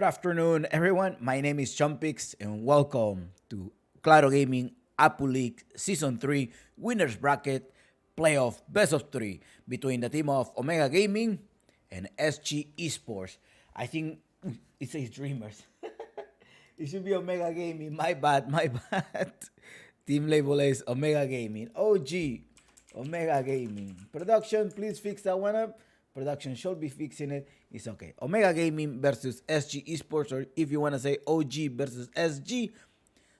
Good afternoon, everyone. My name is Chumpix, and welcome to Claro Gaming Apple League Season 3 Winners Bracket Playoff Best of 3 between the team of Omega Gaming and SG Esports. I think it says Dreamers. It should be Omega Gaming. My bad, my bad. Team label is Omega Gaming. OG, Omega Gaming. Production, please fix that one up. Production should be fixing it. It's okay. Omega Gaming versus SG Esports, or if you want to say OG versus SG,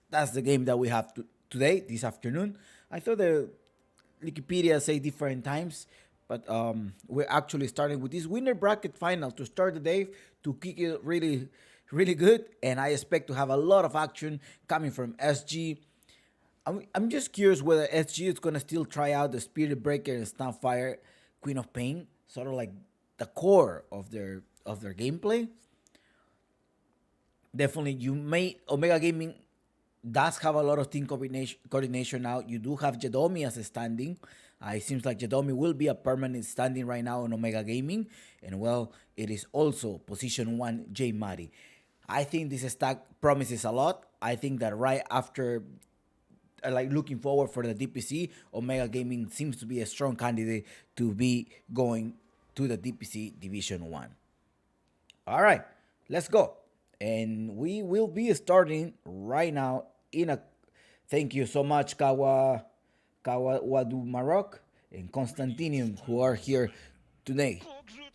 that's the game that we have today, this afternoon. I thought the Wikipedia say different times, but we're actually starting with this winner bracket final to start the day to kick it really, really good. And I expect to have a lot of action coming from SG. I'm just curious whether SG is gonna still try out the Spirit Breaker and Snapfire Queen of Pain, sort of like the core of their gameplay. Definitely, you may Omega Gaming does have a lot of team coordination now. You do have Jadomi as a standing. It seems like Jadomi will be a permanent standing right now on Omega Gaming, and well, it is also position one J Mari. I think this stack promises a lot. I think that right after like looking forward for the DPC, Omega Gaming seems to be a strong candidate to be going to the DPC Division 1. All right, let's go. And we will be starting right now in a thank you so much Wadu Maroc and Constantinium who are here today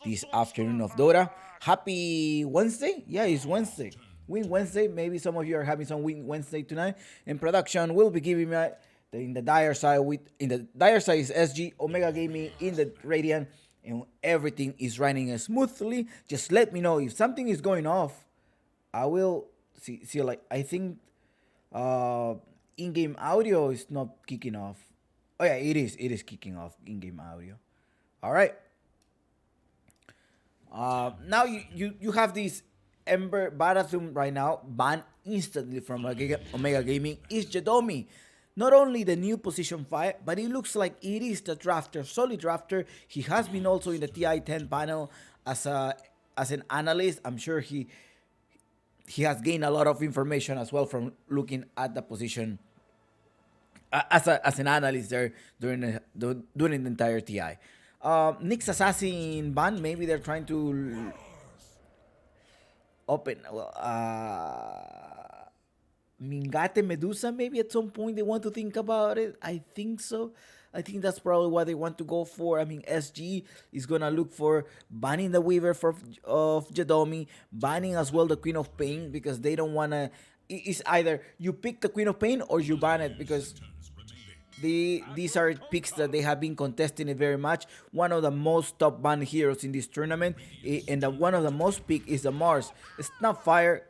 this afternoon of Dora. Happy Wednesday. Yeah, it's Wednesday. Win Wednesday. Maybe some of you are having some Win Wednesday tonight. And production will be giving me in the dire side is SG Omega Gaming in the Radiant, and everything is running smoothly. Just let me know if something is going off. I will see like I think in-game audio is not kicking off. Oh yeah, it is kicking off in-game audio. All right. Now you have this Ember Barathum right now banned instantly from Omega Gaming is Jadomi. Not only the new position 5, but it looks like it is the drafter, solid drafter. He has been also in the TI-10 panel as an analyst. I'm sure he has gained a lot of information as well from looking at the position as an analyst there during the entire TI. Nyx Assassin ban, maybe they're trying to open Mingate Medusa, maybe at some point they want to think about it. I think so. I think that's probably what they want to go for. I mean, SG is gonna look for banning the Weaver of Jadomi, banning as well the Queen of Pain, because they don't wanna. It's either you pick the Queen of Pain or you ban it, because these are picks that they have been contesting it very much. One of the most top banned heroes in this tournament, and one of the most picked is the Mars. Snapfire.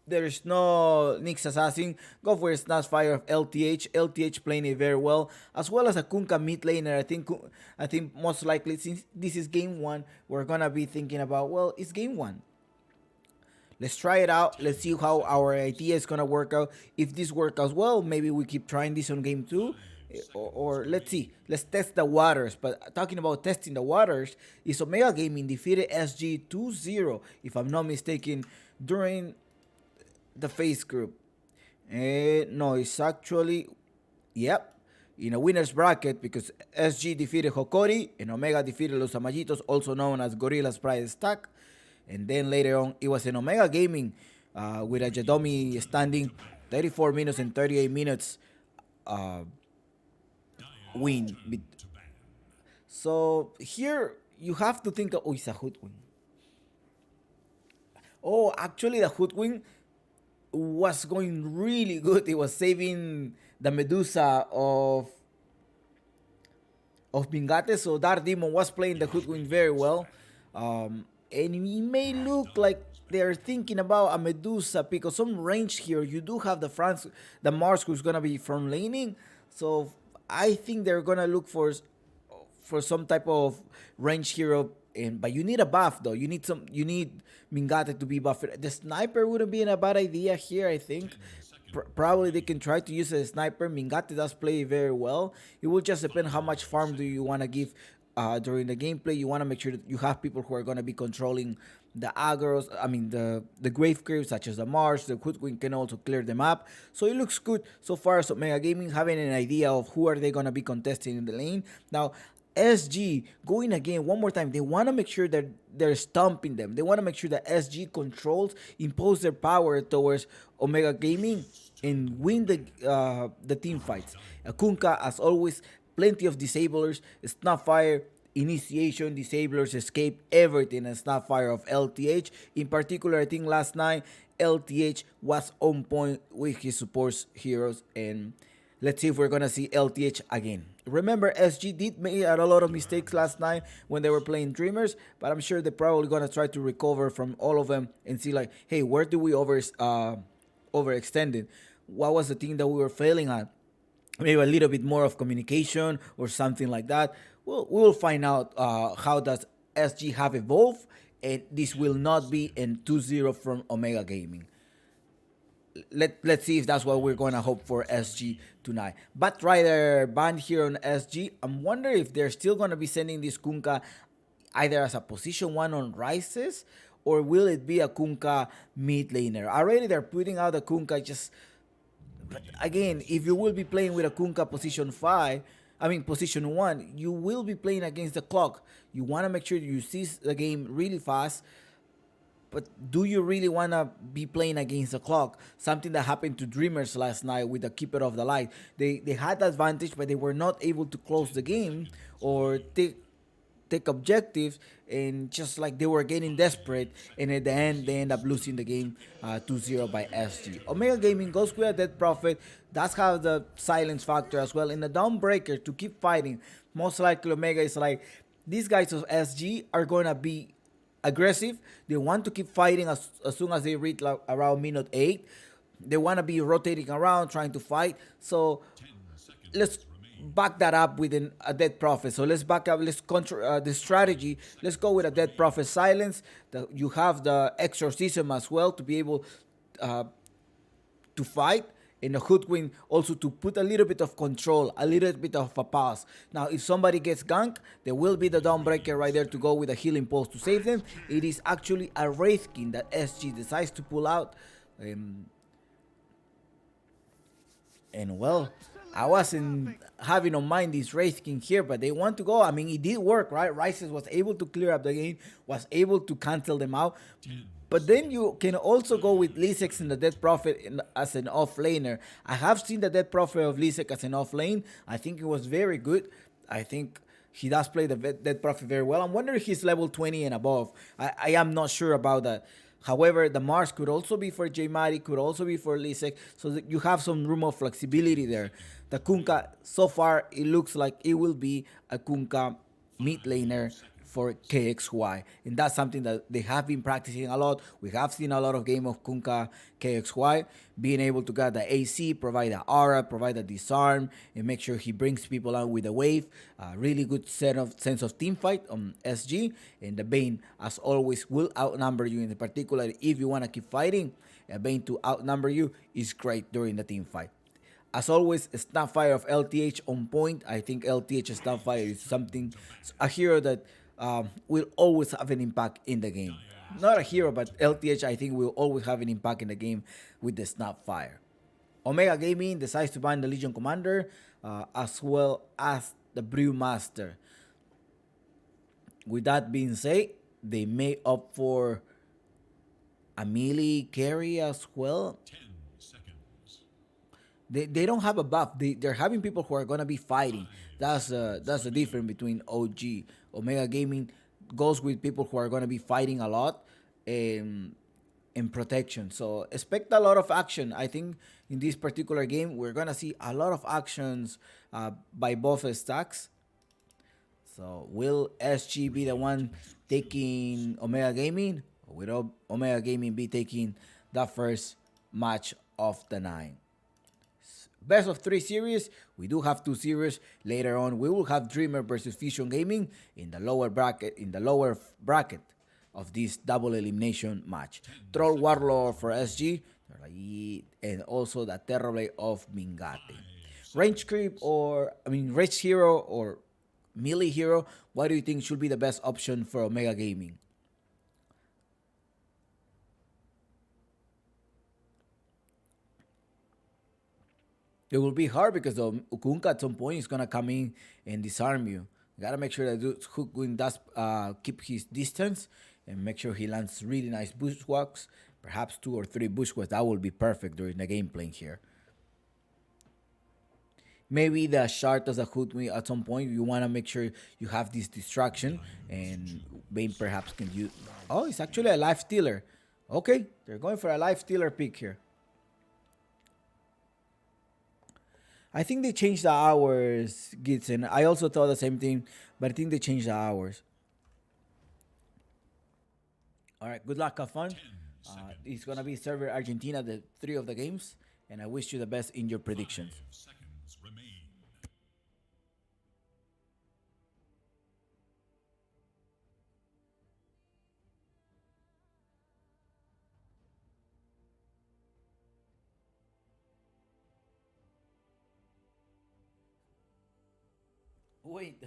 There is no Nyx Assassin. Go for Snapfire of LTH. LTH playing it very well, as well as a Kunkka mid laner. I think most likely, since this is game one, we're gonna be thinking about, well, it's game one. Let's try it out. Let's see how our idea is gonna work out. If this works out well, maybe we keep trying this on game two. Or let's see. Let's test the waters. But talking about testing the waters, is Omega Gaming defeated SG 2-0, if I'm not mistaken, during the face group. No, it's actually, yep, in a winner's bracket, because SG defeated Hokori and Omega defeated Los Amayitos, also known as Gorilla's Pride Stack. And then later on, it was an Omega Gaming with a Jadomi standing 34 minutes and 38 minutes win. So here you have to think of, oh, it's a Hoodwing. Oh, actually the Hoodwing was going really good. It was saving the Medusa of Bingate, so Dark Demon was playing the Hoodwing very well. And it may look like they're thinking about a Medusa pick or some range here. You do have the Mars who's gonna be from laning, so I think they're gonna look for some type of range hero. But you need a buff though. You need Mingate to be buffed. The sniper wouldn't be a bad idea here, I think. Probably they can try to use a sniper. Mingate does play very well. It will just depend how much farm do you want to give during the gameplay. You want to make sure that you have people who are going to be controlling The agros, I mean the grave creeps such as the Marsh, the Hoodwink can also clear them up. So it looks good so far. So Mega Gaming having an idea of who are they gonna be contesting in the lane. Now SG going again one more time. They want to make sure that they're stomping them. They want to make sure that SG controls, impose their power towards Omega Gaming, and win the team fights. Kunkka, as always, plenty of disablers, Snapfire, initiation, disablers, escape, everything, and Snapfire of LTH. In particular, I think last night LTH was on point with his support heroes, and let's see if we're gonna see LTH again. Remember, SG did make a lot of mistakes last night when they were playing Dreamers, but I'm sure they're probably gonna try to recover from all of them and see like, hey, where do we overextended? What was the thing that we were failing at? Maybe a little bit more of communication or something like that. We will find out how does SG have evolved, and this will not be in 2-0 from Omega Gaming. Let's see if that's what we're gonna hope for SG tonight. But Rider banned here on SG. I'm wondering if they're still gonna be sending this Kunkka either as a position one on Rises, or will it be a Kunkka mid laner? Already they're putting out a Kunkka just. But again, if you will be playing with a Kunkka position 5, I mean position 1, you will be playing against the clock. You want to make sure you seize the game really fast, but do you really want to be playing against the clock? Something that happened to Dreamers last night with the Keeper of the Light. They had the advantage, but they were not able to close the game or take objectives, and just like they were getting desperate, and at the end they end up losing the game 2-0 by SG. Omega Gaming goes with a Dead Prophet. That's how the silence factor as well. In the Dawnbreaker to keep fighting, most likely Omega is like, these guys of SG are gonna be aggressive. They want to keep fighting as soon as they reach like around minute 8. They want to be rotating around, trying to fight. So let's back that up with a Dead Prophet. So let's back up, let's control the strategy. Let's go with a Dead Prophet silence. You have the exorcism as well to be able uh, to fight, and the Hoodwink also to put a little bit of control, a little bit of a pause. Now, if somebody gets ganked, there will be the Dawnbreaker right there to go with a healing pulse to save them. It is actually a Wraith King that SG decides to pull out. Um, and well, I wasn't having on mind this Wraith King here, but they want to go. I mean, it did work, right? Rises was able to clear up the game, was able to cancel them out. But then you can also go with Lisek and the Dead Prophet as an off laner. I have seen the Dead Prophet of Lisek as an off lane. I think it was very good. I think he does play the Dead Prophet very well. I'm wondering if he's level 20 and above. I am not sure about that. However, the Mars could also be for J Mari, could also be for Lisek, so that you have some room of flexibility there. The Kunkka, so far, it looks like it will be a Kunkka mid laner for KXY. And that's something that they have been practicing a lot. We have seen a lot of game of Kunkka KXY, being able to get the AC, provide the aura, provide the disarm, and make sure he brings people out with a wave. Really good sense of team fight on SG. And the Bane, as always, will outnumber you. In particular, if you want to keep fighting, a Bane to outnumber you is great during the team fight. As always, Snapfire of LTH on point. I think LTH Snapfire is a hero that will always have an impact in the game. Not a hero, but LTH I think will always have an impact in the game with the Snapfire. Omega Gaming decides to ban the Legion Commander as well as the Brewmaster. With that being said, they may opt for a melee carry as well. They don't have a buff. They're having people who are gonna be fighting. That's the difference between OG. Omega Gaming goes with people who are gonna be fighting a lot in protection. So expect a lot of action. I think in this particular game we're gonna see a lot of actions by both stacks. So will SG be the one taking Omega Gaming, or will Omega Gaming be taking the first match of the night? Best of 3 series. We do have 2 series. Later on, we will have Dreamer versus Fusion Gaming in the lower bracket of this double elimination match. Troll Warlord for SG, and also the Terrorblade of Mingate. Range creep range hero or melee hero. What do you think should be the best option for Omega Gaming? It will be hard because the Ukunka at some point is gonna come in and disarm you. You gotta make sure that Hookwing does keep his distance and make sure he lands really nice bushwhacks, perhaps 2 or 3 bushwhacks. That will be perfect during the game playing here. Maybe the shard does a Hookwing at some point. You wanna make sure you have this distraction and Bane perhaps can use. Oh, it's actually a life stealer. Okay, they're going for a life stealer pick here. I think they changed the hours, Gitsen. I also thought the same thing, but I think they changed the hours. All right, good luck, have fun. It's gonna be server Argentina, the 3 of the games, and I wish you the best in your predictions. Wait,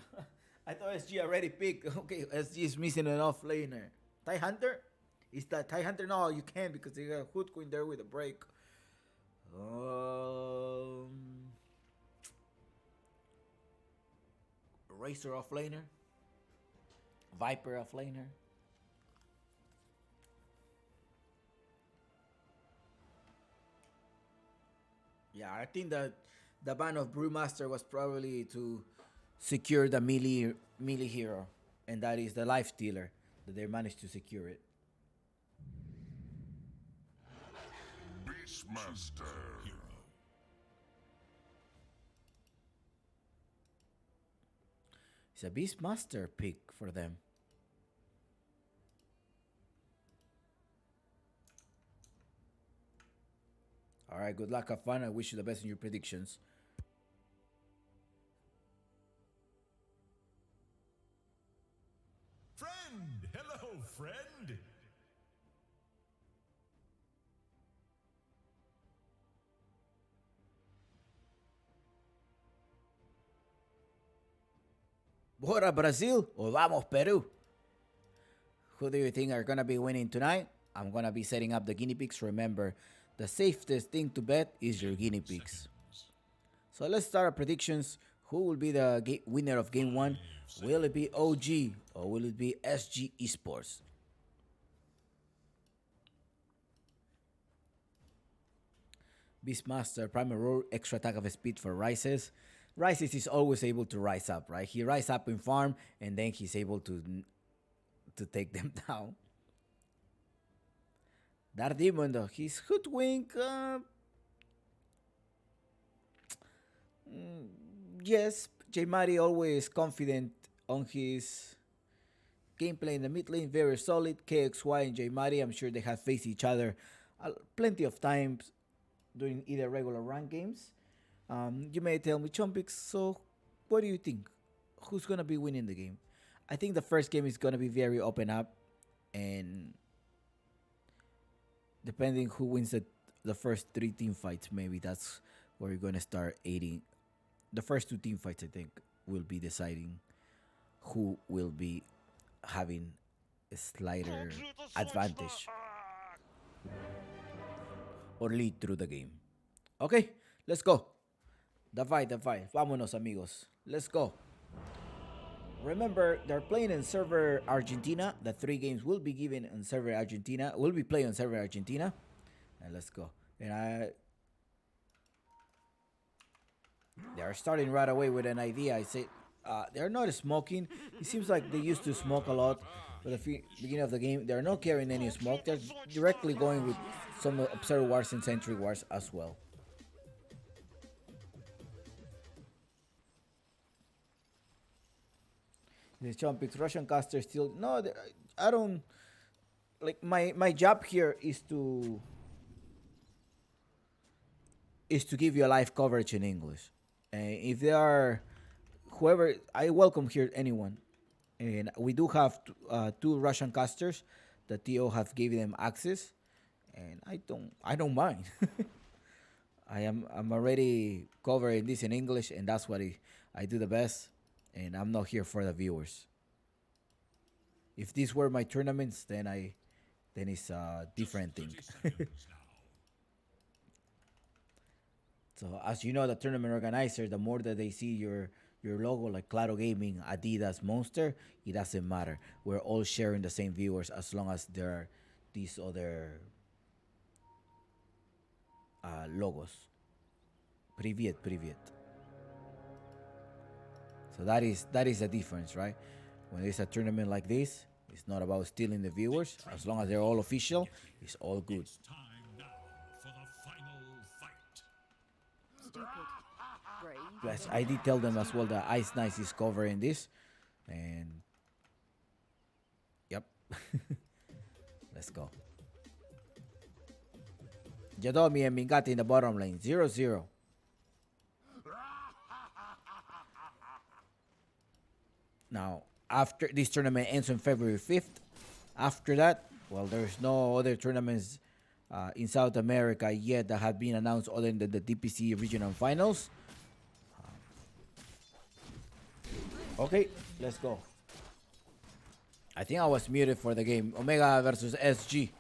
I thought SG already picked. Okay, SG is missing an off laner. Thai Hunter? Is that Thai Hunter? No, you can't because they got Hood Queen there with a break. Um, Racer off laner. Viper off laner. Yeah, I think that the ban of Brewmaster was probably to secure the melee hero, and that is the life stealer that they managed to secure it. Beastmaster. It's a Beastmaster pick for them. All right, good luck, have fun. I wish you the best in your predictions. Friend! Hello, friend! Bora Brazil o vamos Peru? Who do you think are gonna be winning tonight? I'm gonna be setting up the guinea pigs. Remember, the safest thing to bet is your guinea pigs. So let's start our predictions. Who will be the winner of game one? Will it be OG or will it be SG Esports? Beastmaster, Primal Roar, extra attack of speed for Rises. Rises is always able to rise up, right? He rise up in farm and then he's able to take them down. Dark Demon though, he's Hoodwink. Yes, J Mari always confident on his gameplay in the mid lane, very solid. KXY and J Mari, I'm sure they have faced each other plenty of times during either regular rank games. You may tell me, Chompix, so what do you think? Who's gonna be winning the game? I think the first game is gonna be very open up, and depending who wins the first 3 team fights, maybe that's where you're gonna start aiding. The first 2 team fights, I think, will be deciding who will be having a slighter advantage or lead through the game. Okay, let's go. The fight, the fight. Vámonos, amigos. Let's go. Remember, they're playing in server Argentina. The 3 games will be given on server Argentina. Will be playing on server Argentina. And let's go. And they are starting right away with an idea. I say they're not smoking. It seems like they used to smoke a lot. But at the beginning of the game, they're not carrying any smoke. They're directly going with some Observer Wars and Sentry Wars as well. The Chompix Russian caster still no. I don't like my job here is to give you a live coverage in English. And if there are whoever, I welcome here anyone. And we do have 2 Russian casters that TO have given them access, and I don't mind. I'm already covering this in English, and that's what I do the best. And I'm not here for the viewers. If these were my tournaments, then it's a different thing. So as you know, the tournament organizer, the more that they see your logo like Claro Gaming, Adidas, Monster, it doesn't matter. We're all sharing the same viewers as long as there are these other logos. Привет, привет. So that is the difference, right? When there's a tournament like this, it's not about stealing the viewers. As long as they're all official, it's all good. It's time now for the final fight. Stupid. Brave. Yes, I did tell them as well that Ice Nice is covering this, and yep, let's go. Jadomi and Mingati in the bottom lane, 0-0. Now, after this tournament ends on February 5th, after that, well, there's no other tournaments in South America yet that have been announced other than the DPC regional finals. Okay, let's go. I think I was muted for the game. Omega versus SG.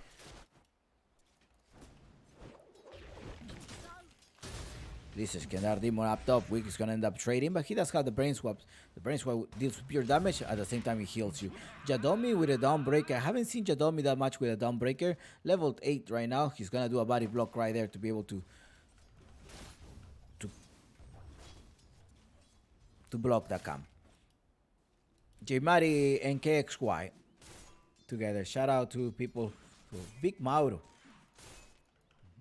This is Kendar Demon up top. Wick is gonna end up trading, but he does have the brain swaps. The brain swap deals pure damage at the same time he heals you. Jadomi with a Dawnbreaker. I haven't seen Jadomi that much with a Dawnbreaker. Level 8 right now. He's gonna do a body block right there to be able to block that cam. Jmari and KXY together. Shout out to people. To Big Mauro.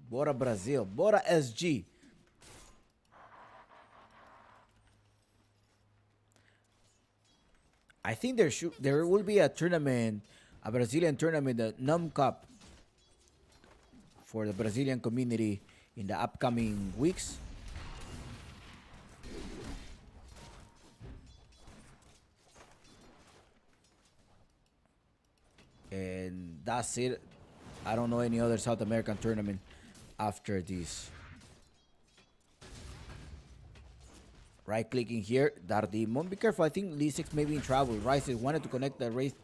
Bora Brazil. Bora SG. I think there will be a tournament, a Brazilian tournament, the NUM Cup, for the Brazilian community in the upcoming weeks. And that's it. I don't know any other South American tournament after this. Right clicking here, Dardimon. Be careful, I think Lee6 may be in trouble. Rice wanted to connect the race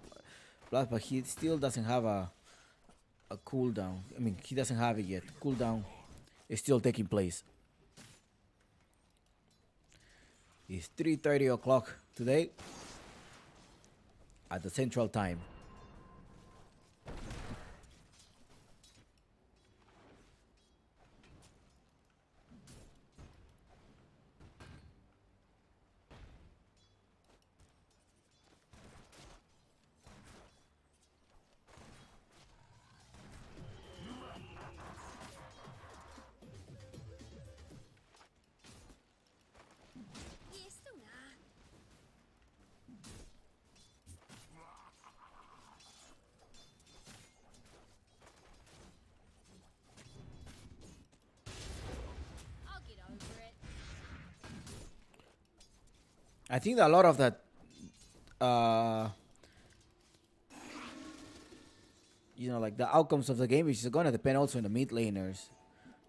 plus, but he still doesn't have a cooldown. I mean, he doesn't have it yet. Cooldown is still taking place. It's 3:30 o'clock today at the Central Time. I think that a lot of that, like the outcomes of the game is gonna depend also on the mid laners.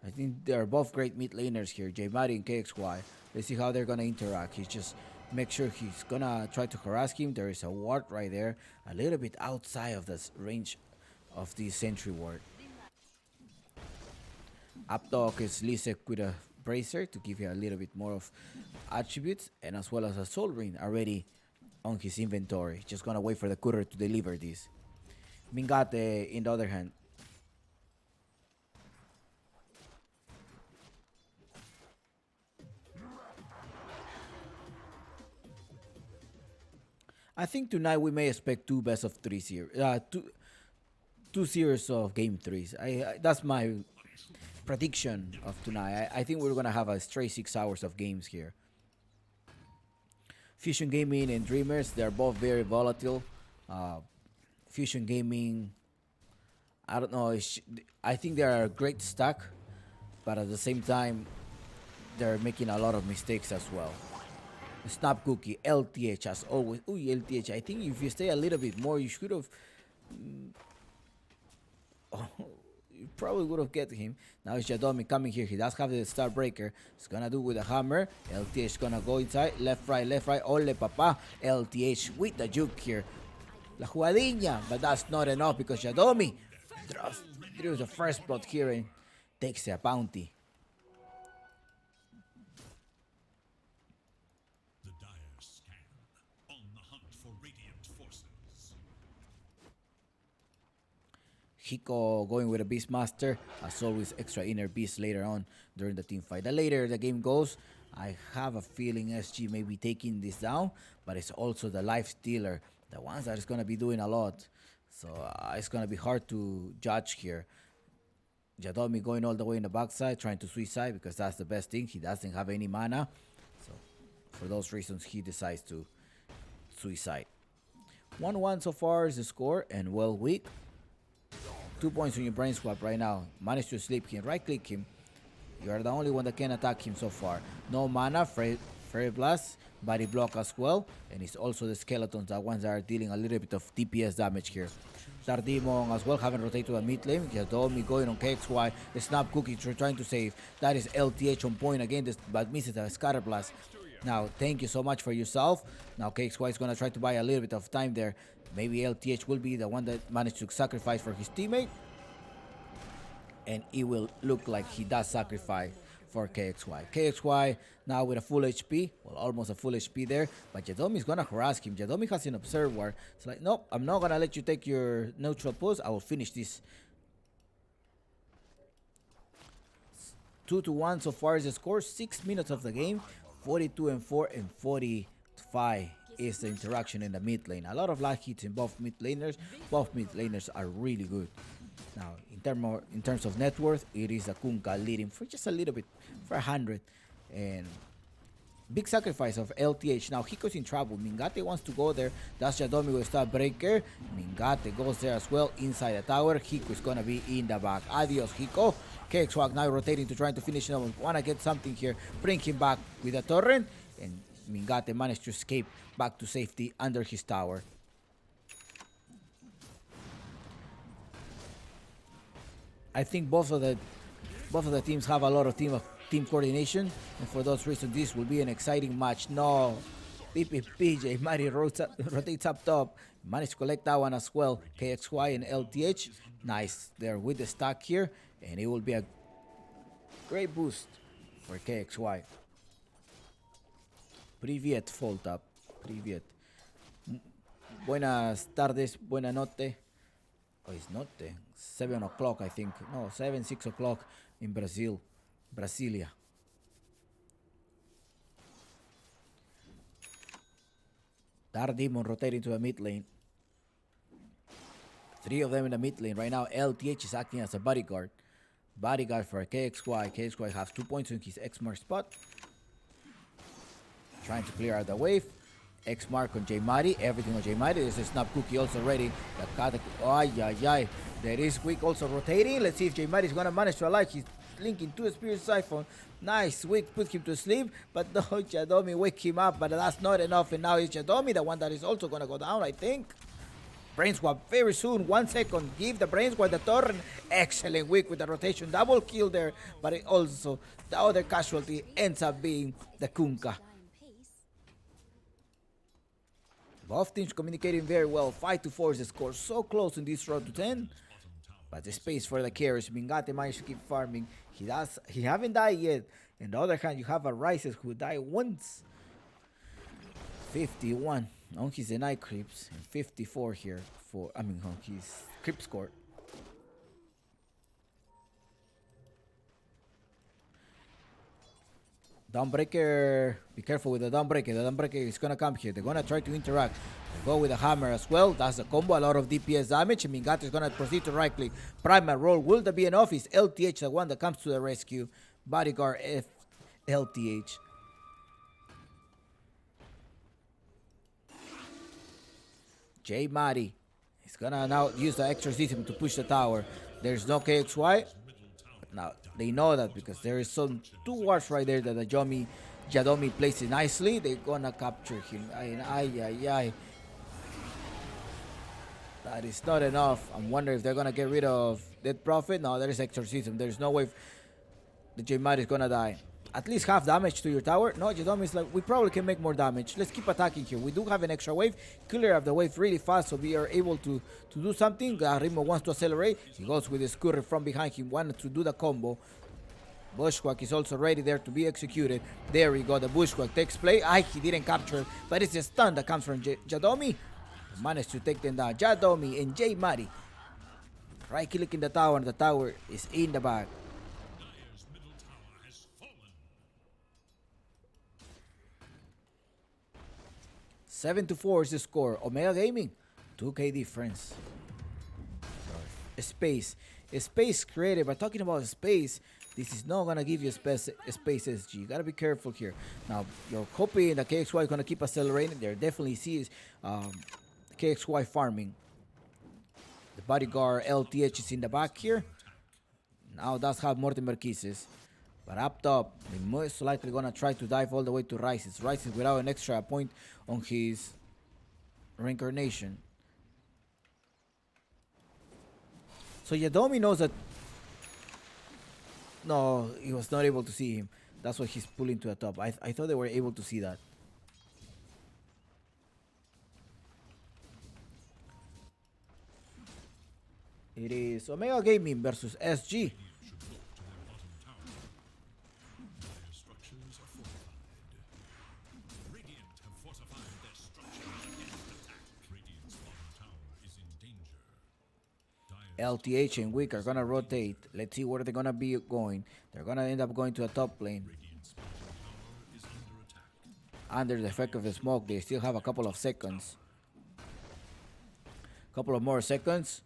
I think they're both great mid laners here, Jmari and KXY. Let's see how they're gonna interact. He's just make sure he's gonna try to harass him. There is a ward right there, a little bit outside of the range of the sentry ward. Up dog is Lisek with a bracer to give you a little bit more of attributes, and as well as a soul ring already on his inventory. Just gonna wait for the courier to deliver this. Mingate, in the other hand, I think tonight we may expect two best of three series, two series of game threes. That's my prediction of tonight. I think we're gonna have a straight 6 hours of games here. Fusion Gaming and Dreamers, they're both very volatile. Fusion Gaming, I don't know. I think they are a great stack, but at the same time, they're making a lot of mistakes as well. Snap Cookie, LTH as always. Ooh, LTH. I think if you stay a little bit more, you should have. You probably would have get him. Now it's Jadomi coming here. He does have the Star Breaker. He's gonna do with a hammer. LTH gonna go inside. Left, right, left, right. Ole, papa. LTH with the juke here. La jugadinha. But that's not enough because Jadomi draws the first blood here and takes a bounty. Hiko going with a Beastmaster. As always, extra inner beast later on during the team fight. The later the game goes, I have a feeling SG may be taking this down, but it's also the life stealer, the ones that is going to be doing a lot. So it's going to be hard to judge here. Jadomi going all the way in the backside, trying to suicide because that's the best thing. He doesn't have any mana. So for those reasons, he decides to suicide. 1-1 so far is the score, and well, weak. 2 points on your brain swap right now. Manage to sleep him, right click him. You are the only one that can attack him so far. No mana, Fairy Blast, body block as well. And it's also the skeletons, the ones that are dealing a little bit of DPS damage here. Tardimon as well, haven't rotated to the mid lane. Yadomi going on KXY. The Snap Cookie trying to save. That is LTH on point again, but misses the Scatter Blast. Now, thank you so much for yourself. Now, KXY is going to try to buy a little bit of time there. Maybe LTH will be the one that managed to sacrifice for his teammate. And it will look like he does sacrifice for KXY. KXY now with a full HP. Well, almost a full HP there. But Jadomi is going to harass him. Jadomi has an Observer. It's like, nope, I'm not going to let you take your neutral post. I will finish this. 2-1 so far is the score. 6 minutes of the game. 42-4 and 45 is the interaction in the mid lane. A lot of lag hits in both mid laners. Both mid laners are really good. Now, in terms of net worth, it is a Kunkka leading for just a little bit, for 100. And big sacrifice of LTH. Now, Hiko's in trouble. Mingate wants to go there. That's Jadomi with Star Breaker. Mingate goes there as well inside the tower. Hiko is going to be in the back. Adios, Hiko. KXWAG now rotating to trying to finish him. Want to get something here. Bring him back with a torrent. And Mingate managed to escape back to safety under his tower. I think both of the teams have a lot of team coordination, and for those reasons, this will be an exciting match. No, PJ Mari rotates up top, managed to collect that one as well. KXY and LTH, nice there with the stack here, and it will be a great boost for KXY. Privyet, Fold Up. Privyet. Buenas tardes, buena notte. Oh, it's not 7 o'clock, I think. No, 6 o'clock in Brazil. Brasilia. Dark Demon rotating to the mid lane. 3 of them in the mid lane. Right now, LTH is acting as a bodyguard. Bodyguard for KXY. KXY has 2 points in his X-Mark spot. Trying to clear out the wave. X-Mark on J-Mari. Everything on J-Mari. There's a Snap Cookie also ready. Ay. There is Wick also rotating. Let's see if J-Mari is going to manage to alive. He's linking to a Spirit Siphon. Nice. Wick put him to sleep. But no, Jadomi wake him up. But that's not enough. And now it's Jadomi, the one that is also going to go down, I think. Brain swap very soon. 1 second. Give the brain swap the torrent. Excellent Wick with the rotation. Double kill there. But it also, the other casualty ends up being the Kunkka. Both teams communicating very well. 5-4 is the score. So close in this road to 10. But the space for the carries. Mingate managed to keep farming. He haven't died yet. On the other hand, you have a Rises who died once. 51 on his Night Creeps. And 54 here on his creep score. Dawnbreaker, be careful with the Dawnbreaker. The Dawnbreaker is going to come here. They're going to try to interact. They go with a hammer as well. That's a combo. A lot of DPS damage. And Mingate is going to proceed to right click. Primal roll. Will there be enough? Is LTH the one that comes to the rescue? Bodyguard LTH. J-Mari is going to now use the exorcism to push the tower. There's no KXY. Now, they know that because there is some 2 wards right there that the Jadomi places nicely. They're gonna capture him. Ay. That is not enough. I'm wondering if they're gonna get rid of Dead Prophet. No, there is Exorcism. There's no way the J-Mari is gonna die. At least half damage to your tower. No, Jadomi is like, we probably can make more damage. Let's keep attacking here. We do have an extra wave. Clear up the wave really fast so we are able to do something. Rimo wants to accelerate. He goes with the scooter from behind him. Wanted to do the combo. Bushwhack is also ready there to be executed. There we go. The Bushwhack takes play. He didn't capture it. But it's a stun that comes from Jadomi. Managed to take them down. Jadomi and J-Mari Right click in the tower, and the tower is in the back. Dire's middle tower has fallen. 7-4 is the score. Omega Gaming, 2K difference. Space. Space created, but talking about space, this is not gonna give you space SG. You gotta be careful here. Now, you're hoping the KXY is gonna keep accelerating. There definitely sees KXY farming. The bodyguard LTH is in the back here. Now does have Mortimer kisses. But up top, they most likely gonna try to dive all the way to Rises. Rises without an extra point on his reincarnation. So Yadomi knows that. No, he was not able to see him. That's why he's pulling to the top. I thought they were able to see that. It is Omega Gaming versus SG. Their structures are fortified. Radiant have fortified their structures against attack. Radiant's bottom tower is in danger. LTH and Wick are gonna rotate. Let's see where they're gonna be going. They're gonna end up going to the top lane. Radiant's bottom tower is under attack. Under the effect of the smoke, they still have a couple of seconds. Couple of more seconds.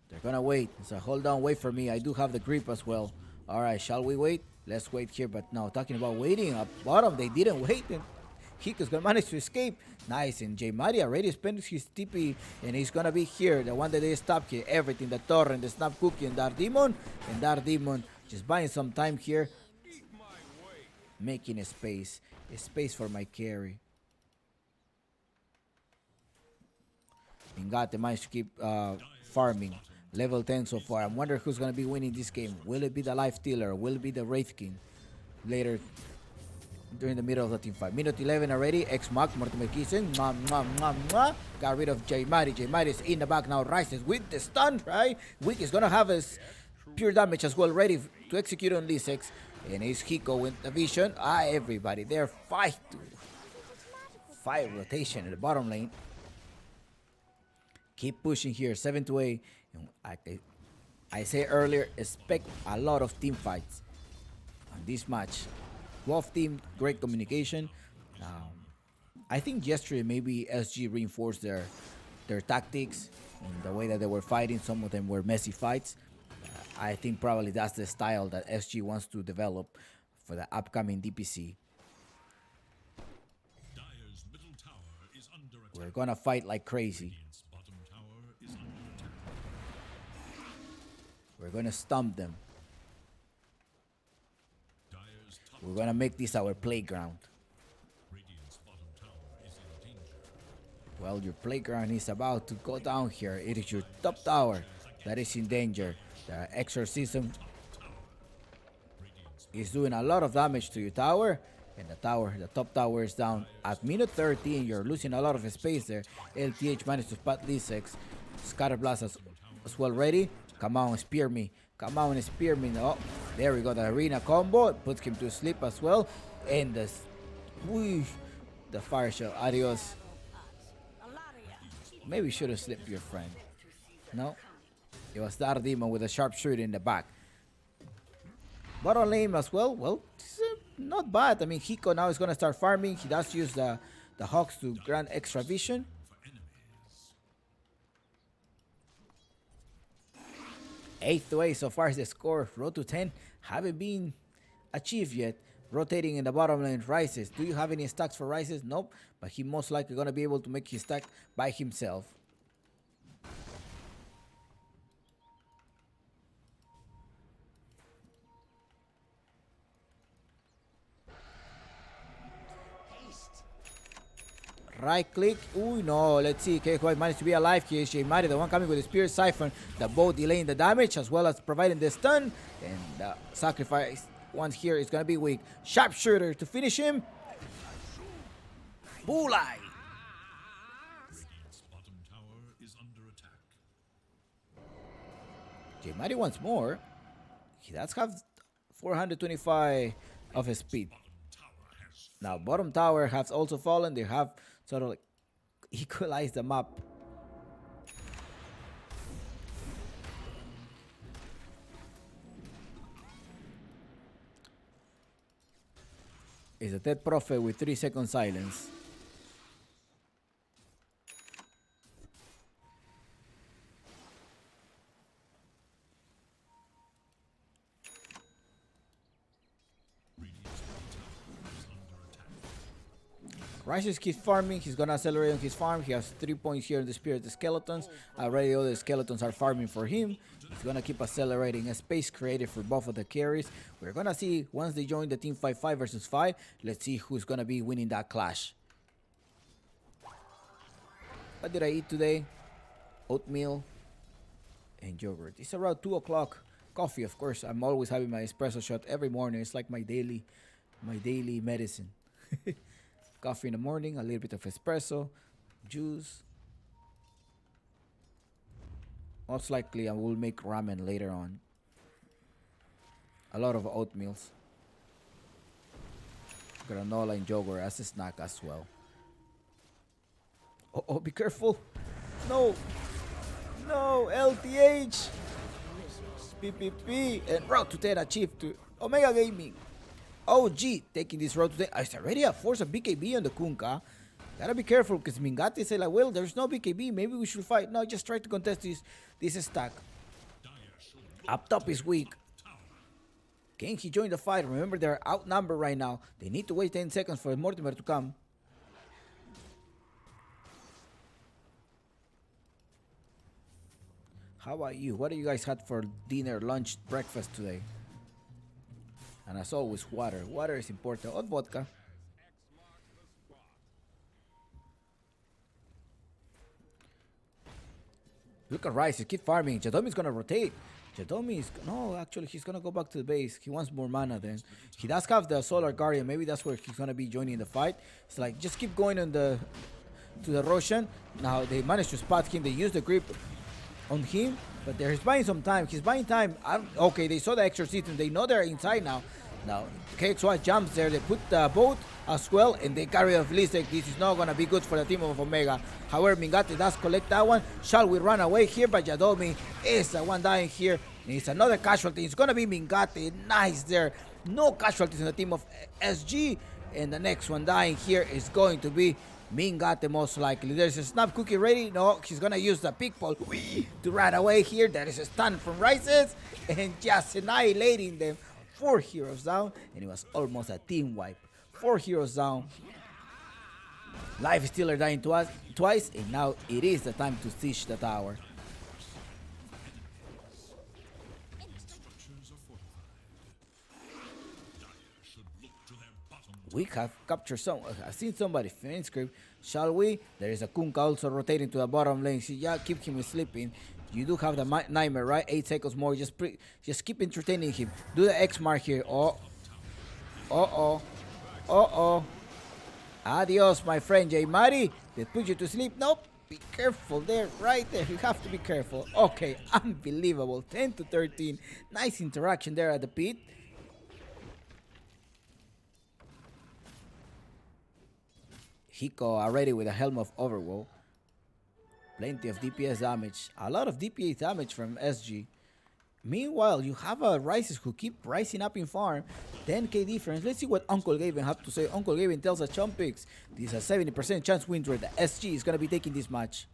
They're gonna wait. So hold on, wait for me. I do have the grip as well. Alright, shall we wait? Let's wait here. But now, talking about waiting up bottom, they didn't wait. And Hiko's gonna manage to escape. Nice. And J Mari already spent his TP. And he's gonna be here. The one that they stopped here. Everything. The torrent, the snap cookie, and Dark Demon. And Dark Demon just buying some time here. Making a space. A space for my carry. Ingate managed to keep farming. Level 10 so far. I wonder who's going to be winning this game. Will it be the Life Stealer? Will it be the Wraith King? Later, during the middle of the team fight. Minute 11 already. X-Mac, Mortimer Kissing. Mwah, mwah, mwah, mwah. Got rid of J Mari. J Mari is in the back now. Rises with the stun, right? Wick is going to have his pure damage as well, ready to execute on Lisex. And it's Hiko with the vision. Everybody there. 5 rotation in the bottom lane. Keep pushing here. 7-8. I said earlier, expect a lot of team fights on this match. 12 team, great communication. I think yesterday maybe SG reinforced their tactics and the way that they were fighting. Some of them were messy fights. I think probably that's the style that SG wants to develop for the upcoming DPC. Dire's middle tower is under attack. We're gonna fight like crazy. Radiant's bottom tower is under attack. We're gonna stomp them. Dire's top We're gonna make this our playground. Radiant's bottom tower is in danger. Well, your playground is about to go down here. It is your top tower that is in danger. The exorcism is doing a lot of damage to your tower. And the top tower is down. At minute 13, you're losing a lot of space there. LTH managed to spot Lisex. Scatterblast as well ready. Come on, spear me. Come on and spear me. Oh, there we go. The arena combo puts him to sleep as well. And the fire shell. Adios. Maybe you should have slipped your friend. No? It was Dark Demon with a sharpshooter in the back. Bottom lane as well. Well, it's, not bad. I mean, Hiko now is going to start farming. He does use the Hawks to grant extra vision. For enemies. 8-8 so far is the score. Road to 10 haven't been achieved yet. Rotating in the bottom lane, Rises. Do you have any stacks for Rises? Nope. But he most likely going to be able to make his stack by himself. Right click. Ooh, no. Let's see. KQI managed to be alive here. J Mari, the one coming with the Spear Siphon. The bow delaying the damage as well as providing the stun. And the sacrifice one here is going to be weak. Sharpshooter to finish him. Bulai. Radiant's bottom tower is under attack. J Mari wants more. He does have 425 of his speed. Tower has Now, bottom tower has also fallen. They have sort of like equalized the map. Is a dead prophet with 3 second silence. Rises keeps farming. He's gonna accelerate on his farm. He has 3 points here in the Spirit of Skeletons. Already all the skeletons are farming for him. He's gonna keep accelerating. A space created for both of the carries. We're gonna see once they join the team fight 5 versus 5. Let's see who's gonna be winning that clash. What did I eat today? Oatmeal and yogurt. It's around 2 o'clock. Coffee, of course. I'm always having my espresso shot every morning. It's like my daily medicine. Coffee in the morning, a little bit of espresso, juice. Most likely I will make ramen later on. A lot of oatmeals. Granola and yogurt as a snack as well. Oh, be careful. No. No, LTH. PPP. And route to 10 achieved to Omega Gaming. OG taking this road today. It's already a force of BKB on the Kunkka. Gotta be careful because Mingate said like, well, there's no BKB. Maybe we should fight. No, just try to contest this stack. Up top is weak. Can he join the fight? Remember, they're outnumbered right now. They need to wait 10 seconds for Mortimer to come. How about you? What do you guys had for dinner, lunch, breakfast today? And as always, water. Water is important. Or vodka. Look at Rice. Keep farming. Jadomi's gonna rotate. No, actually, he's gonna go back to the base. He wants more mana then. He does have the Solar Guardian. Maybe that's where he's gonna be joining the fight. It's like, just keep going on to the Roshan. Now, they managed to spot him. They use the grip on him. But he's buying some time. He's buying time. Okay, they saw the exorcism. They know they're inside now. Now, KXY jumps there. They put the boat as well, and they carry off Lisek. This is not going to be good for the team of Omega. However, Mingate does collect that one. Shall we run away here? But Yadomi is the one dying here. And it's another casualty. It's going to be Mingate. Nice there. No casualties in the team of SG. And the next one dying here is going to be Mingate most likely. There's a snap cookie ready. No, he's going to use the pick ball to run away here. There is a stun from Rises. And just annihilating them. 4 heroes down, and it was almost a team wipe. 4 heroes down. Life Stealer dying twice, and now it is the time to siege the tower. We have captured some. I've seen somebody finish script. Shall we? There is a Kunkka also rotating to the bottom lane. See, yeah, keep him sleeping. You do have the nightmare, right? 8 seconds more. Just keep entertaining him. Do the X mark here. Adios, my friend J Mari. They put you to sleep. Nope. Be careful there, right there. You have to be careful. Okay, unbelievable. 10 to 13. Nice interaction there at the pit. Hiko already with a Helm of Overwoe. Plenty of DPS damage. A lot of DPS damage from SG. Meanwhile, you have a Rises who keep rising up in farm. 10k difference. Let's see what Uncle Gavin have to say. Uncle Gavin tells us Chumpix. This is a 70% chance win rate. The SG is going to be taking this match.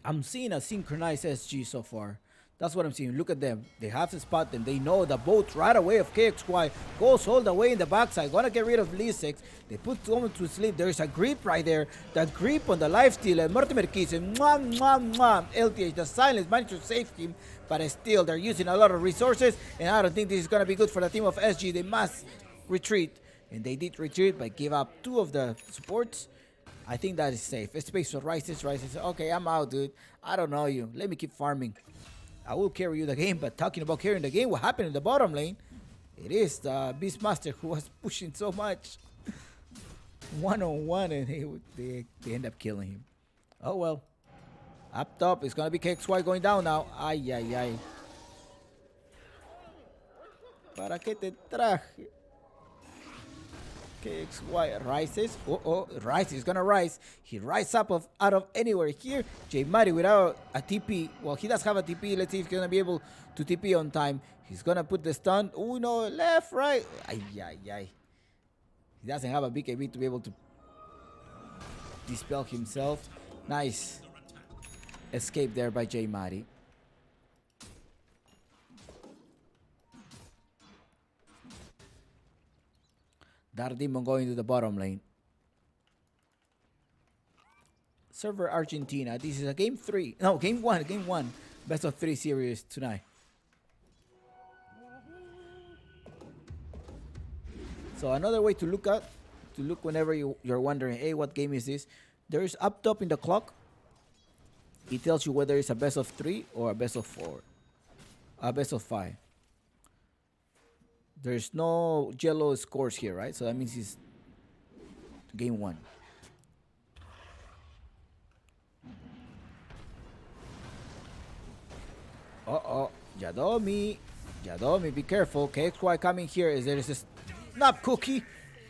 I'm seeing a synchronized SG so far. That's what I'm seeing. Look at them. They have to spot them. They know the boat right away of KXY goes all the way in the backside. Gonna get rid of Lisek. They put someone to sleep. There's a grip right there. That grip on the lifesteal. And Mortimer kisses. Mwah, mwah, mwah. LTH, the silence managed to save him. But still, they're using a lot of resources. And I don't think this is gonna be good for the team of SG. They must retreat. And they did retreat, but give up 2 of the supports. I think that is safe. Space for Rises. Okay, I'm out, dude. I don't know you. Let me keep farming. I will carry you the game, but talking about carrying the game, what happened in the bottom lane? It is the Beastmaster who was pushing so much. 1-on-1, and they end up killing him. Oh well. Up top, it's gonna be KXY going down now. Ay, ay, ay. ¿Para qué te traje? KXY rises. Rise. He's gonna rise. He rises up out of anywhere here. J Mari without a TP. Well, he does have a TP. Let's see if he's gonna be able to TP on time. He's gonna put the stun. Oh no, left, right. Ay, ay, ay. He doesn't have a BKB to be able to dispel himself. Nice escape there by J Mari. Dardimon going to the bottom lane. Server Argentina. This is a game 3. No, game 1. Game 1. Best of 3 series tonight. So another way to look whenever you're wondering, hey, what game is this? There is up top in the clock. It tells you whether it's a best of 3 or a best of 4. A best of 5. There's no yellow scores here, right? So that means it's game 1. Uh-oh. Yadomi, be careful. KXY coming here. There is a snap cookie.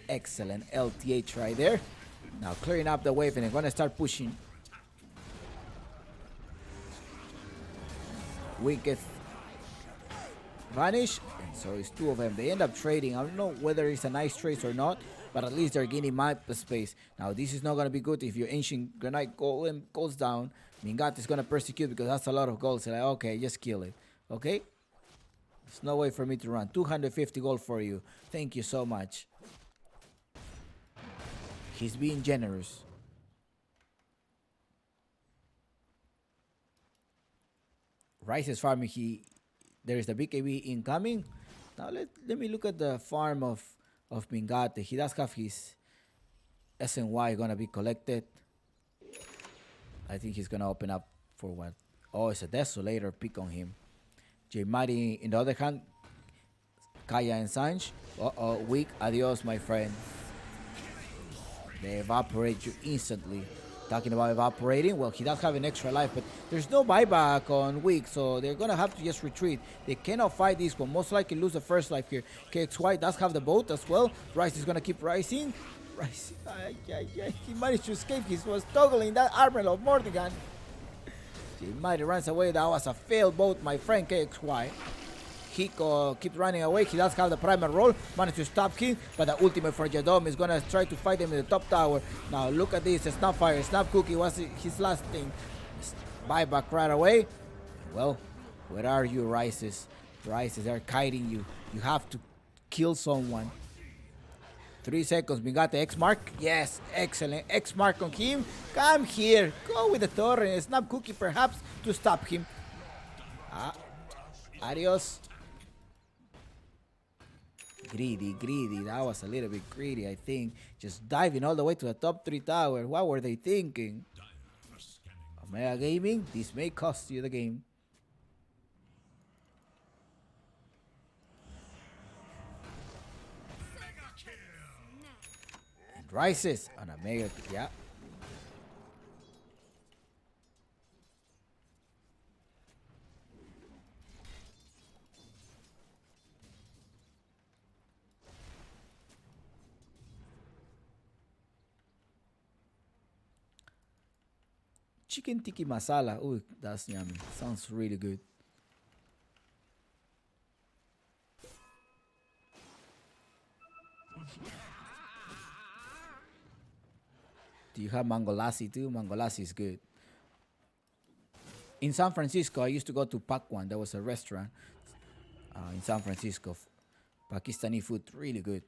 Excellent LTH right there. Now clearing up the wave and they're going to start pushing. Wicked vanish. And so it's 2 of them. They end up trading. I don't know whether it's a nice trade or not, but at least they're gaining map space. Now this is not going to be good if your ancient granite golem goes down. Mingat is going to persecute because that's a lot of gold. So like, okay, just kill it. Okay? There's no way for me to run. 250 gold for you. Thank you so much. He's being generous. Rice is farming. There is the BKB incoming. Now let me look at the farm of Mingate. He does have his SNY gonna be collected. I think he's gonna open up for what? Oh, it's a Desolator pick on him. J Mari in the other hand. Kaya and Sanj. Weak. Adios, my friend. They evaporate you instantly. Talking about evaporating, well, he does have an extra life, but there's no buyback on weak, so they're gonna have to just retreat. They cannot fight this one. Most likely lose the first life here. KXY does have the boat as well. Rice is gonna keep rising. Rice, he managed to escape. He was toggling that armor of Mordigan. He might runs away. That was a failed boat, my friend KXY. Hiko keeps running away. He does have the primer roll. Managed to stop him. But the ultimate for Jadom is going to try to fight him in the top tower. Now look at this. Snapfire. Snap Cookie was his last thing. Buyback right away. Well, where are you, Rices? Rices, they're kiting you. You have to kill someone. 3 seconds. We got the X mark. Yes, excellent. X mark on him. Come here. Go with the torrent. Snap Cookie perhaps to stop him. Adios. Greedy. That was a little bit greedy, I think. Just diving all the way to the top 3 tower. What were they thinking? Omega Gaming, this may cost you the game. And Rises on a mega, yeah. Chicken tiki masala. Ooh, that's yummy. Sounds really good. Do you have mango lassi too? Mango lassi is good. In San Francisco, I used to go to Pakwan. There was a restaurant in San Francisco. Pakistani food, really good.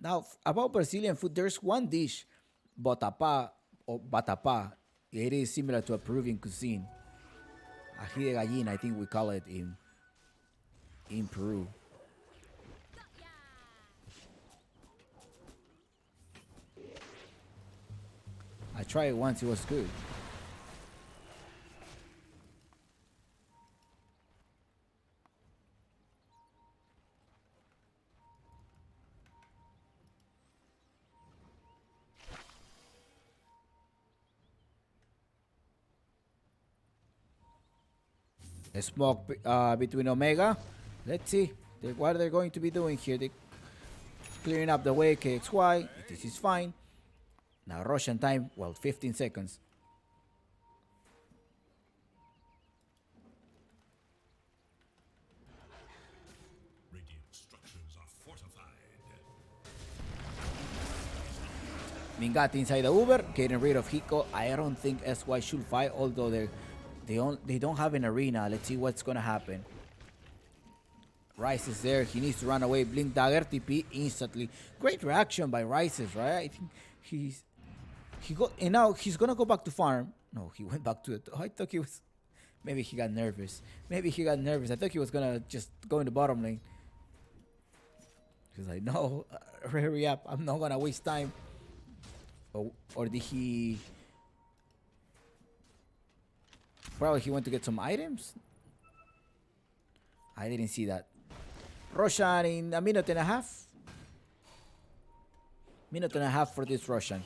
Now, about Brazilian food, there's one dish, botapa or batapa. It is similar to a Peruvian cuisine. Ají de gallina, I think we call it in Peru. I tried it once, it was good. A smoke between Omega. Let's see what they're going to be doing here. Clearing up the way, KXY. This is fine. Now Russian time, well, 15 seconds. Radiant structures are fortified. Mingati inside the Uber, getting rid of Hiko. I don't think SY should fight, although they don't have an arena. Let's see what's gonna happen. Rice is there. He needs to run away. Blink dagger TP instantly. Great reaction by Rices, right? I think and now he's gonna go back to farm. No, he went back to it. Oh, I thought he was. Maybe he got nervous. Maybe he got nervous. I thought he was gonna just go in the bottom lane. He's like, no, hurry up. I'm not gonna waste time. Or did he? Probably he went to get some items. I didn't see that. Roshan in a minute and a half. Minute and a half for this Roshan.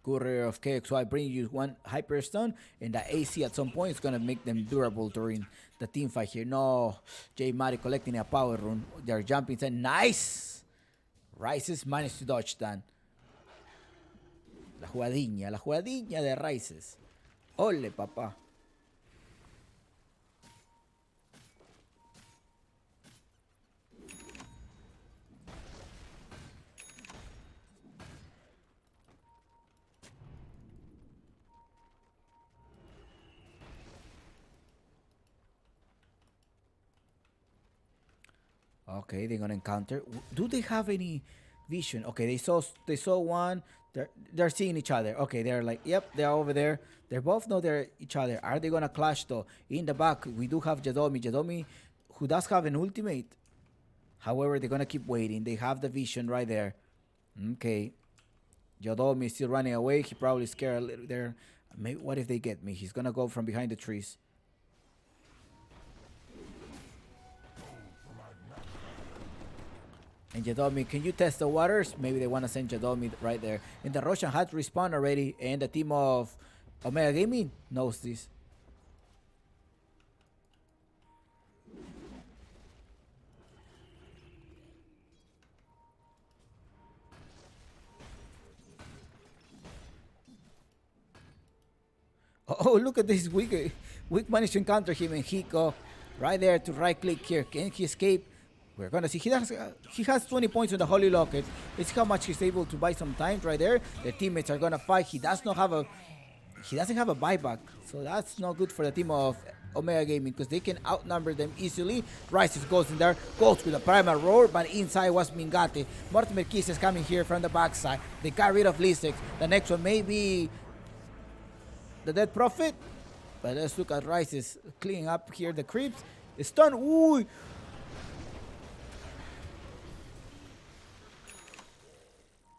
Courier of KXY bring you one hyper stun, and the AC at some point is gonna make them durable during the team fight here. No, J Mari collecting a power rune. They're jumping inside. Nice! Rices managed to dodge that. La jugadinha de Rices. Ole, papá. Okay, they're gonna encounter. Do they have any vision? Okay, they saw one. They're seeing each other. Okay, they're like, yep, they're over there. They both know they're each other. Are they gonna clash though? In the back, we do have Jadomi, who does have an ultimate. However, they're gonna keep waiting. They have the vision right there. Okay, Jadomi is still running away. He probably scared a little there. Maybe what if they get me? He's gonna go from behind the trees. And Jadomi, can you test the waters? Maybe they want to send Jadomi right there. And the Russian had respawned already, and the team of Omega Gaming knows this. Oh, look at this. Weak managed to encounter him, and Hiko right there to right click here. Can he escape? We're gonna see. He has 20 points on the Holy Locket. It's how much he's able to buy some time right there. The teammates are gonna fight. He doesn't have a buyback, so that's not good for the team of Omega Gaming because they can outnumber them easily. Rises goes in there, goes with a primal roar, but inside was Mingate. Mortimer Kiss is coming here from the backside. They got rid of Lisek. The next one may be the Dead Prophet, but let's look at Rises cleaning up here the creeps. Stun. Ooh.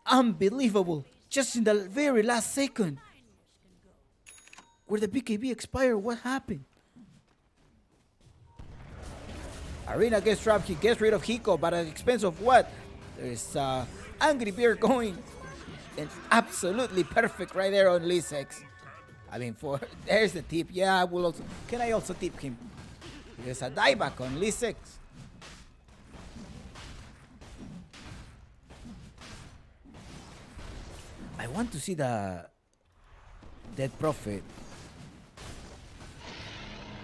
Unbelievable. Just in the very last second. Where the BKB expired, what happened? Arena gets trapped. He gets rid of Hiko, but at the expense of what? There's Angry Bear going. And absolutely perfect right there on Lisex. I mean, there's the tip. Yeah, I will also. Can I also tip him? There's a dieback on Lisex. I want to see the Dead Prophet.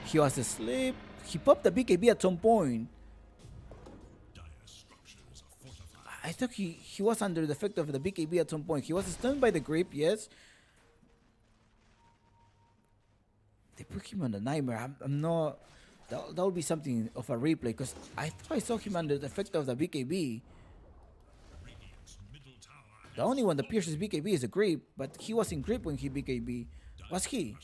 He was asleep. He popped the BKB at some point. I thought he was under the effect of the BKB at some point. He was stunned by the grip, yes. They put him on the nightmare. I'm not. That will be something of a replay because I thought I saw him under the effect of the BKB. The only one that pierces BKB is the grip, but he was in grip when he BKB. Was he?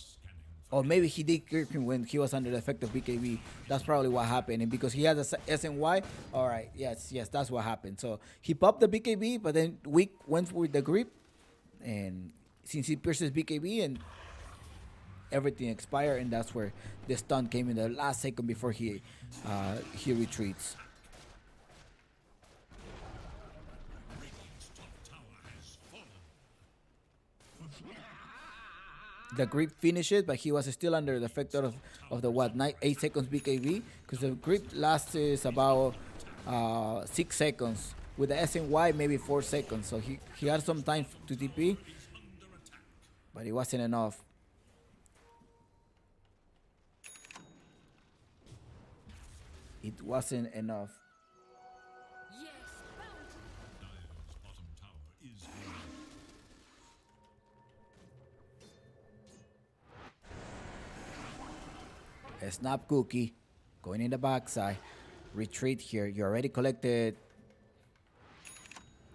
Or maybe he did grip him when he was under the effect of BKB. That's probably what happened. And because he has a SNY, alright, yes, that's what happened. So he popped the BKB, but then Wick went with the grip. And since he pierces BKB and everything expired, and that's where the stun came in the last second before he retreats. the grip finishes, but he was still under the effect of the what 8 seconds BKB, because the grip lasts about 6 seconds. With the SNY, maybe 4 seconds. So he had some time to TP, but it wasn't enough. It wasn't enough. Yes, bounty. Dire's bottom tower is falling. A snap cookie going in the backside. Retreat here. You already collected.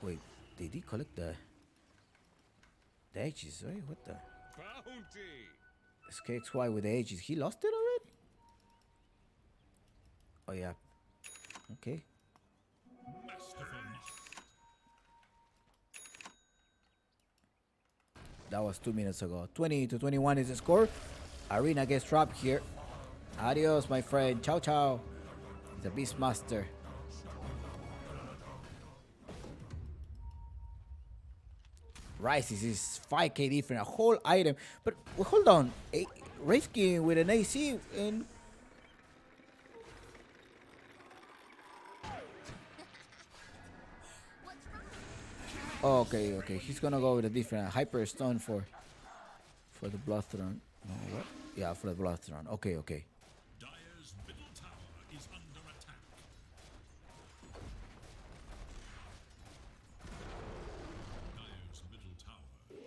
Wait, did he collect the edges, right? What the? Bounty! SKXY with the edges. He lost it already? Oh, yeah. Okay. Masterful. That was 2 minutes ago. 20-21 is the score. Arena gets dropped here. Adios, my friend. Ciao, ciao. The Beastmaster. Rises is 5k different, a whole item. But well, hold on. Rifkin with an AC and oh, okay. He's gonna go with a different hyper stone for the blood throne. No, what? Yeah, for the blood throne. Okay. Dire's middle tower is under attack. Dire's middle tower is no more.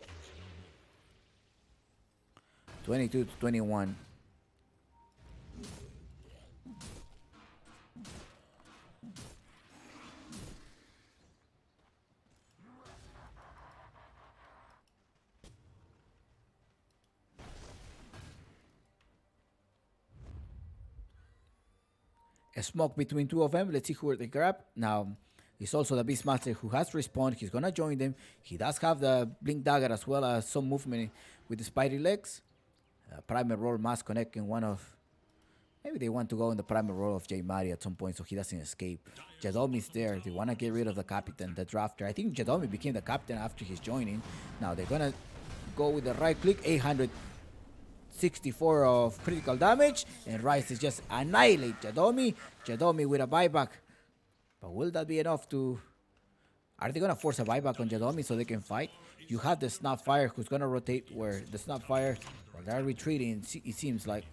22-21. A smoke between two of them. Let's see who they grab. Now, it's also the Beastmaster who has respawned. He's gonna join them. He does have the Blink Dagger as well as some movement with the Spider Legs. Primer roll must connect in one of. Maybe they want to go in the primer roll of J Mari at some point so he doesn't escape. Jadomi's there. They want to get rid of the captain, the drafter. I think Jadomi became the captain after his joining. Now they're gonna go with the right click. 864 of critical damage, and Rice is just annihilate Jadomi. Jadomi with a buyback. But will that be enough to... Are they gonna force a buyback on Jadomi so they can fight? You have the Snapfire who's gonna rotate where the Snapfire, while they're retreating, it seems like.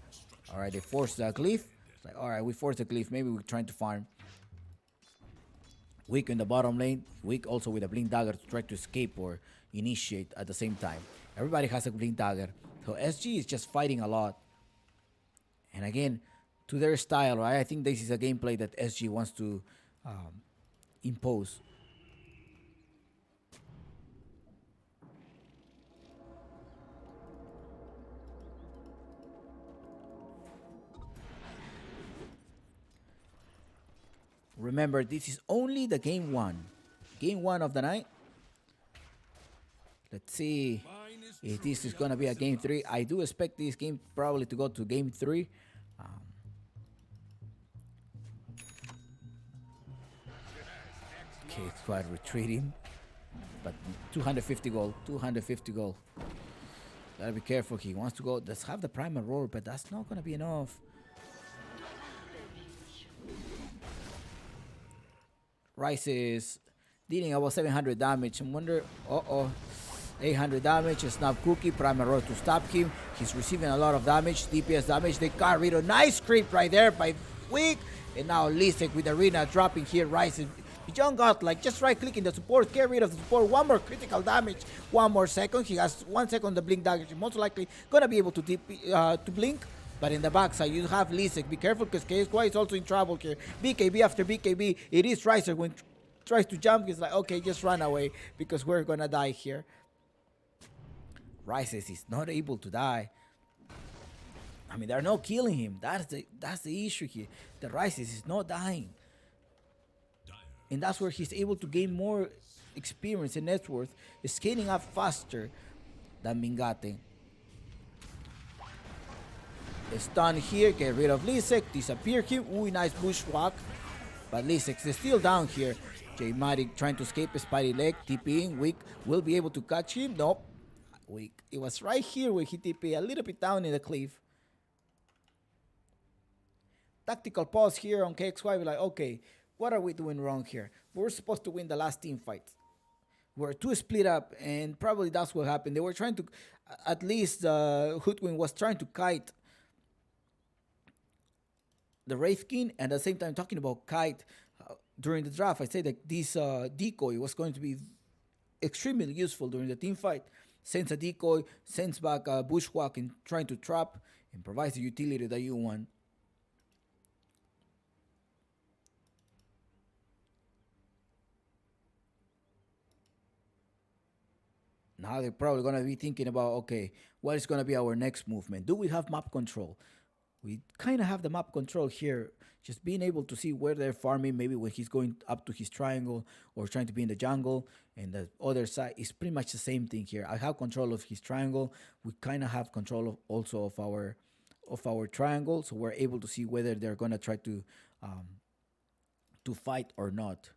Alright, they forced the glyph. It's like, alright, we forced the glyph. Maybe we're trying to farm. Weak in the bottom lane. Weak also with a Blink Dagger to try to escape or initiate at the same time. Everybody has a Blink Dagger. So SG is just fighting a lot. And again, to their style, right? I think this is a gameplay that SG wants to impose. Remember, this is only the game one. Game one of the night. Let's see if this is going to be a game 3. I do expect this game probably to go to game 3. Okay, squad retreating. But 250 gold. 250 gold. Gotta be careful. He wants to go. Let's have the primer roll, but that's not going to be enough. Rice is dealing about 700 damage. I wonder, 800 damage, a snap cookie, primer roll to stop him. He's receiving a lot of damage, DPS damage. They got rid of nice creep right there by Weak. And now Lisek with Arena dropping here. Rice is beyond godlike. Just right clicking the support, get rid of the support. One more critical damage, 1 more second. He has 1 second the blink dagger. He's most likely gonna be able to to blink. But in the backside, you have Lisek. Be careful because KSY is also in trouble here. BKB after BKB. It is Riser when tries to jump. He's like, okay, just run away because we're gonna die here. Rises is not able to die. I mean, they're not killing him. That's the issue here. The Rises is not dying. And that's where he's able to gain more experience and net worth, scaling up faster than Mingate. Stun here, get rid of Lisek, disappear him. Ooh, nice bushwhack. But Lisek is still down here. J Matic trying to escape a Spidey leg, TPing, Weak will be able to catch him. Nope. weak. It was right here where he TP a little bit down in the cliff. Tactical pause here on KXY. We're like, okay, what are we doing wrong here? We're supposed to win the last team fight. We're too split up, and probably that's what happened. They were trying to, at least Hoodwin was trying to kite the Wraith King, and at the same time talking about kite during the draft. I said that this decoy was going to be extremely useful during the team fight. Sends a decoy, sends back a bushwhack and trying to trap, and provides the utility that you want. Now they're probably going to be thinking about, okay, what is going to be our next movement? Do we have map control? We kind of have the map control here. Just being able to see where they're farming, maybe when he's going up to his triangle or trying to be in the jungle. And the other side is pretty much the same thing here. I have control of his triangle. We kind of have control of also of our triangle. So we're able to see whether they're going to try to fight or not.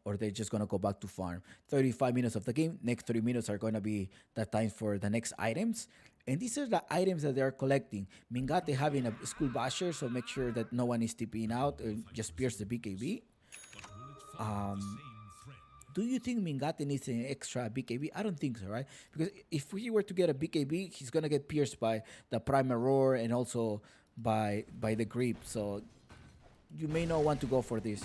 Or they're just going to go back to farm. 35 minutes of the game. Next 30 minutes are going to be the time for the next items. And these are the items that they're collecting. Mingate having a school basher, so make sure that no one is TPing out. Just pierce the BKB. Do you think Mingate needs an extra BKB? I don't think so, right? Because if he were to get a BKB, he's going to get pierced by the Primal Roar and also by the Grip. So you may not want to go for this.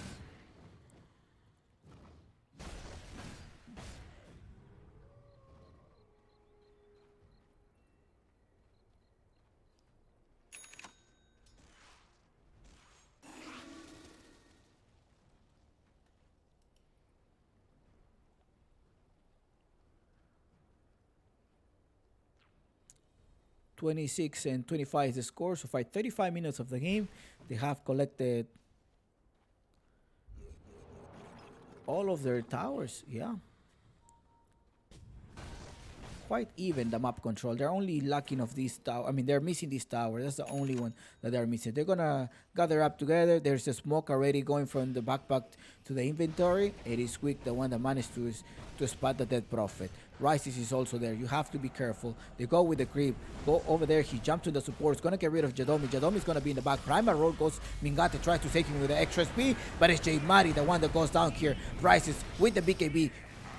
26 and 25 is the score. So for 35 minutes of the game, they have collected all of their towers. Yeah. Quite even, the map control. They're only lacking of this tower. I mean, they're missing this tower. That's the only one that they're missing. They're gonna gather up together. There's a smoke already going from the backpack to the inventory. It is Quick, the one that managed to spot the Dead Prophet. Rises is also there. You have to be careful. They go with the creep. Go over there. He jumps to the support. It's gonna get rid of Jadomi. Jadomi's gonna be in the back. Primal Roll goes. Mingate tries to take him with the extra speed, but it's J Mari, the one that goes down here. Rises with the BKB.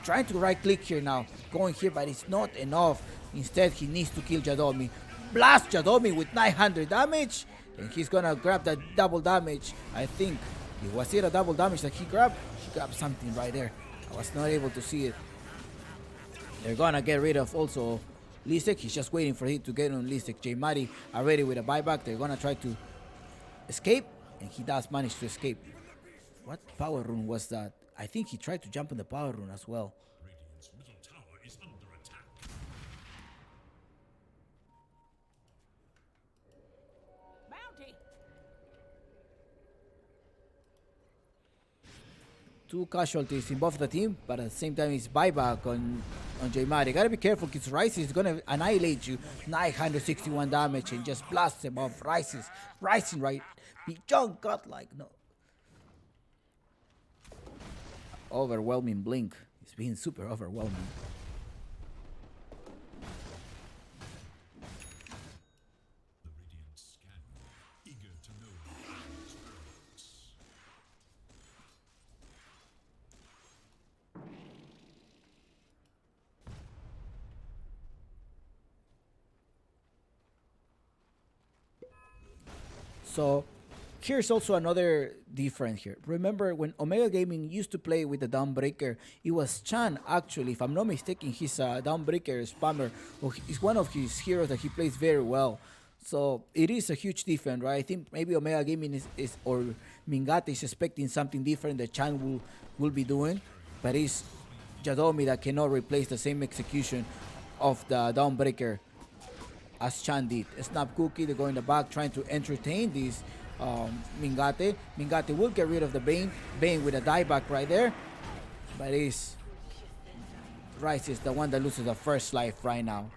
Trying to right click here now, going here, but it's not enough. Instead, he needs to kill Jadomi. Blast Jadomi with 900 damage, and he's gonna grab that double damage. I think it was it a double damage that he grabbed. He grabbed something right there. I was not able to see it. They're gonna get rid of also Lisek. He's just waiting for him to get on Lisek. J Mari already with a buyback. They're gonna try to escape, and he does manage to escape. What power rune was that? I think he tried to jump on the power rune as well. Radiant's middle tower is under attack. Bounty. Two casualties in both the team, but at the same time it's buyback on J Mari. Gotta be careful because Rice is gonna annihilate you. 961 damage and just blast him off. Rising right beyond godlike. No. Overwhelming blink. It's been super overwhelming. The Radiant scan, eager to know Radiant's whereabouts. So here's also another difference here. Remember when Omega Gaming used to play with the Dawnbreaker, it was Chan actually, if I'm not mistaken, he's a Dawnbreaker spammer. Or he's one of his heroes that he plays very well. So it is a huge difference, right? I think maybe Omega Gaming is or Mingate is expecting something different that Chan will be doing. But it's Jadomi that cannot replace the same execution of the Dawnbreaker as Chan did. Snap Cookie, they go in the back trying to entertain this Mingate. Mingate will get rid of the Bane. Bane with a dieback right there. But it's Rice is the one that loses the first life right now.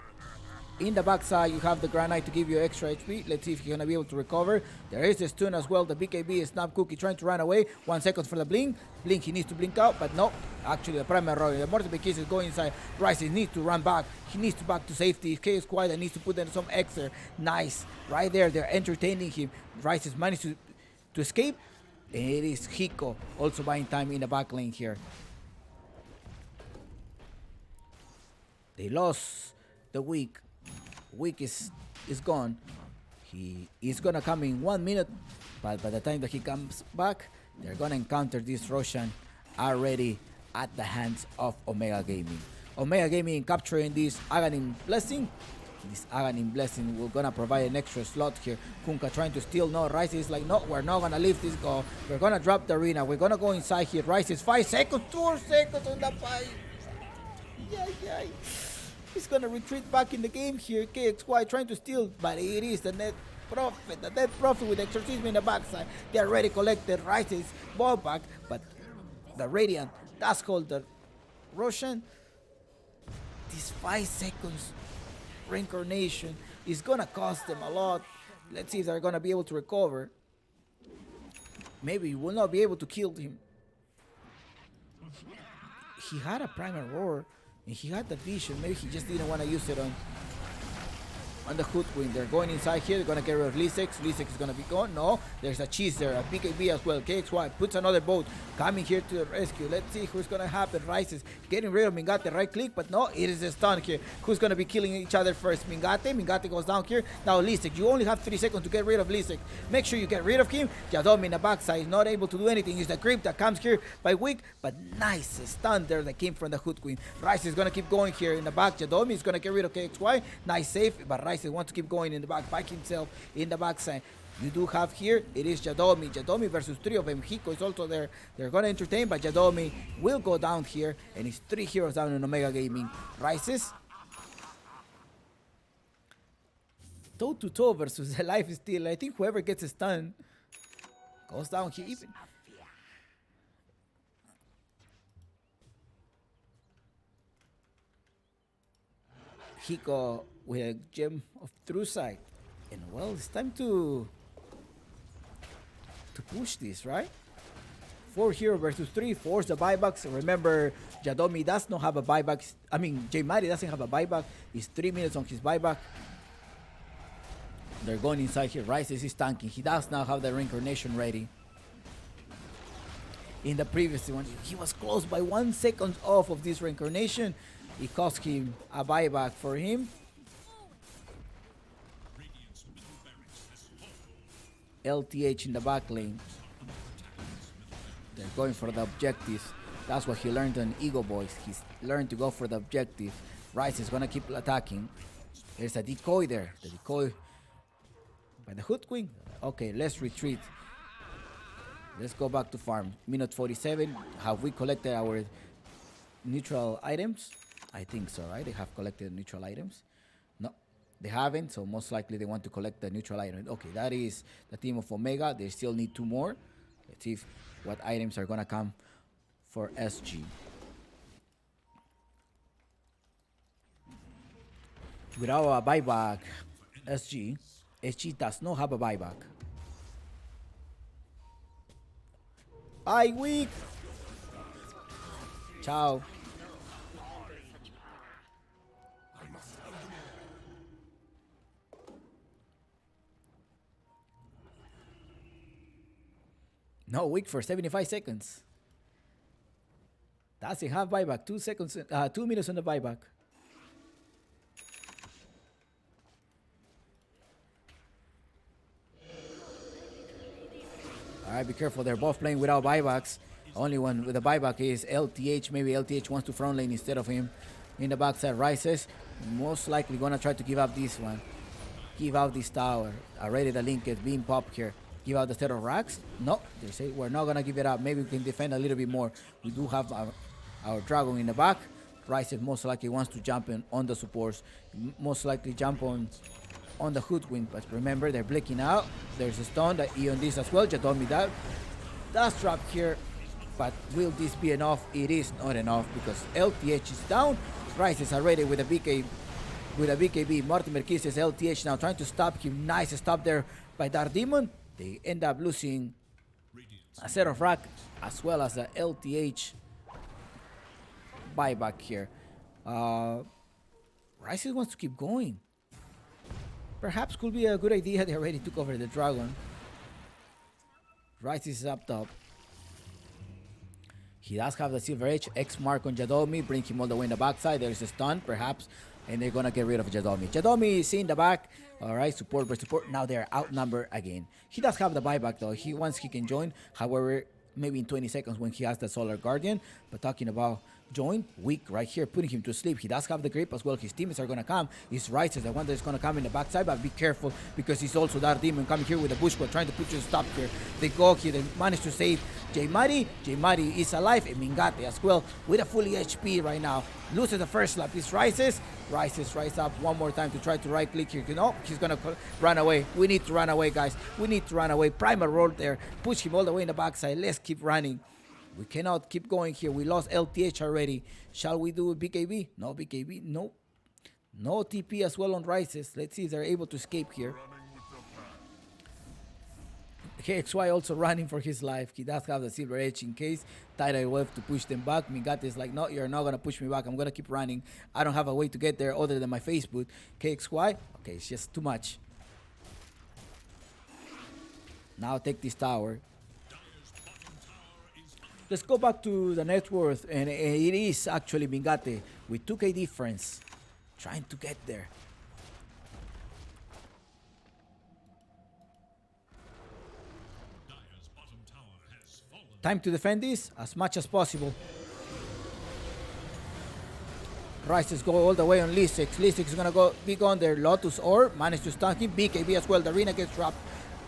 In the backside, you have the granite to give you extra HP. Let's see if you're gonna be able to recover. There is the stun as well. The BKB is Snap Cookie trying to run away. 1 second for the blink. Blink, he needs to blink out, but no. Actually, the primary roll. The multiple kiss is going inside. Rises needs to run back. He needs to back to safety. K is quiet and needs to put in some extra. Nice. Right there, they're entertaining him. Rises managed to escape. And it is Hiko also buying time in the back lane here. They lost the weak. Weak is gone. He is gonna come in 1 minute, but by the time that he comes back, they're gonna encounter this Roshan already at the hands of Omega Gaming. Omega Gaming capturing this Aghanim Blessing. This Aghanim Blessing will gonna provide an extra slot here. Kunkka trying to steal. No, Rice is like, no, we're not gonna leave this go. We're gonna drop the arena. We're gonna go inside here. Rice is 5 seconds, 4 seconds on the fight. Yeah. He's gonna retreat back in the game here. KXY trying to steal, but it is the net profit with exorcism in the backside. They already collected Rice's ball back, but the Radiant does hold the Roshan. This 5 seconds reincarnation is gonna cost them a lot. Let's see if they're gonna be able to recover. Maybe you will not be able to kill him. He had a primal roar. And he had the vision. Maybe he just didn't want to use it on the Hoodwink. They're going inside here. They're going to get rid of Lisex. Lisex is going to be gone. No, there's a cheese there. A BKB as well. KXY puts another boat. Coming here to the rescue. Let's see who's going to happen. Rises getting rid of Mingate. Right click, but no, it is a stun here. Who's going to be killing each other first? Mingate goes down here. Now Lisex. You only have 3 seconds to get rid of Lisex. Make sure you get rid of him. Yadomi in the backside is not able to do anything. It's the creep that comes here by Wick, but nice stun there that came from the Hoodwink. Rice is going to keep going here in the back. Yadomi is going to get rid of KXY. Nice save, but Rice wants to keep going in the back, back himself in the backside. You do have here, it is Yadomi versus 3 of them. Hiko is also there. They're going to entertain, but Yadomi will go down here, and it's 3 heroes down in Omega Gaming. Rises toe-to-toe versus the life steal. I think whoever gets a stun goes down here. Even Hiko with a gem of true sight. And well, it's time to push this, right? 4 hero versus 3, force the buybacks. Remember, Yadomi does not have a buyback. I mean, J-Mari doesn't have a buyback. He's 3 minutes on his buyback. They're going inside here. Rises is tanking. He does now have the reincarnation ready. In the previous one, he was close by 1 second off of this reincarnation. It cost him a buyback for him. LTH in the back lane. They're going for the objectives. That's what he learned on Ego Boys. He's learned to go for the objective. Rice is gonna keep attacking. There's a decoy there. The decoy by the Hoodwink. Okay, let's retreat. Let's go back to farm. Minute 47. Have we collected our neutral items? I think so, right? They have collected neutral items. No, they haven't, so most likely they want to collect the neutral item. Okay, that is the team of Omega. They still need 2 more. Let's see what items are gonna come for SG. Without a buyback, SG does not have a buyback. Bye week. Ciao. No, weak for 75 seconds. Doesn't have buyback. 2 seconds, 2 minutes on the buyback. Alright, be careful. They're both playing without buybacks. Only one with a buyback is LTH. Maybe LTH wants to front lane instead of him. In the backside, Rises most likely gonna try to give up this one. Give out this tower. Already the link is being popped here. Give out the set of racks? No, they say we're not gonna give it up. Maybe we can defend a little bit more. We do have our dragon in the back. Rises most likely wants to jump in on the supports. Most likely jump on the Hoodwink. But remember, they're blinking out. There's a stone that Eon this as well. Jatomi that. That's trapped here. But will this be enough? It is not enough because LTH is down. Rises already with a with a BKB. Mortimer kisses LTH now trying to stop him. Nice stop there by Dark Demon. They end up losing a set of rack as well as the LTH buyback here. Rises wants to keep going. Perhaps could be a good idea. They already took over the dragon. Rises is up top. He does have the Silver Edge. X mark on Jadomi. Bring him all the way in the backside. There's a stun, perhaps. And they're going to get rid of Jadomi. Jadomi is in the back. All right, support versus support. Now they're outnumbered again. He does have the buyback, though. Once he can join. However, maybe in 20 seconds when he has the Solar Guardian. But talking about join, weak right here, putting him to sleep. He does have the grip as well. His teammates are going to come. His Rises, the one that's going to come in the backside, but be careful because he's also that demon coming here with the bushwhack, trying to put you to stop here. They go here, they manage to save J Mari. J Mari is alive, and Mingate as well with a fully HP right now. Loses the first lap. This Rises rise up one more time to try to right click here. You know, he's going to run away. We need to run away, guys. We need to run away. Primal roll there. Push him all the way in the backside. Let's keep running. We cannot keep going here. We lost LTH already. Shall we do BKB? No BKB. No. No TP as well on Rises. Let's see if they're able to escape here. KXY also running for his life. He does have the Silver Edge in case. Tidal Wave to push them back. Mingate is like, no, you're not going to push me back. I'm going to keep running. I don't have a way to get there other than my Facebook. KXY. Okay, it's just too much. Now take this tower. Let's go back to the net worth, and it is actually Mingate with 2k difference trying to get there. Time to defend this as much as possible. Rises go all the way on Lisix. Lisix is gonna go big on there. Lotus or managed to stun him. BKB as well. The arena gets trapped.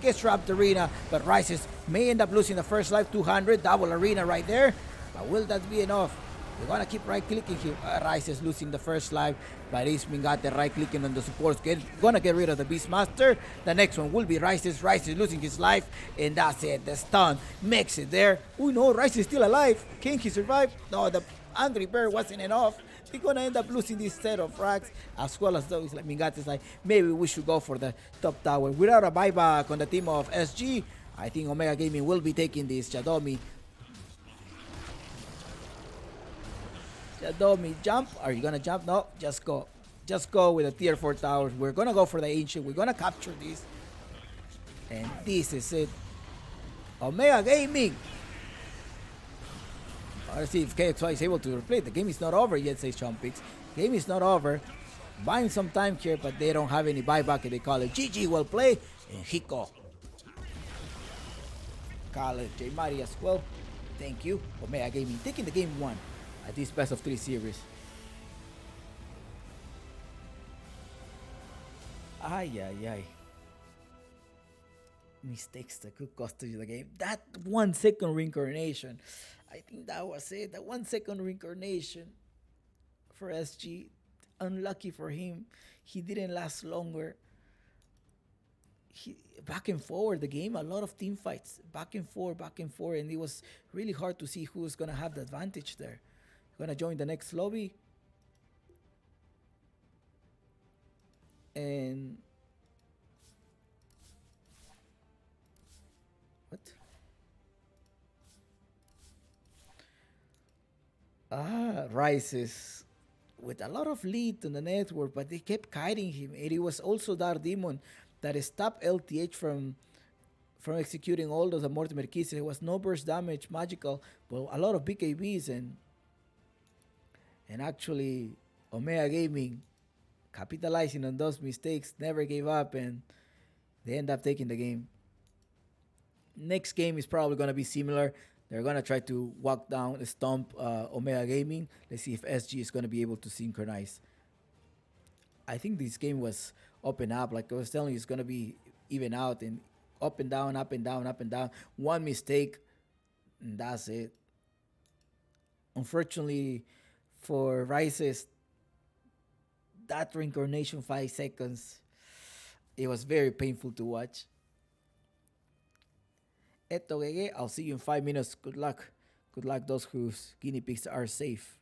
Gets trapped arena, but Rises may end up losing the first life. 200 double arena right there, but will that be enough? We're gonna keep right clicking here. Rises losing the first life, but it's Mingate right clicking on the supports. Gonna get rid of the Beastmaster. The next one will be Rises. Rises losing his life, and that's it. The stun makes it there. Oh no, Rises is still alive. Can he survive? No, the Angry Bird wasn't enough. They're gonna end up losing this set of racks, as well as those. Like Mingate's like, maybe we should go for the top tower. Without a buyback on the team of SG, I think Omega Gaming will be taking this. Jadomi, jump. Are you gonna jump? No, just go. Just go with the tier 4 towers. We're gonna go for the ancient. We're gonna capture this. And this is it. Omega Gaming. Let's see if KXY is able to replay. The game is not over yet, says Chompix. Game is not over. Buying some time here, but they don't have any buyback, and they call it GG, well play. And Hiko. Call it J Mari as well. Thank you. Omega Gaming taking the game 1 at this best of 3 series. Ay, ay, ay. Mistakes that could cost you the game. That 1 second reincarnation. I think that was it. That 1 second reincarnation for SG. Unlucky for him. He didn't last longer. Back and forward the game. A lot of team fights. Back and forth. And it was really hard to see who was going to have the advantage there. Going to join the next lobby. And... what? Rises with a lot of lead on the network, but they kept kiting him. And it was also Dark Demon that stopped LTH from executing all of the Mortimer keys. There was no burst damage, magical, but a lot of BKBs, and actually Omega Gaming capitalizing on those mistakes, never gave up, and they end up taking the game. Next game is probably going to be similar. They're going to try to walk down, stomp Omega Gaming. Let's see if SG is going to be able to synchronize. I think this game was up and up. Like I was telling you, it's going to be even out and up and down, up and down, up and down. One mistake, and that's it. Unfortunately for Rises, that reincarnation 5 seconds, it was very painful to watch. Eto Gege, I'll see you in 5 minutes. Good luck. Good luck those whose guinea pigs are safe.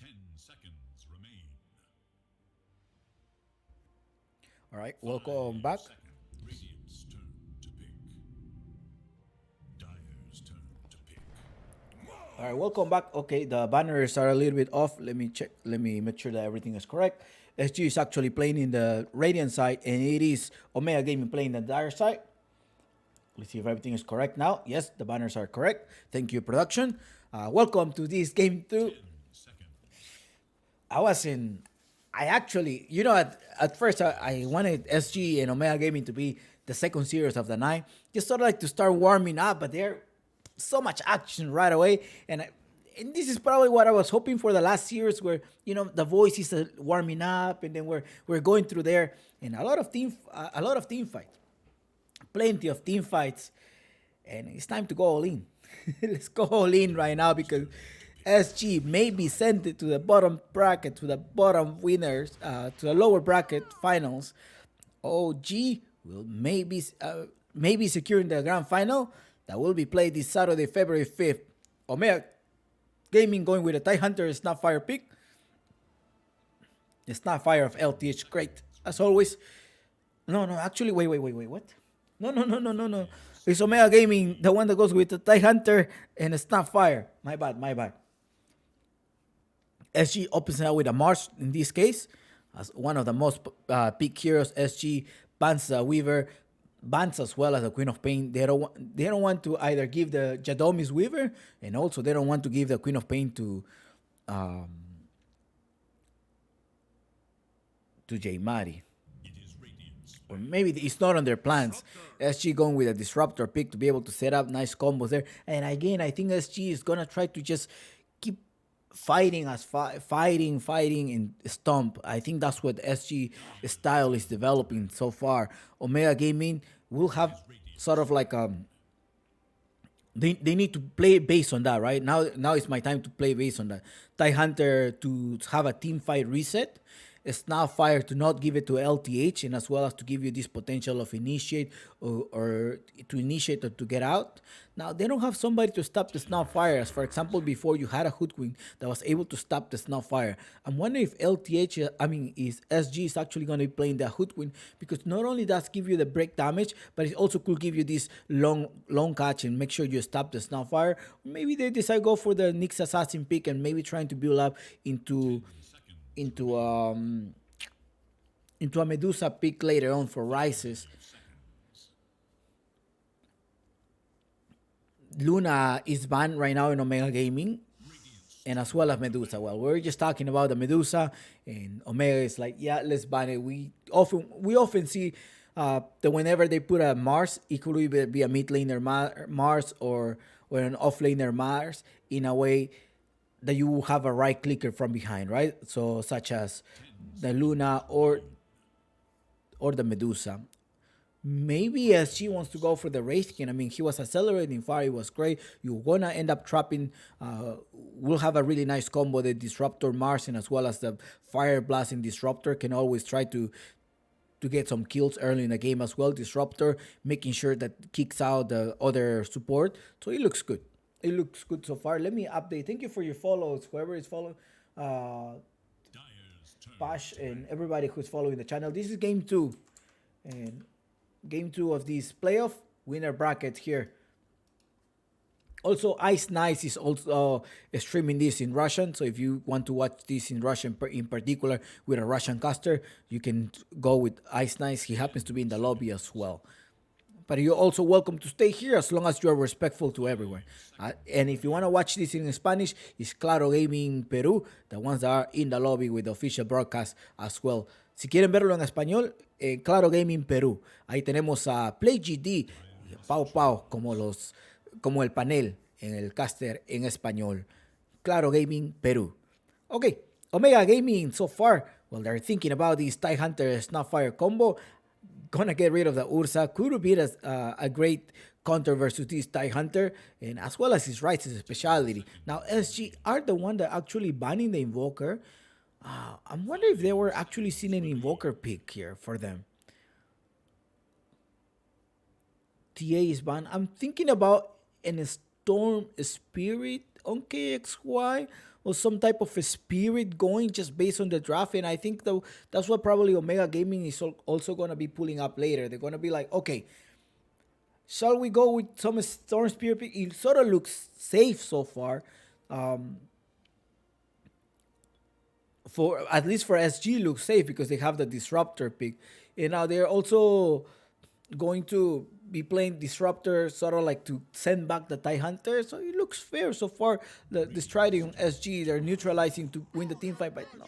10 seconds remain. All right, welcome 5 back. seconds. Radiant's turn to pick. Dire's turn to pick. All right, welcome back. Okay, the banners are a little bit off. Let me check. Let me make sure that everything is correct. SG is actually playing in the Radiant side, and it is Omega Gaming playing the Dire side. Let's see if everything is correct now. Yes, the banners are correct. Thank you, production. Welcome to this game 2. 10 seconds. I was in. I actually, at first I wanted SG and Omega Gaming to be the second series of the night, just sort of like to start warming up, but they're so much action right away, and this is probably what I was hoping for the last series, where the voices are warming up, and then we're going through there, and a lot of team fights, plenty of team fights, and it's time to go all in. Let's go all in right now, because SG may be sent it to the bottom bracket, to the bottom winners, to the lower bracket finals. OG will maybe securing the grand final that will be played this Saturday, February 5th. Omega Gaming going with a TIE Hunter Snapfire pick. The Snapfire of LTH, great as always. No, actually, wait, what? No. It's Omega Gaming, the one that goes with the TIE Hunter and a Snapfire. My bad. SG opens it up with a Mars in this case, as one of the most picked heroes. SG bans the Weaver, bans as well as the Queen of Pain. They don't want to either give the Jadomi's Weaver, and also they don't want to give the Queen of Pain to J Mari. It is Radiant's Or maybe it's not on their plans. SG going with a disruptor pick to be able to set up nice combos there. And again, I think SG is gonna try to just keep fighting and stomp. I think that's what SG style is developing so far. Omega Gaming will have sort of like they need to play based on that, right? Now it's my time to play based on that. TIE Hunter to have a team fight reset. Snapfire to not give it to LTH, and as well as to give you this potential of initiate or to initiate or to get out. Now they don't have somebody to stop the Snapfire, as for example before you had a Hoodwink that was able to stop the Snapfire. I'm wondering if is SG is actually going to be playing the Hoodwink, because not only does give you the break damage, but it also could give you this long catch and make sure you stop the Snapfire. Maybe they decide go for the Nyx Assassin pick and maybe trying to build up into a Medusa pick later on for Rises. Luna is banned right now in Omega Gaming, and as well as Medusa. Well, we're just talking about the Medusa, and Omega is like, yeah, let's ban it. We often see that whenever they put a Mars, it could either be a mid laner Mars or an off laner Mars, in a way that you will have a right clicker from behind, right? So such as the Luna or the Medusa. Maybe as she wants to go for the Wraith King. I mean, he was accelerating far, it was great. You're gonna end up trapping. We'll have a really nice combo. The Disruptor Martian as well as the Fire Blasting Disruptor can always try to get some kills early in the game as well. Disruptor making sure that kicks out the other support. So it looks good. It looks good so far. Let me update. Thank you for your follows, whoever is following. Dire's turn. Pash and everybody who's following the channel. This is game 2. And game 2 of this playoff winner bracket here. Also, Ice Nice is also streaming this in Russian. So if you want to watch this in Russian, in particular with a Russian caster, you can go with Ice Nice. He happens to be in the lobby as well. But you're also welcome to stay here as long as you are respectful to everyone. And if you want to watch this in Spanish, it's Claro Gaming Perú, the ones that are in the lobby with the official broadcast as well. Si quieren verlo en español, Claro Gaming Perú. Ahí tenemos a Play GD, Pau Pau, como el panel en el caster en español. Claro Gaming Perú. Okay, Omega Gaming so far, well, they're thinking about this TIE Hunter Snapfire combo. Gonna get rid of the Ursa. Could be a great counter versus this TIE Hunter, and as well as his rights, his speciality. Now SG are the one that actually banning the Invoker. I'm wondering if they were actually seeing an Invoker pick here for them. TA is banned. I'm thinking about an Storm Spirit on KXY. or some type of a spirit going just based on the draft. And I think though that's what probably Omega Gaming is also gonna be pulling up later. They're gonna be like, okay, shall we go with some Storm Spirit pick? It sort of looks safe so far. Um, for at least for SG looks safe because they have the Disruptor pick. And now they're also going to be playing Disruptor sort of like to send back the TIE Hunter. So it looks fair so far. The striding on SG, they're neutralizing to win the team fight, but no.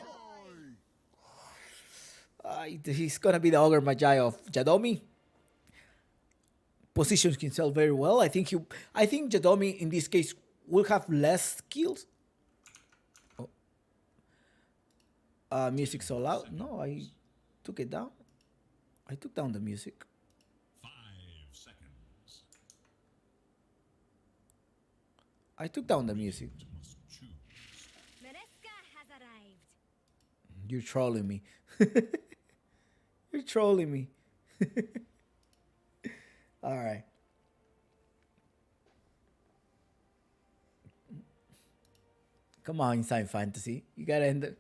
He's gonna be the Ogre Magi of Jadomi. Positions himself very well. I think Jadomi in this case will have less skills. Oh. Music so loud. No, I took it down. I took down the music. 5 seconds. I took down the music. Must choose. Maresca has arrived. You're trolling me. You're trolling me. All right. Come on, Inside Fantasy. You gotta end it.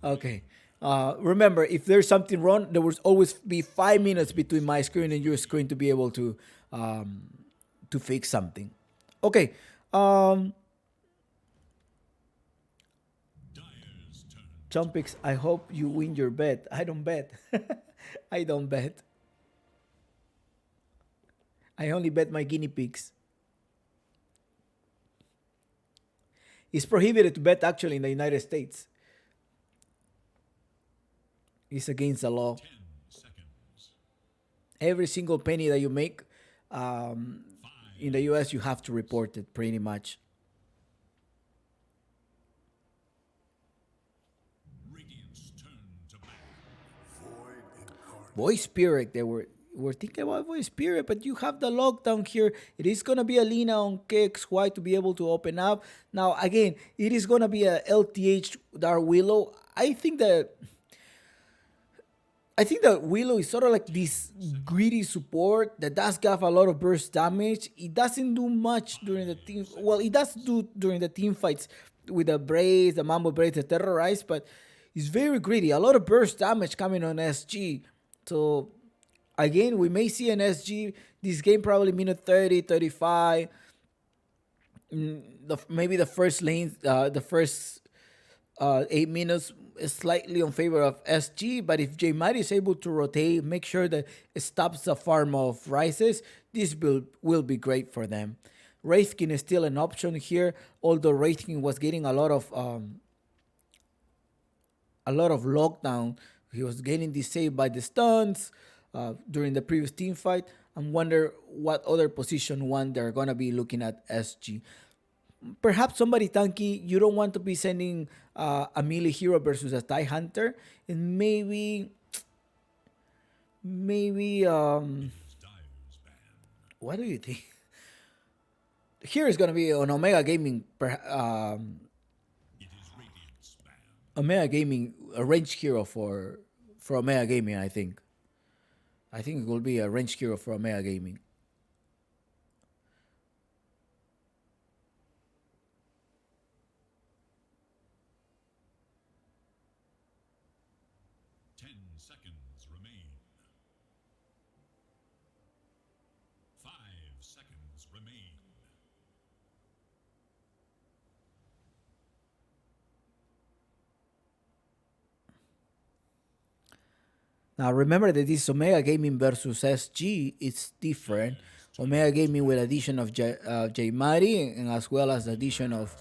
Okay. Remember, if there's something wrong, there will always be 5 minutes between my screen and your screen to be able to fix something. Okay. Dyer's turn. Jumpix, I hope you win your bet. I don't bet. I don't bet. I only bet my guinea pigs. It's prohibited to bet actually in the United States. It's against the law. 10 seconds. Every single penny that you make 5 in the US, you have to report it pretty much. Radiant's turn to battle. Voice Spirit, we're thinking about Voice Spirit, but you have the lockdown here. It is gonna be a Lina on KXY to be able to open up. Now again, it is gonna be a LTH Dark Willow. I think that Willow is sort of like this greedy support that does have a lot of burst damage. It doesn't do much during the team. Well, it does do during the team fights with the Braids, the Mambo Braids, the Terrorize, but it's very greedy. A lot of burst damage coming on SG. So, again, we may see an SG this game probably minute 30, 35. Maybe the first lane, the first 8 minutes is slightly in favor of SG, but if J-Mari is able to rotate, make sure that it stops the farm of Rises, this will be great for them. Wraithkin is still an option here, although Wraithkin was getting a lot of lockdown. He was getting disabled by the stuns during the previous team fight. I wonder what other position one they're gonna be looking at SG. Perhaps somebody tanky. You don't want to be sending a melee hero versus a TIE Hunter, and maybe Dyer's ban. what do you think? Here is gonna be on Omega Gaming. It is Radiant's ban. Omega Gaming, a ranged hero for Omega Gaming. I think it will be a ranged hero for Omega Gaming. 10 seconds remain. 5 seconds remain. Now remember that this Omega Gaming versus SG is different. Omega Gaming with addition of J-Mari and as well as the addition of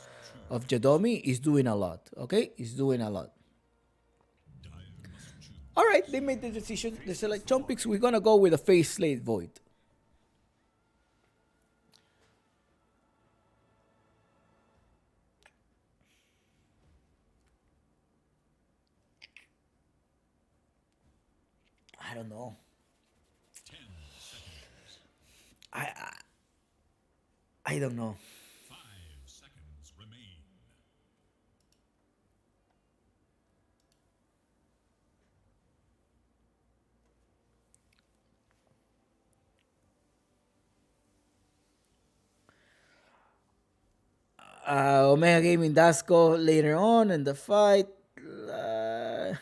Jadomi is doing a lot. Okay, is doing a lot. Dyer must choose. All right, they made the decision. They said like Chompix, we're gonna go with a Face Slate Void. I don't know. 10 seconds. I don't know. 5 seconds remain. Omega Gaming does go later on in the fight. Uh,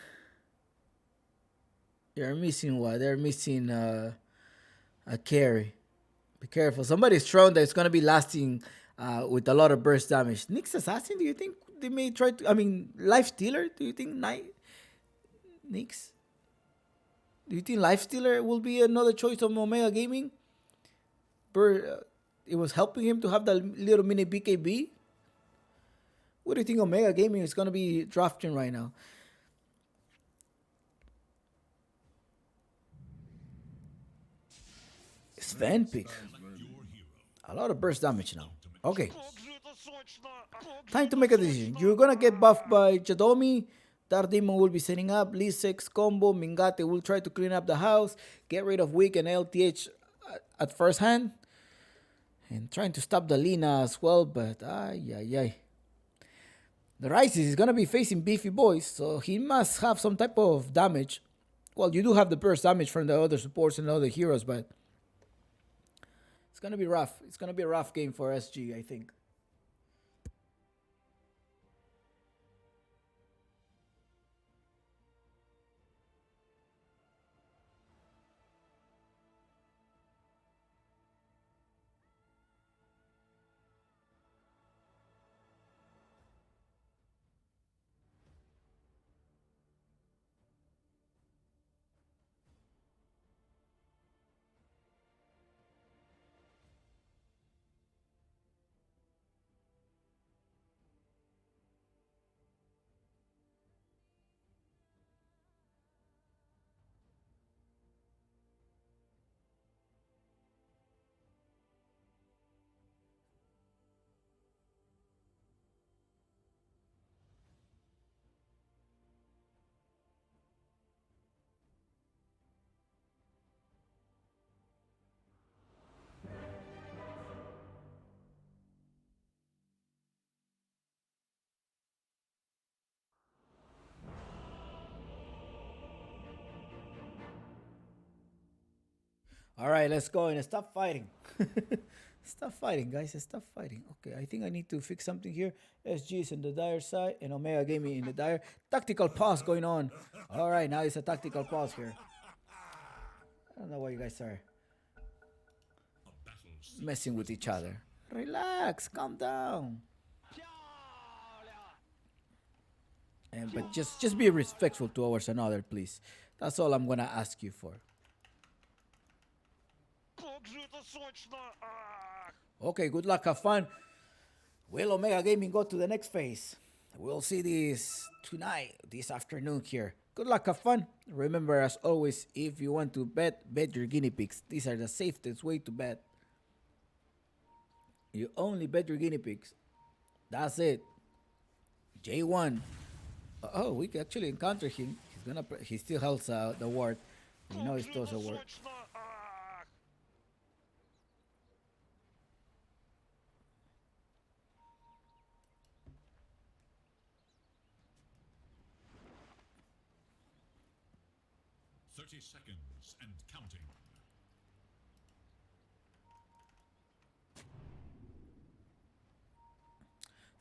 they're missing what? They're missing a carry. Be careful. Somebody's thrown that it's gonna be lasting with a lot of burst damage. Nyx Assassin, do you think they may try to? I mean, Life Stealer. Do you think Nyx? Do you think Life Stealer will be another choice of Omega Gaming? It was helping him to have that little mini BKB. What do you think Omega Gaming is gonna be drafting right now? Sven pick. A lot of burst damage now. Okay. Time to make a decision. You're gonna get buffed by Jadomi. Dark Demon will be setting up. Lee 6 combo. Mingate will try to clean up the house. Get rid of Wick and LTH at first hand. And trying to stop the Lina as well. But ay. The Rises is gonna be facing beefy boys. So he must have some type of damage. Well, you do have the burst damage from the other supports and the other heroes. But it's gonna be rough. It's gonna be a rough game for SG, I think. All right, let's go and stop fighting. Stop fighting, guys. Stop fighting. Okay, I think I need to fix something here. SG is in the dire side and Omega Gaming in the dire. Tactical pause going on. All right, now it's a tactical pause here. I don't know why you guys are messing with each other. Relax, calm down. But just be respectful towards another, please. That's all I'm gonna ask you for. Okay, good luck, have fun. Will Omega Gaming go to the next phase? We'll see this tonight, this afternoon here. Good luck, have fun. Remember, as always, if you want to bet your guinea pigs. These are the safest way to bet. You only bet your guinea pigs. That's it. J1. Oh, we can actually encounter him. He still holds the ward. We know he stores a ward. 30 seconds and counting.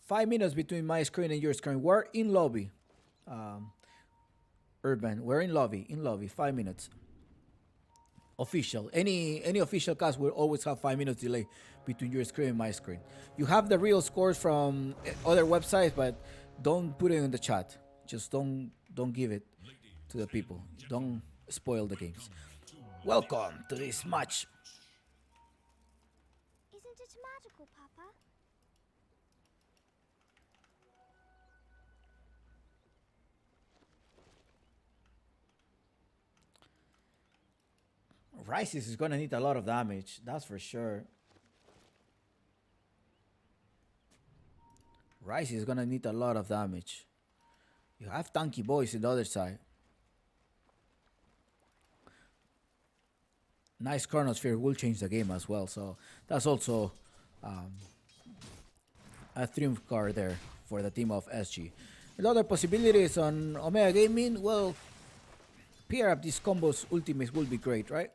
Five minutes between my screen and your screen. We're in lobby. Urban, we're in lobby. 5 minutes. Official. Any official cast will always have 5 minutes delay between your screen and my screen. You have the real scores from other websites, but don't put it in the chat. Just don't give it to the people. Don't spoil the games. Welcome to this match. Isn't it magical, Papa? Rises is gonna need a lot of damage, that's for sure. Rice is gonna need a lot of damage. You have tanky boys on the other side. Nice Chronosphere will change the game as well, so that's also a triumph card there for the team of SG. The other possibilities on Omega Gaming, well, pair up these combos ultimates will be great, right?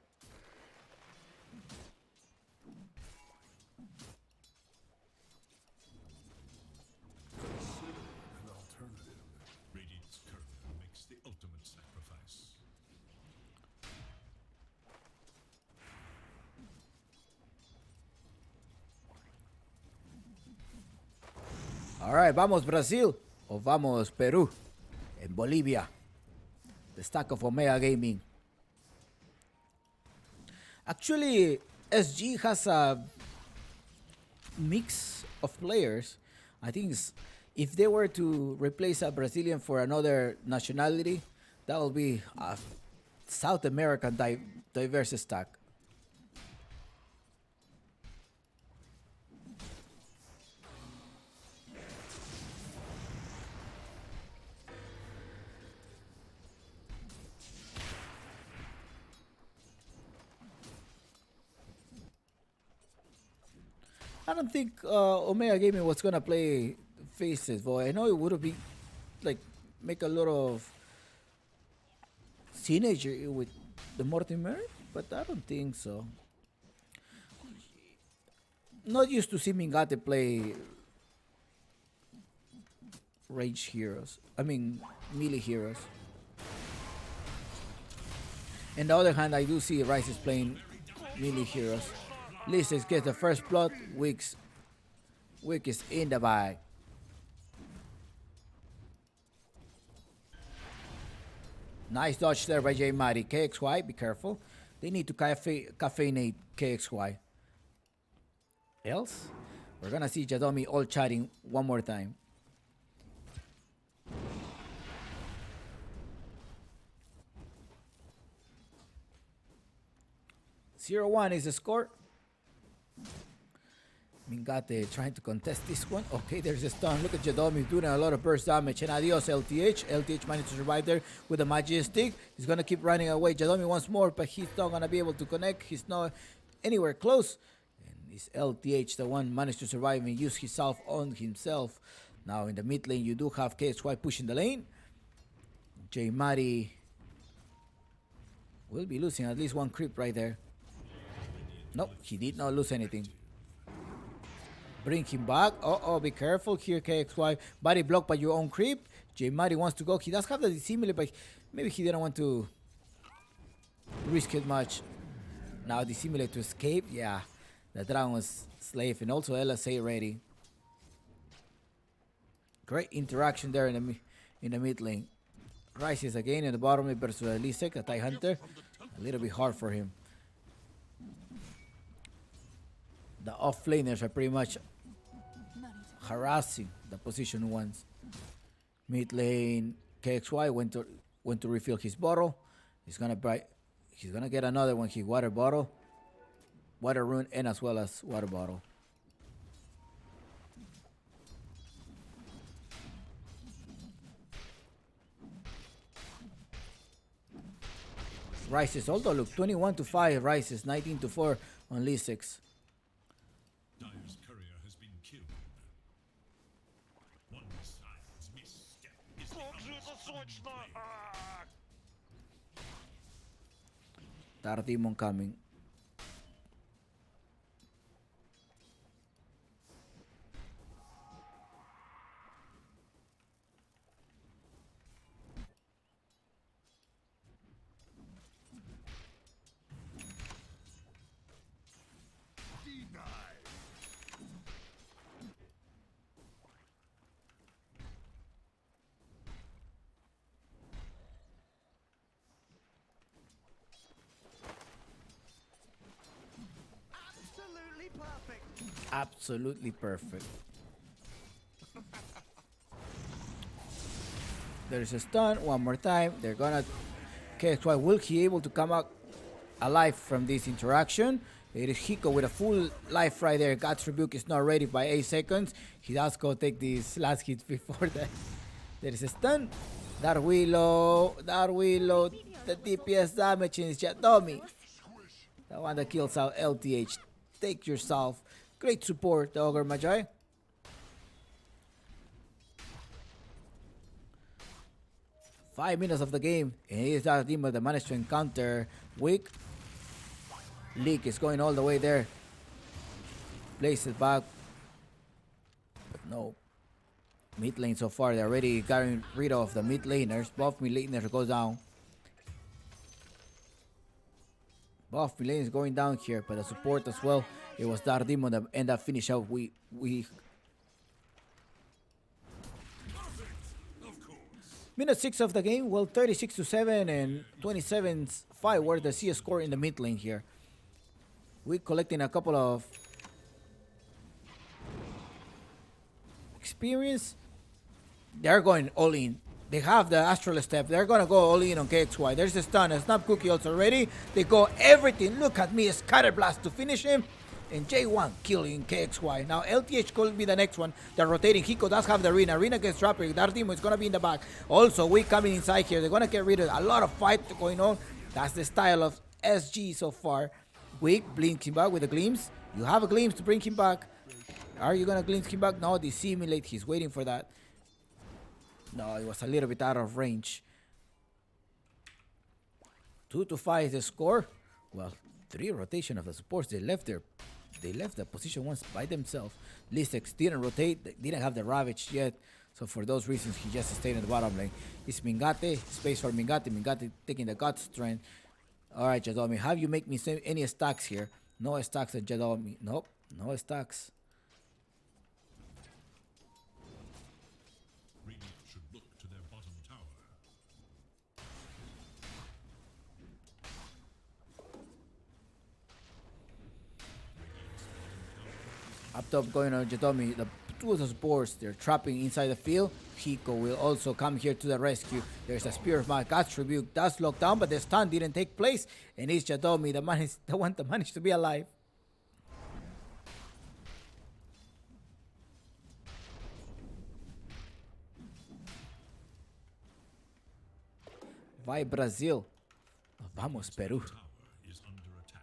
Alright, vamos Brazil o vamos Peru en Bolivia. The stack of Omega Gaming. Actually, SG has a mix of players. I think if they were to replace a Brazilian for another nationality, that will be a South American diverse stack. I don't think Omega Gaming was gonna play faces, but I know it would be like make a lot of synergy with the Mortimer, but I don't think so. Not used to see Mingate play range heroes. I mean melee heroes. On the other hand, I do see Rice is playing melee heroes. Lizard gets the first blood. Wick is in the bag. Nice dodge there by J Mari. KXY, be careful. They need to caffeinate KXY. Else, we're gonna see Jadomi all chatting one more time. 0-1 is the score. Mingate trying to contest this one. Okay, there's a stun. Look at Jadomi doing a lot of burst damage. And adios, LTH. LTH managed to survive there with a Majestic. He's going to keep running away. Jadomi once more, but he's not going to be able to connect. He's not anywhere close. And it's LTH the one managed to survive and use himself on himself. Now in the mid lane, you do have KSY pushing the lane. J Mari will be losing at least one creep right there. Nope, he did not lose anything. Bring him back. Uh-oh, be careful here, KXY. Body blocked by your own creep. J Mari wants to go. He does have the dissimulate, but maybe he didn't want to risk it much. Now dissimulate to escape. Yeah, the Dragon was slave and also LSA ready. Great interaction there in the mid lane. Rises again in the bottom lane versus Lisek, a TIE Hunter. A little bit hard for him. The off laners are pretty much harassing the position ones. Mid lane, KXY went to refill his bottle. He's gonna get another one. His water bottle, water rune, and as well as water bottle. Rises, although look, 21-5 Rises, 19-4 on Lee 6. Dyer's courier has been killed. One side's misstep is the other's Dark Demon coming. Absolutely perfect. There's a stun. One more time. They're gonna. KXY, will he able to come out alive from this interaction? It is Hiko with a full life right there. God's Rebuke is not ready by 8 seconds. He does go take these last hits before that. There is a stun. Darwillow, the DPS damage is Jadomi. The one that kills out LTH. Take yourself. Great support, the Ogre Magi. Five minutes of the game, and it is that demon that managed to encounter Wick. Leak is going all the way there. Plays it back. But no. Mid lane so far, they're already getting rid of the mid laners. Both mid laners go down. Both mid lanes going down here, but the support as well. It was Dark Demon that ended up finish out. We Minute 6 of the game. Well, 36-7 and 27-5 were the CS score in the mid lane here. We're collecting a couple of experience. They're going all in. They have the astral step. They're gonna go all in on KXY. There's the stun. A snap cookie also ready. They go everything. Look at me, scatter blast to finish him. And J1 killing KXY. Now LTH could be the next one. They're rotating. Hiko does have the arena. Arena gets dropped. Dardimo is gonna be in the back. Also, we coming inside here. They're gonna get rid of a lot of fight going on. That's the style of SG so far. Wick blinks him back with a glimpse. You have a glimpse to bring him back. Are you gonna glimpse him back? No, dissimulate. He's waiting for that. No, it was a little bit out of range. 2-5 is the score. Well, 3 rotation of the supports. They left the position once by themselves. Listex didn't rotate. They didn't have the Ravage yet. So for those reasons, he just stayed in the bottom lane. It's Mingate. Space for Mingate. Mingate taking the God Strength. Alright, Jadomi. Have you make me any stacks here? No stacks at Jadomi. Nope. No stacks. Radiant should look to their bottom tower. Up top going on Jadomi. The two of those boards, they're trapping inside the field. Hiko will also come here to the rescue. There's a Spear of my God's Rebuke. Does lock down, but the stun didn't take place. And it's Jadomi, the one that managed to be alive. Vai Brasil. Vamos Peru. Tower is under attack.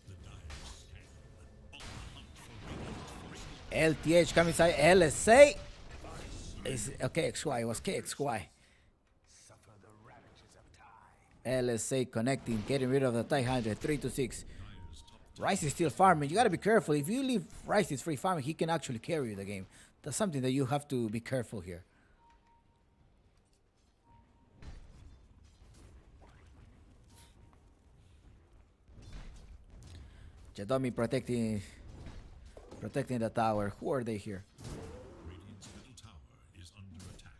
The Dire scan. On the hunt for Radiant forces. LTH coming inside. LSA. Is okay, XY. It was KXY. LSA connecting, getting rid of the TIE 100. 3-6. Rice is still farming. You gotta be careful. If you leave Rice's free farming, he can actually carry the game. That's something that you have to be careful here. Jadomi protecting the tower. Who are they here? Radiant's middle tower is under attack.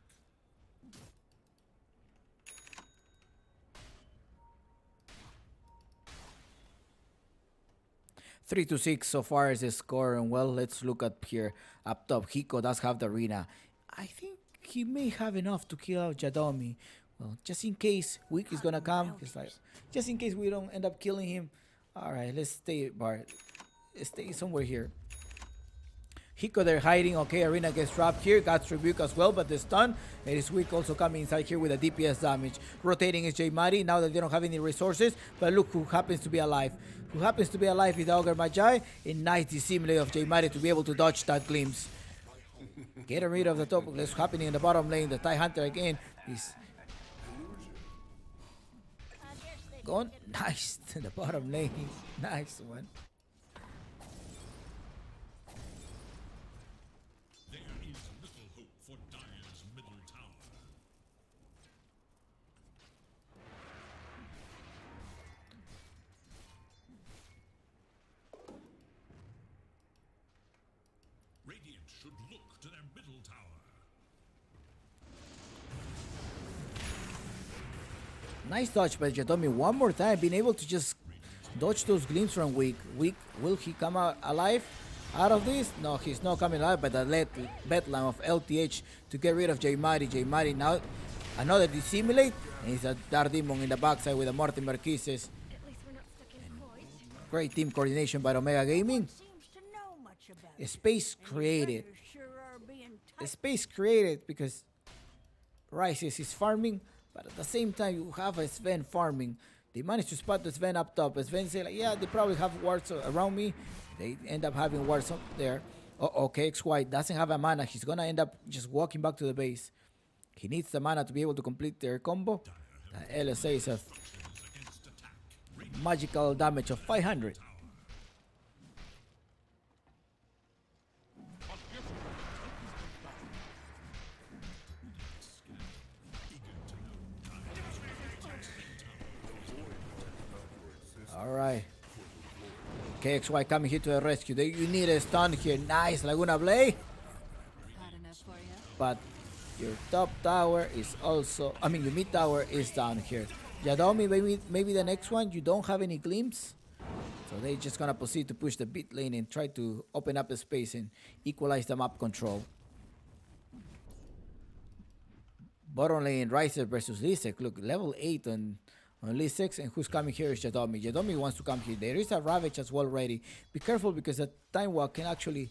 3-6 so far is the score, and well, let's look up here. Up top, Hiko does have the arena. I think he may have enough to kill out Jadomi. Well, just in case Wick is gonna come, it's like, just in case we don't end up killing him. Alright, let's stay, Bart. Let's stay somewhere here. Hiko, they're hiding. Okay, arena gets trapped here. God's Rebuke as well, but the stun. It is Wick also coming inside here with a DPS damage. Rotating is J Mari now that they don't have any resources. But look who happens to be alive. Who happens to be alive is the Ogre Magi. A nice dissimulate of J Mari to be able to dodge that glimpse. Get rid of the top. What's happening in the bottom lane? The TIE Hunter again is gone. Nice to the bottom lane. Nice one. There is little hope for Dire's middle tower. Radiant should look to their middle tower. Nice dodge by Jadomi one more time. Being able to just dodge those glimpses from Wick. Wick, will he come out alive out of this? No, he's not coming alive, but the bedlam of LTH to get rid of J Mari. J Mari now another dissimulate. And it's a Dardimon in the backside with the Mortimer Kisses. At least we're not stuck in a void. Great team coordination by Omega Gaming. Seems to know much about A it. space And the created. others sure are being A tight. space created because Rice is farming, but at the same time you have a Sven farming. They managed to spot the Sven up top. Sven say like, yeah, they probably have wards around me. They end up having wards up there. Okay, XY doesn't have a mana. He's gonna end up just walking back to the base. He needs the mana to be able to complete their combo. The LSA is a Against attack. magical damage of 500. All right. KXY coming here to the rescue. You need a stun here. Nice, Laguna Blade. Hot enough for you? But your top tower is also, I mean, your mid tower is down here. Yadomi, maybe the next one, you don't have any glimpse. So they're just gonna proceed to push the bit lane and try to open up the space and equalize the map control. Bottom lane, Riser versus Lisek. Look, level 8 on Lisek, and who's coming here is Yadomi. Yadomi wants to come here. There is a Ravage as well ready. Be careful because the Time Walk can actually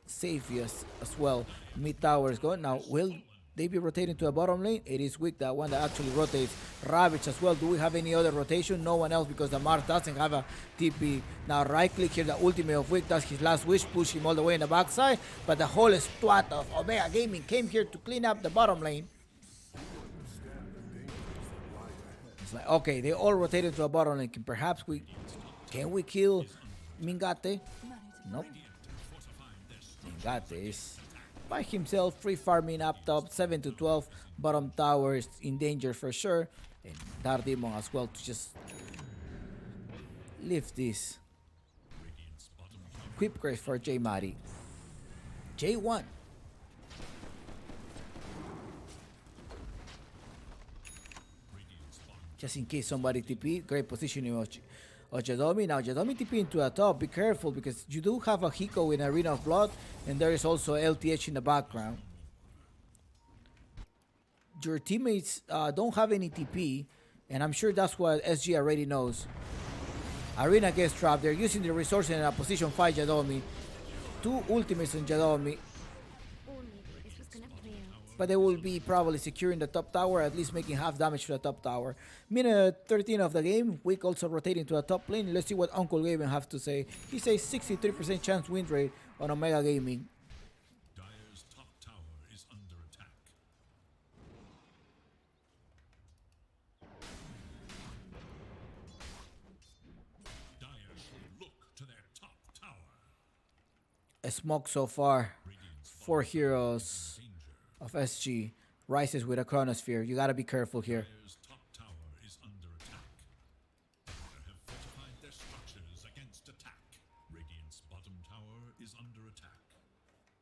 save you as well. Mid tower is going. Now, will they be rotating to a bottom lane? It is weak, that one that actually rotates. Ravage as well. Do we have any other rotation? No one else because the Mars doesn't have a TP. Now, right click here, the ultimate of Wick does his last wish, push him all the way in the backside. But the whole squad of Omega Gaming came here to clean up the bottom lane. It's like, okay, they all rotated to a bottom lane. Perhaps can we kill Mingate? Nope. Mingate is by himself, free farming up top, 7 to 12. Bottom tower is in danger for sure. And Dardimon as well to just lift this. Quick grace for J Mari. J1. Just in case somebody TP, great positioning of Jadomi. Now Jadomi TP into a top, be careful because you do have a Hiko in Arena of Blood and there is also LTH in the background. Your teammates don't have any TP and I'm sure that's what SG already knows. Arena gets trapped, they're using the resources in a position 5 Jadomi. 2 ultimates on Jadomi. Or maybe this was gonna play out. But they will be probably securing the top tower, at least making half damage to the top tower. Minute 13 of the game, Wick also rotating to the top lane. Let's see what Uncle Gaben have to say. He says 63% chance win rate on Omega Gaming. Dire's top tower is under attack. Dire should look to their top tower. A smoke so far. 4 heroes of SG. Rises with a Chronosphere. You gotta be careful here. Dire's top tower is under attack. Dire have fortified their structures against attack. Radiant's bottom tower is under attack.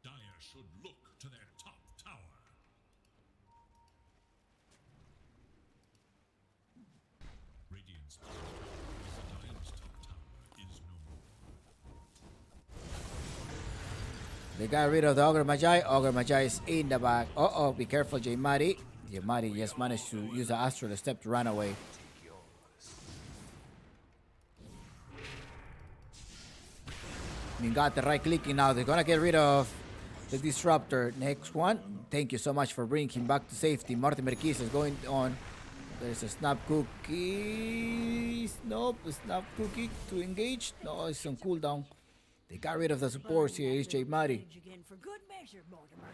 Dire should look to their top tower. Radiant's bottom tower, Dire's top tower is no more. They got rid of the Ogre Magi. Ogre Magi is in the back. Uh-oh, be careful, J Mari. J Mari just managed to use the Astral Step to run away. Got the right clicking now. They're gonna get rid of the Disruptor. Next one. Thank you so much for bringing him back to safety. Martin Merquis is going on. There's a snap cookie. Nope, a snap cookie to engage. No, it's on cooldown. They got rid of the supports here. It's J Mari. Again for good measure, Mortimer.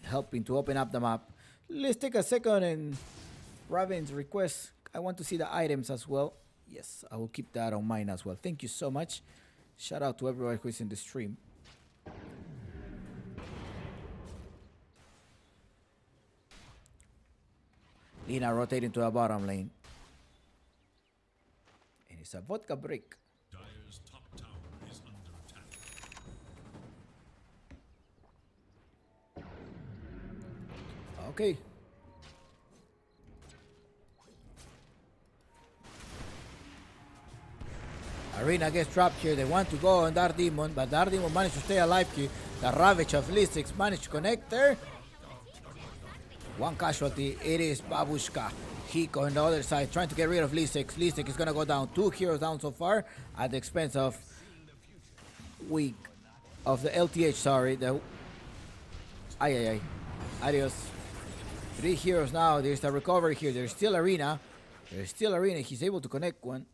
Helping to open up the map. Let's take a second and Raven's request. I want to see the items as well. Yes, I will keep that on mine as well. Thank you so much. Shout out to everyone who is in the stream. Lina rotating to the bottom lane. And it's a vodka break. Dire's top tower is under attack. Okay. Arena gets trapped here. They want to go on Dark Demon, but Dark Demon managed to stay alive here. The Ravage of Listix managed to connect there. One casualty. It is Babushka. Hiko on the other side trying to get rid of Listix. Listix is going to go down. 2 heroes down so far at the expense of weak of the LTH, sorry. The ay. Adios. 3 heroes now. There's the recovery here. There's still Arena. There's still Arena. He's able to connect one.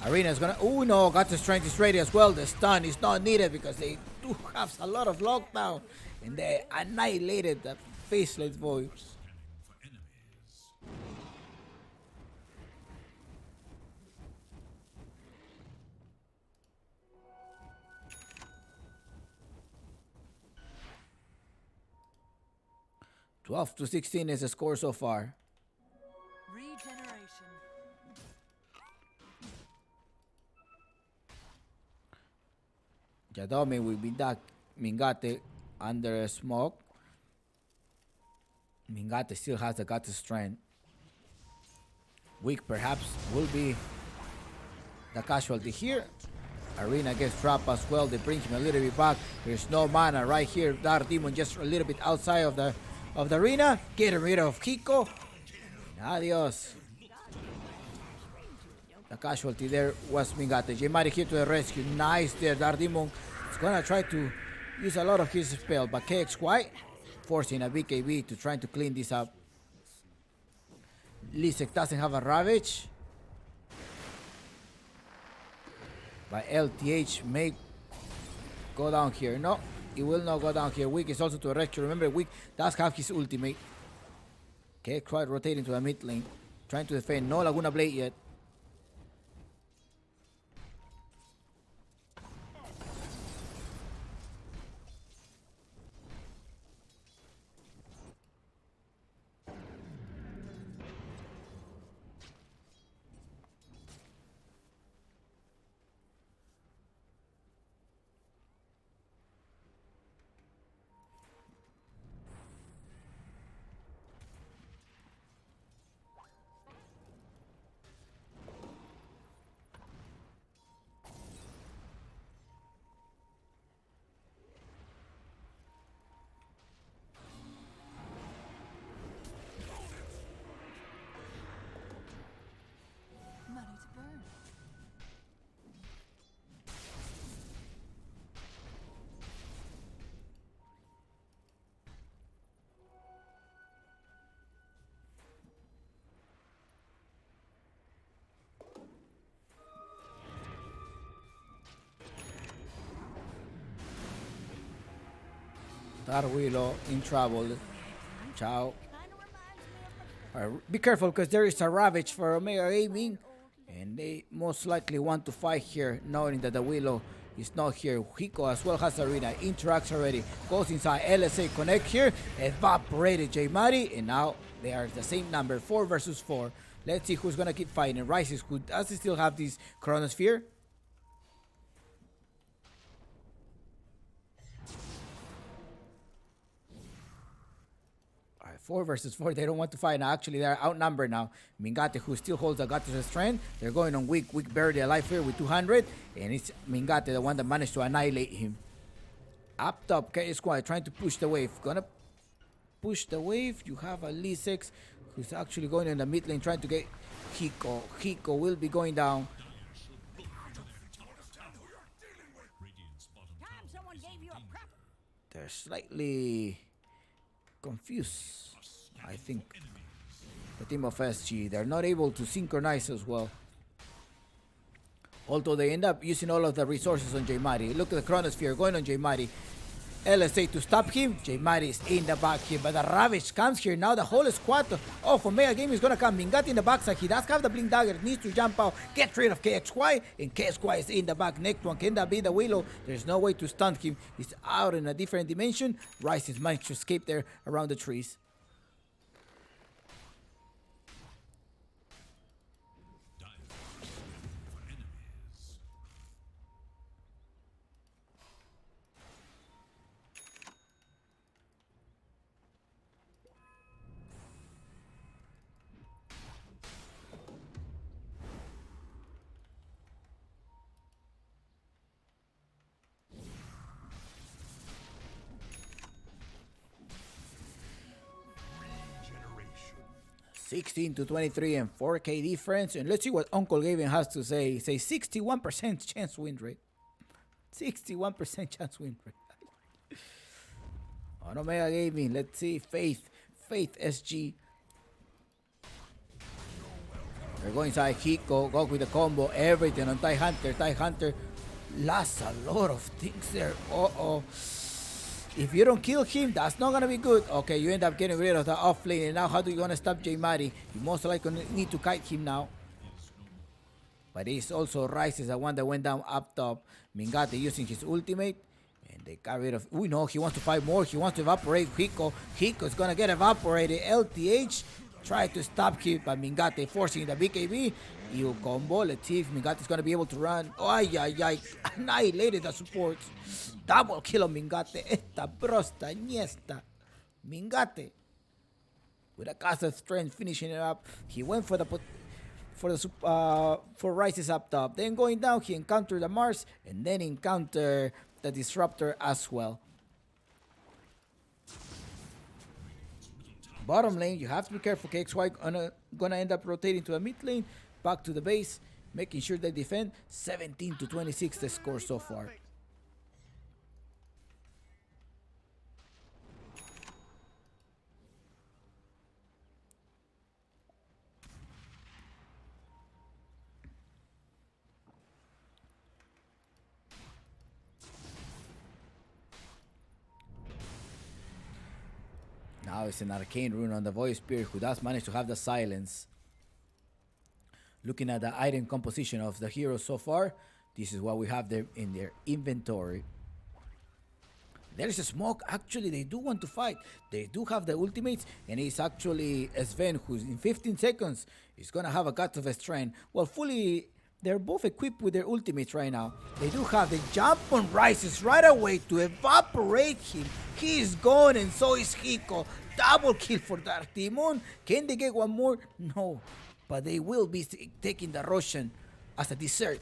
Arena is gonna. Oh no, got the strength is ready as well. The stun is not needed because they do have a lot of lockdown. And they annihilated the faceless voice. 12 to 16 is the score so far. Regeneration. Jadome will be that Mingate under smoke. Mingate still has the gut strength. Weak perhaps will be the casualty here. Arena gets trapped as well. They bring him a little bit back. There's no mana right here. Dark Demon just a little bit outside of the arena. Getting rid of Kiko. Adios. The casualty there was Mingate. Jemari here to the rescue. Nice there. Dark Demon is gonna try to use a lot of his spell, but KXY forcing a BKB to try to clean this up. Lisek doesn't have a Ravage. But LTH may go down here. No, it will not go down here. Wick is also to a rescue. Remember, Wick does have his ultimate. Okay, quite rotating to the mid lane. Trying to defend. No Laguna Blade yet. Money to burn. Dark Willow in trouble. Ciao. Be careful because there is a Ravage for Omega Gaming. And they most likely want to fight here, knowing that the Willow is not here. Hiko as well has Arena. Interacts already. Goes inside. LSA connect here. Evaporated Jmari. And now they are the same number. 4 versus 4. Let's see who's going to keep fighting. Rises, who does still have this Chronosphere. Alright, 4 versus 4. They don't want to fight now. Actually, they're outnumbered now. Mingate, who still holds the Gatos' strength. They're going on Weak. Weak barely alive here with 200. And it's Mingate, the one that managed to annihilate him. Up top, KSY trying to push the wave. Gonna push the wave. You have a Lisek who's actually going in the mid lane trying to get Hiko. Hiko will be going down. Time someone gave you a prep. They're slightly confused, I think. The team of SG. They're not able to synchronize as well. Although they end up using all of the resources on Jmari. Look at the Chronosphere going on Jmari. LSA to stop him. Jmari is in the back here, but the Ravage comes here. Now the whole squad of Omega Game is gonna come. Mingati in the backside. He does have the Blink Dagger. Needs to jump out, get rid of KXY, and KXY is in the back. Next one, can that be the Willow? There's no way to stun him. He's out in a different dimension. Rice is managed to escape there around the trees. Regeneration. 16 to 23 and 4K difference. And let's see what Uncle Gavin has to say. Say 61% chance win rate. 61% chance win rate. On Omega Gaming, let's see. Faith SG. They're going inside Hiko. Go with the combo. Everything on Tai Hunter. Tai Hunter lost a lot of things there. Uh-oh. If you don't kill him, that's not gonna be good. Okay, you end up getting rid of the off lane. And now how do you gonna stop Jmari? You most likely need to kite him now. But he's also Rice is the one that went down up top. Mingate using his ultimate. And they got rid of. We know he wants to fight more. He wants to evaporate Hiko. Hiko is gonna get evaporated. LTH try to stop him, but Mingate forcing the BKB. You combo. Let's see if Mingate is gonna be able to run. Ay, ay, ay. Annihilated the supports. Double kill on Mingate. Esta prosta niesta. Mingate with a cast of strength finishing it up. He went for the for Rises up top. Then going down, he encountered the Mars and then encounter the Disruptor as well. Bottom lane, you have to be careful. KXY gonna end up rotating to the mid lane, back to the base, making sure they defend. 17-26 the score so far. Now it's an arcane rune on the Void Spirit who does manage to have the silence. Looking at the item composition of the heroes so far, this is what we have there in their inventory. There is a smoke. Actually, they do want to fight. They do have the ultimates, and it's actually Sven who's in 15 seconds is gonna have a cut of a strength. Well, fully, they're both equipped with their ultimates right now. They do have the jump on Rises right away to evaporate him. He is gone, and so is Hiko. Double kill for Dark Demon. Can they get one more? No, but they will be taking the Roshan as a dessert.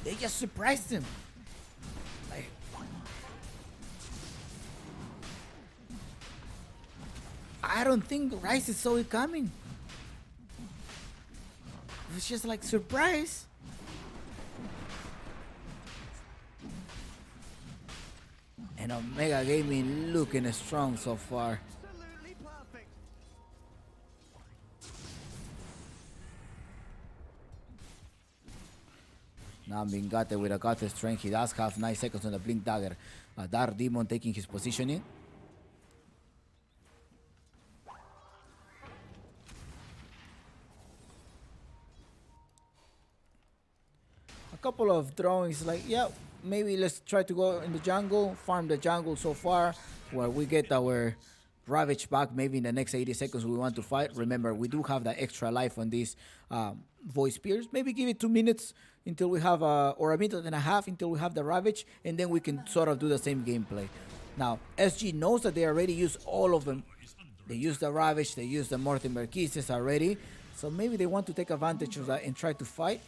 They just surprised him. Like, I don't think Rice saw it coming. It was just like surprise. And Omega Gaming looking strong so far. Absolutely perfect. Now Mingate with a cut of strength. He does have 9 seconds on the Blink Dagger. Dark Demon taking his positioning. A couple of drawings like, yeah, maybe let's try to go in the jungle, farm the jungle so far, where we get our Ravage back. Maybe in the next 80 seconds we want to fight. Remember, we do have the extra life on these Voice Spears. Maybe give it 2 minutes until we have, or a minute and a half until we have the Ravage, and then we can sort of do the same gameplay. Now, SG knows that they already used all of them. They used the Ravage, they used the Mortimer Kisses already, so maybe they want to take advantage of that and try to fight.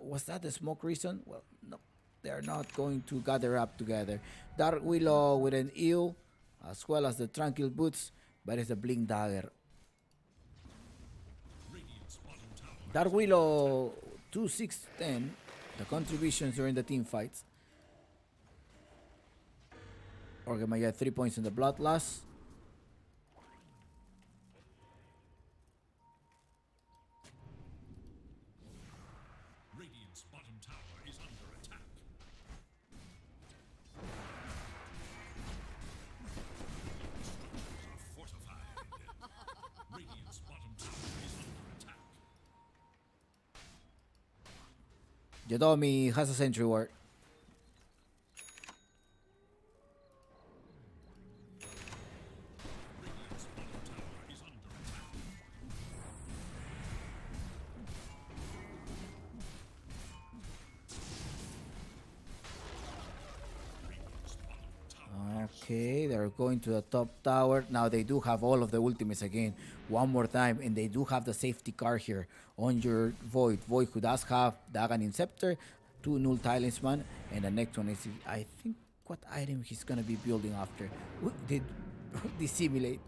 Was that the smoke reason? Well, no, they're not going to gather up together. Dark Willow with an eel, as well as the Tranquil Boots, but it's a Blink Dagger. Dark Willow 2, 6, 10. The contributions during the team fights. Organ might get 3 points in the Bloodlust. Radiant's bottom tower is under attack. Structures are fortified. Radiant's bottom tower is under attack. Yodomi has a sentry ward. Radiant's bottom tower is under attack. Radiant's bottom tower. Okay, they're going to the top tower. Now they do have all of the ultimates again. One more time, and they do have the safety car here on your Void. Void who does have Dagon Scepter, 2 Null Talisman, and the next one is, I think, what item he's gonna be building after. Did dissimulate.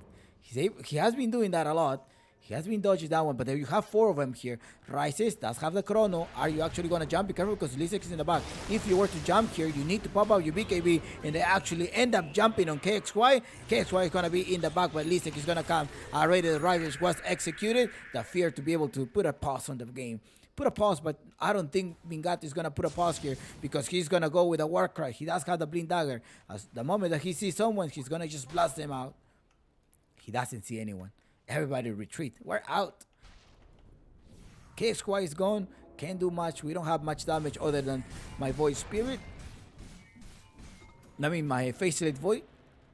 He has been doing that a lot. He has been dodging that one, but there you have 4 of them here. Rises does have the chrono. Are you actually going to jump? Be careful because Lisek is in the back. If you were to jump here, you need to pop out your BKB, and they actually end up jumping on KXY. KXY is going to be in the back, but Lisek is going to come. Already the Ravage was executed. The fear to be able to put a pause on the game. Put a pause, but I don't think Mingate is going to put a pause here because he's going to go with a Warcry. He does have the Blink Dagger. As the moment that he sees someone, he's going to just blast them out. He doesn't see anyone. Everybody retreat. We're out. KXY is gone. Can't do much. We don't have much damage other than my Void Spirit. I mean, my Faceless Void.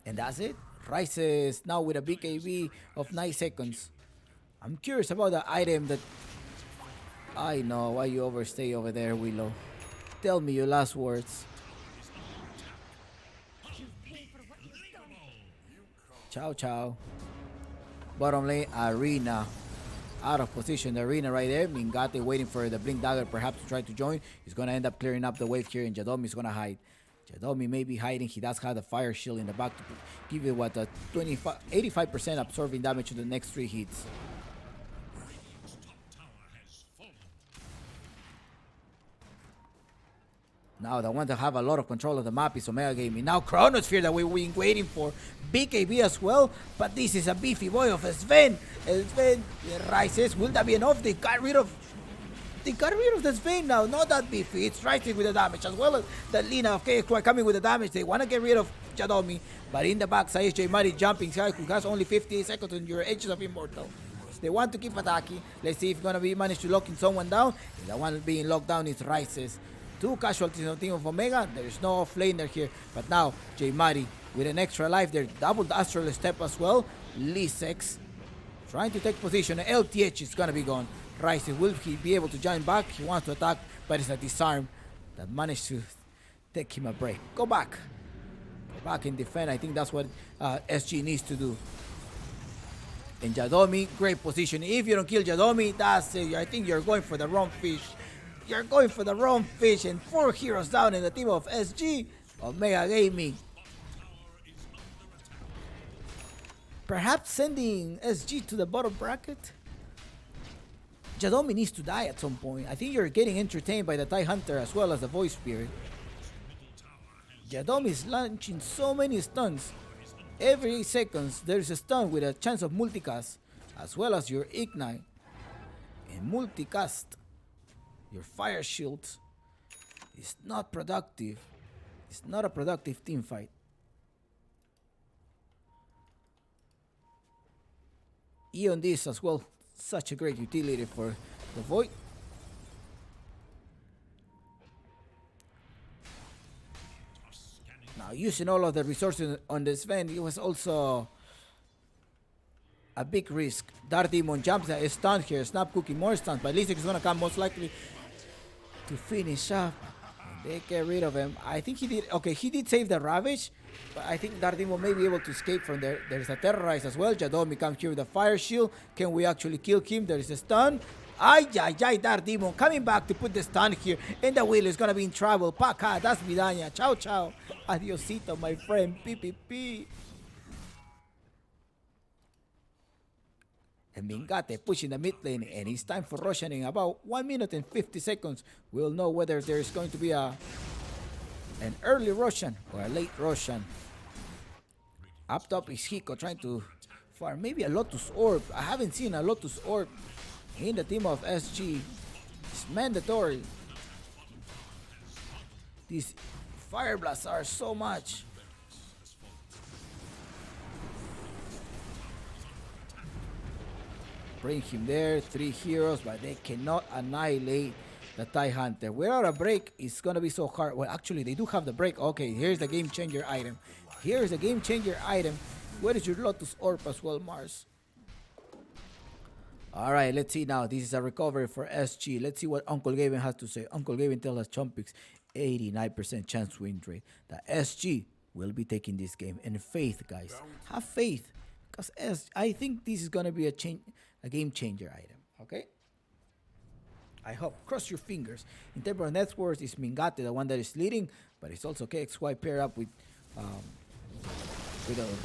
And that's it. Rises now with a BKB of 9 seconds. I'm curious about the item that... I know why you overstay over there, Willow. Tell me your last words. You pay for what you've done. Ciao, ciao. Bottom lane, Arena. Out of position, the Arena right there. Mingate waiting for the Blink Dagger perhaps to try to join. He's going to end up clearing up the wave here, and Jadomi is going to hide. Jadomi may be hiding. He does have the Fire Shield in the back to give you what, a 85% absorbing damage to the next 3 hits. Radiant's top tower has fallen. Now the one to have a lot of control of the map is Omega Gaming. Now Chronosphere that we've been waiting for. BKB as well, but this is a beefy boy of Sven. Sven rises. Will that be enough? They got rid of the Sven now. Not that beefy. It's rising with the damage as well as the Lina of KXY coming with the damage. They want to get rid of Jadomi, but in the backside is J Mari jumping. Who has only 58 seconds on your Edges of Immortal. They want to keep attacking. Let's see if gonna be managed to lock in someone down. And the one being locked down is Rises. 2 casualties on the team of Omega. There's no off-laner here. But now, J Mari with an extra life there. Double Astral Step as well. Lisex trying to take position. LTH is gonna be gone. Rises, will he be able to join back? He wants to attack, but it's a disarm that managed to take him a break. Go back. Go back and defend. I think that's what SG needs to do. And Jadomi, great position. If you don't kill Jadomi, that's it. I think you're going for the wrong fish. You're going for the wrong fish. And 4 heroes down in the team of SG. Omega Gaming. Perhaps sending SG to the bottom bracket. Jadomi needs to die at some point. I think you're getting entertained by the TIE Hunter as well as the Void Spirit. Jadomi is launching so many stuns. Every seconds there's a stun with a chance of multicast, as well as your Ignite. And multicast, your Fire Shield, is not productive. It's not a productive team fight. Eon this as well, such a great utility for the Void. Now, using all of the resources on this Sven, it was also a big risk. Dark Demon jumps, is stunned here. Snap Cookie more stunned, but Lisek is going to come most likely to finish up. And they get rid of him. I think he did, okay, he did save the Ravage, but I think Dark Demon may be able to escape from there. There's a Terrorize as well. Jadomi comes here with a Fire Shield. Can we actually kill him? There is a stun. Ay, Dark Demon coming back to put the stun here. And the wheel is going to be in trouble. Paca, that's Vidania. Ciao, ciao. Adiosito, my friend. PPP. And Mingate pushing the mid lane. And it's time for Roshan in about 1 minute and 50 seconds. We'll know whether there's going to be an early Roshan or a late Roshan. Up top is Hiko trying to farm. Maybe a Lotus Orb. I haven't seen a Lotus Orb in the team of SG. It's mandatory. These Fire Blasts are so much. Bring him there. 3 heroes, but they cannot annihilate the TIE Hunter. Without a break, it's gonna be so hard. Well, actually, they do have the break. Okay, here's the game changer item. Here's the game changer item. Where is your Lotus Orb as well, Mars? Alright, let's see now. This is a recovery for SG. Let's see what Uncle Gavin has to say. Uncle Gavin tells us Chumpix 89% chance win rate. The SG will be taking this game. And faith, guys. Have faith. Because I think this is going to be a game changer item. Okay? I hope. Cross your fingers. In terms of net worth, it's Mingate, the one that is leading. But it's also KXY pair up with a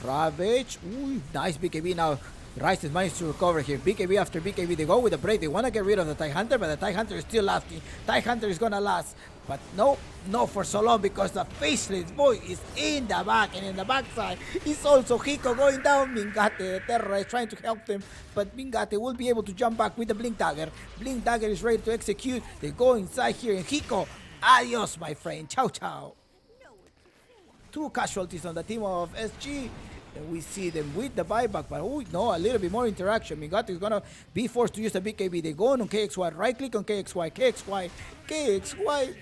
Ravage. Ooh, nice BKB now. Rice has managed to recover here. BKB after BKB. They go with the break. They want to get rid of the TIE Hunter, but the TIE Hunter is still lasting. TIE Hunter is going to last. But no for so long because the Faceless Boy is in the back. And in the backside is also Hiko going down. Mingate, the Terror, is trying to help them. But Mingate will be able to jump back with the Blink Dagger. Blink Dagger is ready to execute. They go inside here. And Hiko, adios, my friend. Ciao, ciao. 2 casualties on the team of SG. And we see them with the buyback, but oh no, a little bit more interaction. Mingate is gonna be forced to use the BKB. They go on KXY, right click on KXY, KXY, KXY.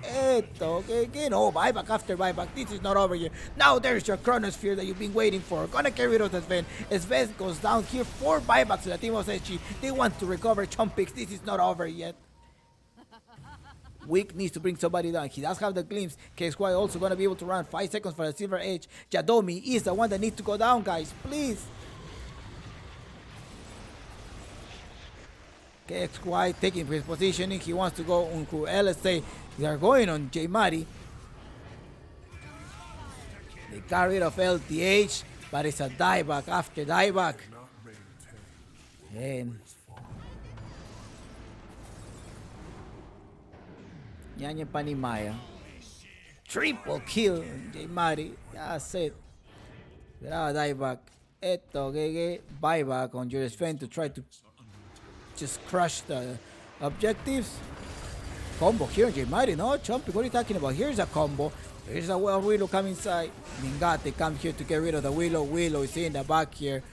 Eto, okay, no, buyback after buyback. This is not over yet. Now there's your Chronosphere that you've been waiting for. Gonna get rid of the Sven. Sven goes down here. 4 buybacks to the team of SG. They want to recover chump picks. This is not over yet. Wick needs to bring somebody down. He does have the glimpse. KSY also gonna be able to run 5 seconds for the Silver Edge. Jadomi is the one that needs to go down, guys. Please. KXY taking his positioning. He wants to go on LSA. They are going on J Mari. They got rid of LTH, but it's a dieback after dieback. And Nyanya Panimaya. Triple kill J Mari. That's it. Without a dieback. Eto GG. Buyback on your Sven to try to just crush the objectives. Combo here, J Mari. No, Chumpy, what are you talking about? Here's a combo. Here's a Willow coming inside. Mingate come here to get rid of the Willow. Willow is in the back here.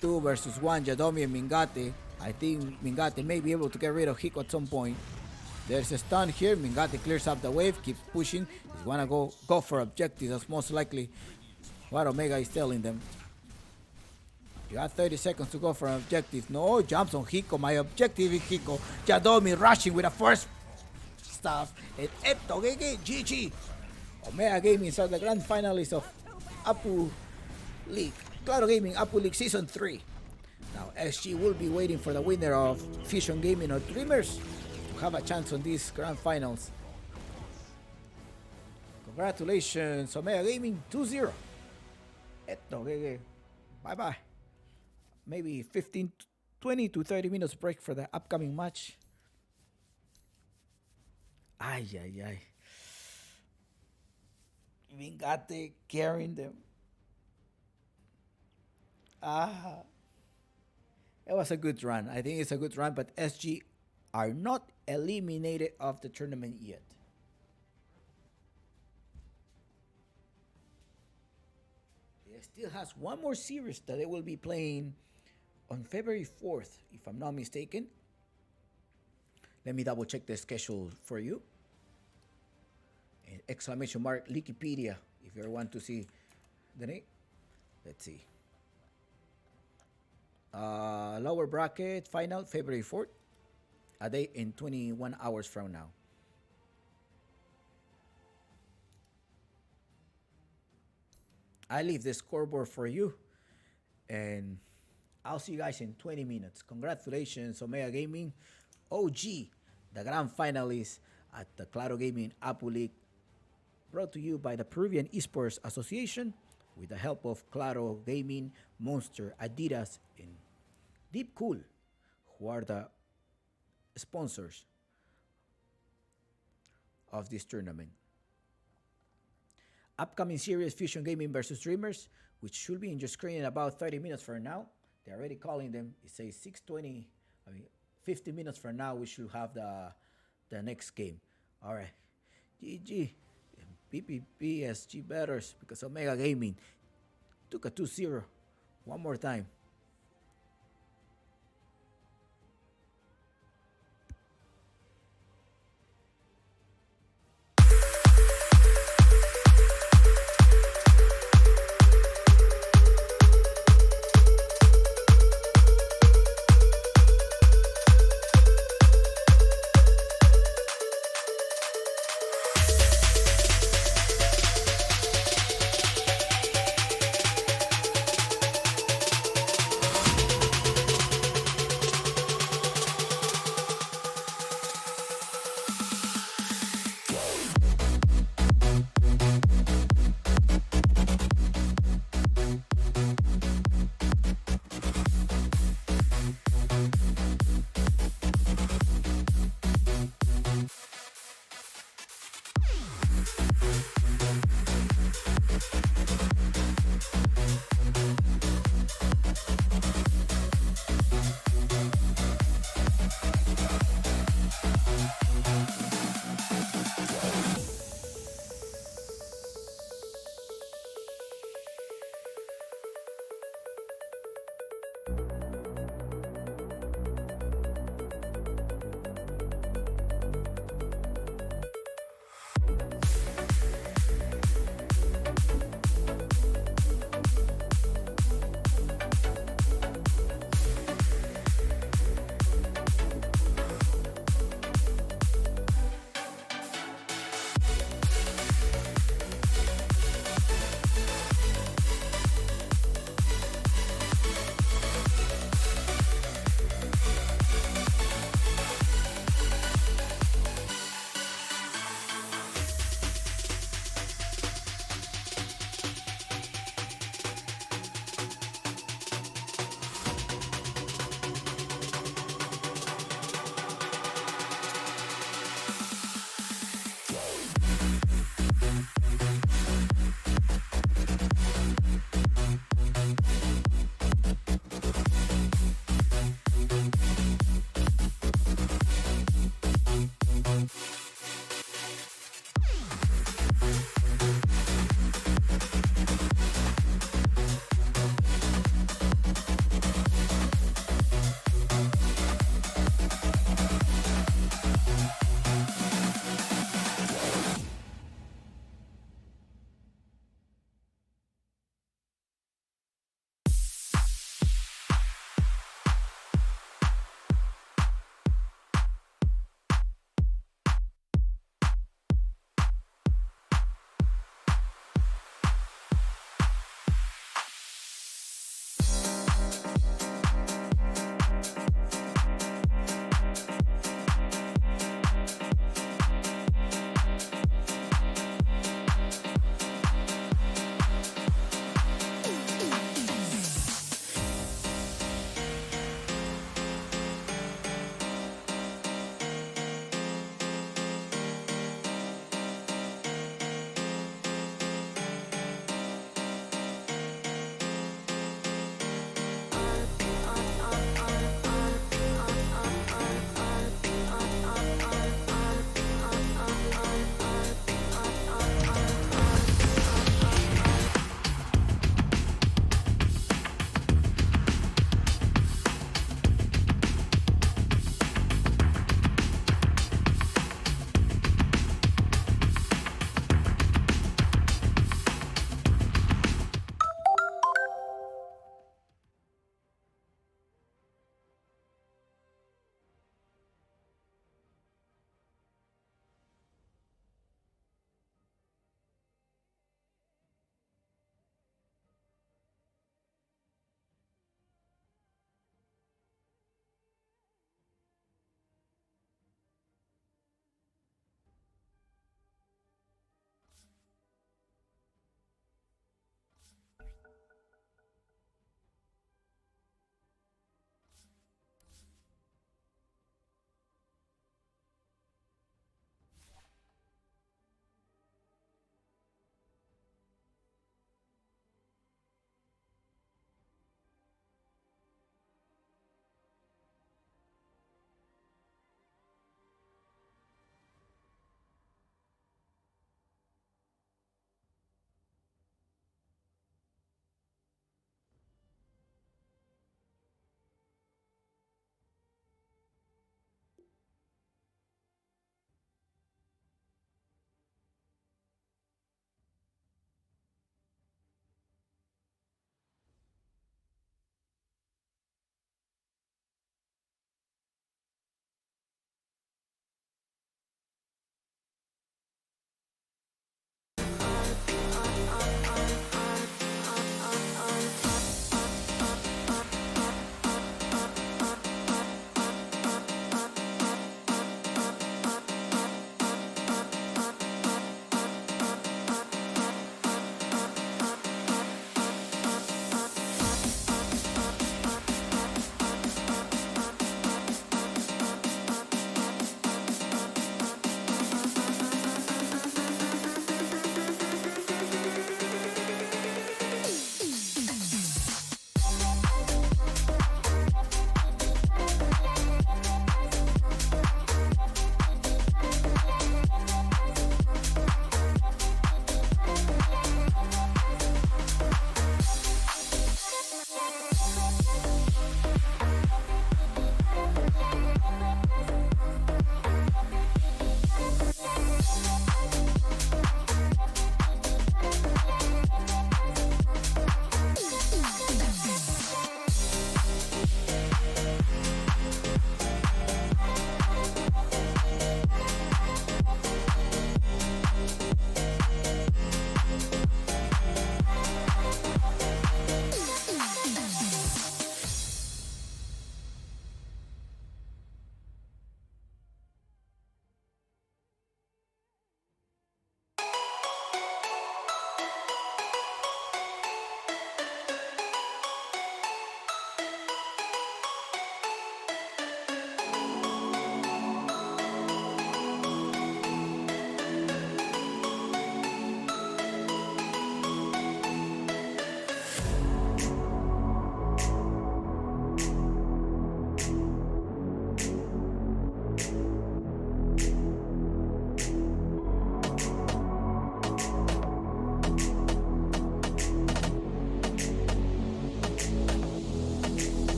2 versus 1, Jadomi and Mingate. I think Mingate may be able to get rid of Hiko at some point. There's a stun here. Mingate clears up the wave, keeps pushing. He's wanna go for objectives. That's most likely what Omega is telling them. You got 30 seconds to go for an objective. No, jumps on Hiko. My objective is Hiko. Jadomi rushing with the first stuff. And Eto GG. Omega Gaming are the grand finalists of Apu League. Claro Gaming Apu League Season 3. Now SG will be waiting for the winner of Fusion Gaming or Dreamers to have a chance on these grand finals. Congratulations, Omega Gaming 2-0. Eto GG. Bye-bye. Maybe 15, 20 to 30 minutes break for the upcoming match. Ay, ay, ay. Mingate carrying them. It was a good run. I think it's a good run, but SG are not eliminated of the tournament yet. It still has one more series that they will be playing on February 4th, if I'm not mistaken. Let me double check the schedule for you. Exclamation mark Wikipedia if you want to see the name. Let's see. Lower bracket final February 4th. A day in 21 hours from now. I leave the scoreboard for you. And I'll see you guys in 20 minutes. Congratulations, Omega Gaming. OG, the grand finalists at the Claro Gaming Apu League, brought to you by the Peruvian Esports Association with the help of Claro Gaming, Monster, Adidas, and Deep Cool, who are the sponsors of this tournament. Upcoming series Fusion Gaming versus Dreamers, which should be in your screen in about 30 minutes from now. They're already calling them. It says 6:20. 50 minutes from now, we should have the next game. All right. GG. PPP SG batters because Omega Gaming took a 2-0. One more time.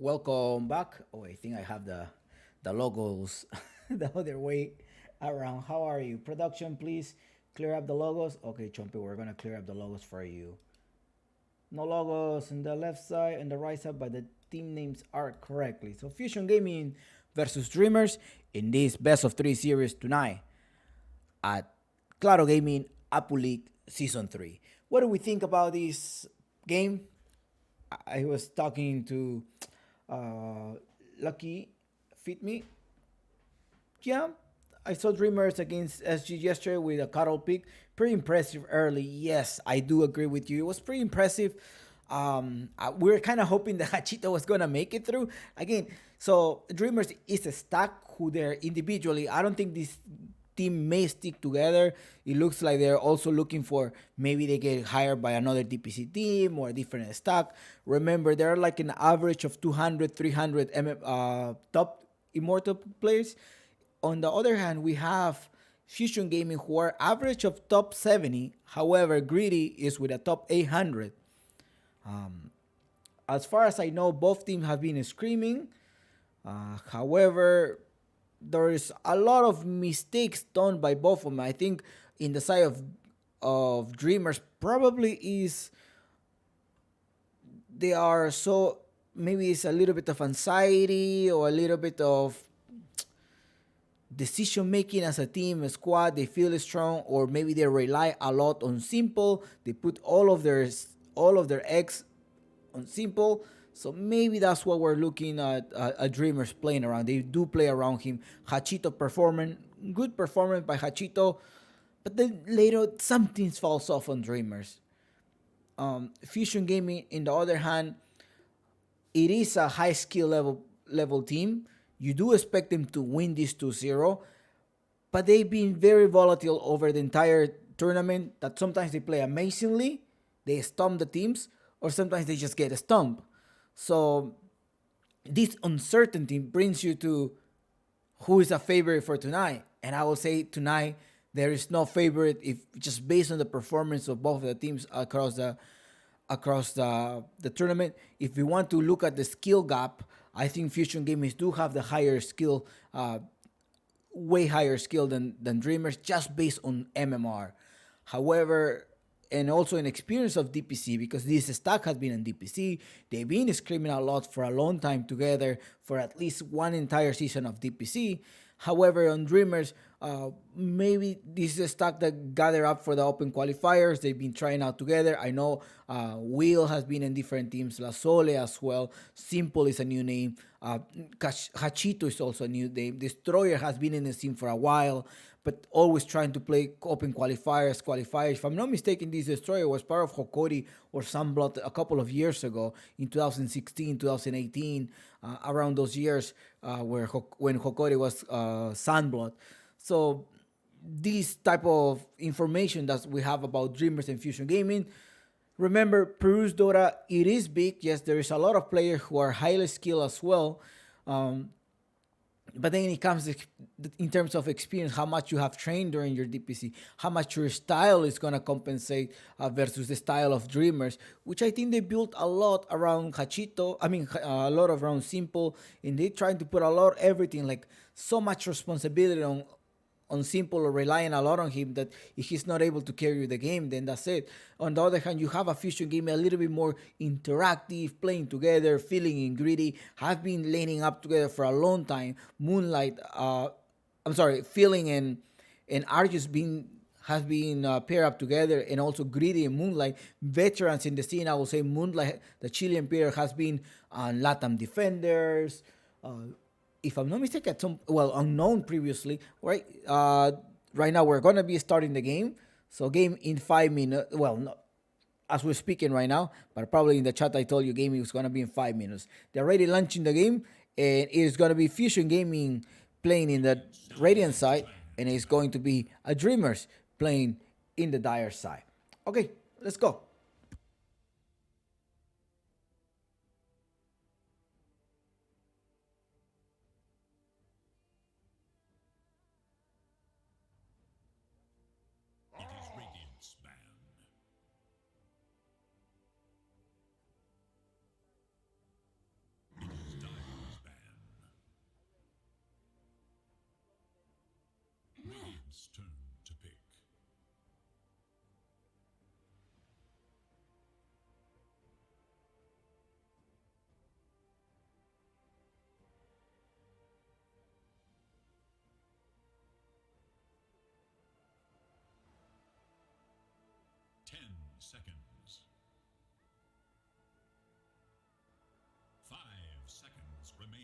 Welcome back. Oh, I think I have the logos the other way around. How are you? Production, please clear up the logos. Okay, Chompy, we're gonna clear up the logos for you. No logos on the left side and the right side, but the team names are correctly. So Fusion Gaming versus Dreamers in this best of three series tonight at Claro Gaming Apu League Season 3. What do we think about this game? I was talking to uh, Lucky Fit Me. Yeah, I saw Dreamers against SG yesterday with a cuddle pick. Pretty impressive early. Yes, I do agree with you. It was pretty impressive. We were kind of hoping that Hachito was gonna make it through again. So Dreamers is a stack who they're individually. I don't think this team may stick together. It looks like they're also looking for maybe they get hired by another DPC team or a different stack. Remember, they're like an average of 200, 300 top immortal players. On the other hand, we have Fusion Gaming who are average of top 70. However, Greedy is with a top 800. As far as I know, both teams have been screaming. However, there is a lot of mistakes done by both of them. I think in the side of Dreamers probably is they are so maybe it's a little bit of anxiety or a little bit of decision making as a team, a squad. They feel strong, or maybe they rely a lot on Simple. They put all of their eggs on Simple. So maybe that's what we're looking at Dreamers playing around. They do play around him. Hachito performing, good performance by Hachito, but then later something falls off on Dreamers. Fusion Gaming, in the other hand, it is a high skill level team. You do expect them to win this 2-0, but they've been very volatile over the entire tournament. That sometimes they play amazingly, they stomp the teams, or sometimes they just get a stomp. So this uncertainty brings you to who is a favorite for tonight. And I will say tonight there is no favorite if just based on the performance of both of the teams across the tournament. If we want to look at the skill gap, I think Fusion Gamers do have the higher skill, way higher skill than Dreamers, just based on MMR. However, and also an experience of DPC, because this stack has been in DPC. They've been screaming a lot for a long time together for at least one entire season of DPC. However, on Dreamers, maybe this is a stack that gather up for the open qualifiers. They've been trying out together. I know Will has been in different teams, La Sole as well. Simple is a new name. Hachito is also a new name. Destroyer has been in the team for a while, but always trying to play open qualifiers. If I'm not mistaken, this Destroyer was part of Hokori or Sunblood a couple of years ago in 2016, 2018, around those years when Hokori was Sunblood. So this type of information that we have about Dreamers and Fusion Gaming. Remember, Peru's Dota, it is big. Yes, there is a lot of players who are highly skilled as well. But then it comes in terms of experience, how much you have trained during your DPC, how much your style is going to compensate versus the style of Dreamers, which I think they built a lot around Hachito. I mean, a lot around Simple, and they trying to put a lot everything, like so much responsibility on Simple or relying a lot on him that if he's not able to carry the game, then that's it. On the other hand, you have a Fusion game a little bit more interactive, playing together, feeling in Greedy, have been laning up together for a long time. Feeling and Argus has been paired up together, and also Greedy and Moonlight, veterans in the scene. I will say Moonlight, the Chilean player, has been on LATAM Defenders, if I'm not mistaken, unknown previously, right? Right now we're gonna be starting the game. So game in 5 minutes. Well, no, as we're speaking right now, but probably in the chat I told you gaming is gonna be in 5 minutes. They're already launching the game, and it is gonna be Fusion Gaming playing in the Radiant side, and it's going to be a Dreamers playing in the Dire side. Okay, let's go. It is Radiant's ban. It is opponent's turn to pick. 10 seconds. 5 seconds remain.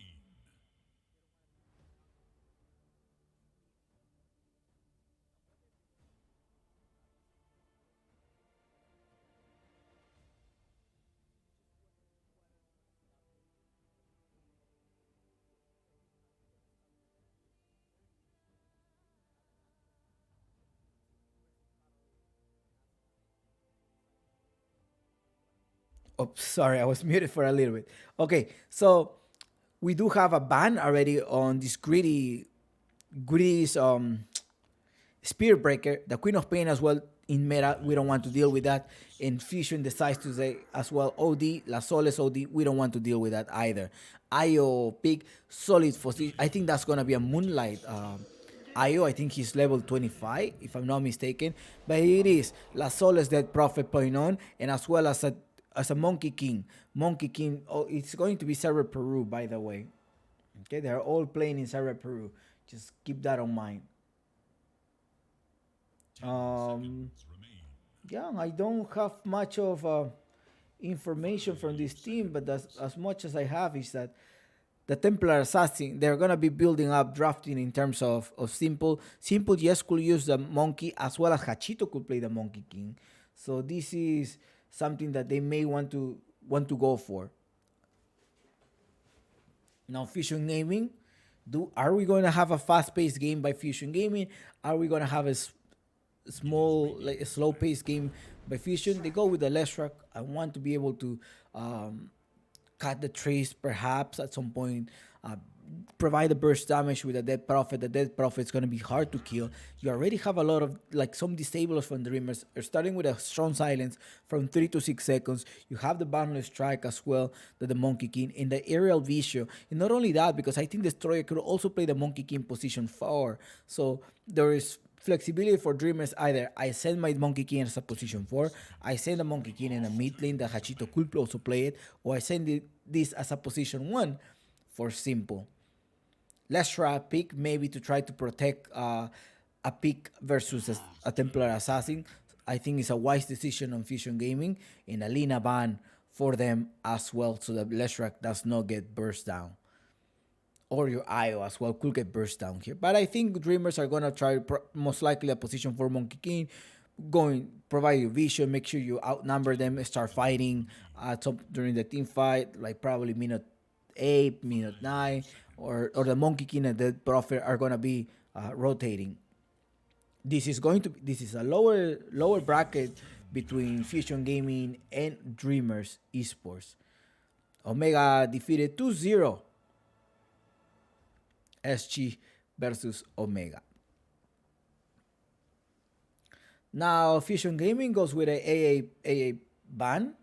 Oh, sorry, I was muted for a little bit. Okay, so we do have a ban already on this greedy Spear Breaker, the Queen of Pain as well in meta. We don't want to deal with that. And Fusion decides to say as well OD, La Soles OD. We don't want to deal with that either. Io pick solid position. I think that's gonna be a Moonlight. Io, I think he's level 25, if I'm not mistaken. But it is La Soles Dead Prophet point on, and as well as a Monkey King. Monkey King. Oh, it's going to be Server Peru, by the way. Okay, they're all playing in Server Peru. Just keep that in mind. 10 Um, seconds remain. yeah, I don't have much of information from this team, but as much as I have is that the Templar Assassin, they're gonna be building up drafting in terms of Simple. Simple, yes, could use the Monkey as well as Hachito could play the Monkey King. So this is something that they may want to go for. Now Fusion Gaming, are we going to have a fast-paced game by Fusion Gaming? Are we going to have a small, like a slow-paced game by Fusion? They go with the Leshrac. I want to be able to cut the trace perhaps at some point. Provide the burst damage with a dead prophet. The dead prophet is going to be hard to kill. You already have a lot of like some disablers from Dreamers. You're starting with a strong silence from 3 to 6 seconds. You have the boundless strike as well, the Monkey King, and the aerial vision. And not only that, because I think Destroyer could also play the Monkey King position 4. So there is flexibility for Dreamers. Either I send my Monkey King as a position 4, I send the Monkey King in a mid lane that Hachito could also play it, or I send this as a position 1 for Simple. Let's try a pick maybe to try to protect a pick versus a Templar Assassin. I think it's a wise decision on Fusion Gaming and a Lina ban for them as well, so that Leshrac does not get burst down. Or your IO as well could get burst down here. But I think Dreamers are gonna try most likely a position for Monkey King, going provide you vision, make sure you outnumber them, start fighting during the team fight, like probably minute 8, minute 9, or the Monkey King and the Prophet are gonna be rotating. This is a lower bracket between Fusion Gaming and Dreamers Esports. Omega defeated 2-0 SG versus Omega. Now Fusion Gaming goes with a AA ban.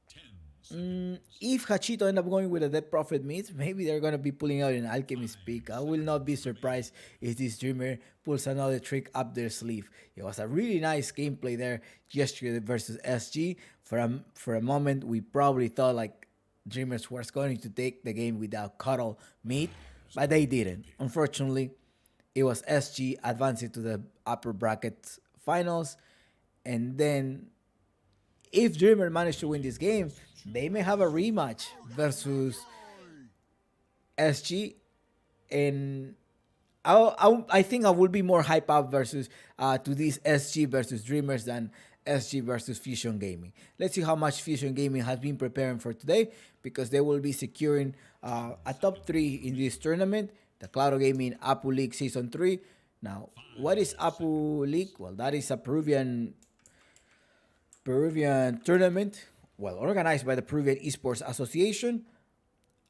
10 seconds. If Hachito end up going with a Dead Prophet mid, maybe they're gonna be pulling out an Alchemist pick. I will not be surprised if this streamer pulls another trick up their sleeve. It was a really nice gameplay there yesterday versus SG. For a moment, we probably thought like Dreamers was going to take the game without Cuddle mid, but they didn't. Unfortunately, it was SG advancing to the upper bracket finals, and then if Dreamer managed to win this game, they may have a rematch versus SG, and I think I will be more hype up versus to this SG versus Dreamers than SG versus Fusion Gaming. Let's see how much Fusion Gaming has been preparing for today, because they will be securing a top 3 in this tournament, the Claro Gaming Apu League Season 3. Now, what is Apu League? Well, that is a Peruvian tournament, well organized by the Peruvian Esports Association.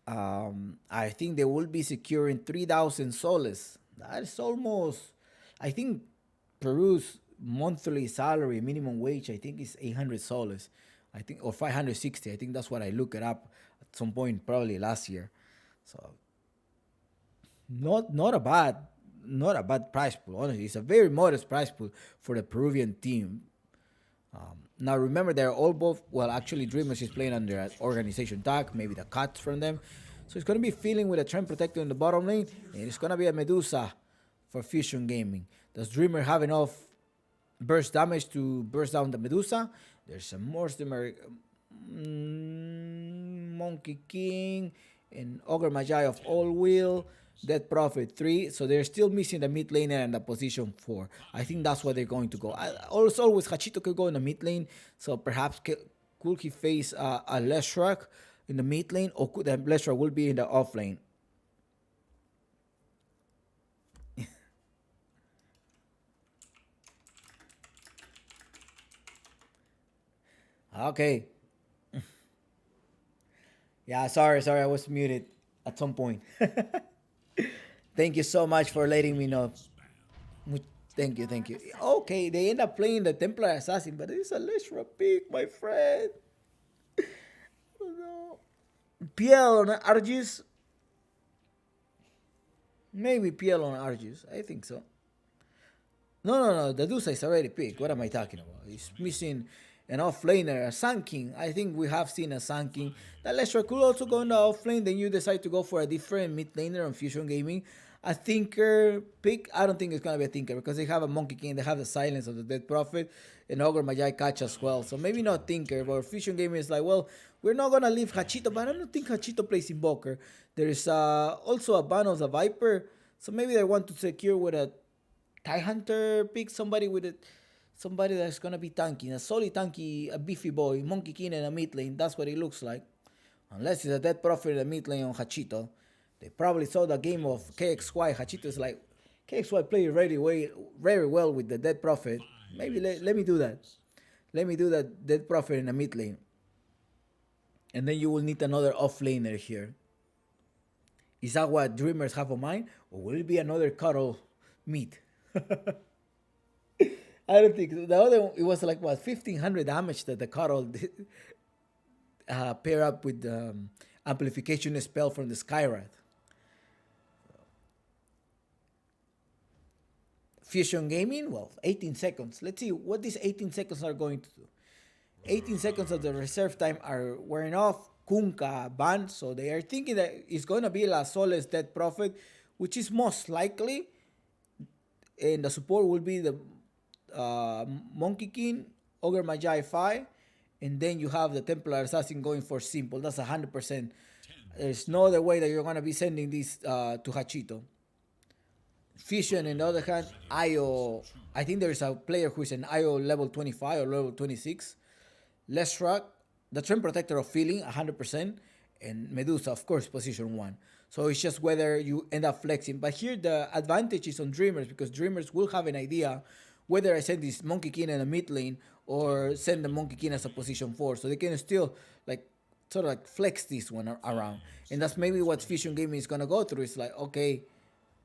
I think they will be securing 3,000 soles. That is almost, I think Peru's monthly salary minimum wage, I think is 800 soles. I think, or 560. I think that's what I looked it up at some point probably last year. So not a bad not a bad price pool. Honestly, it's a very modest price pool for the Peruvian team. Now remember, they're all both. Well, actually, Dreamers is playing under an organization tag, maybe the cuts from them. So it's gonna be feeling with a Trend Protector in the bottom lane, and it's gonna be a Medusa for Fusion Gaming. Does Dreamer have enough burst damage to burst down the Medusa? There's a more Monkey King and Ogre Magi of All Will. Dead Prophet 3. So they're still missing the mid laner and the position 4. I think that's where they're going to go. Also, always Hachito could go in the mid lane. So perhaps could he face a Leshrac in the mid lane, or could the Leshrac will be in the off lane? Okay. Yeah, sorry, I was muted at some point. Thank you so much for letting me know. Thank you, thank you. Okay, they end up playing the Templar Assassin, but it's a Leshrac pick, my friend. Oh, no. PL on Argis? Maybe PL on Argis. I think so. No. The Dusa is already picked. What am I talking about? He's missing an offlaner, a Sun King. I think we have seen a Sun King. That Leshrac could also go in the offlane. Then you decide to go for a different mid laner on Fusion Gaming. A Thinker pick. I don't think it's going to be a Thinker because they have a Monkey King. They have the Silence of the Dead Prophet. And Ogre Magi catch as well. So maybe not Thinker. But Fusion Gaming is like, well, we're not going to leave Hachito. But I don't think Hachito plays Invoker. There is also a ban of the Viper. So maybe they want to secure with a Tie Hunter pick, somebody that's gonna be tanky, a solid tanky, a beefy boy, Monkey King in a mid lane. That's what it looks like. Unless it's a Dead Prophet in the mid lane on Hachito. They probably saw the game of KXY. Hachito is like, KXY played very well with the Dead Prophet. Maybe let me do that. Let me do that Dead Prophet in the mid lane. And then you will need another off laner here. Is that what Dreamers have on mind? Or will it be another cuddle meat? I don't think so. The other one, it was like what 1500 damage that the cuddle did, pair up with the amplification spell from the Skywrath. Fusion Gaming, well, 18 seconds. Let's see what these 18 seconds are going to do. 18 seconds of the reserve time are wearing off. Kunka ban, so they are thinking that it's going to be La Sole's Dead Prophet, which is most likely. And the support will be the Monkey King, Ogre Magi 5, and then you have the Templar Assassin going for simple. That's 100%. There's no other way that you're going to be sending this to Hachito. Fusion, on the other hand, IO. I think there is a player who is an IO level 25 or level 26. Leshrac, the Trend Protector of Feeling, 100%. And Medusa, of course, position 1. So it's just whether you end up flexing. But here the advantage is on Dreamers because Dreamers will have an idea whether I send this Monkey King in a mid lane or send the Monkey King as a position 4. So they can still like sort of like flex this one around. And that's maybe what Fusion Gaming is going to go through. It's like, okay,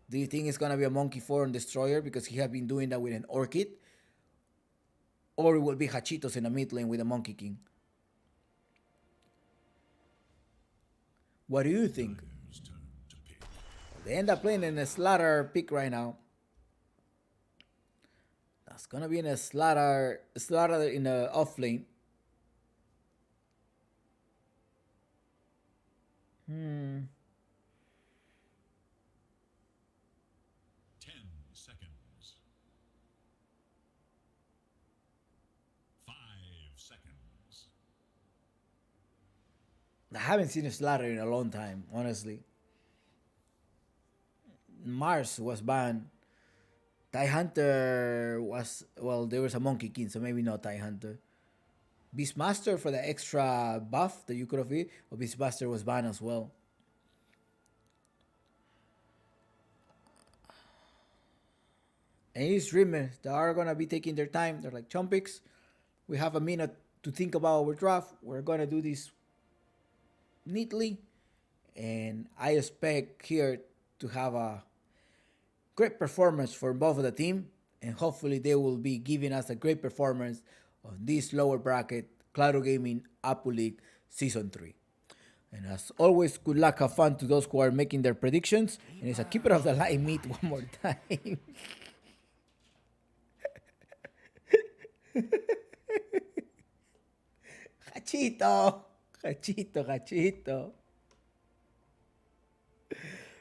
do you think it's going to be a Monkey 4 on Destroyer because he has been doing that with an Orchid? Or it will be Hachitos in the mid lane with a Monkey King? What do you think? They end up playing in a Slaughter pick right now. That's gonna be in a Slaughter in the off lane. 10 seconds. 5 seconds. I haven't seen a Slaughter in a long time, honestly. Mars was banned. Tie Hunter was, well, there was a Monkey King, so maybe not Tie Hunter. Beastmaster for the extra buff that you could have hit, or Beastmaster was banned as well. And these streamers that are gonna be taking their time, they're like Chompics. We have a minute to think about our draft. We're gonna do this neatly, and I expect here to have a great performance for both of the team, and hopefully they will be giving us a great performance on this lower bracket Claro Gaming Apu League Season 3. And as always, good luck, have fun to those who are making their predictions. And it's a keeper of the line meet one more time. Hachito, Hachito, Hachito.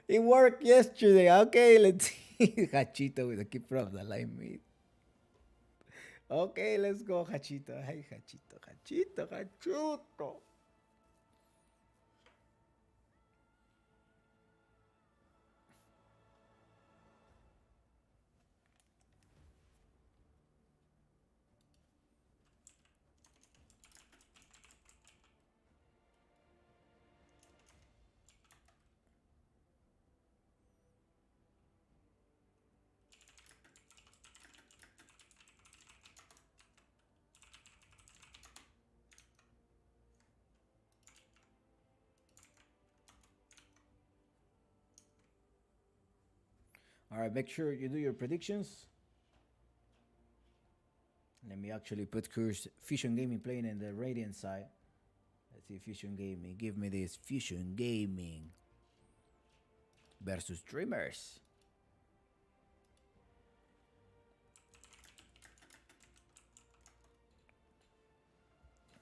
It worked yesterday. Okay, let's see. Hachito with the keeper of the line meet. Okay, let's go, Hachito. Hey, Hachito, Hachito, Hachito. All right, make sure you do your predictions. Let me actually put Curse Fusion Gaming playing in the Radiant side. Let's see, Fusion Gaming. Give me this Fusion Gaming versus Dreamers.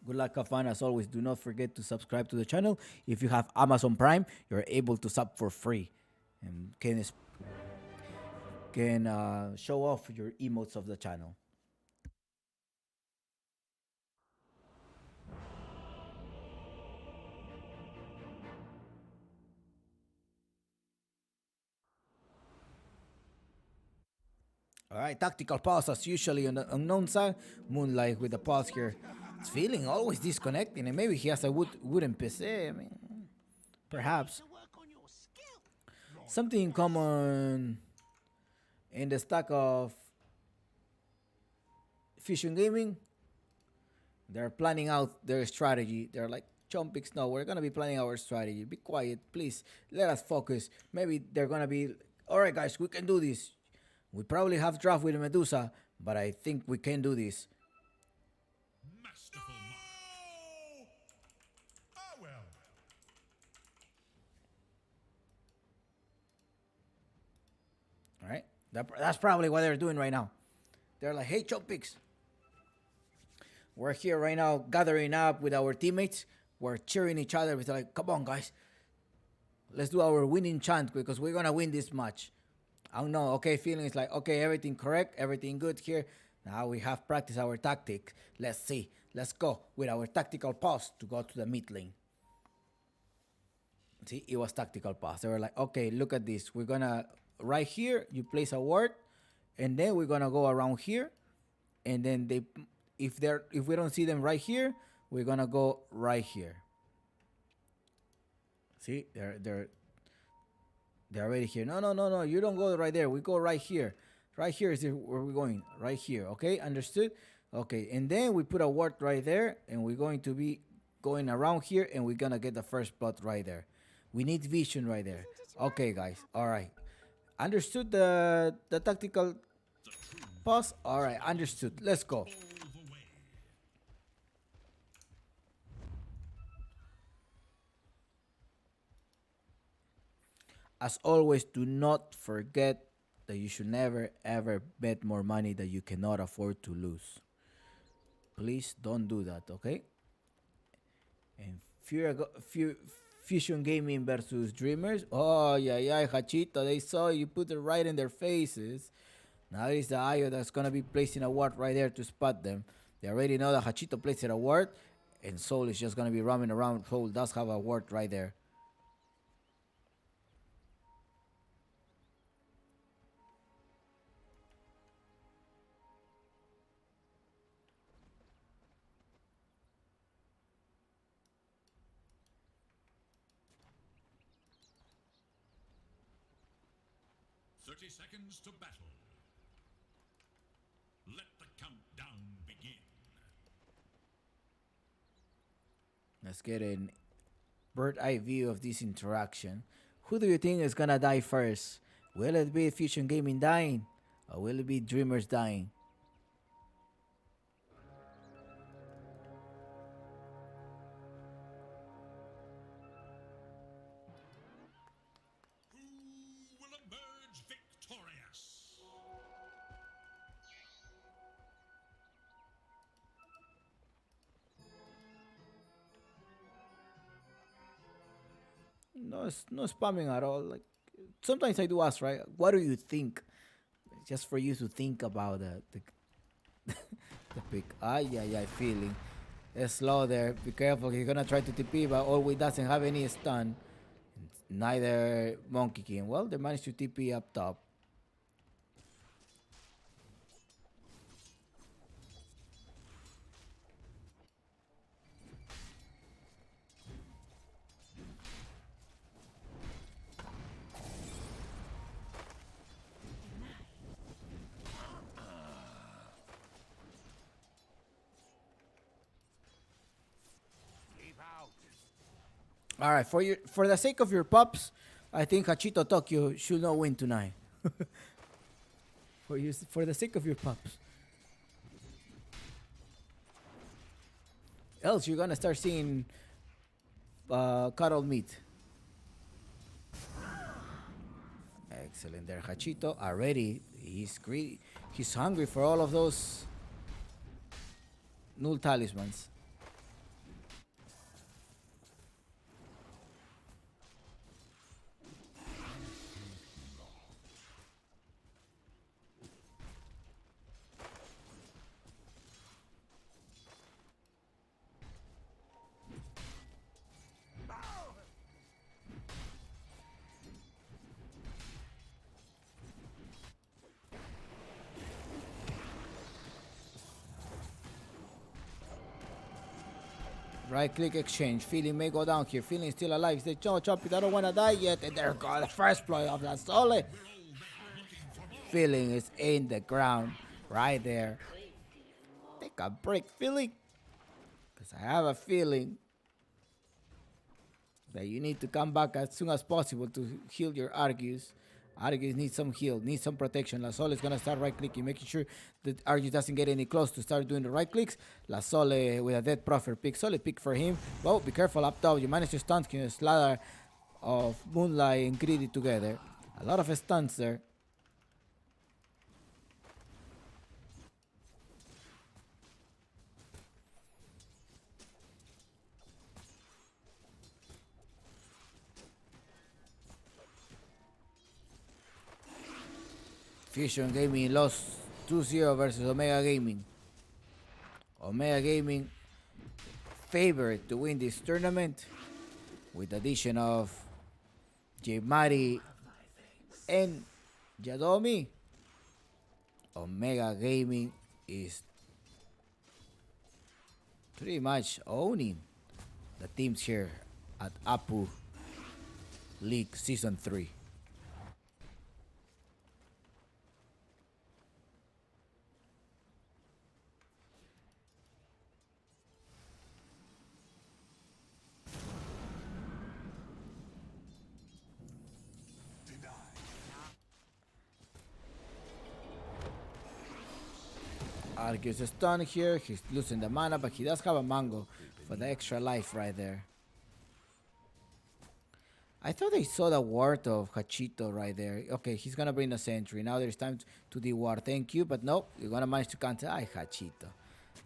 Good luck, have fun. As always, do not forget to subscribe to the channel. If you have Amazon Prime, you're able to sub for free and can show off your emotes of the channel. All right, tactical pause as usually on the unknown side. Moonlight with the pause here. It's feeling always disconnecting, and maybe he has a wooden PC. I mean, perhaps something in common in the stack of Fusion Gaming. They're planning out their strategy. They're like, Chompix, no, we're gonna be planning our strategy. Be quiet, please. Let us focus. Maybe they're gonna be, all right, guys, we can do this. We probably have draft with Medusa, but I think we can do this. Masterful mark. Ah well. All right, that's probably what they're doing right now. They're like, hey, Chompix, we're here right now gathering up with our teammates. We're cheering each other. We're like, come on, guys. Let's do our winning chant because we're going to win this match. I don't know. Okay, feeling is like, okay, everything correct. Everything good here. Now we have practiced our tactics. Let's see. Let's go with our tactical pause to go to the mid lane. See, it was tactical pause. They were like, okay, look at this. We're going to, right here, you place a ward. And then we're going to go around here. And then if we don't see them right here, we're gonna go right here. See, they're already here. No. You don't go right there. We go right here. Right here is where we're going. Right here. Okay, understood? Okay, and then we put a ward right there, and we're going to be going around here, and we're gonna get the first blood right there. We need vision right there. Okay, guys. All right. Understood the tactical pause? All right, understood. Let's go. As always, do not forget that you should never ever bet more money that you cannot afford to lose. Please don't do that, okay? And Fusion Gaming versus Dreamers. Oh, yeah, Hachito. They saw you put it right in their faces. Now it's the IO that's gonna be placing a ward right there to spot them. They already know that Hachito placed a ward, and Soul is just gonna be roaming around. Soul does have a ward right there. 30 seconds to battle. Let the countdown begin. Let's get a bird eye view of this interaction. Who do you think is gonna die first? Will it be Fusion Gaming dying? Or will it be Dreamers dying? no spamming at all. Like sometimes I do ask, right? What do you think? Just for you to think about the pick. Yeah, yeah, feeling. It's slow there. Be careful. He's gonna try to TP, but always doesn't have any stun. Neither Monkey King. Well, they managed to TP up top. All right, for the sake of your pups, I think Hachito Tokyo should not win tonight. For the sake of your pups. Else you're gonna start seeing cuddled meat. Excellent there, Hachito. Already, he's greedy. He's hungry for all of those null talismans. Right click exchange. Feeling may go down here. Feeling still alive. They chop it. I don't want to die yet. And there goes the first play of La Sole. Feeling is in the ground. Right there. Take a break, Feeling. Because I have a feeling that you need to come back as soon as possible to heal your Argus. Argus needs some heal, needs some protection. La Sole is going to start right clicking, making sure that Argus doesn't get any close to start doing the right clicks. La Sole with a dead Prophet pick. Solid pick for him. Well, be careful up top. You managed to stun him. A slather of Moonlight and Greedy together. A lot of stunts there. Fusion Gaming lost 2-0 versus Omega Gaming. Omega Gaming favorite to win this tournament with the addition of Mari and Yadomi. Omega Gaming is pretty much owning the teams here at Apu League Season 3. Argus is stunned here. He's losing the mana, but he does have a mango for the extra life right there. I thought I saw the ward of Hachito right there. Okay, he's gonna bring the sentry. Now there's time to de-ward. Thank you, but no, you're gonna manage to counter. Ay, Hachito.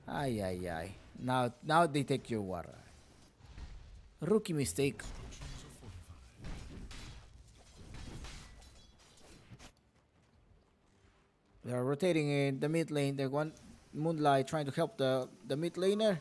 Ay, ay, ay. Now they take your ward. Rookie mistake. They're rotating in the mid lane. They're one Moonlight trying to help the mid laner.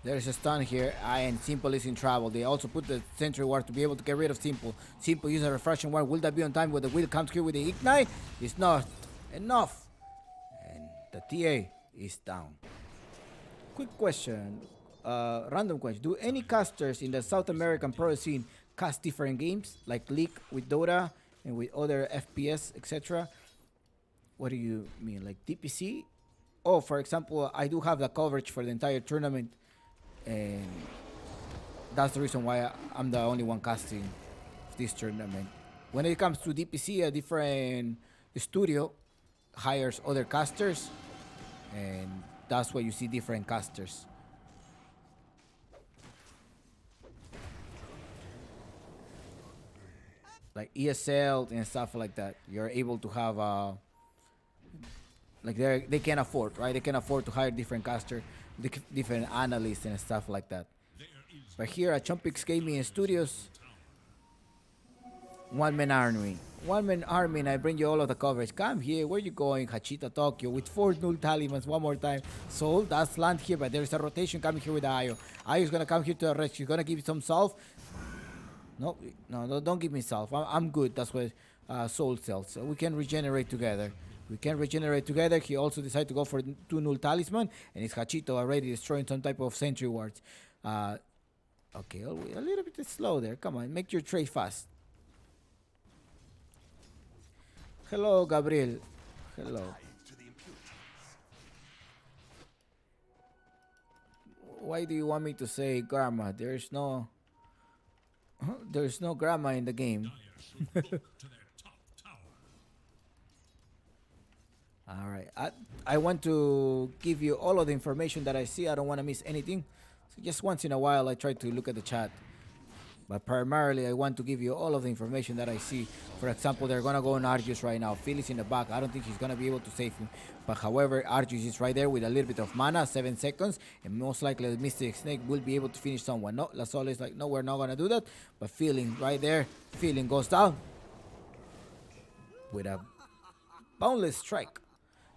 There's a stun here, and Simple is in trouble. They also put the Sentry Ward to be able to get rid of Simple. Simple uses a refreshing ward. Will that be on time with the wheel comes here with the Ignite? It's not enough. And the TA is down. Quick question, random question. Do any casters in the South American pro scene cast different games, like League with Dota and with other FPS, etc.? What do you mean, like DPC? Oh, for example, I do have the coverage for the entire tournament, and that's the reason why I'm the only one casting this tournament. When it comes to DPC, a different studio hires other casters, and that's why you see different casters. Like ESL and stuff like that. You're able to have like they can afford, right? They can afford to hire different caster, different analysts and stuff like that. But here at Chumpix Gaming Studios, one-man army. One-man army, and I bring you all of the coverage. Come here, where you going? Hachita, Tokyo, with 4 null talismans, one more time. Soul, that's land here, but there's a rotation coming here with Ayo. Ayo's gonna come here to the rescue. He's gonna give you some solve. No, don't give me self. I'm good. That's what Soul sells. So we can regenerate together. We can regenerate together. He also decided to go for 2 null talisman, and it's Hachito already destroying some type of sentry wards. Okay, a little bit slow there. Come on, make your trade fast. Hello, Gabriel. Hello. Why do you want me to say grandma? There's no grandma in the game. All right. I want to give you all of the information that I see. I don't want to miss anything. So just once in a while, I try to look at the chat. But primarily, I want to give you all of the information that I see. For example, they're going to go on Argus right now. Philly's in the back. I don't think he's going to be able to save him. But however, Argus is right there with a little bit of mana, 7 seconds. And most likely, the Mystic Snake will be able to finish someone. No, La Sol is like, no, we're not going to do that. But Feeling right there. Feeling goes down with a boundless strike.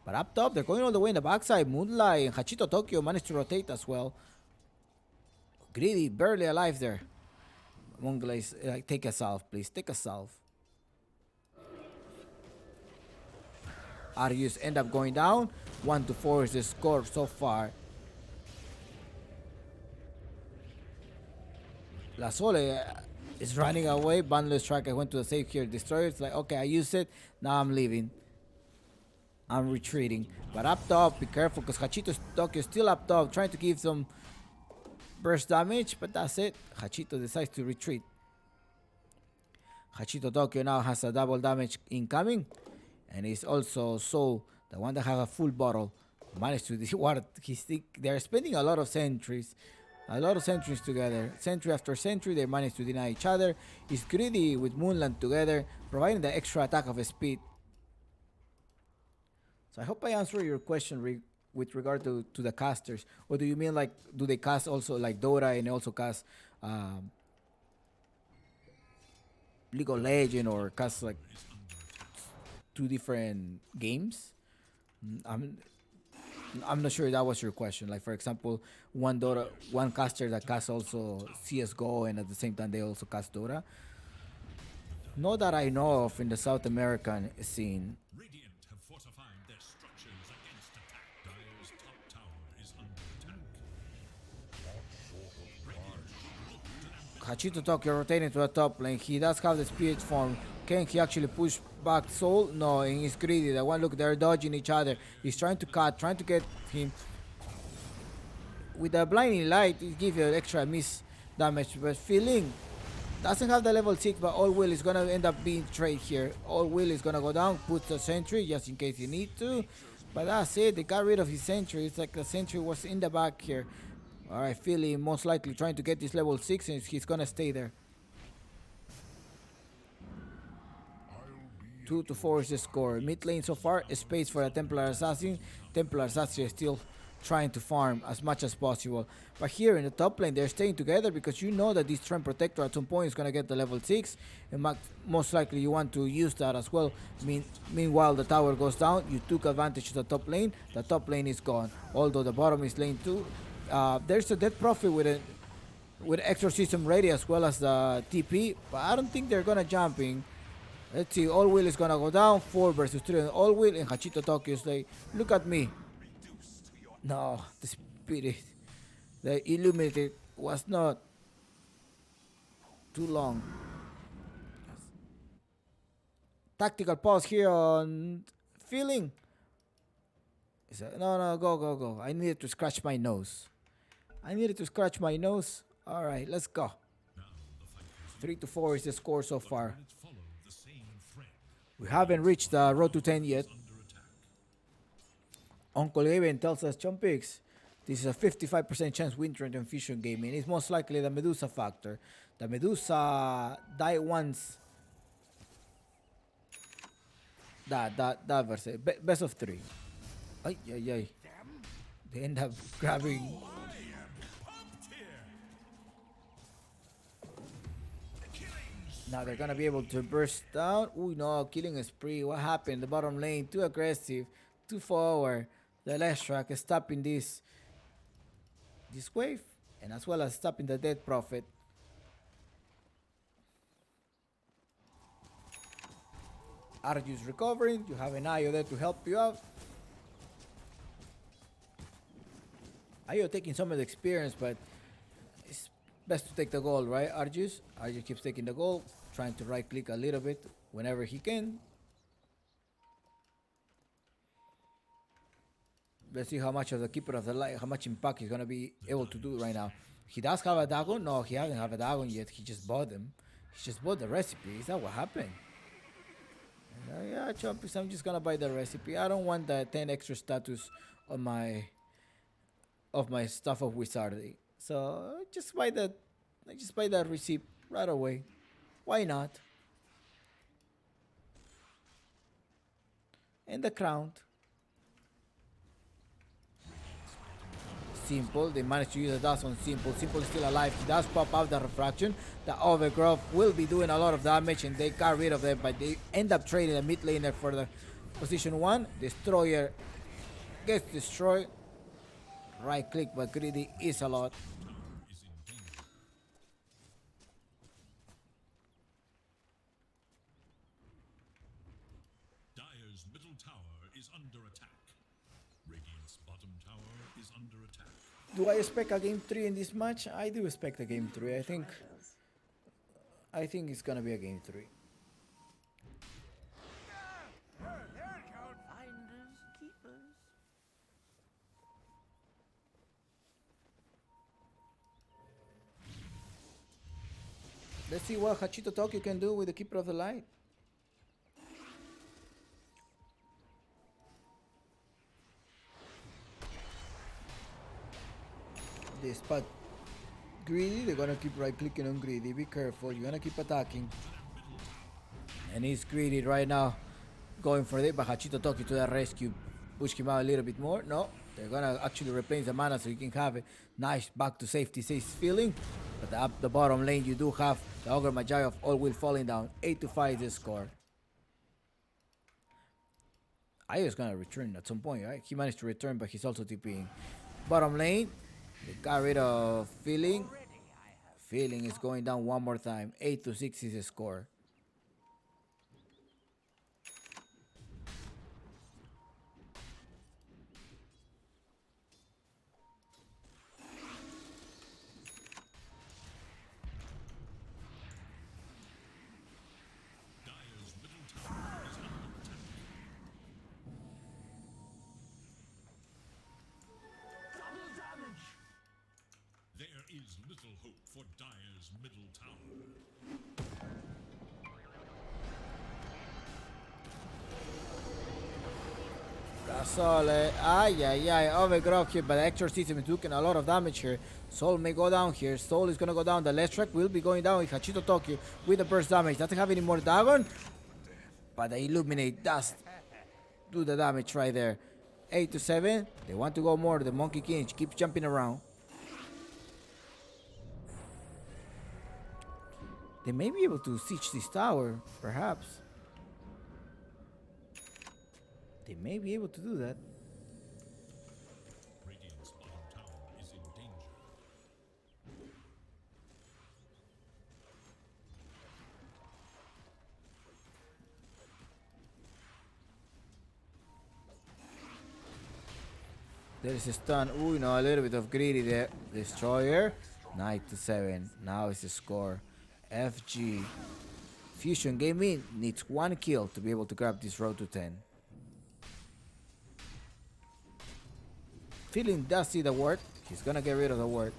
But up top, they're going all the way in the backside. Moonlight and Hachito Tokyo managed to rotate as well. Greedy, barely alive there. Mongla is like, take a salve, please. Take a salve. Arius end up going down. 1-4 is the score so far. La Sole is running away. Bandless strike. I went to the save here. Destroyer. It's like, okay, I used it. Now I'm leaving. I'm retreating. But up top, be careful because Hachito Tokyo is still up top, trying to give some burst damage, but that's it. Hachito decides to retreat. Hachito Tokyo now has a double damage incoming, and he's also Soul, the one that has a full bottle, managed to what they're spending a lot of sentries. A lot of sentries together. Sentry after sentry, they manage to deny each other. He's Greedy with Moonland together, providing the extra attack of speed. So I hope I answered your question with regard to the casters. Or do you mean like, do they cast also like Dota and also cast League of Legends or cast like 2 different games? I'm not sure that was your question. Like for example, one caster that casts also CS:GO and at the same time they also cast Dota. Not that I know of in the South American scene. Radiant have fortified their structures against attack. Dire's top tower is under attack. Hachito Tokyo rotating to the top lane. He does have the spirit form. Can he actually push back Soul? No, and he's Greedy. The one, look, they're dodging each other. He's trying to cut, trying to get him. With the blinding light, it gives you extra miss damage. But Feeling doesn't have the level 6, but All Will is going to end up being trade here. All Will is going to go down, put the sentry just in case you need to. But that's it. They got rid of his sentry. It's like the sentry was in the back here. All right, Philly most likely trying to get this level 6, and he's going to stay there. 2-4 is the score. Mid lane so far, space for the Templar Assassin. Templar Assassin is still trying to farm as much as possible. But here in the top lane, they're staying together because you know that this Trend Protector at some point is going to get the level 6. And most likely you want to use that as well. Meanwhile, the tower goes down. You took advantage of the top lane. The top lane is gone. Although the bottom is lane 2. There's a dead profit with exorcism ready as well as the TP, but I don't think they're gonna jump in. Let's see, All Will is gonna go down 4 versus 3 on All Will, and Hachito Tokyo is like, look at me. No, the spirit, the illuminated was not too long. Tactical pause here on feeling. No, no, go, go, go. I needed to scratch my nose. I needed to scratch my nose. All right, let's go. 3-4 is the score so far. We haven't reached the road to 10 yet. Uncle Aben tells us, Chompix, this is a 55% chance win trend on Fusion Gaming. It's most likely the Medusa factor. The Medusa die once. That verse. Best of 3. Ay, ay, ay. They end up grabbing. Now they're gonna be able to burst down. Ooh, no, killing a spree. What happened? The bottom lane, too aggressive, too forward. The last track is stopping this wave, and as well as stopping the dead prophet. Arju's recovering. You have an Ayo there to help you out. Ayo taking some of the experience, but it's best to take the goal, right, Arjus? Arjus keeps taking the goal, trying to right click a little bit whenever he can. Let's see how much of the Keeper of the Light, how much impact he's going to be able to do right now. He does have a Dagon? No, he hasn't have a Dagon yet. He just bought them. He just bought the recipe. Is that what happened? Yeah, Chompis, I'm just going to buy the recipe. I don't want the 10 extra status on my stuff of Wizardry. So I just buy that receipt right away. Why not? And the crown. Simple, they managed to use the dust on Simple. Simple is still alive. He does pop out the refraction. The overgrowth will be doing a lot of damage, and they got rid of them, but they end up trading a mid laner for the position 1. Destroyer gets destroyed. Right click, but greedy is a lot. Dire's middle tower is under attack. Radiant's bottom tower is under attack. Do I expect a game 3 in this match? I do expect a game 3. I think it's gonna be a game 3. Let's see what Hachito Tokyo can do with the Keeper of the Light. They spot Greedy. They're gonna keep right clicking on Greedy. Be careful. You're gonna keep attacking. And he's Greedy right now, going for it. But Hachito Tokyo to the rescue. Push him out a little bit more. No, they're gonna actually replenish the mana so you can have it. Nice, back to safety, says feeling. But up the bottom lane, you do have the Ogre Magi of All Will falling down. 8-5 is the score. Ayo's gonna return at some point, right? He managed to return, but he's also TPing. Bottom lane, they got rid of Feeling. Feeling is going down one more time. 8-6 is the score. Dire's middle tower is under attack. There is little hope for Dire's middle tower. That's all. Ay, ay, ay. Overgrowth here, but the Exorcism is doing a lot of damage here. Soul may go down here. Soul is gonna go down. The last track will be going down with Hachito Tokyo with the burst damage. Doesn't have any more Dagon, but the Illuminate does do the damage right there. 8-7. They want to go more. The Monkey King keeps jumping around. They may be able to siege this tower, perhaps. They may be able to do that. Radiant's bottom tower is in There is a stun. Ooh, no, a little bit of greedy there. Destroyer. 9-7. Now is the score. FG. Fusion Gaming needs one kill to be able to grab this road to 10. Feeling does see the word. He's gonna get rid of the word.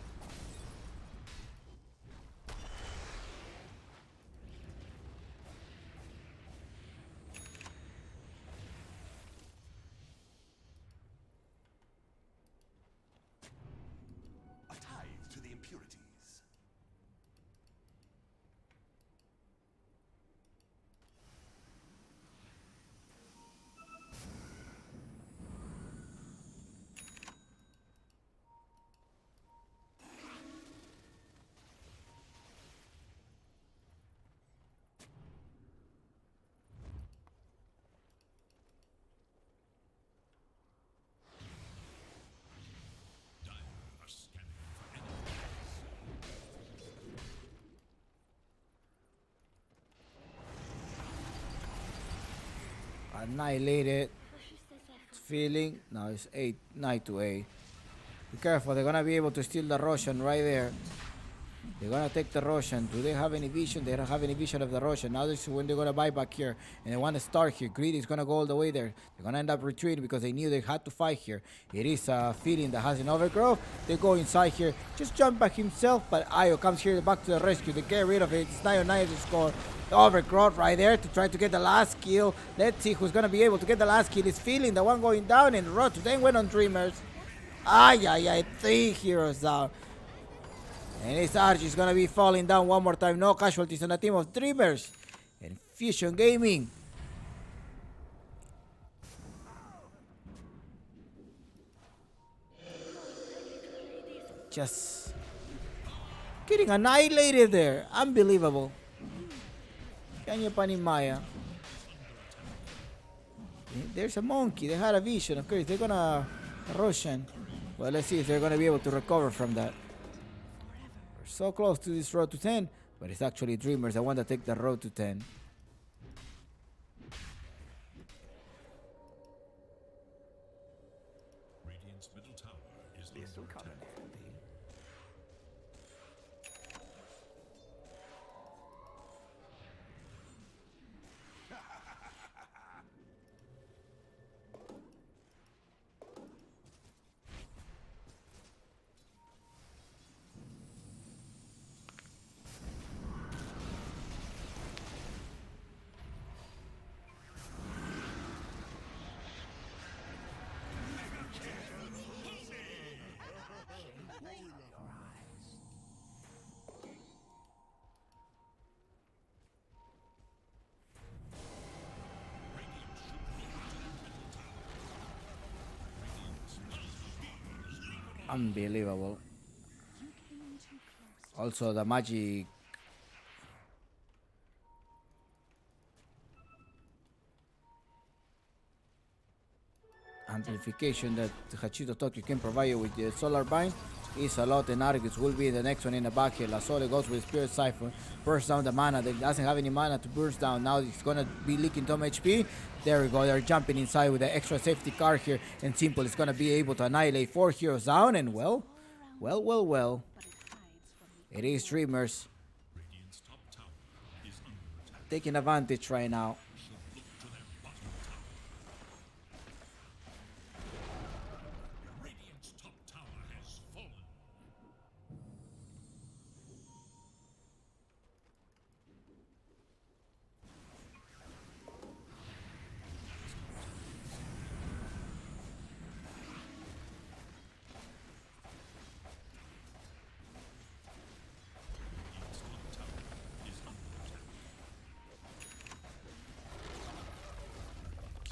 A tithe to the impurities. Dire are scanning for enemies. Annihilated. It's feeling. Now it's 9-8. Be careful, they're gonna be able to steal the Roshan right there. They're gonna take the Roshan. Do they have any vision? They don't have any vision of the Roshan. Now this is when they're gonna buy back here. And they want to start here. Greedy is gonna go all the way there. They're gonna end up retreating because they knew they had to fight here. It is a feeling that has an overgrowth. They go inside here. Just jump back himself. But Ayo comes here back to the rescue. They get rid of it. It's 9-9 to score. The overgrowth right there to try to get the last kill. Let's see who's gonna be able to get the last kill. It's feeling the one going down and the road to 10 went on Dreamers. Ay, 3 heroes down. And this Archie is gonna be falling down one more time. No casualties on the team of Dreamers. And Fusion Gaming. Just getting annihilated there. Unbelievable. Kanya Panimaya. There's a monkey. They had a vision. Of course, they're gonna Roshan. Well, let's see if they're gonna be able to recover from that. We're so close to this road to 10, but it's actually Dreamers that want to take the road to 10. Radiant's middle tower is under attack. Unbelievable. Also, the magic amplification that Hachito Tokyo can provide you with the Solar Bind is a lot, and Argus will be the next one in the back here. La Sole goes with Spirit Siphon, bursts down the mana. They doesn't have any mana to burst down. Now it's gonna be leaking some HP. There we go. They're jumping inside with the extra safety card here, and Simple is gonna be able to annihilate 4 heroes down. And well. It is Dreamers Radiant's top tower is under attack. taking advantage right now. Look to their bottom tower. Radiant's top tower has fallen. Radiant's top tower is under attack.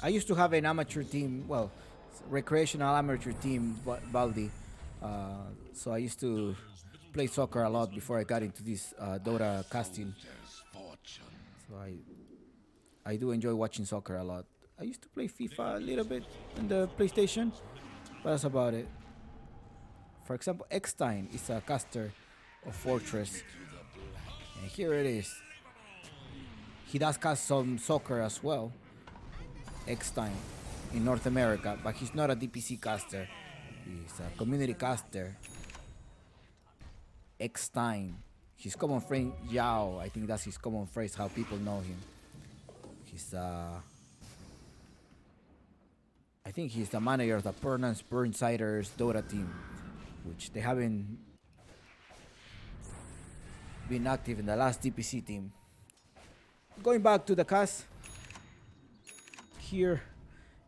I used to have an amateur team, well, recreational amateur team, Baldi. So I used to play soccer a lot before I got into this Dota casting. So I do enjoy watching soccer a lot. I used to play FIFA a little bit on the PlayStation, but that's about it. For example, Eckstein is a caster of Fortress, and here it is. He does cast some soccer as well. Eckstein in North America, but he's not a DPC caster. He's a community caster. Eckstein. His common friend Yao. I think that's his common phrase, how people know him. He's I think he's the manager of the Permanence Burnsiders Dota team, which they haven't been active in the last DPC team. Going back to the cast here,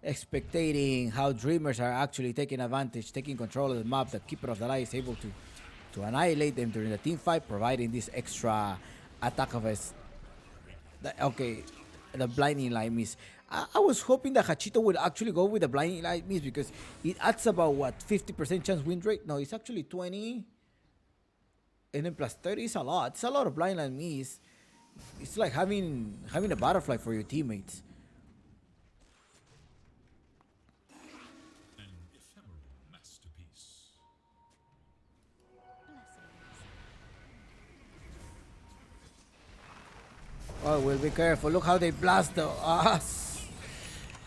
expectating how Dreamers are actually taking advantage, taking control of the map. The Keeper of the Light is able to annihilate them during the team fight, providing this extra attack of his. The blinding light miss. I was hoping that Hachito would actually go with the blinding light miss because it adds about what 50% chance win rate. No, it's actually 20, and then plus 30 is a lot. It's a lot of blind light miss. It's like having a butterfly for your teammates. An ephemeral masterpiece. Oh, well, be careful. Look how they blast the us.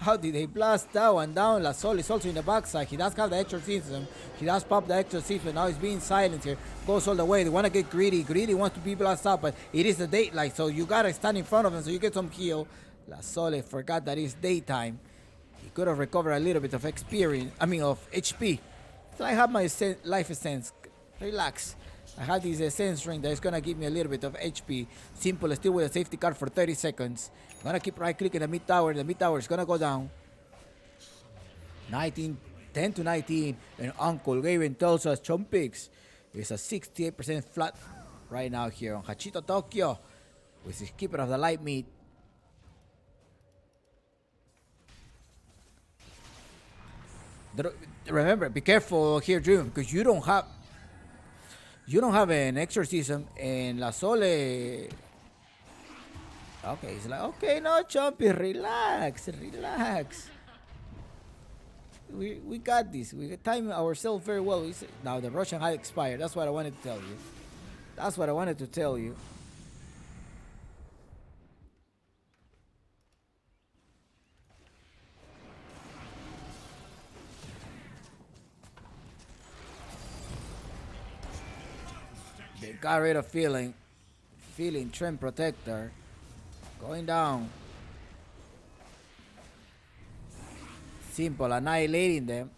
How did they blast that one down? La Sol is also in the backside. He does have the exorcism. He does pop the exorcism. Now he's being silent here. Goes all the way. They want to get greedy. Greedy wants to be blasted out, but it is the daylight, so you got to stand in front of him so you get some heal. La Sole forgot that it's daytime. He could have recovered a little bit of experience. I mean, of HP. So I have my life essence. Relax. I have this essence ring that is going to give me a little bit of HP. Simple, still with a safety card for 30 seconds. I'm going to keep right clicking the mid tower. The mid tower is going to go down. 10 to 19. And Uncle Gaben tells us Chompix is a 68% flat right now here on Hachito Tokyo with his Keeper of the Light mid. Remember, be careful here, Dream, because you don't have an exorcism, and La Sole. Okay, he's like, okay, no, Chompy, relax. We got this. We time ourselves very well. Now the Russian had expired. That's what I wanted to tell you. They got rid of feeling Trend Protector. Going down. Simple, annihilating them.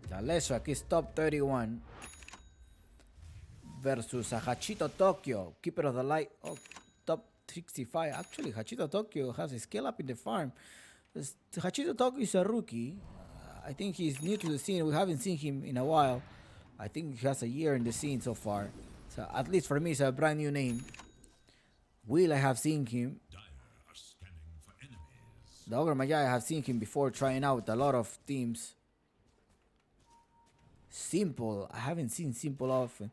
The Leshak is top 31 versus Hachito Tokyo, Keeper of the Light, top 65. Actually, Hachito Tokyo has a scale up in the farm. Hachito Tokyo is a rookie. I think he's new to the scene. We haven't seen him in a while. I think he has a year in the scene so far. So at least for me, it's a brand new name. Will, I have seen him. Dire are scanning for enemies. The Ogre Magi, I have seen him before trying out with a lot of teams. Simple, I haven't seen Simple often.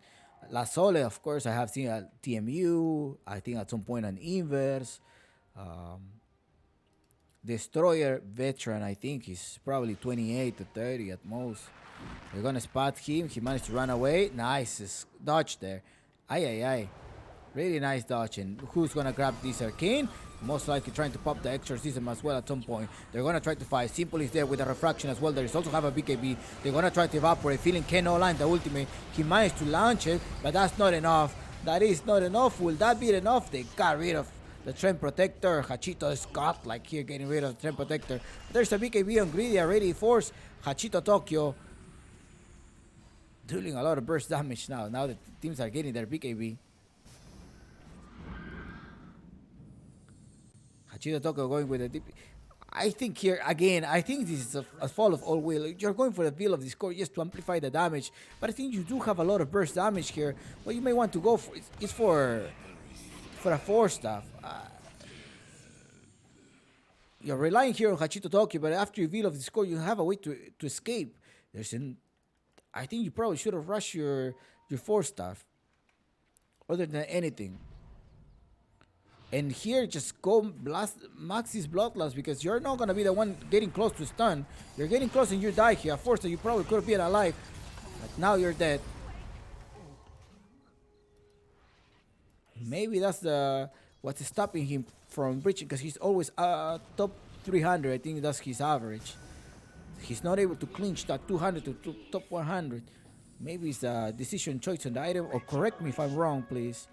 La Sole, of course, I have seen at TMU. I think at some point an Inverse. Destroyer veteran, I think he's probably 28 to 30 at most. We're gonna spot him. He managed to run away. Nice dodge there. Ay. Really nice dodge. And who's gonna grab this Arcane? Most likely trying to pop the exorcism as well at some point. They're gonna try to fight. Simple is there with the refraction as well. There is also have a BKB. They're gonna try to evaporate. Feeling Ken line the ultimate. He managed to launch it, but that's not enough. That is not enough. Will that be enough? They got rid of the Trend Protector. Hachito is caught like here getting rid of the Trend Protector. There's a BKB on Greedy already forced Hachito Tokyo dealing a lot of burst damage now. Now the teams are getting their BKB. Hachito Tokyo going with a DP. I think here, again, I think this is a fall of all will. You're going for the feel of this core just to amplify the damage. But I think you do have a lot of burst damage here. What you may want to go for is for a 4-staff. You're relying here on Hachito Tokyo, but after you veil of the score, you have a way to escape. I think you probably should have rushed your 4-staff. Other than anything. And here, just go blast Max's Bloodlust because you're not going to be the one getting close to stun. You're getting close and you die here. A 4-star, you probably could have been alive. But now you're dead. Maybe that's the what's stopping him from breaching, because he's always top 300. I think that's his average. He's not able to clinch that 200 to top 100. Maybe it's a decision choice on the item, or correct me if I'm wrong, please.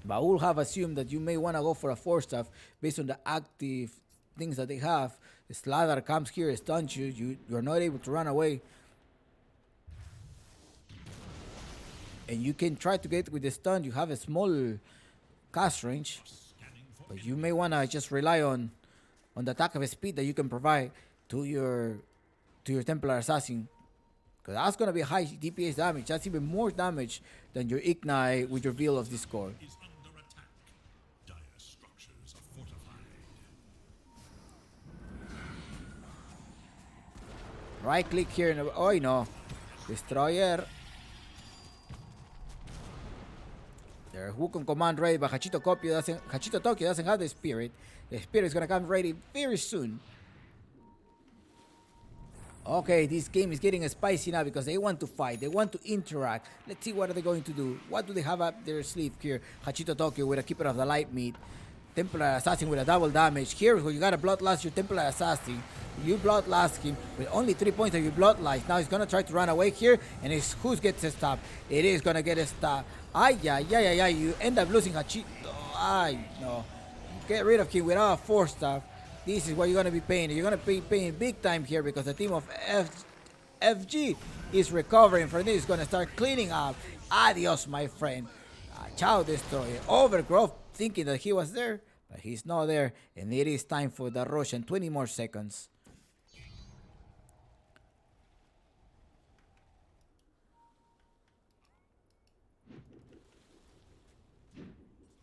But I will have assumed that you may want to go for a 4-staff based on the active things that they have. The Slather comes here, stuns you, you're not able to run away. And you can try to get with the stun, you have a small cast range. But you may want to just rely on the attack of speed that you can provide to your Templar Assassin. Because that's going to be high DPS damage. That's even more damage than your Ignite with your Veil of Discord. Is under attack. Dire structures are fortified. Right click here. Oh no. Destroyer. They're Wukong command ready, but Hachito Tokyo doesn't have the spirit. The spirit is gonna come ready very soon. Okay, this game is getting spicy now because they want to fight. They want to interact. Let's see what are they going to do. What do they have up their sleeve here? Hachito Tokyo with a Keeper of the Light Meat. Templar Assassin with a double damage. Here's where you gotta bloodlust your Templar Assassin. You bloodlust him with only 3 points of your bloodlust. Now he's gonna try to run away here, and it's who gets a stop. It is gonna get a stop. Ay, you end up losing Hachito. Ay, no. Get rid of him without a 4-staff. This is what you're gonna be paying. You're gonna be paying big time here because the team of FG is recovering from this. It's gonna start cleaning up. Adios, my friend. Ciao, Destroyer. Overgrowth thinking that he was there, but he's not there. And it is time for the rush and 20 more seconds.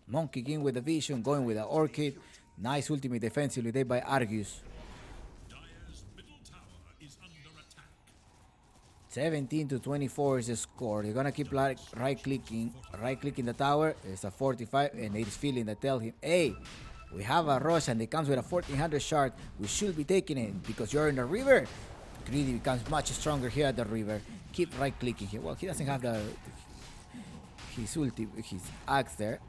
Monkey King with the vision, going with the Orchid. Nice ultimate defensively there by Argus. Dire's middle tower is under attack. 17 to 24 is the score. They're gonna keep right clicking the tower. It's a 45, and it is feeling that tell him, hey, we have a rush and it comes with a 1400 shard. We should be taking it because you're in the river. Greedy becomes much stronger here at the river. Keep right clicking here. Well, he doesn't have his axe there,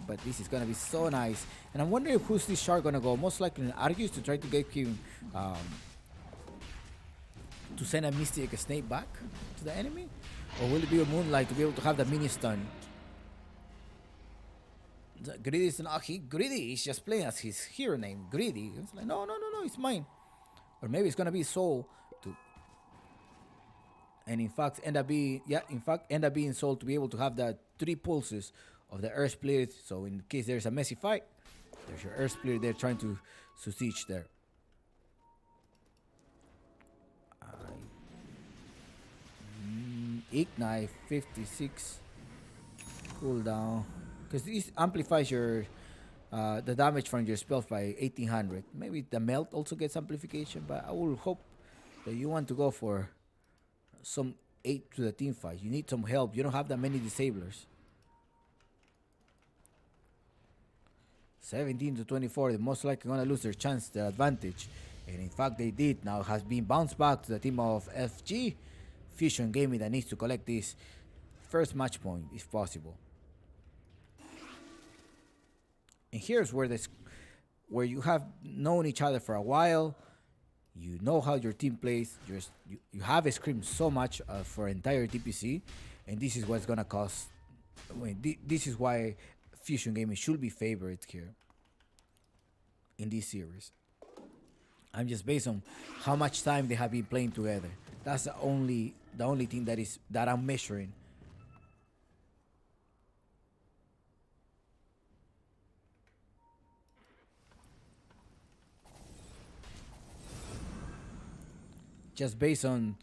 but this is gonna be so nice. And I'm wondering who's this shard gonna go. Most likely an Argus to try to get him to send a Mystic Snake back to the enemy, or will it be a Moonlight to be able to have the mini stun? Greedy is not Greedy. He's just playing as his hero name, Greedy. It's like no, it's mine. Or maybe it's gonna be Soul to, and in fact end up being Soul to be able to have the 3 pulses of the Earth Spirit. So in case there's a messy fight, there's your Earth Spirit there trying to siege there. Ignite 56 cooldown, because this amplifies your the damage from your spells by 1800. Maybe the melt also gets amplification, but I will hope that you want to go for some 8 to the team fight. You need some help. You don't have that many disablers. 17 to 24, they're most likely gonna lose their chance, their advantage, and in fact they did. Now has been bounced back to the team of FG. Fusion Gaming that needs to collect this first match point if possible. And here's where you have known each other for a while. You know how your team plays. You have screamed so much for entire DPC, and this is what's gonna cost. This is why Fusion Gaming should be favored here in this series. I'm just based on how much time they have been playing together. That's the only thing that I'm measuring. Just based on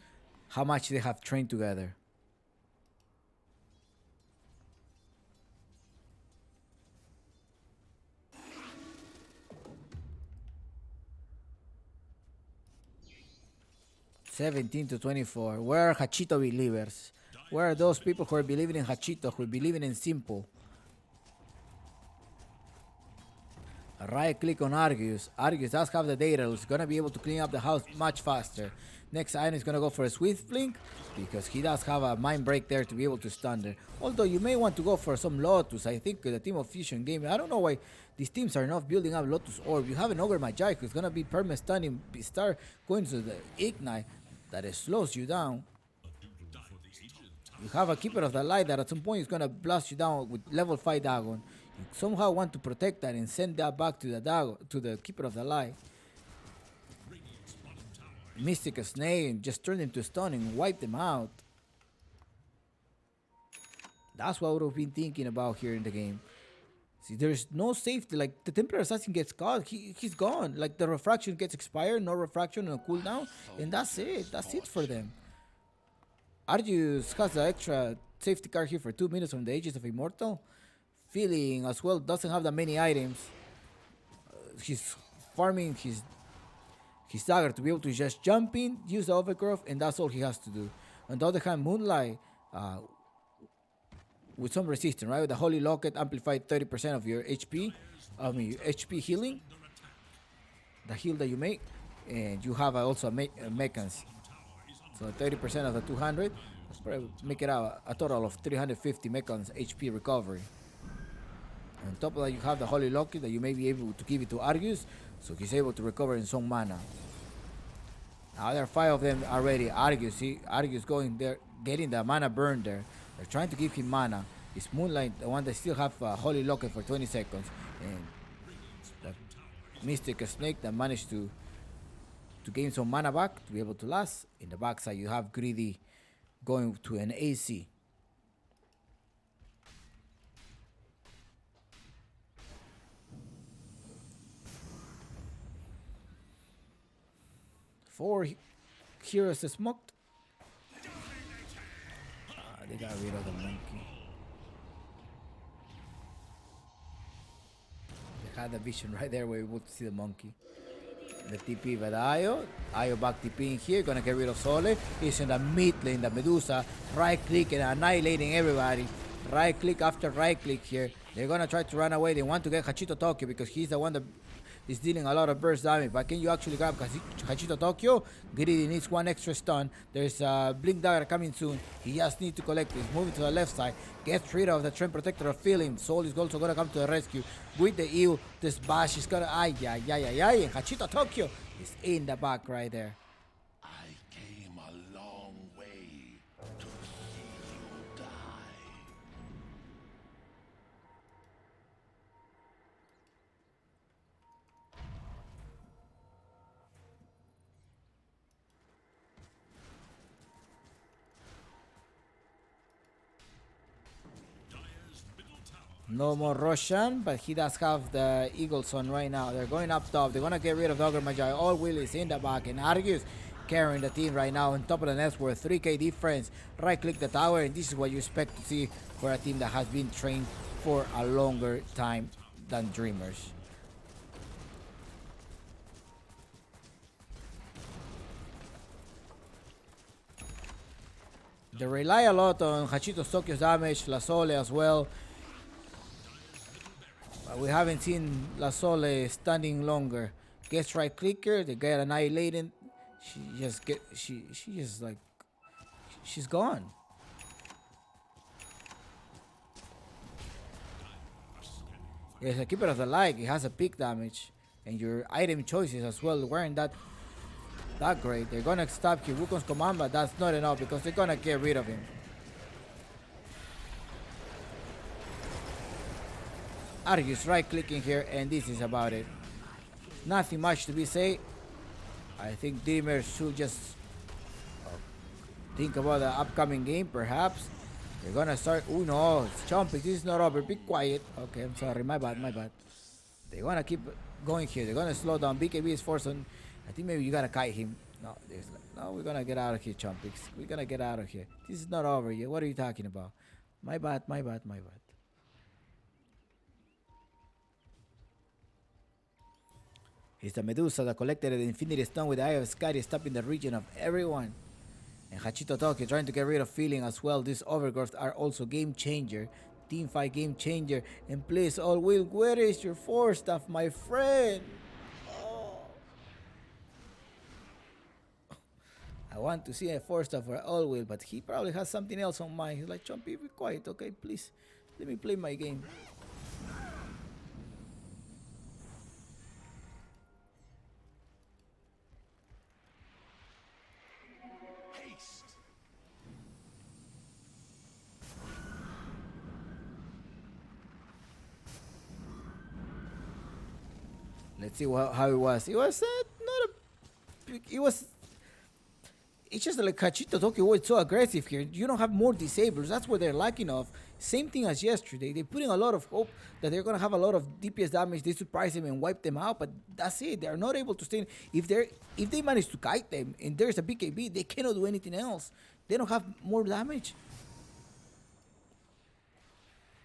how much they have trained together. (17 to 24). Where are Hachito believers? Where are those people who are believing in Hachito, who are believing in Simple? Right click on Argus. Argus does have the data. It's gonna be able to clean up the house much faster. Next item is gonna go for a Swift Blink because he does have a Mind Break there to be able to stun there. Although you may want to go for some Lotus. I think the team of Fusion Gaming, I don't know why these teams are not building up Lotus Orb. You have an Ogre Magi who's gonna be perma stunning, start going to the Ignite that it slows you down. You have a Keeper of the Light that at some point is gonna blast you down with level 5 Dagon. You somehow want to protect that and send that back to the Dagon, to the Keeper of the Light. Mystic Snake and just turn them to stun and wipe them out. That's what I would have been thinking about here in the game. See, there's no safety. Like, the Templar Assassin gets caught, he's gone. Like, the refraction gets expired, no refraction on cooldown, and that's it. That's it for them. Argus has the extra safety card here for 2 minutes from the Aegis of Immortal. Feeling as well doesn't have that many items. He's farming his dagger to be able to just jump in, use the overgrowth, and that's all he has to do. On the other hand, Moonlight, with some resistance, right? With the Holy Locket amplified 30% of your HP, HP healing, the heal that you make, and you have also mechans. So 30% of the 200, let's probably make it a total of 350 mechans HP recovery. On top of that, you have the Holy Locket that you may be able to give it to Argus, so he's able to recover in some mana. Now there are 5 of them already. Argus, see, Argus going there, getting the mana burn there. They're trying to give him mana. It's Moonlight, the one that still have Holy Locket for 20 seconds, and the Mystic Snake that managed to gain some mana back to be able to last. In the backside, you have Greedy going to an AC. Four heroes smoked. They got rid of the monkey. They had the vision right there where we able to see the monkey. The TP by the Io back TP in here, gonna get rid of Sole. He's in the mid lane, the Medusa, right click and annihilating everybody. Right click after right click here. They're gonna try to run away. They want to get Hachito Tokyo because he's the one that is dealing a lot of burst damage. But can you actually grab Hachito Tokyo? Greedy needs 1 extra stun. There's a Blink Dagger coming soon. He just needs to collect it. He's moving to the left side. Gets rid of the Trend Protector of Feeling. Soul is also going to come to the rescue. With the Eel, this bash is going to... And Hachito Tokyo is in the back right there. I came a long way to see you die. No more Roshan, but he does have the Eagles on right now. They're going up top. They're going to get rid of Dogger Magi. All Will is in the back, and Argus carrying the team right now on top of the net worth. 3k difference. Right click the tower, and this is what you expect to see for a team that has been trained for a longer time than Dreamers. They rely a lot on Hachito Tokyo's damage, La Sole as well. But we haven't seen La Sole standing longer. Gets right clicker, they get annihilated. She's gone. Yes, a Keeper of the Light, it has a peak damage. And your item choices as well weren't that great. They're gonna stop Kirukon's command, but that's not enough because they're gonna get rid of him. Argus right clicking here, and this is about it. Nothing much to be said. I think Dreamers should just think about the upcoming game, perhaps. They're gonna start. Oh no, it's jumping. This is not over. Be quiet. Okay, I'm sorry. My bad. They're gonna keep going here. They're gonna slow down. BKB is forced on. I think maybe you gotta kite him. No, we're gonna get out of here, Chompix. We're gonna get out of here. This is not over yet. What are you talking about? My bad. It's the Medusa that collected the Infinity Stone with the Eye of Sky, stopping the region of everyone. And Hachito Tokyo trying to get rid of Feeling as well. These overgrowths are also game changer. Team fight game changer. And please, all Will, where is your 4 stuff, my friend? Oh. I want to see a 4-star for all will, but he probably has something else on mind. He's like, Chompy, be quiet, okay? Please, let me play my game. Haste! Let's see how it was. It was not a big, it was. It's just like Hachito Tokyo was so aggressive here. You don't have more disablers. That's what they're lacking of. Same thing as yesterday. They're putting a lot of hope that they're gonna have a lot of DPS damage. They surprise them and wipe them out, but that's it. They're not able to stay. If they manage to kite them and there's a BKB, they cannot do anything else. They don't have more damage.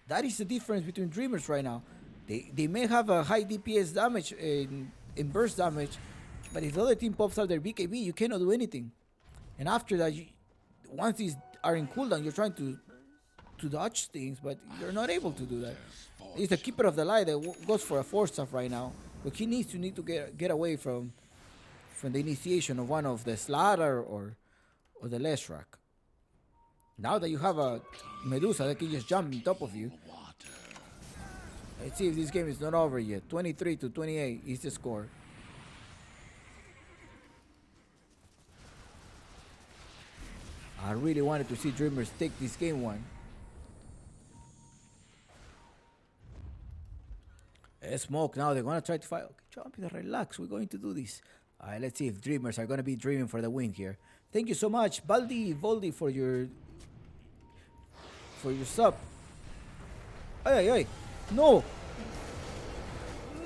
That is the difference between Dreamers right now. They may have a high DPS damage in burst damage, but if the other team pops out their BKB, you cannot do anything. And after that, once these are in cooldown, you're trying to dodge things, but you're not able to do that. It's the Keeper of the Light that goes for a 4-star right now, but he needs to get away from the initiation of one of the Slaughter or the Leshrac. Now that you have a Medusa that can just jump on top of you. Let's see if this game is not over yet. 23-28 is the score. I really wanted to see Dreamers take this game one. Smoke now, they're gonna try to fight. Okay, Chompy, relax, we're going to do this. Alright, let's see if Dreamers are gonna be dreaming for the win here. Thank you so much, Voldy, for your sub. Ay, ay, ay. No!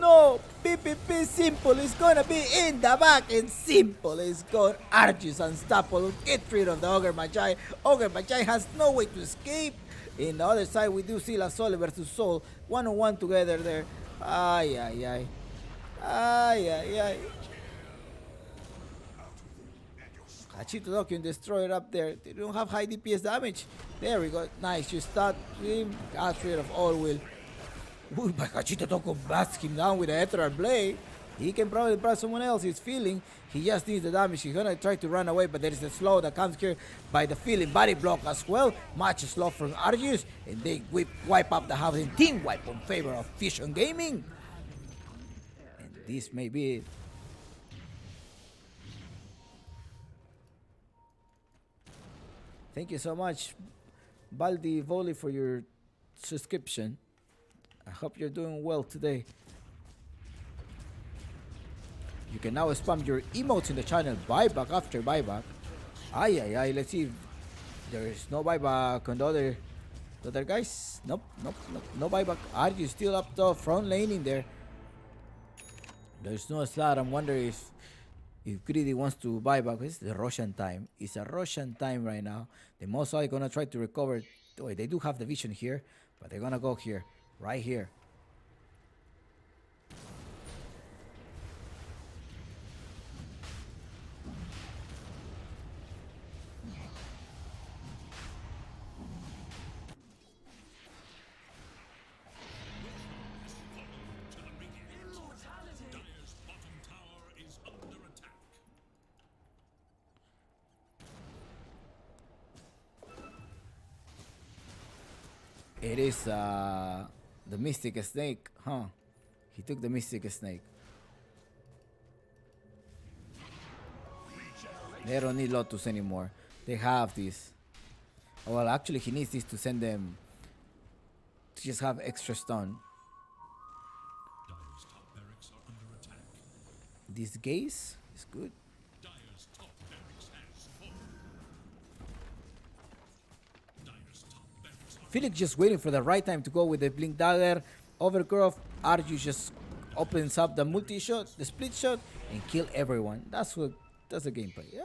No! PPP Simple is gonna be in the back, and Simple is gone. Argus unstoppable. Get rid of the Ogre Magi. Ogre Magi has no way to escape. In the other side, we do see La Sole versus Soul. 1-on-1 together there. Ay, ay, ay. Ay, ay, ay. Hachito Tokyo Destroyer up there. They don't have high DPS damage. There we go. Nice. You start him. Got rid of all will. Ooh, but Hachito Tokyo blasts him down with the Ethereal Blade. He can probably blast someone else. He's feeling. He just needs the damage. He's gonna try to run away, but there is a slow that comes here by the feeling body block as well. Much slow from Argus, and they wipe up the housing. Team wipe in favor of Fusion Gaming. And this may be it. Thank you so much, Baldi Volley, for your subscription. I hope you're doing well today. You can now spam your emotes in the channel. Buyback after buyback. Ay, ay, ay. Let's see if there is no buyback on the other guys. Nope, nope, nope. No buyback. Arju still up top, front lane in there. There's no slot. I'm wondering if Greedy wants to buy back. It's the Russian time. It's a Russian time right now. They're most likely gonna try to recover. Wait, they do have the vision here, but they're gonna go here, right here. Dire's bottom tower is under attack. It is the Mystic Snake, huh? He took the Mystic Snake. They don't need Lotus anymore. They have this. Oh, well, actually, he needs this to send them to just have extra stun. Dire's top barracks are under attack. This gaze is good. Dire's top barracks has fallen. Dire's top barracks are Felix just waiting for the right time to go with the Blink Dagger. Overgrowth. Arju just opens up the multi-shot, the split shot, and kill everyone. That's the gameplay, yeah?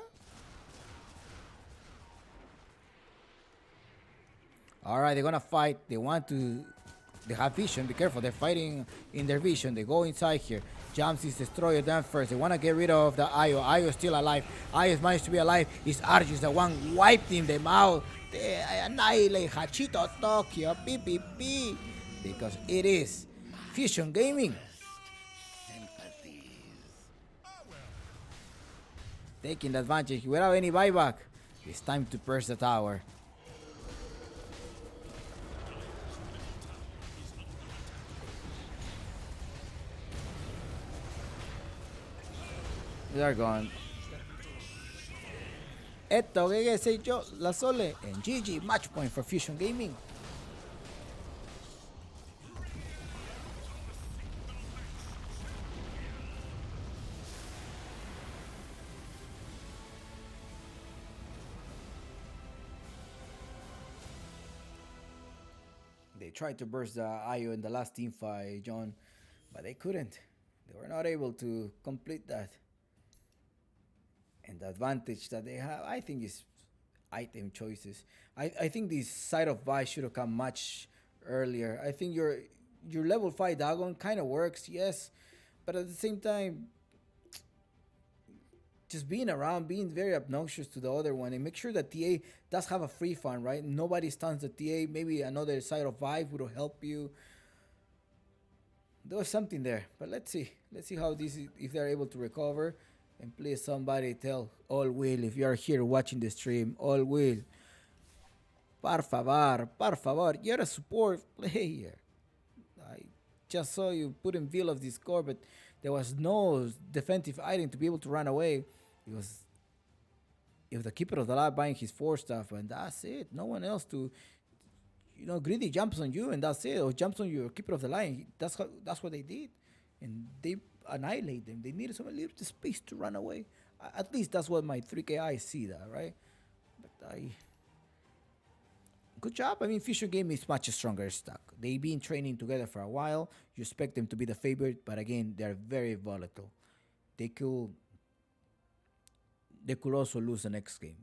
Alright, they're gonna fight. They have vision. Be careful, they're fighting in their vision. They go inside here. Jumps his destroyer down first. They wanna get rid of the Io. Io's still alive. Io's managed to be alive. It's Arjus the one wiping them out. They annihilate Hachito Tokyo. PPP. Because it is Fusion Gaming. Sympathies. taking the advantage without any buyback. It's time to burst the tower. They're gone. Esto que sé yo, la Sole, and GG, match point for Fusion Gaming. They tried to burst the IO in the last team fight, John, but they couldn't. They were not able to complete that. And the advantage that they have, I think, is item choices. I think this side of buy should have come much earlier. I think your level 5 Dagon kind of works, yes, but at the same time, just being around, being very obnoxious to the other one, and make sure that TA does have a free fund, right? Nobody stuns the TA. Maybe another side of vibe would help you. There was something there, but let's see. Let's see how this is, if they're able to recover. And please, somebody tell All Will, if you are here watching the stream, All Will, por favor, you're a support player. I just saw you put in Veil of Discord, but there was no defensive item to be able to run away. It was the Keeper of the Light buying his 4 stuff, and that's it. No one else to, Greedy jumps on you, and that's it. Or jumps on your Keeper of the Light. That's what they did, and they annihilate them. They needed some little space to run away. At least that's what my 3K eyes see that, right? But good job. I mean, Fusion Game is much stronger stock. They've been training together for a while. You expect them to be the favorite, but again, they're very volatile. They could also lose the next game.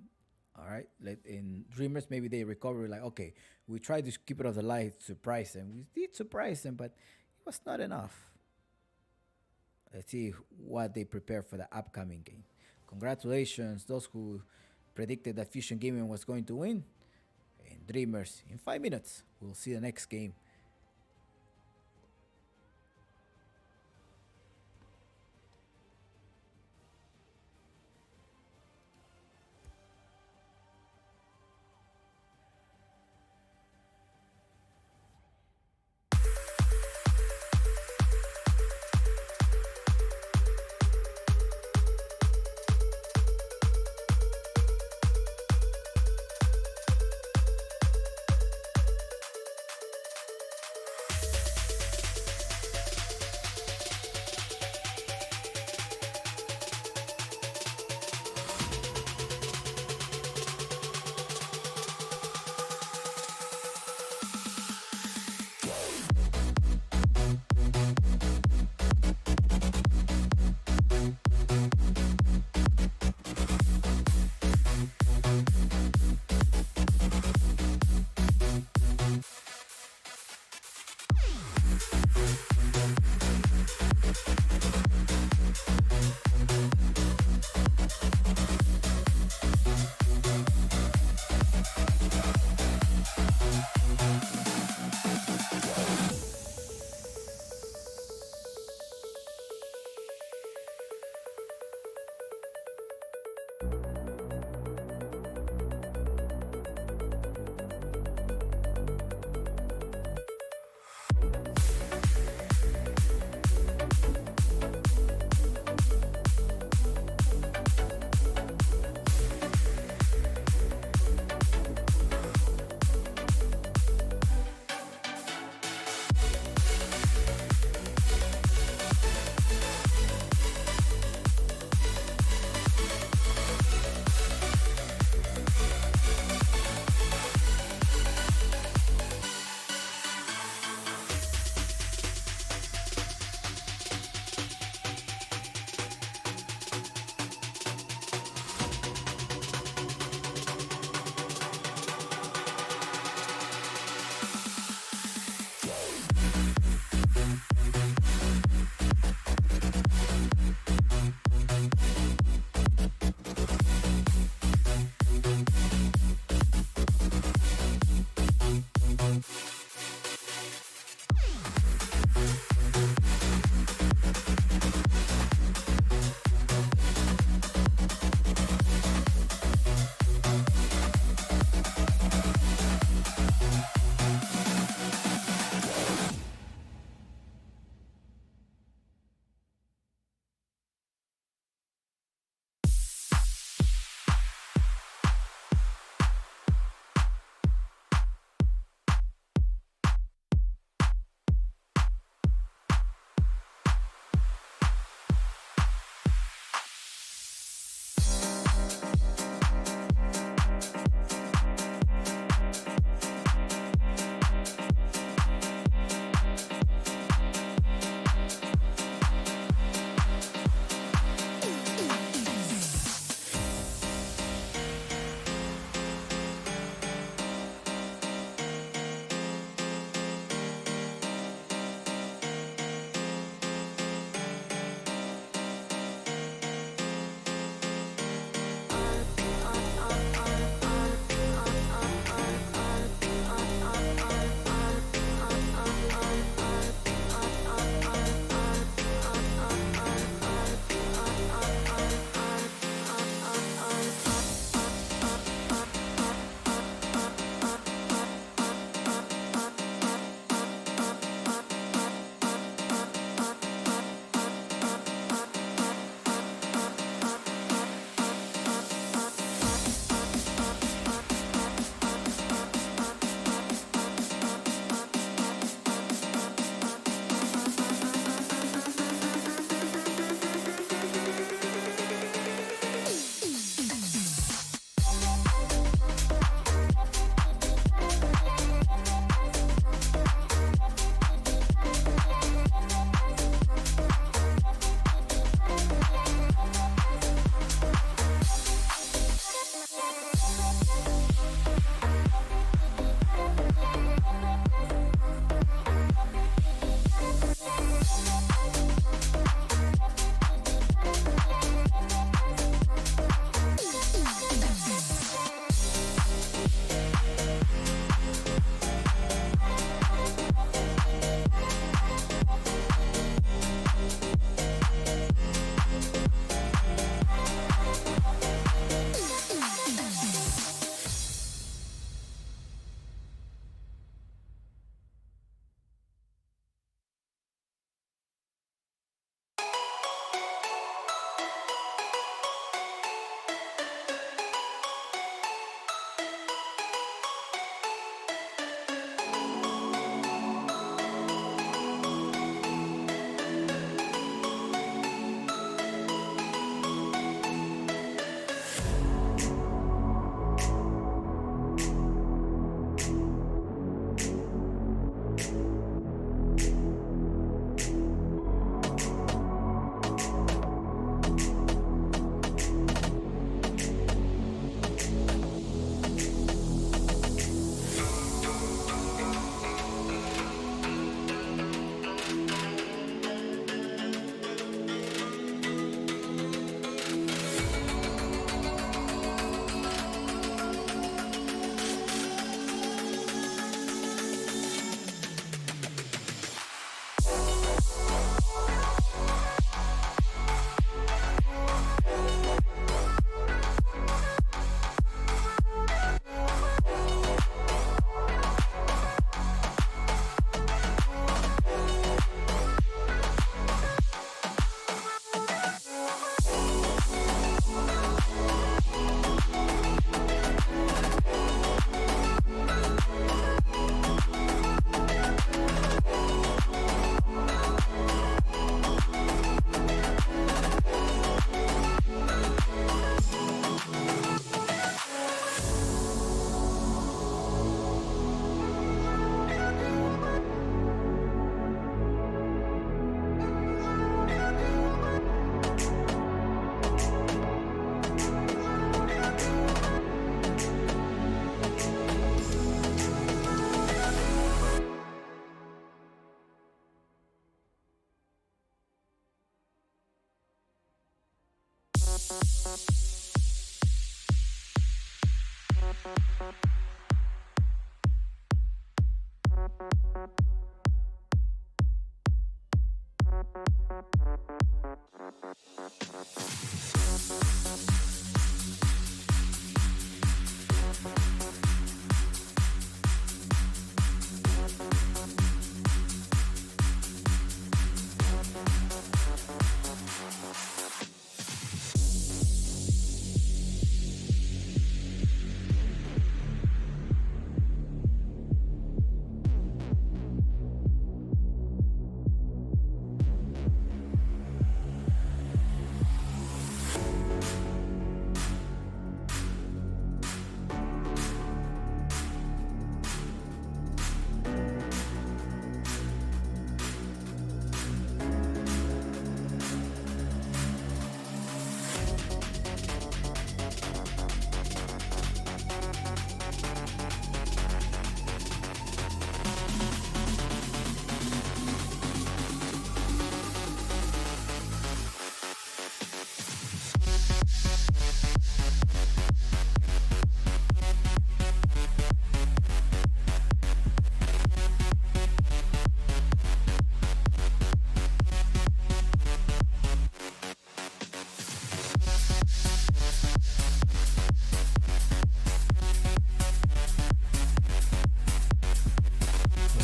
All right. In Dreamers, maybe they recover. Like, okay, we tried to keep it of the light, surprise them. We did surprise them, but it was not enough. Let's see what they prepare for the upcoming game. Congratulations, those who predicted that Fusion Gaming was going to win. And Dreamers, in 5 minutes, we'll see the next game.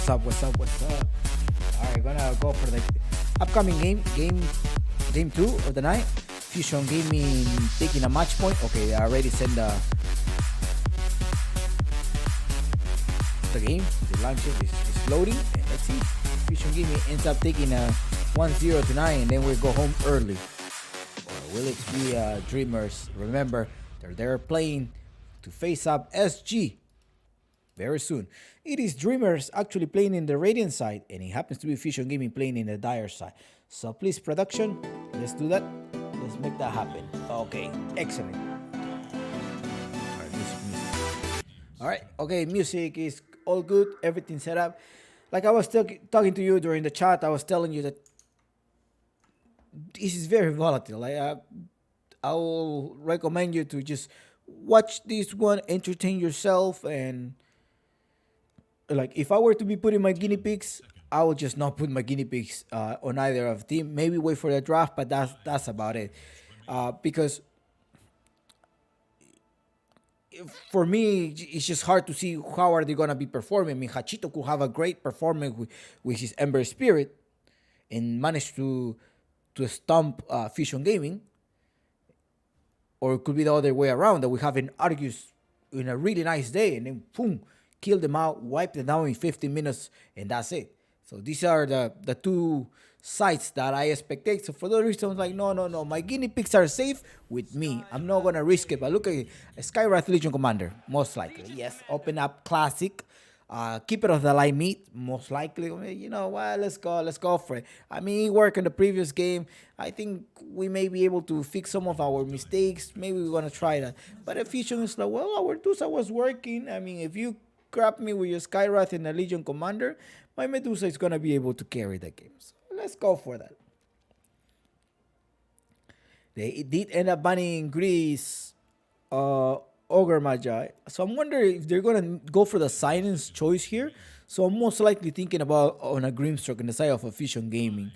What's up? What's up? What's up? All right, gonna go for the upcoming game two of the night. Fusion Gaming taking a match point. Okay, I already sent the game. The launcher is loading. And let's see. Fusion Gaming ends up taking a 1-0 tonight, and then we go home early. Or will it be Dreamers? Remember, they're playing to face up SG very soon. It is Dreamers actually playing in the Radiant side, and it happens to be Fusion Gaming playing in the Dire side. So please, production, let's do that. Let's make that happen. Okay, excellent. All right, music. All right, okay, music is all good. Everything set up. Like I was talking to you during the chat, I was telling you that this is very volatile. I will recommend you to just watch this one, entertain yourself, and like if I were to be putting my guinea pigs, I would just not put my guinea pigs on either of team. Maybe wait for the draft, but that's about it. Because for me, it's just hard to see how are they gonna be performing. I mean, Hachito could have a great performance with his Ember Spirit and manage to stomp Fusion Gaming, or it could be the other way around that we have an Argus in a really nice day and then boom, kill them out, wipe them down in 15 minutes, and that's it. So these are the two sides that I expected. So for those reasons, like no, my guinea pigs are safe with me. I'm not gonna risk it. But look at it, Skywrath Legion Commander, most likely. Yes, open up classic. Keeper of the line meat, most likely. You know what? Let's go for it. I mean, it worked in the previous game. I think we may be able to fix some of our mistakes. Maybe we're gonna try that. But if Fusion is like, well, our Tusa was working. I mean, if you grab me with your Skywrath and a Legion Commander, my Medusa is gonna be able to carry the game. So let's go for that. They did end up banning Greece, Ogre Magi. So I'm wondering if they're gonna go for the silence choice here. So I'm most likely thinking about on a Grimstroke in the side of a Fusion Gaming.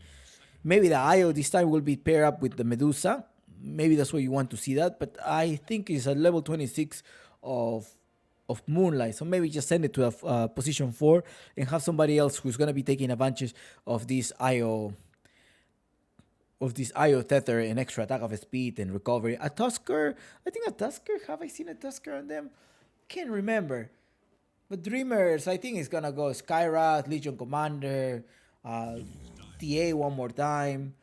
Maybe the IO this time will be paired up with the Medusa. Maybe that's what you want to see that. But I think it's at level 26 of Moonlight. So maybe just send it to a position 4 and have somebody else who's gonna be taking advantage of this IO tether and extra attack of speed and recovery. A Tusker, I think a Tusker. Have I seen a Tusker on them? Can't remember. But Dreamers, I think it's gonna go Skywrath, Legion Commander, TA one more time,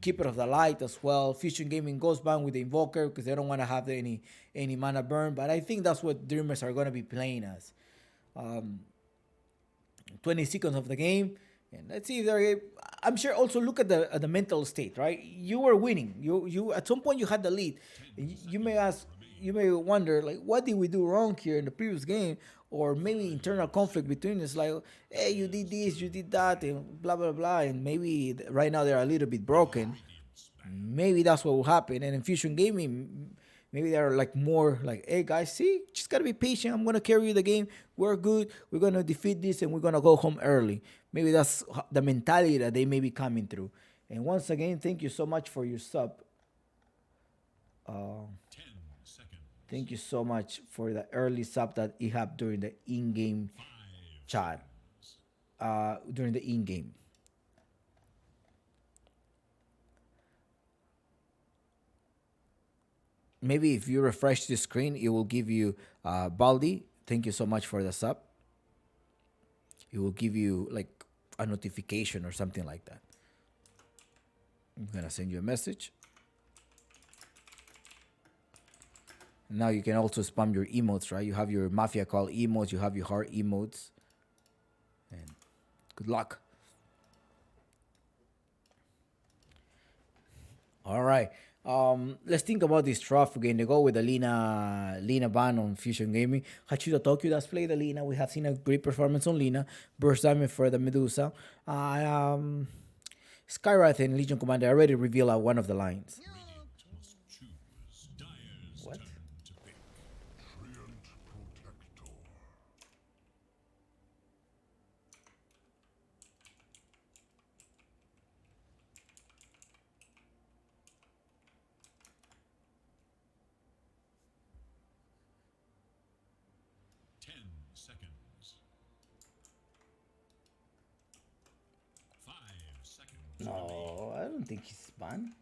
Keeper of the Light as well. Fusion Gaming goes back with the Invoker because they don't want to have any mana burn. But I think that's what Dreamers are gonna be playing as. 20 seconds of the game. And let's see if they're. I'm sure. Also, look at the mental state, right? You were winning. You at some point you had the lead. You may ask. You may wonder, like, what did we do wrong here in the previous game, or maybe internal conflict between us, like, hey, you did this, you did that, and blah blah blah, and maybe right now they're a little bit broken. maybe that's what will happen. And in Fusion Gaming, maybe they're like more like, hey guys, see, just gotta be patient. I'm gonna carry you the game. We're good. We're gonna defeat this, and we're gonna go home early. Maybe that's the mentality that they may be coming through. And once again, thank you so much for your sub. 10 seconds. Thank you so much for the early sub that you have during the in-game 5 chat. During the in-game. Maybe if you refresh the screen, it will give you Baldi. Thank you so much for the sub. It will give you like a notification or something like that. I'm gonna send you a message. Now you can also spam your emotes, right? You have your mafia call emotes, you have your heart emotes. And good luck. All right. Let's think about this trophy again. They go with the Lina ban on Fusion Gaming. Hachido Tokyo does play the Lina. We have seen a great performance on Lina. Burst Diamond for the Medusa. Skywrath and Legion Commander already revealed one of the lines. Must choose Dyer's What? turn to pick. Treant Protector. 10 seconds. 5 seconds. No, I don't think he's ban.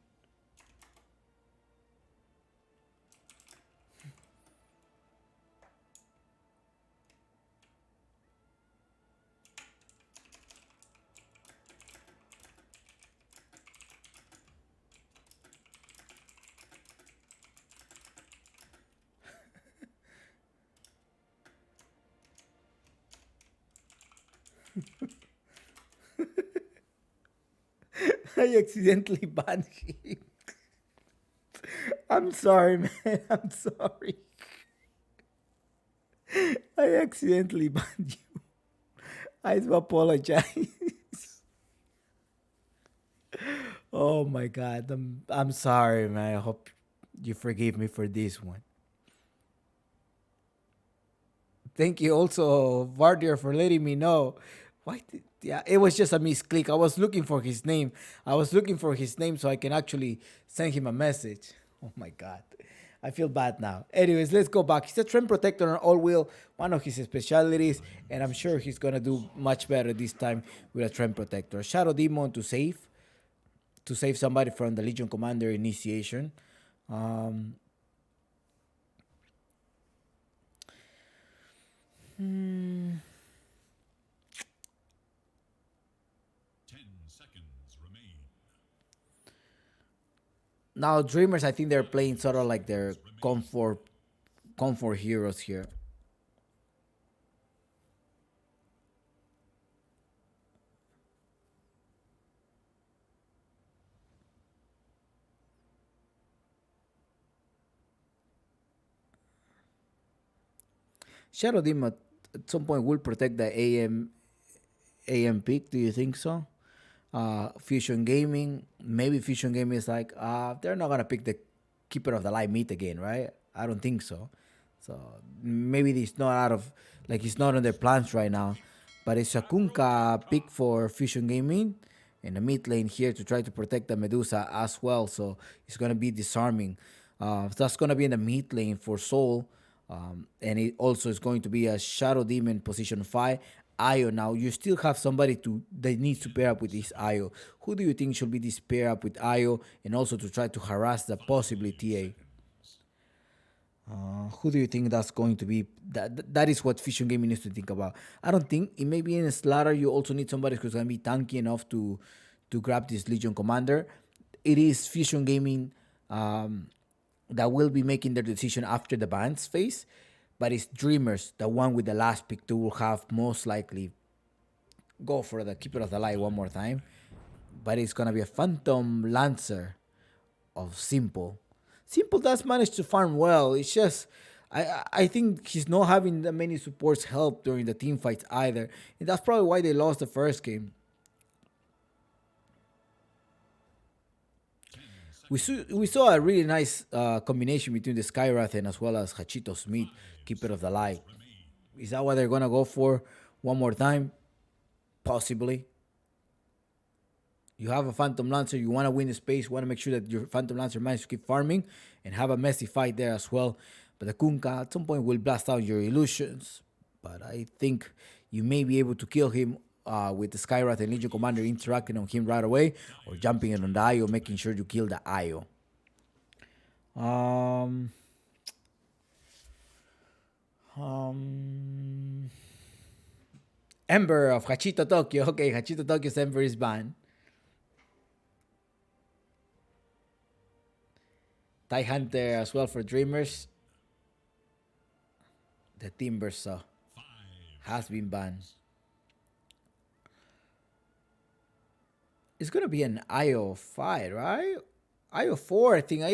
I accidentally banned him. I'm sorry, man. I'm sorry. I accidentally banned you. I do apologize. Oh my god. I'm sorry, man. I hope you forgive me for this one. Thank you also, Vardier, for letting me know. Why did, yeah, it was just a misclick. I was looking for his name. I was looking for his name so I can actually send him a message. Oh my god. I feel bad now. Anyways, let's go back. He's a trend protector on all wheel, one of his specialties, and I'm sure he's gonna do much better this time with a trend protector. Shadow Demon to save somebody from the Legion Commander initiation. Um, 10 seconds remain. Now Dreamers, I think they're playing sort of like their comfort heroes here. Shadow Demon at some point will protect the AM pick. Do you think so? Fusion Gaming, maybe Fusion Gaming is like, they're not gonna pick the Keeper of the Light meat again, right? I don't think so. So maybe it's not out of like it's not on their plans right now. But it's a Kunka pick for Fusion Gaming in the mid lane here to try to protect the Medusa as well. So it's gonna be disarming. That's gonna be in the mid lane for Soul. And it also is going to be a Shadow Demon position 5. Io now, you still have somebody that needs to pair up with this Io. Who do you think should be this pair up with Io and also to try to harass the possibly TA? Who do you think that's going to be? That is what Fusion Gaming needs to think about. I don't think it may be in a Slaughter. You also need somebody who's going to be tanky enough to grab this Legion Commander. It is Fusion Gaming that will be making their decision after the bans phase, but it's Dreamers, the one with the last pick, to will have most likely go for the Keeper of the Light one more time. But it's gonna be a Phantom Lancer of Simple. Simple does manage to farm well. It's just I think he's not having that many supports help during the team fights either, and that's probably why they lost the first game. We saw a really nice combination between the Skywrath and as well as Hachito Smith, Keeper of the Light. Is that what they're gonna go for one more time? Possibly. You have a Phantom Lancer, you want to win the space, you want to make sure that your Phantom Lancer manages to keep farming and have a messy fight there as well. But the Kunkka at some point will blast out your illusions. But I think you may be able to kill him with the Skywrath and Legion Commander interacting on him right away or jumping in on the IO, making sure you kill the IO. Ember of Hachito Tokyo. Okay, Hachito Tokyo's Ember is banned. Tie Hunter as well for Dreamers. The Timber Saw has been banned. It's gonna be an IO fight, right? IO 4, I think.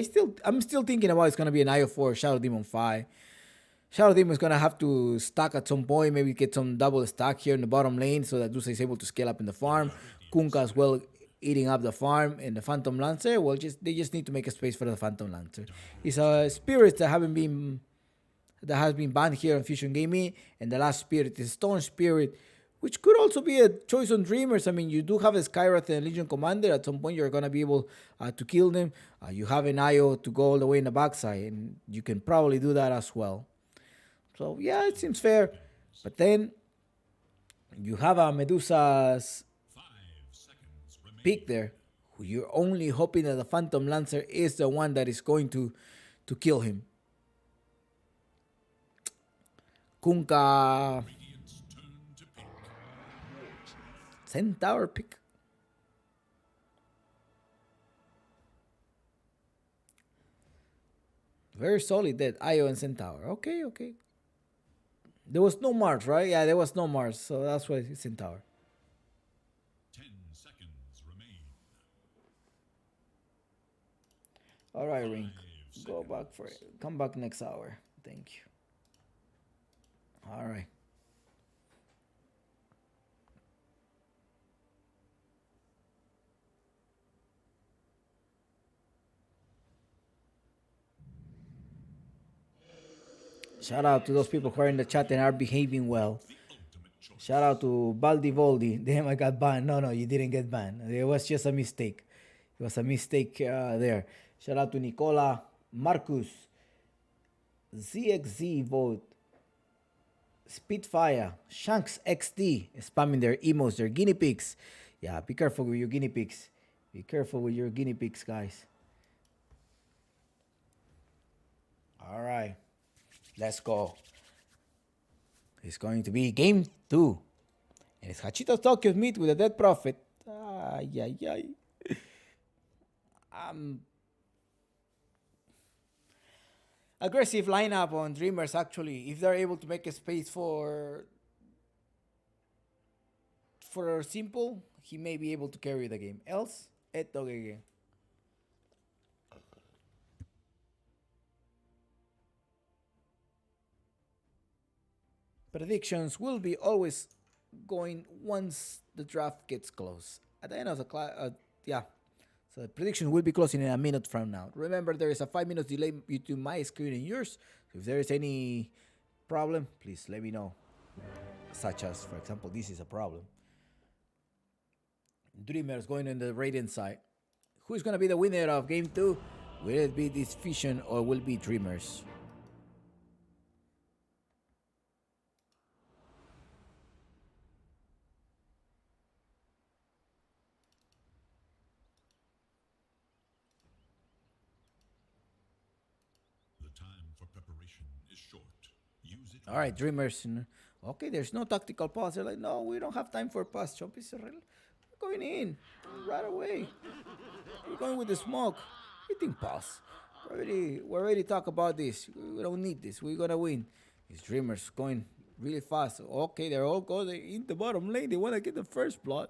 I'm still thinking about it's gonna be an IO 4 Shadow Demon 5. Shadow Demon is gonna have to stack at some point, maybe get some double stack here in the bottom lane so that Dusa is able to scale up in the farm. Kunkka as well eating up the farm, and the Phantom Lancer, well, they just need to make a space for the Phantom Lancer. It's a spirit that has been banned here on Fusion Gaming, and the last spirit is Stone Spirit, which could also be a choice on Dreamers. I mean, you do have a Skywrath and Legion Commander. At some point, you're gonna be able to kill them. You have an IO to go all the way in the backside, and you can probably do that as well. So yeah, it seems fair. But then you have a Medusa's pick there, who you're only hoping that the Phantom Lancer is the one that is going to kill him. Kunkka Centaur pick. Very solid that IO and Centaur. Okay. There was no Mars, right? Yeah, there was no Mars, so that's why it's Centaur. 10 seconds remain. All right, Ring. Go back for it. Come back next hour. Thank you. All right. Shout out to those people who are in the chat and are behaving well. Shout out to Baldi Voldi. Damn, I got banned. No, you didn't get banned. It was just a mistake. It was a mistake there. Shout out to Nicola, Marcus, ZXZ Vote, Spitfire, Shanks XD, spamming their emos, their guinea pigs. Yeah, be careful with your guinea pigs. Be careful with your guinea pigs, guys. All right. Let's go. It's going to be game 2. And it's Hachito Tokyo meet with the Dead Prophet. Aggressive lineup on Dreamers, actually. If they're able to make a space for Simple, he may be able to carry the game. Else, again. Predictions will be always going once the draft gets close. At the end of the class, So the prediction will be closing in a minute from now. Remember, there is a 5 minute delay between my screen and yours. So if there is any problem, please let me know. Such as, for example, this is a problem. Dreamers going on the Radiant side. Who's going to be the winner of Game 2? Will it be this Fusion or will it be Dreamers? All right, Dreamers. Okay, there's no tactical pause. They're like, no, we don't have time for a pause. Chomp is we're going in right away. We're going with the smoke. We think pause. We already talked about this. We don't need this. We're gonna win. These Dreamers going really fast. Okay, they're all going in the bottom lane. They want to get the first blood.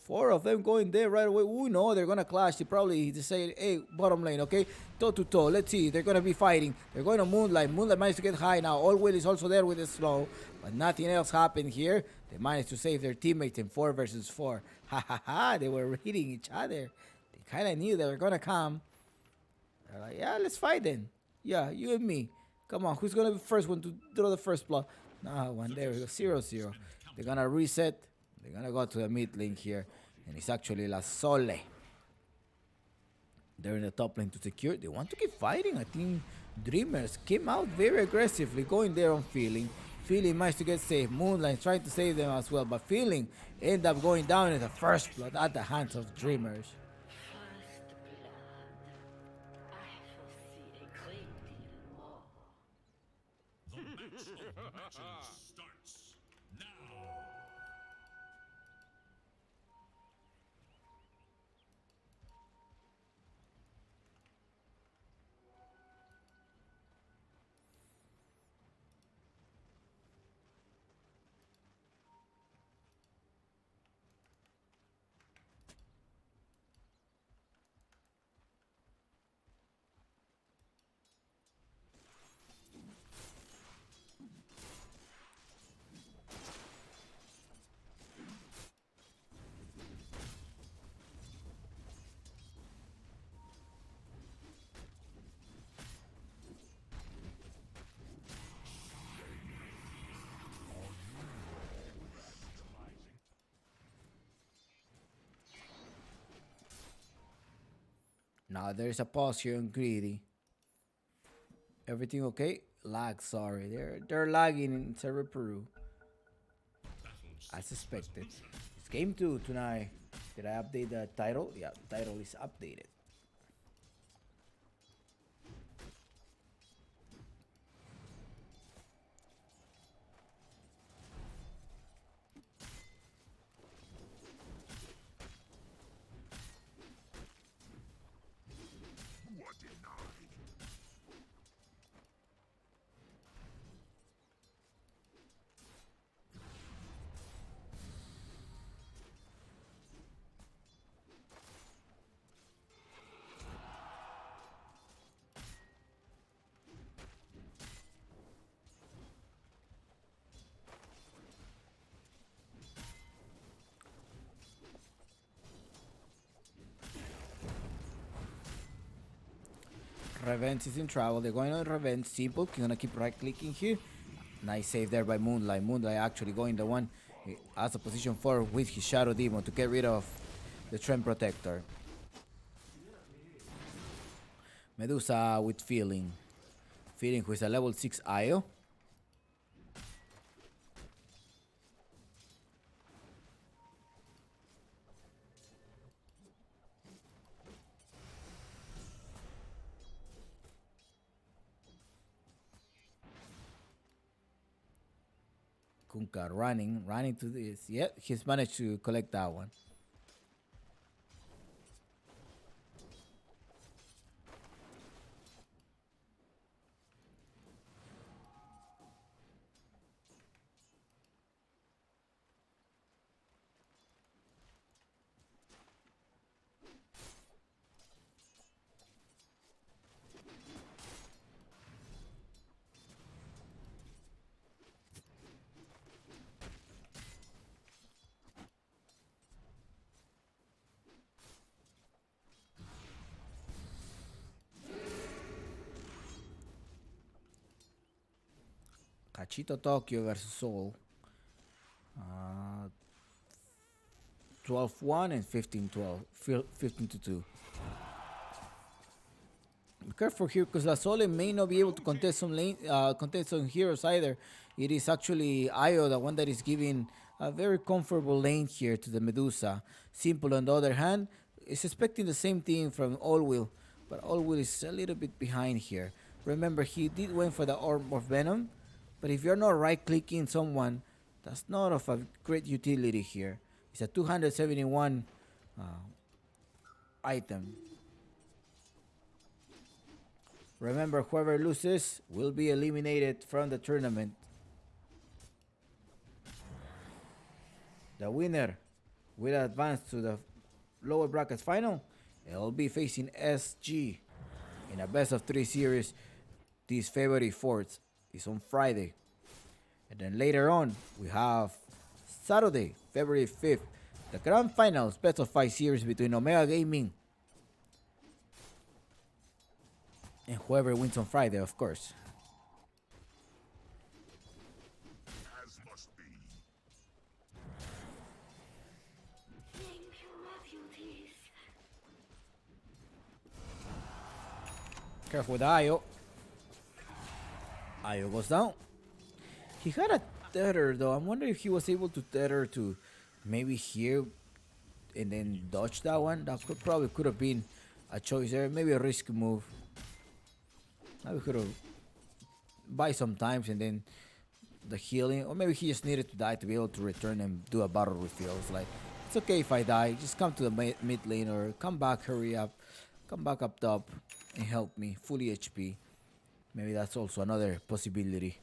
4 of them going there right away. We know they're gonna clash. They probably just say, hey, bottom lane, okay? Toe to toe. Let's see. They're gonna be fighting. They're going to Moonlight. Moonlight managed to get high now. All Will is also there with the slow. But nothing else happened here. They managed to save their teammates in 4 versus 4. Ha ha ha. They were hitting each other. They kinda knew they were gonna come. They're like, yeah, let's fight then. Yeah, you and me. Come on, who's gonna be first one to throw the first blow? Nah, one. There we go. 0-0. They're gonna reset. They're gonna go to the mid lane here. And it's actually La Sole. They're in the top lane to secure. They want to keep fighting. I think Dreamers came out very aggressively, going there on Feeling. Feeling managed to get saved. Moonlight tried to save them as well, but Feeling ended up going down in the first blood at the hands of Dreamers. First blood. I foresee a great deal more. The match of matches starts now. Now there's a pause here on Greedy. Everything okay? Lag, sorry. They're lagging in server Peru. As suspected. It's game 2 tonight. Did I update the title? Yeah, the title is updated. Revenge is in trouble. They're going on Revenge. Simple. Gonna keep right clicking here. Nice save there by Moonlight. Moonlight actually going the one as a position 4 with his Shadow Demon to get rid of the Trend Protector. Medusa with Feeling. Feeling who is a level 6 IO. Kunkka running to this. Yeah, he's managed to collect that one. Cachito Tokyo versus Seoul. 12-1 and 15-12. 15-2. Be careful here because La Sole may not be able to contest some lane, contest some heroes either. It is actually Io, the one that is giving a very comfortable lane here to the Medusa. Simple, on the other hand, is expecting the same thing from Allwill, but Allwill is a little bit behind here. Remember, he did went for the Orb of Venom, but if you're not right-clicking someone, that's not of a great utility here. It's a 271 item. Remember, whoever loses will be eliminated from the tournament. The winner will advance to the lower brackets final. It'll be facing SG in a best of 3 series this February 4th. It's on Friday. And then later on, we have Saturday, February 5th, the grand finals best of 5 series between Omega Gaming And whoever wins on Friday, of course. As must be. Thank you, my beauties. Careful with the Io. Io goes down. He had a tether though. I'm wondering if he was able to tether to maybe here and then dodge that one. That probably could have been a choice there. Maybe a risky move. Maybe could have buy some times and then the healing, or maybe he just needed to die to be able to return and do a battle refill. It's like, it's okay if I die. Just come to the mid lane or come back, hurry up, come back up top and help me. Fully HP. Maybe that's also another possibility.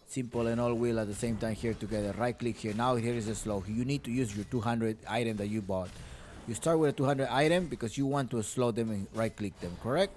Simple and all will at the same time here together. Right click here. Now here is the slow. You need to use your 200 item that you bought. You start with a 200 item because you want to slow them and right click them, correct?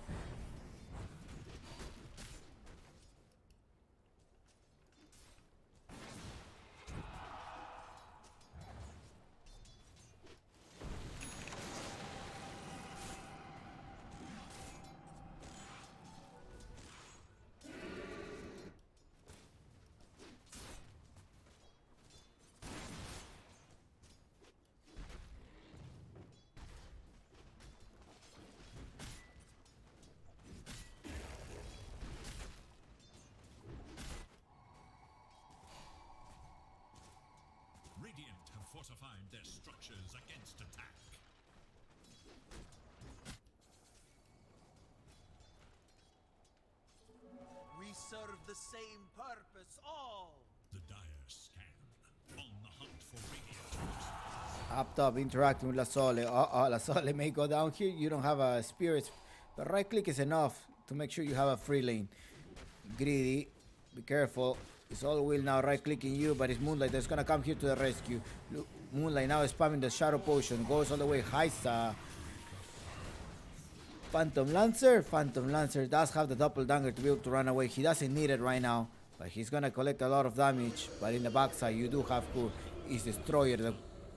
Radiant have fortified their structures against attack. We serve the same purpose all. The dire scan, on the hunt for Radiant. Up top, interacting with La Sole. La Sole may go down here. You don't have a spirit, but right click is enough to make sure you have a free lane. Greedy, be careful. It's all will now right clicking you, but it's Moonlight that's gonna come here to the rescue. Look, Moonlight now is spamming the Shadow Potion, goes all the way. Heisa. Phantom Lancer does have the doppelganger to be able to run away. He doesn't need it right now, but he's gonna collect a lot of damage. But in the backside, you do have who is Destroyer that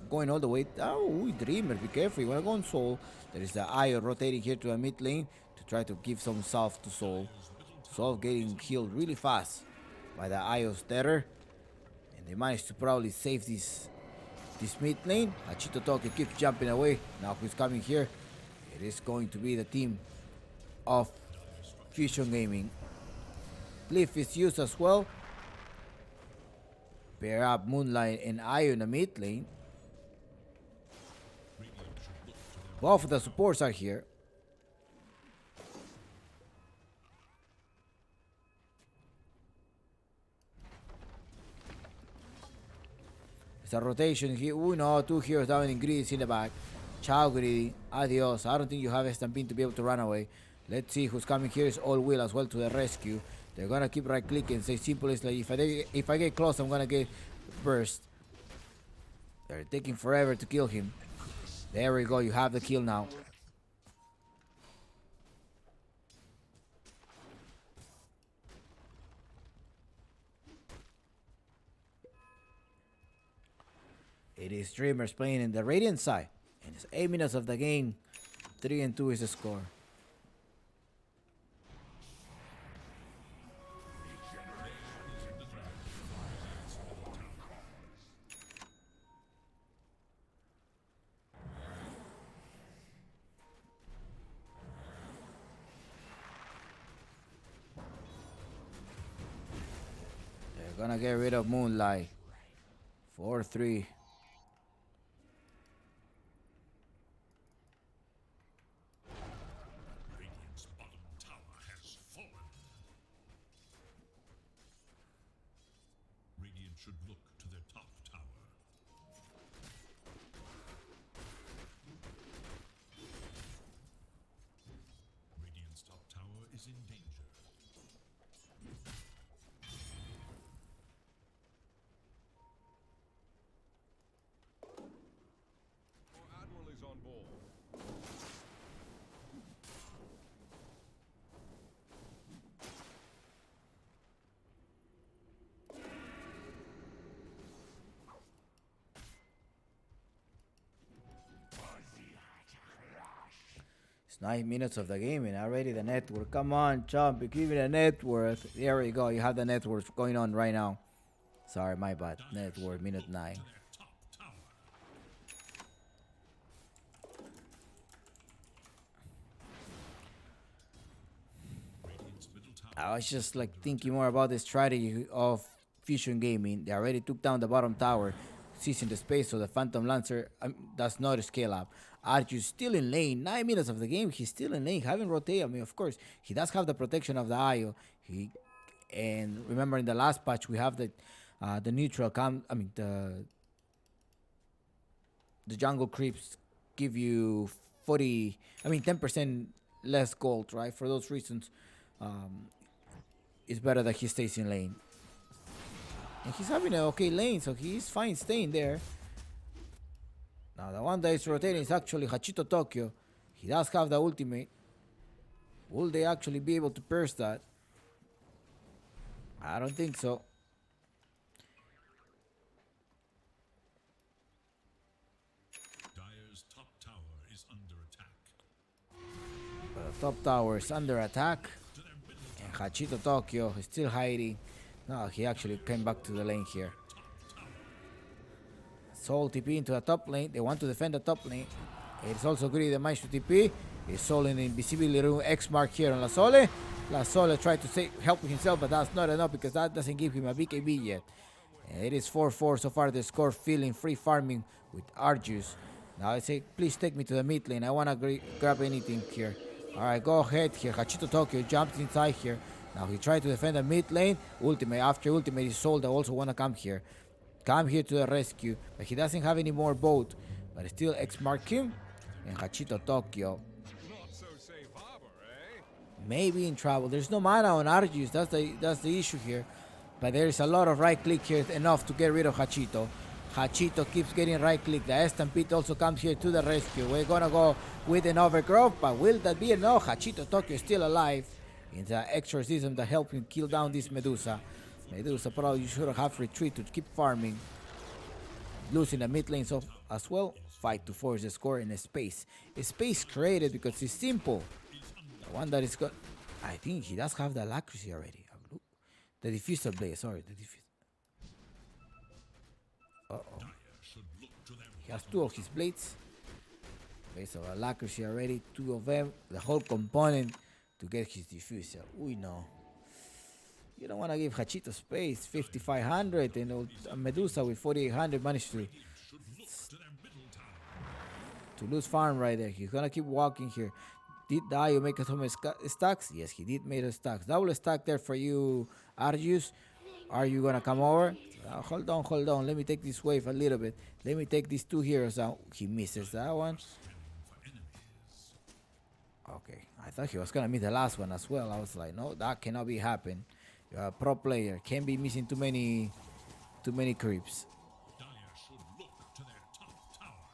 going all the way. Oh, Dreamer, be careful. You wanna go on Soul. There is the Io rotating here to the mid lane to try to give some salve to Soul. Soul getting healed really fast by the Io's Terror, and they managed to probably save this mid lane. Hachito Toke keeps jumping away. Now who's coming here? It is going to be the team of Fusion Gaming. Cliff is used as well. Pair up Moonlight and Io in the mid lane. Both of the supports are here. It's a rotation here. Oh no, two heroes down in Greedy in the back. Ciao Greedy, adios. I don't think you have a Stampede to be able to run away. Let's see who's coming here. Is All Will as well to the rescue. They're gonna keep right clicking. Say simple is like if I get close, I'm gonna get burst. They're taking forever to kill him. There we go. You have the kill now. It is Dreamers playing in the Radiant side. And it's 8 minutes of the game. 3-2 is the score. They're gonna get rid of Moonlight. 4-3. Radiant's bottom tower has fallen. Radiant should look to their top tower. Radiant's top tower is in danger. 9 minutes of the game and already the network. Come on, Chomp, give me the net worth. There we go. You have the net worth going on right now. Sorry, my bad. Net worth, minute 9. To their top tower. Radiant's middle tower I was just like thinking more about the strategy of Fusion Gaming. They already took down the bottom tower, seizing the space so the Phantom Lancer does not scale up. Arju's still in lane. 9 minutes of the game, he's still in lane. Haven't rotated. I mean, of course, he does have the protection of the IO. And remember in the last patch we have the neutral the jungle creeps give you 10% less gold, right? For those reasons, it's better that he stays in lane. And he's having an okay lane, so he's fine staying there. Now the one that is rotating is actually Hachito Tokyo. He does have the ultimate. Will they actually be able to pierce that? I don't think so. Dire's top tower is under attack. The top tower is under attack. And Hachito Tokyo is still hiding. No, he actually came back to the lane here. Soul TP into the top lane. They want to defend the top lane. It's also greedy the managed to TP. It's Soul in the invisibility room. X mark here on La Sole. La Sole tried to help himself, but that's not enough because that doesn't give him a BKB yet. And it is 4-4 so far. The score feeling free farming with Arjus. Now I say, please take me to the mid lane. I want to grab anything here. Alright, go ahead here. Hachito Tokyo jumps inside here. Now he tried to defend the mid lane. Ultimate. After ultimate is sold. I also want to come here. Come here to the rescue. But he doesn't have any more boat. But still X mark him. And Hachito Tokyo maybe in trouble. There's no mana on Arjus. That's the issue here. But there is a lot of right click here, enough to get rid of Hachito. Hachito keeps getting right click. The Stampede also comes here to the rescue. We're gonna go with an overgrowth, but will that be enough? Hachito Tokyo is still alive. In the exorcism that helped him kill down this Medusa. Medusa probably should have retreated to keep farming. Losing the mid lane so as well. Fight to force the score in a space. A space created because it's simple. The one that is good. I think he does have the alacrity already. The diffuser blade, sorry, the diffuser. Uh-oh. He has 2 of his blades. Base of alacrity already, 2 of them. The whole component to get his diffuser. We know. You don't want to give Hachito space. 5,500 and Medusa with 4,800 managed to lose farm right there. He's gonna keep walking here. Did the IO make some stacks? Yes, he did make a stacks. Double stack there for you, Arjus. Are you gonna come over? Hold on. Let me take this wave a little bit. Let me take these 2 heroes out. He misses that one. Okay, I thought he was gonna miss the last one as well. I was like, no, that cannot be happen. You're a pro player. Can't be missing too many creeps. Dire should look to their top tower.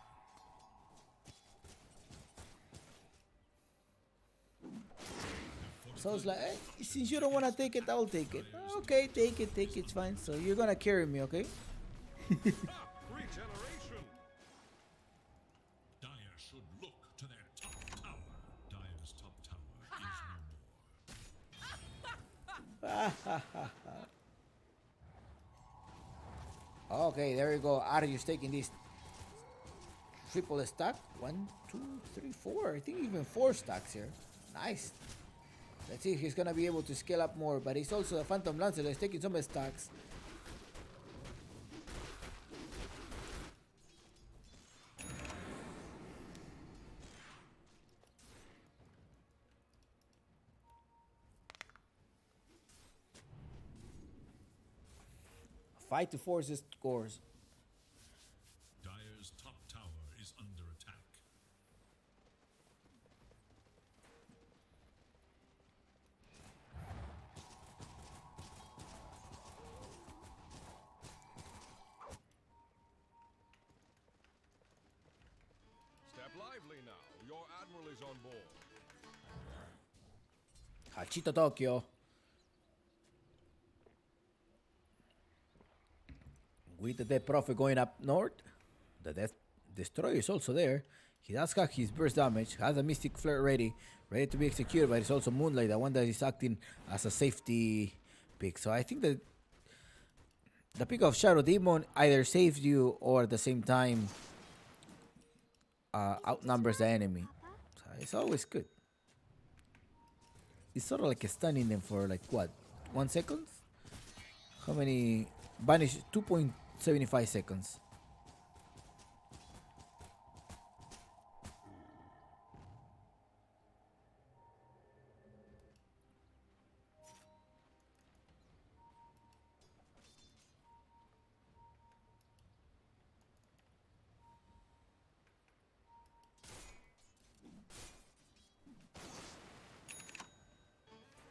So it's like, since you don't want to take it, I'll take it. Okay, take it, it's fine. So you're gonna carry me, okay? Regeneration. Dire should look to their top tower. Dire's top tower is no more. Okay, there you go. Arius taking this triple stack. 1, 2, 3, 4. I think even 4 stacks here. Nice. Let's see if he's gonna be able to scale up more. But he's also a Phantom Lancer that's taking some stacks. Fight to force his scores. Dire's top tower is under attack. Step lively now. Your admiral is on board. Hachito Tokyo. With the Death Prophet going up north, the Death Destroyer is also there. He does have his burst damage, has a Mystic Flare ready to be executed, but it's also Moonlight, the one that is acting as a safety pick. So I think that the pick of Shadow Demon either saves you or at the same time outnumbers the enemy. So it's always good. It's sort of like stunning them for like what? 1 second? How many? Banish 2.75 seconds.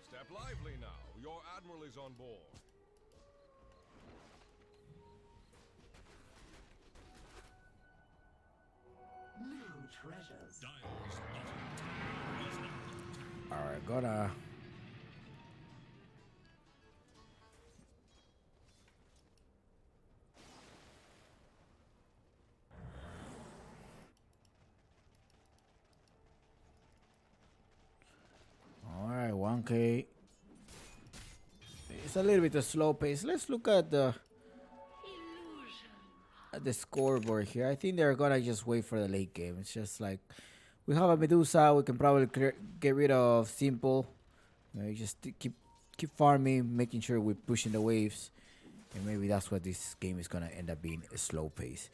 Step lively now. Your admiral is on board. New treasures. Dire's bottom tower is under attack. Alright, gonna. Alright, 1K. It's a little bit of slow pace. Let's look at Illusion. the scoreboard here. I think they're gonna just wait for the late game. It's just like we have a Medusa. We can probably get rid of Simple. Just keep farming, making sure we're pushing the waves, and maybe that's what this game is gonna end up being, a slow pace.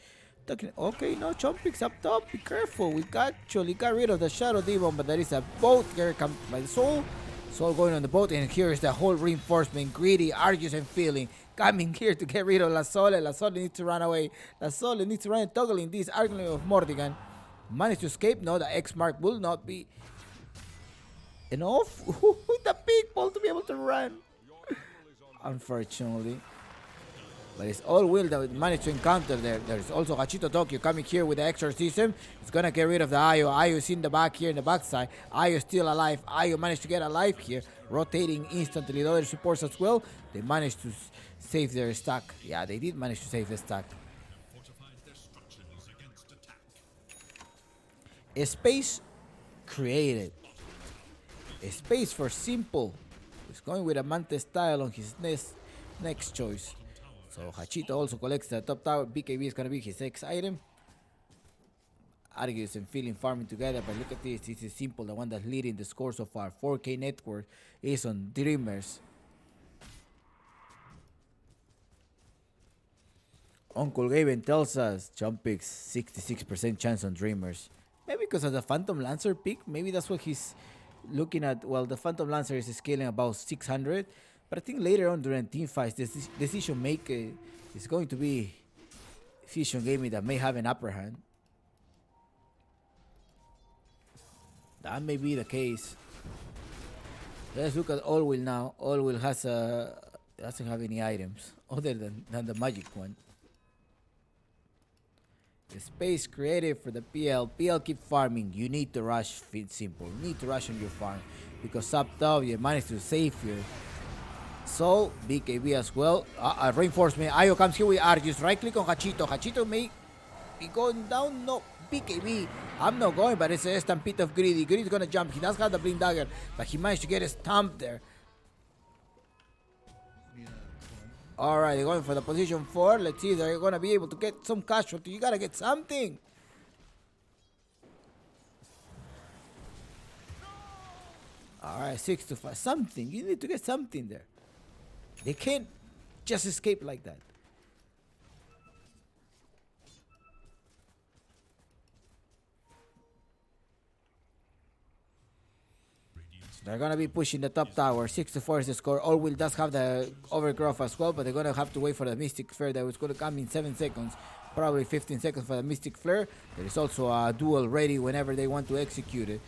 Okay, no Chompix up top. Be careful. We actually got rid of the Shadow Demon, but there is a boat here come by the Soul. Soul going on the boat, and here is the whole reinforcement. Greedy, Argus, and Feeling coming here to get rid of La Sole. La Sole needs to run away. La Sole needs to run and toggling this argument of Mordigan. Managed to escape. No, the X mark will not be enough with the people to be able to run. Unfortunately. But it's all Will that we managed to encounter there. There's also Hachito Tokyo coming here with the exorcism. It's gonna get rid of the Ayo. Ayo is in the back here in the backside. Ayo still alive. Ayo managed to get alive here. Rotating instantly. The other supports as well. They managed to save their stack. Yeah, they did manage to save the stack. Fortified their structures against attack. A space created. A space for Simple. He's going with a Mante style on his next choice. So Hachito also collects the top tower. BKB is going to be his next item. Argus and Feeling farming together. But look at this. This is Simple, the one that's leading the score so far. 4K network is on Dreamers. Uncle Gaben tells us jump picks 66% chance on Dreamers. Maybe because of the Phantom Lancer pick. Maybe that's what he's looking at. Well, the Phantom Lancer is scaling about 600. But I think later on during team fights, this decision maker is going to be Fusion Gaming that may have an upper hand. That may be the case. Let's look at All Will now. All Will doesn't have any items other than the magic one. The space created for the PL. PL keep farming. You need to rush Simple. You need to rush on your farm. Because up top you managed to save your Soul, BKB as well. Reinforcement. Ayo comes here with Argus. Right click on Hachito. Hachito may be going down. No, BKB. I'm not going, but it's a stampede of Greedy. Greedy's gonna jump. He does have the Blink Dagger, but he managed to get a stomp there. Alright, they're going for the position 4. Let's see if they're gonna be able to get some casualty. You gotta get something. Alright, 6 to 5. Something. You need to get something there. They can't just escape like that. They're gonna be pushing the top tower. 6 to 4 is the score. All Will does have the overgrowth as well, but they're gonna have to wait for the Mystic Flare that was gonna come in 7 seconds. Probably 15 seconds for the Mystic Flare. There is also a duel ready whenever they want to execute it.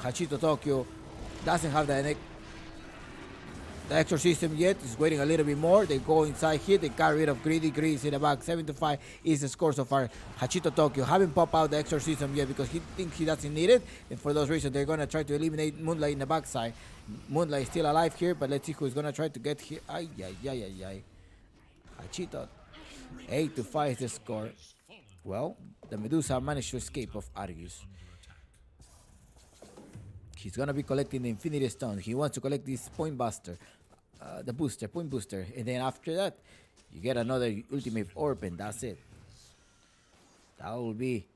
Hachito Tokyo doesn't have the exorcism yet. Is waiting a little bit more. They go inside here. They got rid of Greedy. Greedy in the back. 7 to 5 is the score so far. Hachito Tokyo haven't popped out the exorcism yet because he thinks he doesn't need it. And for those reasons, they're going to try to eliminate Moonlight in the backside. Moonlight is still alive here, but let's see who's going to try to get here. Ay, ay, ay, ay, ay. Hachito. 8 to 5 is the score. Well, the Medusa managed to escape of Argus. He's gonna be collecting the Infinity Stone. He wants to collect this Point Buster. The booster, Point Booster. And then after that, you get another Ultimate Orb and that's it. That will be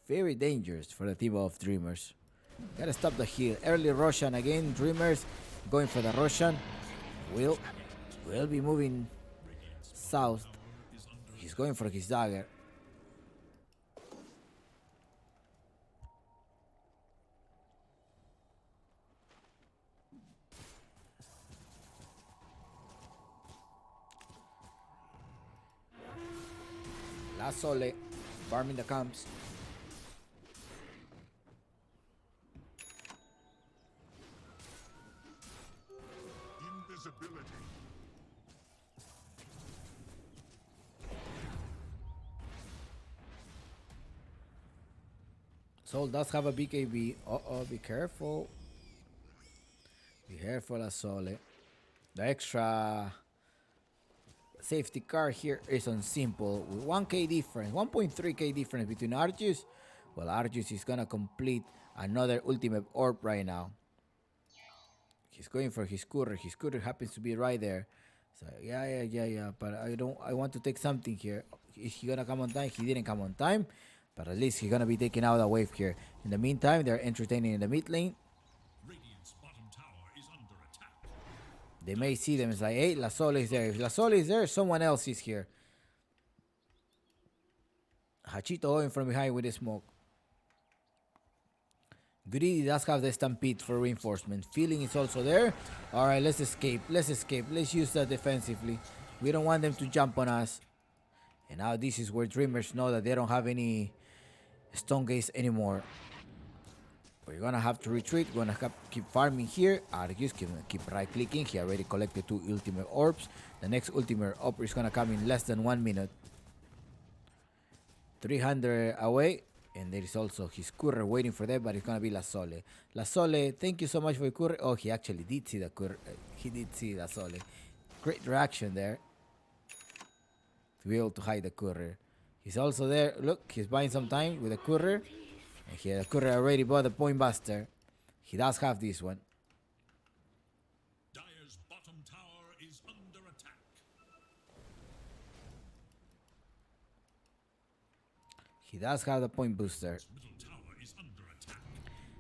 very dangerous for the team of Dreamers. Gotta stop the heal. Early Roshan again. Dreamers going for the Roshan. Will be moving south. He's going for his dagger. La Sole farming the camps. Invisibility. Soul does have a BKB. Uh-oh, be careful. Be careful, La Sole. The extra safety car here is on simple with 1k difference, 1.3k difference between Argus. Well, Argus is gonna complete another ultimate orb right now. He's going for his courier. His courier happens to be right there. So yeah. But I want to take something here. Is he gonna come on time? He didn't come on time. But at least he's gonna be taking out a wave here. In the meantime, they're entertaining in the mid lane. Radiant's bottom tower is under attack. They may see them. It's like, hey, La Sole is there. If La Sole is there, someone else is here. Hachito going from behind with the smoke. Greedy does have the stampede for reinforcement. Feeling is also there. Alright, let's escape. Let's use that defensively. We don't want them to jump on us. And now this is where Dreamers know that they don't have any stone gates anymore. We're gonna have to retreat. We're gonna keep farming here. Argus keep right clicking. He already collected 2 ultimate orbs. The next ultimate orb is gonna come in less than 1 minute. 300 away. And there is also his courier waiting for them, but it's gonna be La Sole. La Sole, thank you so much for your courier. Oh, he actually did see the courier. He did see La Sole. Great reaction there. To be able to hide the courier. He's also there. Look, he's buying some time with the courier. And the courier already bought the Point Buster. He does have this one. Dire's bottom tower is under attack. He does have the Point Booster. Middle tower is under attack.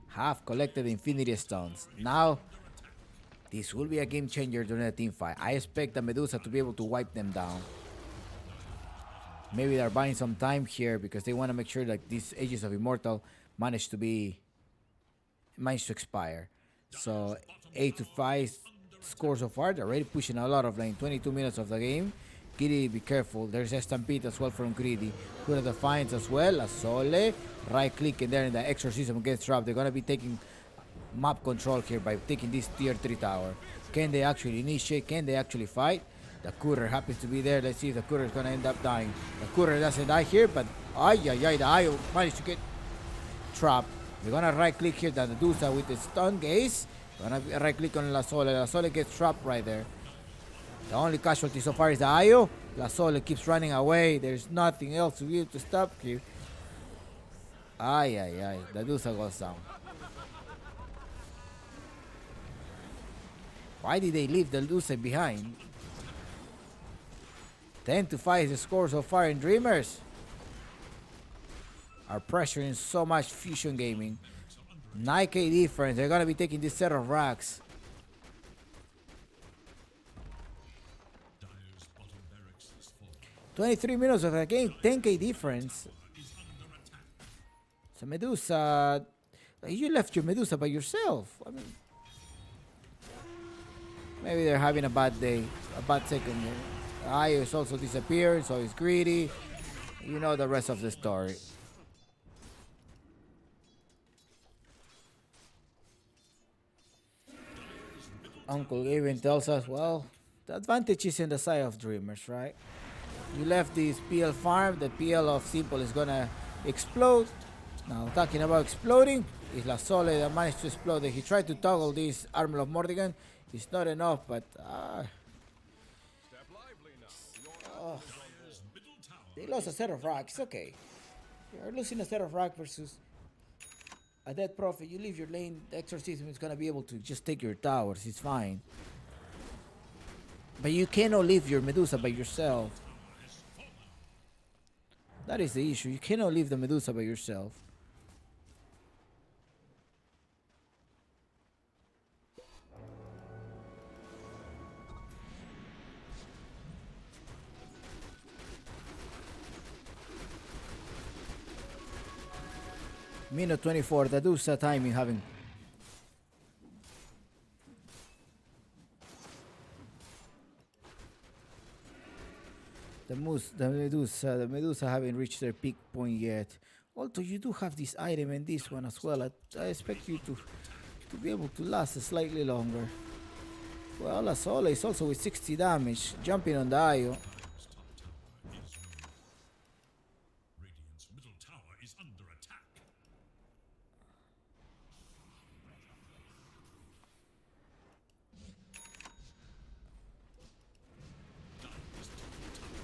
Have collected Infinity Stones. Now, this will be a game changer during the team fight. I expect the Medusa to be able to wipe them down. Maybe they're buying some time here because they want to make sure that these Ages of Immortal manage to expire. So 8-5 score so far. They're already pushing a lot of lane. 22 minutes of the game. Greedy, be careful. There's a stampede as well from Greedy. Good at the finds as well. La Sole. Right click and there in the exorcism gets dropped. They're gonna be taking map control here by taking this tier 3 tower. Can they actually initiate? Can they actually fight? The courier happens to be there. Let's see if the courier is gonna end up dying. The courier doesn't die here, but the Ayo managed to get trapped. We're gonna right click here, the Medusa with the stun gaze. Gonna right click on La Sole. La Sole gets trapped right there. The only casualty so far is the Ayo. La Sole keeps running away. There's nothing else to be able to stop here. The Medusa goes down. Why did they leave the Medusa behind? 10-5 is the score so far in Dreamers. Are pressuring so much Fusion Gaming. 9k difference. They're gonna be taking this set of racks. Dire's bottom barracks is full. 23 minutes of the game, 10k difference. So Medusa, you left your Medusa by yourself. I mean, maybe they're having a bad day, a bad second year. Ayo is also disappeared, so he's Greedy. You know the rest of the story. Uncle Gavin tells us, well, the advantage is in the side of Dreamers, right? You left this PL farm, the PL of Simple is gonna explode. Now, talking about exploding, is La Sole that managed to explode. He tried to toggle this Armor of Mordigan. It's not enough, but Step lively lively now. Your Dire's middle tower They lost a set of rock. It's okay. You're losing a set of rock versus a dead prophet. You leave your lane. The exorcism is gonna be able to just take your towers. It's fine. But you cannot leave your Medusa by yourself. That is the issue. You cannot leave the Medusa by yourself. Minute 24, the Medusa timing having. The Medusa haven't reached their peak point yet. Although you do have this item and this one as well. I expect you to be able to last slightly longer. Well, Asola is also with 60 damage, jumping on the Io. Radiant's middle tower is under attack.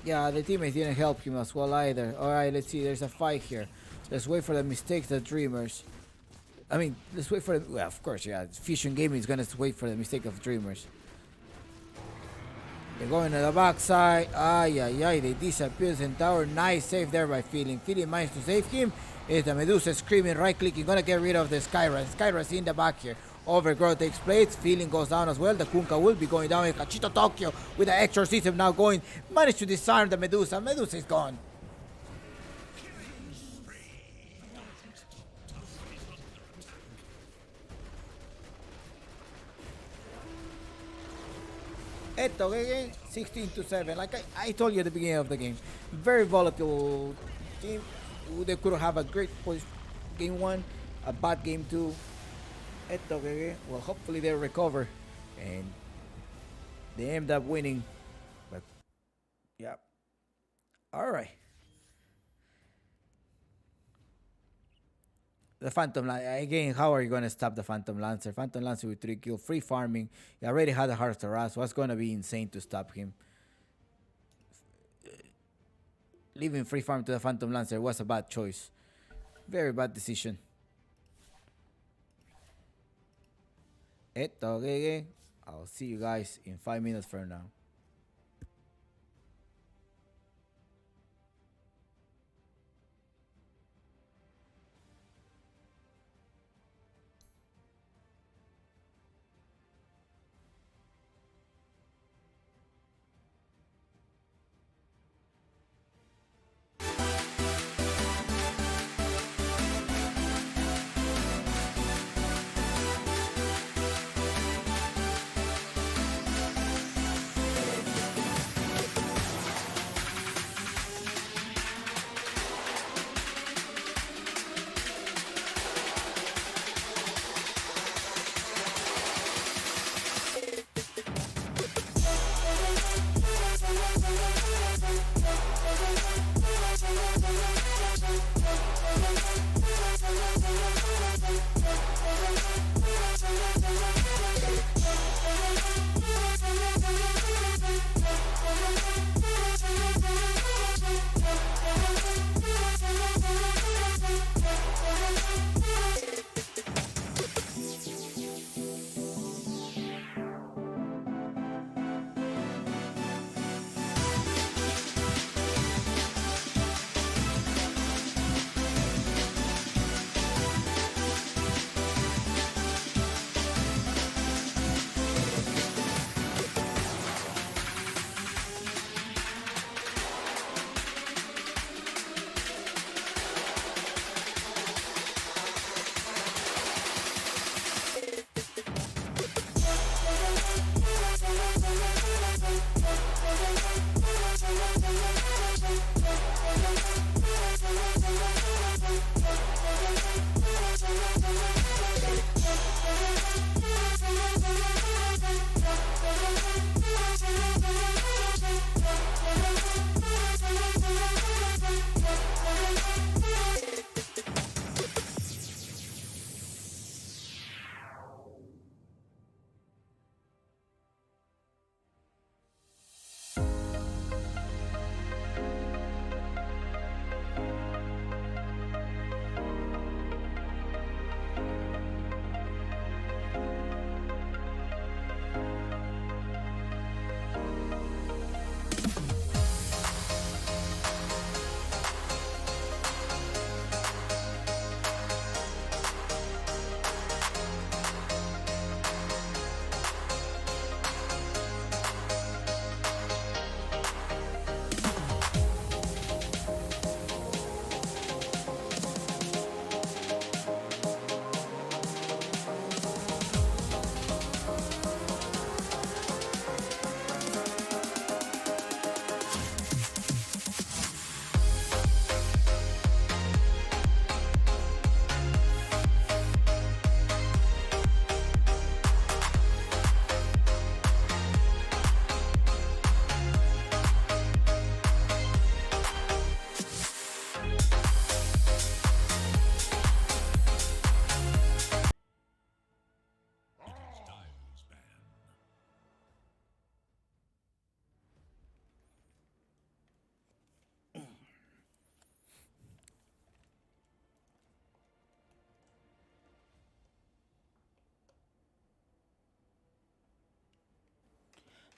Yeah, the teammates didn't help him as well either. Alright, let's see, there's a fight here. Let's wait for the mistakes, the Dreamers. I mean, let's wait for the... Well, of course, yeah, Fusion Gaming is gonna wait for the mistake of Dreamers. They're going to the backside. They disappear. Centaur. Nice save there by Feeling. Feeling managed to save him. It's the Medusa screaming, right clicking. Gonna get rid of the Skyra. Skyra's in the back here. Overgrowth takes place. Feeling goes down as well. The Kunkka will be going down. Kachito Tokyo with the exorcism now going. Managed to disarm the Medusa. Medusa is gone. Eto, 16-7. Like I told you at the beginning of the game, very volatile team. They could have a great game one, a bad game two. Eto, well, hopefully they recover and they end up winning. But yeah, all right. The Phantom Lancer, again, how are you going to stop the Phantom Lancer? Phantom Lancer with 3 kills, free farming. He already had a Heart Harass. What's going to be insane to stop him? Leaving free farm to the Phantom Lancer was a bad choice. Very bad decision. Eto, I'll see you guys in 5 minutes from now.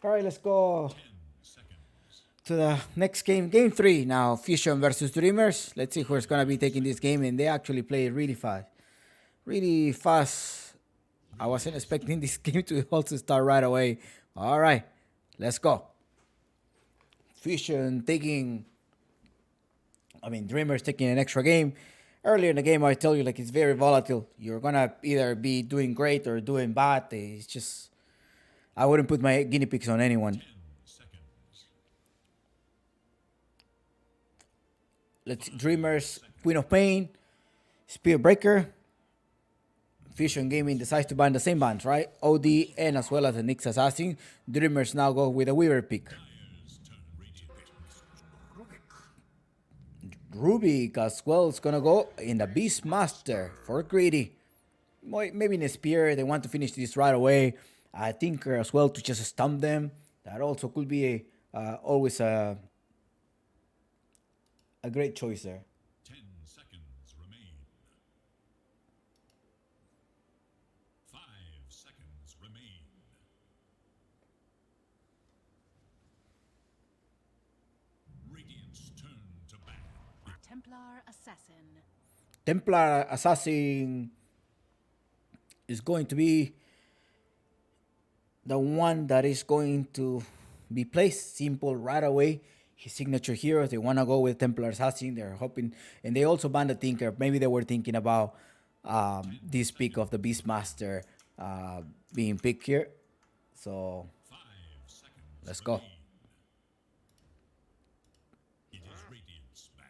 All right, let's go 10 seconds. to the next game. Game 3 now. Fusion versus Dreamers. Let's see who's going to be taking this game. And they actually play really fast. Really fast. I wasn't expecting this game to also start right away. All right, let's go. Fusion taking, Dreamers taking an extra game. Earlier in the game, I tell you, like, it's very volatile. You're gonna either be doing great or doing bad. It's just, I wouldn't put my guinea pigs on anyone. 10 seconds. Let's Dreamers, Queen of Pain, Spear Breaker. Fusion Gaming decides to ban the same bans, right? OD and as well as the Nyx Assassin. Dreamers now go with a Weaver pick. Dyer's turn. Radiant. Rubik as well is gonna go in the Beastmaster for Greedy. Maybe in a Spear, they want to finish this right away. I think as well to just stump them. That also could be always a great choice there. 10 seconds remain. 5 seconds remain. Radiant's turn to ban. Templar Assassin. Templar Assassin is going to be the one that is going to be placed simple right away. His signature heroes, they want to go with Templar Assassin. They're hoping, and they also banned the Tinker. Maybe they were thinking about this pick of the Beastmaster being picked here. So 5 seconds. let's go. remain. It is Radiant's ban.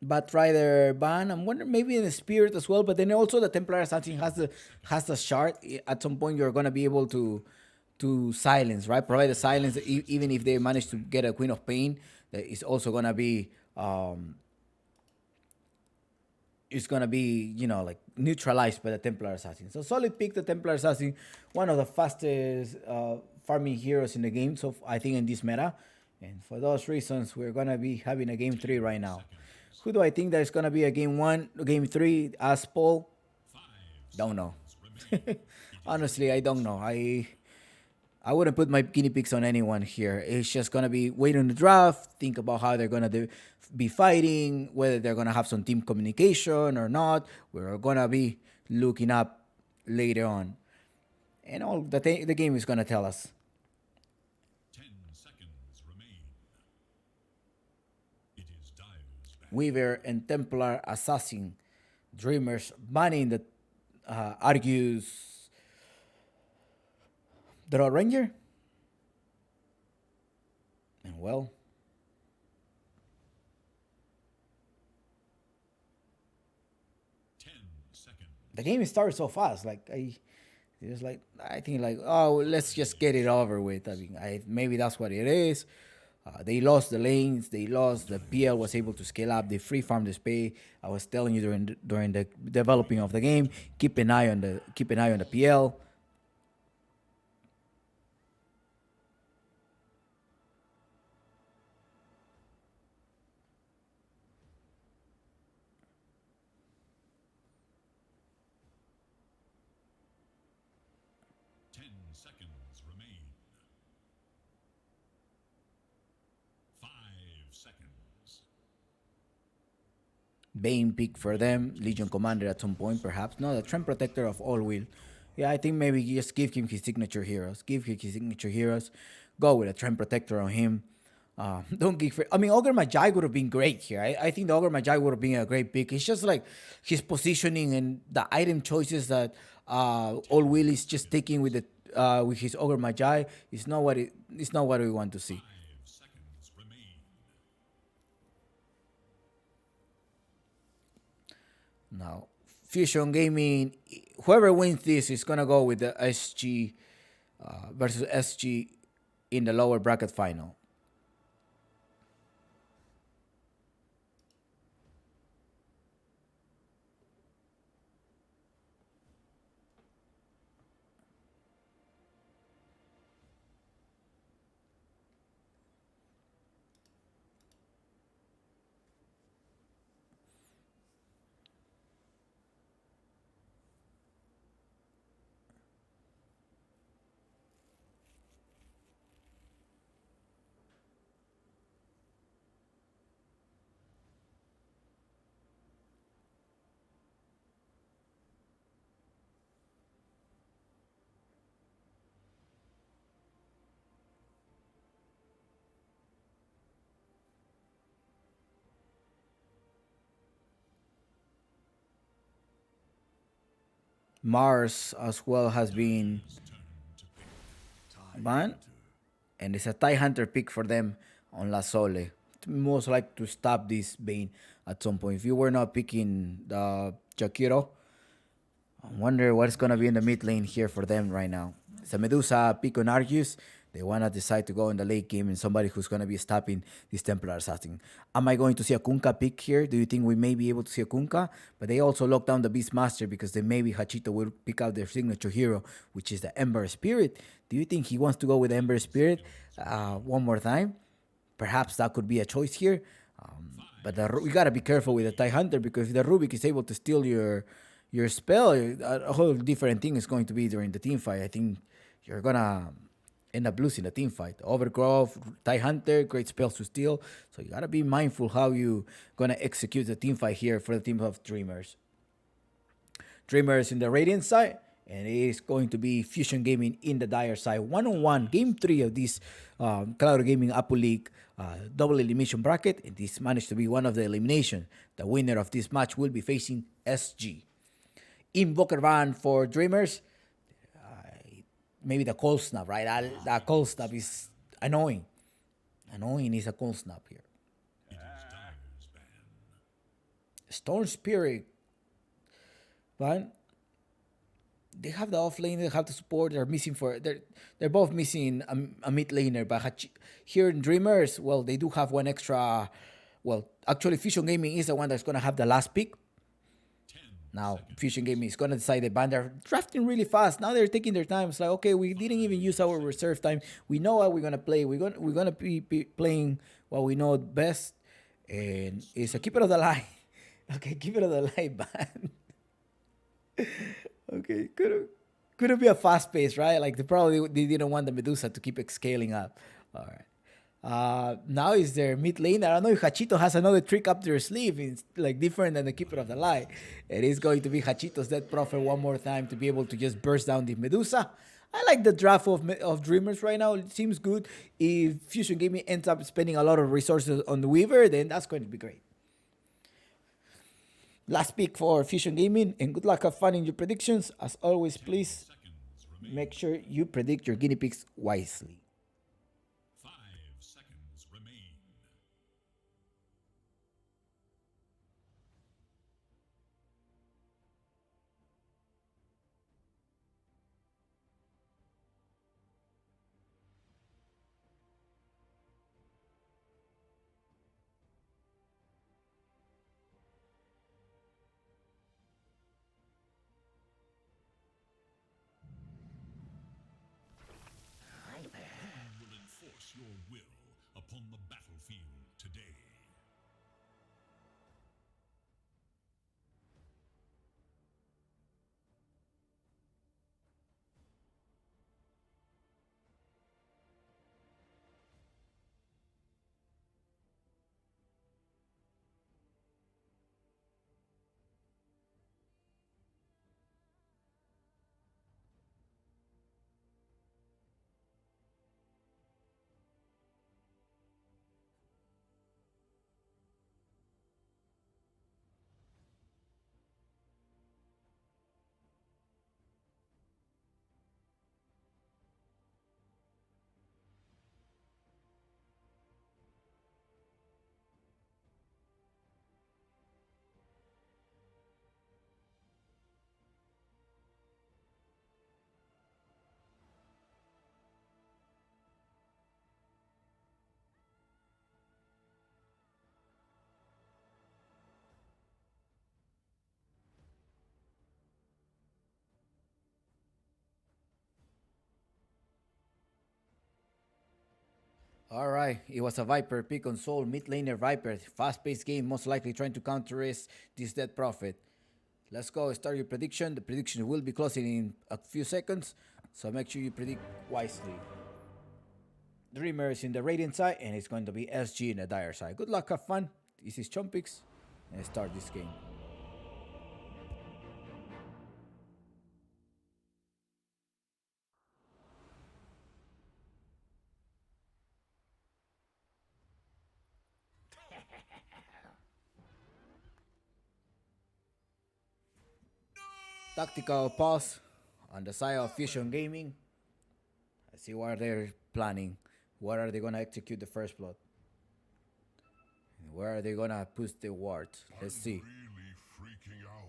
Batrider ban. I'm wondering maybe in the Spirit as well, but then also the Templar Assassin has the shard. At some point, you're gonna be able to silence, right? Provide the silence, even if they manage to get a Queen of Pain, that is also gonna be it's gonna be like neutralized by the Templar Assassin. So solid pick, the Templar Assassin, one of the fastest farming heroes in the game. So I think in this meta, and for those reasons, we're gonna be having a game 3 right now. Who do I think that is gonna be a game 1, game 3? As Paul, 5 don't know. seconds remain. Honestly, I don't know. I wouldn't put my guinea pigs on anyone here. It's just gonna be wait on the draft, think about how they're gonna be fighting, whether they're gonna have some team communication or not. We're gonna be looking up later on, and all the game is gonna tell us. 10 seconds remain. It is Dyer's ban. Weaver and Templar Assassin, Dreamers banning the Argus Draw Ranger, and well. The game started so fast. Like I think like, oh, let's just get it over with. I mean, maybe that's what it is. They lost the lanes. They lost the PL was able to scale up. They free farmed the spay. I was telling you during the developing of the game, keep an eye on the PL. Seconds remain. 5 seconds. Bane pick for them. Legion Commander at some point, perhaps. No, the Trend Protector of All Will. Yeah, I think maybe just give him his signature heroes. Go with a Trend Protector on him. Don't give. Ogre Magi would have been great here. I think the Ogre Magi would have been a great pick. It's just like his positioning and the item choices that All Will is just taking with his Ogre Magi. It's not what we want to see. 5 seconds remain. Now, Fusion Gaming, whoever wins this is gonna go with the SG versus SG in the lower bracket final. Mars as well has been banned, and it's a Tie Hunter pick for them on La Sole. Most like to stop this Bane at some point. If you were not picking the Jakiro, I wonder what's gonna be in the mid lane here for them right now. It's a Medusa pick on Arceus. They wanna decide to go in the late game and somebody who's gonna be stopping this Templar Assassin. Am I going to see a Kunkka pick here? Do you think we may be able to see a Kunkka? But they also lock down the Beastmaster because then maybe Hachito will pick out their signature hero, which is the Ember Spirit. Do you think he wants to go with Ember Spirit one more time? Perhaps that could be a choice here. But we gotta be careful with the Tie Hunter because if the Rubik is able to steal your spell, a whole different thing is going to be during the team fight. I think you're gonna end up losing the team fight. Overgrowth, Tie Hunter, great spells to steal. So you gotta be mindful how you gonna execute the team fight here for the team of Dreamers. Dreamers in the Radiant side, and it is going to be Fusion Gaming in the Dire side. 1-on-1, game 3 of this Claro Gaming Apple League double elimination bracket. And this managed to be one of the elimination. The winner of this match will be facing SG. Invoker ban for Dreamers. Maybe the cold snap, right? That cold snap is annoying. Annoying is a cold snap here. Storm Spirit. But they have the off lane, they have the support. They're both missing a mid laner. But here in Dreamers, well, they do have one extra. Well, actually, Fusion Gaming is the one that's gonna have the last pick. Now, Fusion Gaming is gonna decide the ban. They're drafting really fast. Now they're taking their time. It's like, okay, we didn't even use our reserve time. We know what we're gonna play. We're gonna be playing what we know best, and it's a keep it of the line. Okay, keep it of the line ban. Okay, could be a fast pace, right? Like they didn't want the Medusa to keep scaling up. All right. Now is their mid lane. I don't know if Hachito has another trick up their sleeve. It's like different than the Keeper of the Light. It is going to be Hachito's Death Prophet one more time to be able to just burst down the Medusa. I like the draft of Dreamers right now. It seems good. If Fusion Gaming ends up spending a lot of resources on the Weaver, then that's going to be great. Last pick for Fusion Gaming, and good luck, have fun in your predictions. As always, please make sure you predict your guinea pigs wisely. 5 seconds remain. Who will enforce your will upon the battlefield today? All right, it was a Viper pick on Soul, mid laner Viper. Fast paced game, most likely trying to counter this Dead Prophet. Let's go, start your prediction. The prediction will be closing in a few seconds, so make sure you predict wisely. Dreamers in the Radiant side, and it's going to be SG in the Dire side. Good luck, have fun. This is Chompix, and start this game. Tactical pause on the side of Fusion Gaming. Let's see what they're planning. Where are they gonna execute the first plot? Where are they gonna push the wards? Let's see. Really freaking out.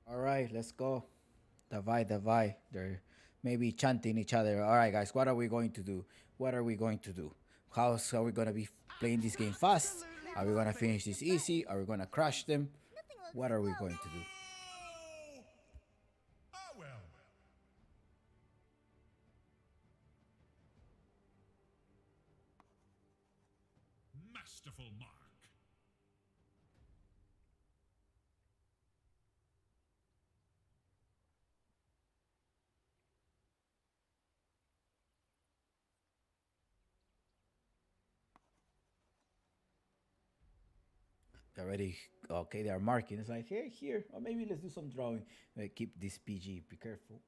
All right, let's go. Davai, Davai. They're maybe chanting each other. All right, guys, what are we going to do? What are we going to do? How are we going to be playing this game fast? Are we going to finish this easy? Are we going to crush them? What are we going to do? Ah, well. Masterful mark. They're already okay. They are marking. It's like, hey, here, or maybe let's do some drawing. Keep this PG. Be careful.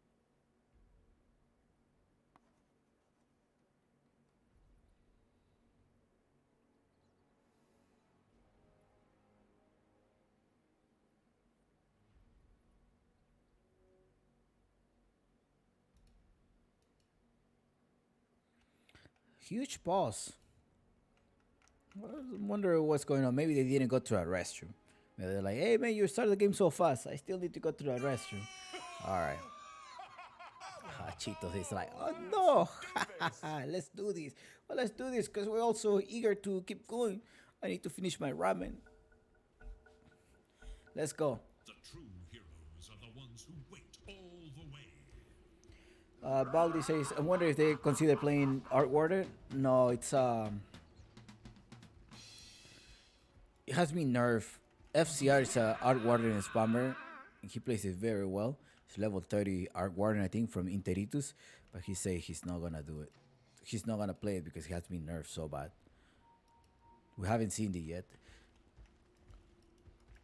Huge pause. I wonder what's going on. Maybe they didn't go to a restroom. Maybe they're like, hey man, you started the game so fast. I still need to go to the restroom. All right. Cheetos is like, oh no, let's do this. Well, let's do this because we're also eager to keep going. I need to finish my ramen. Let's go. The true heroes are the ones who wait all the way. Baldi says, I wonder if they consider playing Art Warden. No, it has been nerfed. FCR is a Art Warden and spammer, and he plays it very well. He's level 30 Art Warden, I think, from Interitus, but he say he's not gonna do it. He's not gonna play it because he has been nerfed so bad. We haven't seen it yet.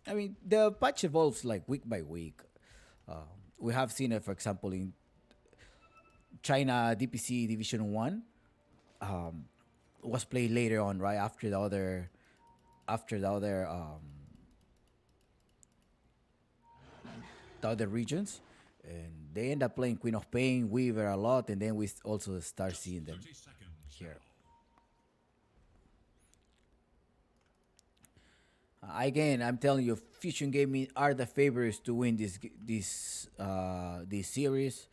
I mean, the patch evolves like week by week. We have seen it, for example, in China DPC Division 1. Was played later on, right after the other regions, and they end up playing Queen of Pain, Weaver a lot, and then we also start seeing them 30 seconds here. Again, I'm telling you, Fusion Gaming are the favorites to win this series,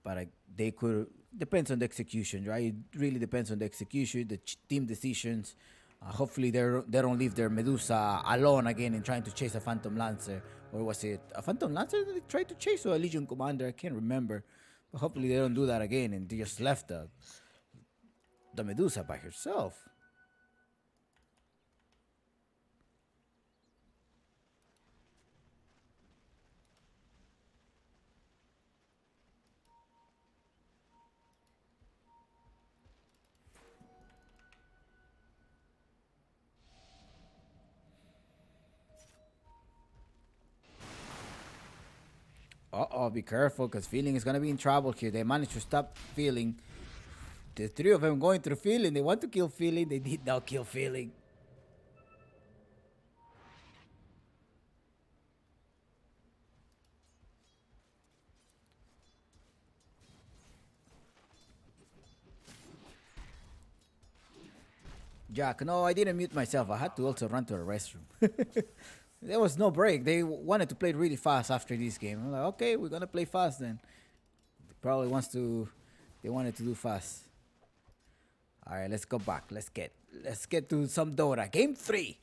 but they could depends on the execution, right? It really depends on the execution, the team decisions. Hopefully, they don't leave their Medusa alone again in trying to chase a Phantom Lancer, or was it a Phantom Lancer that they tried to chase, or a Legion Commander? I can't remember, but hopefully they don't do that again and they just left the Medusa by herself. Uh-oh, be careful, because Feeling is going to be in trouble here. They managed to stop Feeling. The three of them going through Feeling. They want to kill Feeling. They did not kill Feeling. Jack, no, I didn't mute myself. I had to also run to the restroom. There was no break. They wanted to play really fast after this game. I'm like, okay, we're gonna play fast then. Probably wants to They wanted to do fast. All right, let's go back. Let's get to some Dota. Game 3.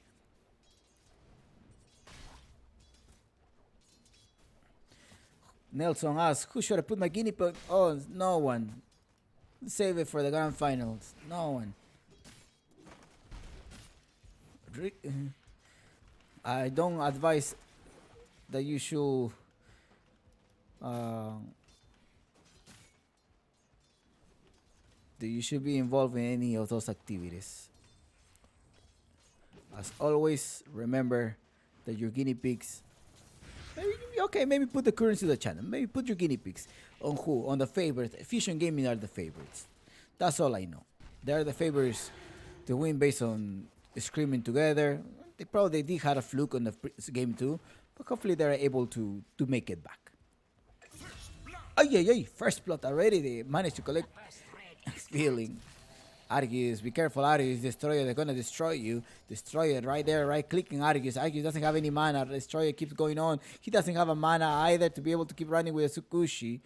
Nelson asks, who should I put my guinea pig? Oh, no one. Save it for the grand finals. No one. I don't advise that you should be involved in any of those activities. As always, remember that your guinea pigs. Maybe put the currency of the channel. Maybe put your guinea pigs on who? On the favorites. Fusion Gaming are the favorites. That's all I know. They're the favorites to win based on screaming together. They probably did have a fluke on the game too, but hopefully they're able to make it back. Ay, first blood already. They managed to collect feeling. Argus, be careful, Argus, Destroyer, they're gonna destroy you. Destroy it right there, right clicking Argus. Argus doesn't have any mana. Destroyer keeps going on. He doesn't have a mana either to be able to keep running with a Tsukushi.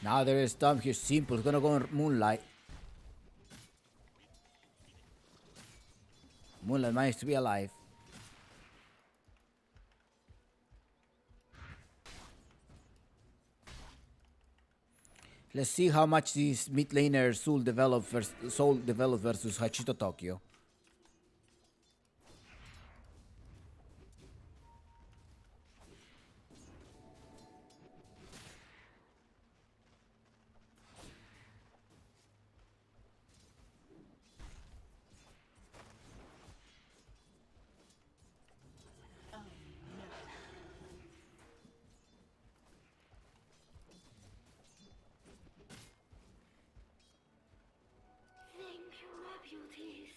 Now there is Tom here. Simple. He's gonna go on Moonlight. Moonlight managed to be alive. Let's see how much this mid laner Soul developed versus Hachito Tokyo. Thank you, my beauties.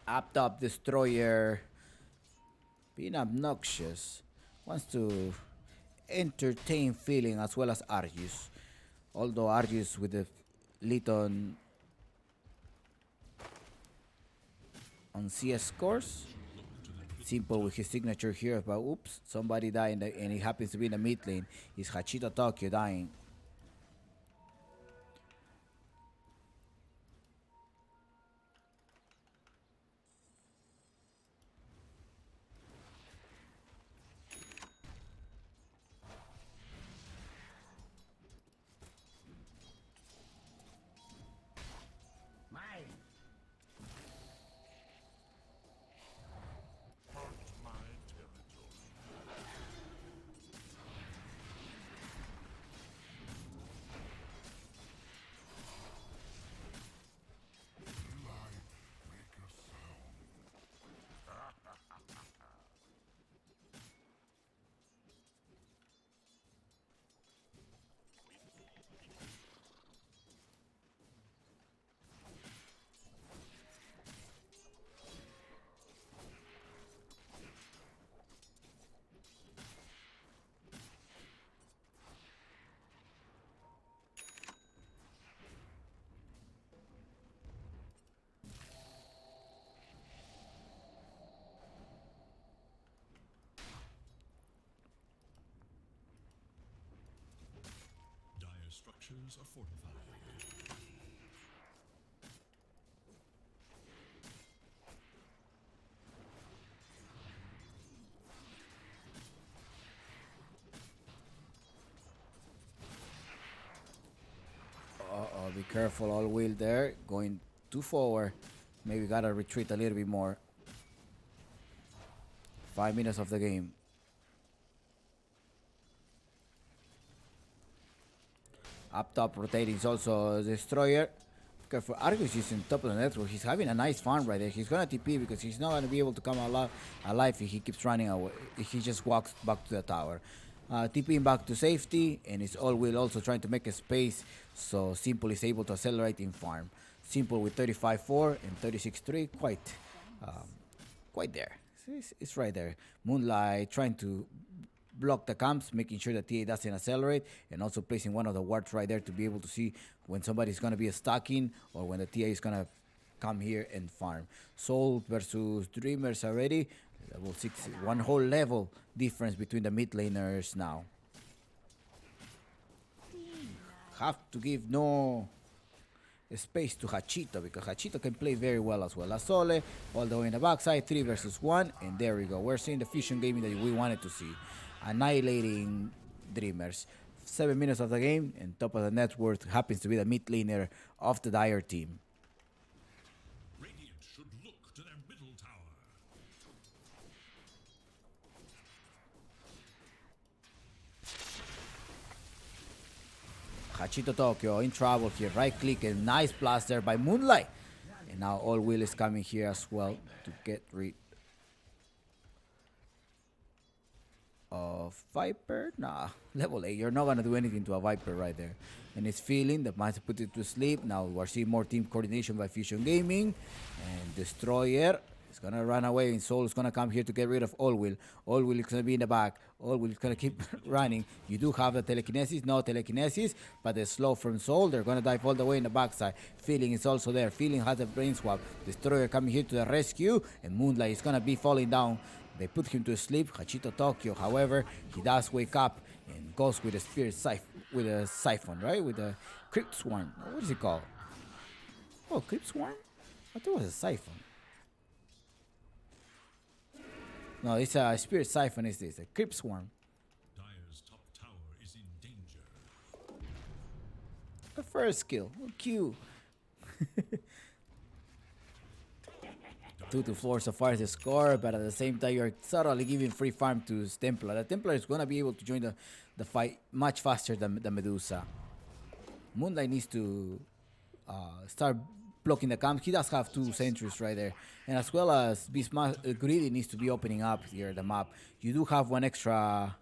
Up top Destroyer being obnoxious wants to entertain feeling as well as Argus. Although Argus with the lead on CS scores. Simple with his signature here, but oops, somebody died and it happens to be in the mid lane. Is Hachito Tokyo dying. Dire structures are fortified. Be careful, all wheel there. Going too forward. Maybe gotta retreat a little bit more. 5 minutes of the game. Up top rotating is also Destroyer. Okay, for Argus is in top of the network. He's having a nice farm right there. He's gonna TP because he's not gonna be able to come alive if he keeps running away. If he just walks back to the tower. TPing back to safety, and it's all will also trying to make a space so Simple is able to accelerate in farm. Simple with 35-4 and 36-3, quite there. It's right there. Moonlight trying to block the camps, making sure that TA doesn't accelerate, and also placing one of the wards right there to be able to see when somebody's going to be stacking or when the TA is going to come here and farm. Soul versus Dreamers already. Level 6, one whole level difference between the mid laners now. Have to give no space to Hachito because Hachito can play very well as well. Asole all the way in the backside, 3 versus 1, and there we go. We're seeing the fusion gaming that we wanted to see. Annihilating Dreamers. 7 minutes of the game, and top of the net worth happens to be the mid laner of the Dire team. Radiant should look to their middle tower. Hachito Tokyo in trouble here. Right click and nice blast there by Moonlight. And now All Will is coming here as well to get rid of Viper. Nah, level 8. You're not going to do anything to a Viper right there. And it's feeling that might put it to sleep. Now we're seeing more team coordination by Fusion Gaming. And Destroyer is going to run away. And Soul is going to come here to get rid of All Will. All Will is going to be in the back. All Will is going to keep running. You do have the telekinesis. No telekinesis. But the slow from Soul. They're going to dive all the way in the backside. Feeling is also there. Feeling has a brain swap. Destroyer coming here to the rescue. And Moonlight is going to be falling down. They put him to sleep. Hachito Tokyo, however, he does wake up and goes with a spirit with a siphon, right? With a crypt swarm. What is it called? Oh, crypt swarm? I thought it was a siphon. No, it's a spirit siphon. Is this a crypt swarm? Dire's top tower is in danger. The first skill. Q. 2-4 so far is the score, but at the same time you're subtly giving free farm to Templar. The Templar is gonna be able to join the fight much faster than the Medusa. Moonlight needs to start blocking the camp. He does have 2 sentries right there, and as well as Greedy needs to be opening up here the map. You do have one extra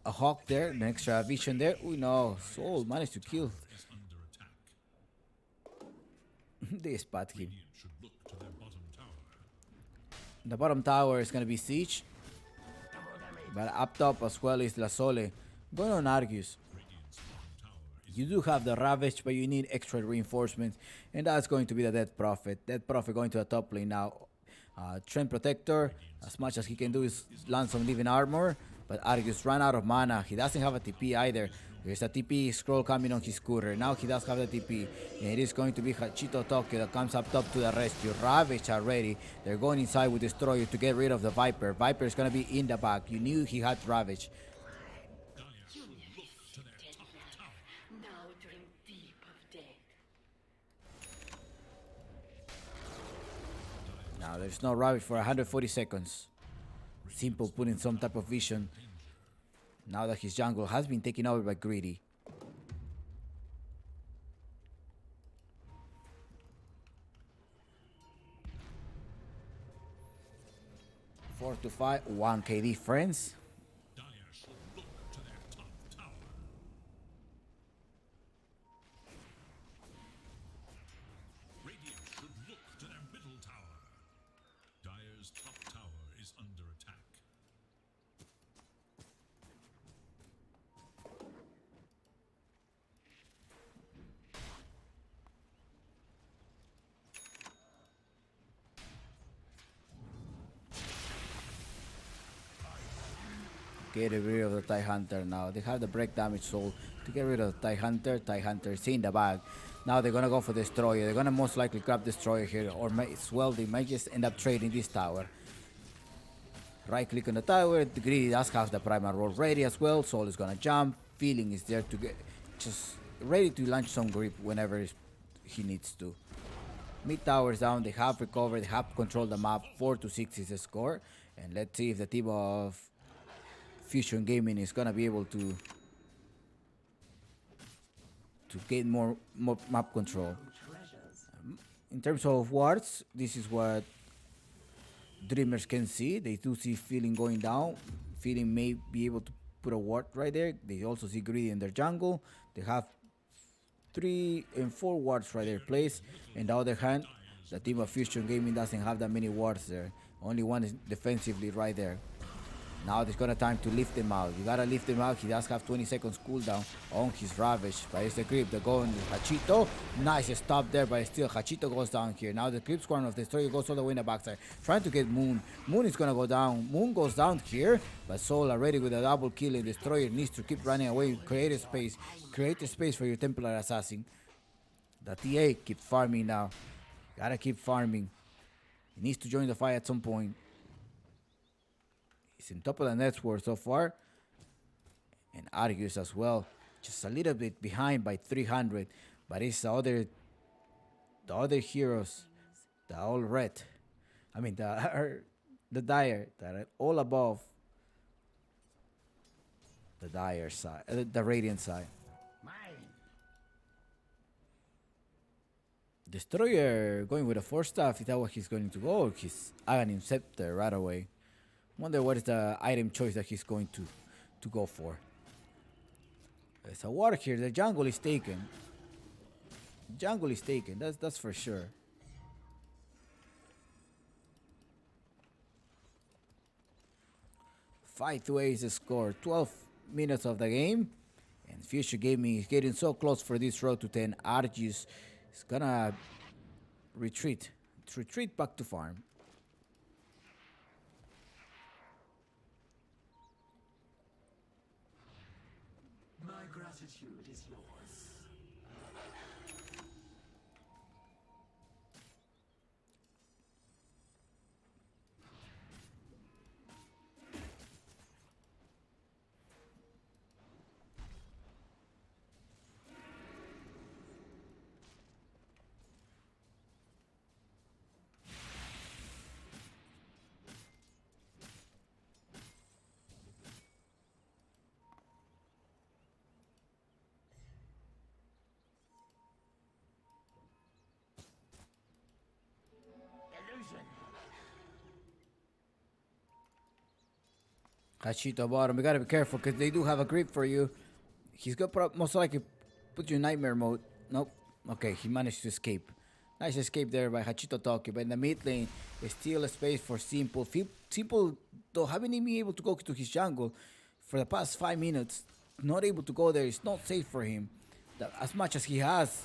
a hawk there, an extra vision there. Oh no, Soul managed to kill. Is under attack. They spot him. Radiant should look to their bottom tower. The bottom tower is gonna be siege, but up top as well is La Sole. Going on Argus. Radiant's bottom tower is You do have the Ravage, but you need extra reinforcements, and that's going to be the Dead Prophet. Dead Prophet going to the top lane now. Trend Protector, as much as he can do is land some living armor, but Argus ran out of mana. He doesn't have a TP either. There's a TP scroll coming on his scooter. Now he does have the TP, and it is going to be Hachito Tokyo that comes up top to the rescue. Ravage already. They're going inside with Destroyer to get rid of the Viper. Viper is going to be in the back. You knew he had Ravage. Dire should look to their top tower. Now drink deep of death. Now there's no Ravage for 140 seconds. Simple putting some type of vision. Now that his jungle has been taken over by Greedy. Four to 5, 1k difference. Dire should look to their top tower. Radiant should look to their middle tower. Dire's top tower is under attack. Get rid of the TIE Hunter now. They have the break damage soul to get rid of the TIE Hunter. TIE Hunter is in the bag. Now they're gonna go for Destroyer. They're gonna most likely grab Destroyer here, or as well they might just end up trading this tower. Right click on the tower. The Greedy does have the primal roll ready as well. Soul is gonna jump. Feeling is there to get just ready to launch some grip whenever he needs to. Mid towers down. They have recovered. They have controlled the map. 4 to 6 is the score. And let's see if the team of Fusion Gaming is gonna be able to to gain more map control. In terms of wards, this is what Dreamers can see. They do see Feeling going down. Feeling may be able to put a ward right there. They also see Greedy in their jungle. They have 3 and 4 wards right there placed. On the other hand, the team of Fusion Gaming doesn't have that many wards there. Only one is defensively right there. Now there's gonna time to lift him out. You gotta lift him out. He does have 20 seconds cooldown on his Ravage. But it's the creep. They're going Hachito. Nice stop there, but still Hachito goes down here. Now the creep squad of the Destroyer goes all the way in the backside. Trying to get Moon. Moon is gonna go down. Moon goes down here. But Soul already with a double kill. And Destroyer needs to keep running away. Create a space. Create a space for your Templar Assassin. The TA keep farming now. Gotta keep farming. He needs to join the fight at some point. He's in top of the net worth so far. And Argus as well. Just a little bit behind by 300. But it's the other heroes. The all red. I mean the dire that are all above the dire side. The radiant side. Destroyer going with a 4-staff. Is that what he's going to go? Or he's Aghanim Scepter right away. Wonder what is the item choice that he's going to go for. There's a ward here. The jungle is taken. Jungle is taken. That's for sure. Fight to ace score. 12 minutes of the game. And Future Gaming is getting so close for this road to 10. Argus is gonna retreat. Retreat back to farm. My gratitude is yours. Hachito bottom. We gotta be careful because they do have a grip for you. He's gonna most likely put you in nightmare mode. Nope. Okay, he managed to escape. Nice escape there by Hachito Tokyo. But in the mid lane, there's still a space for Simple. Simple, though, haven't even been able to go to his jungle for the past 5 minutes. Not able to go there. It's not safe for him. As much as he has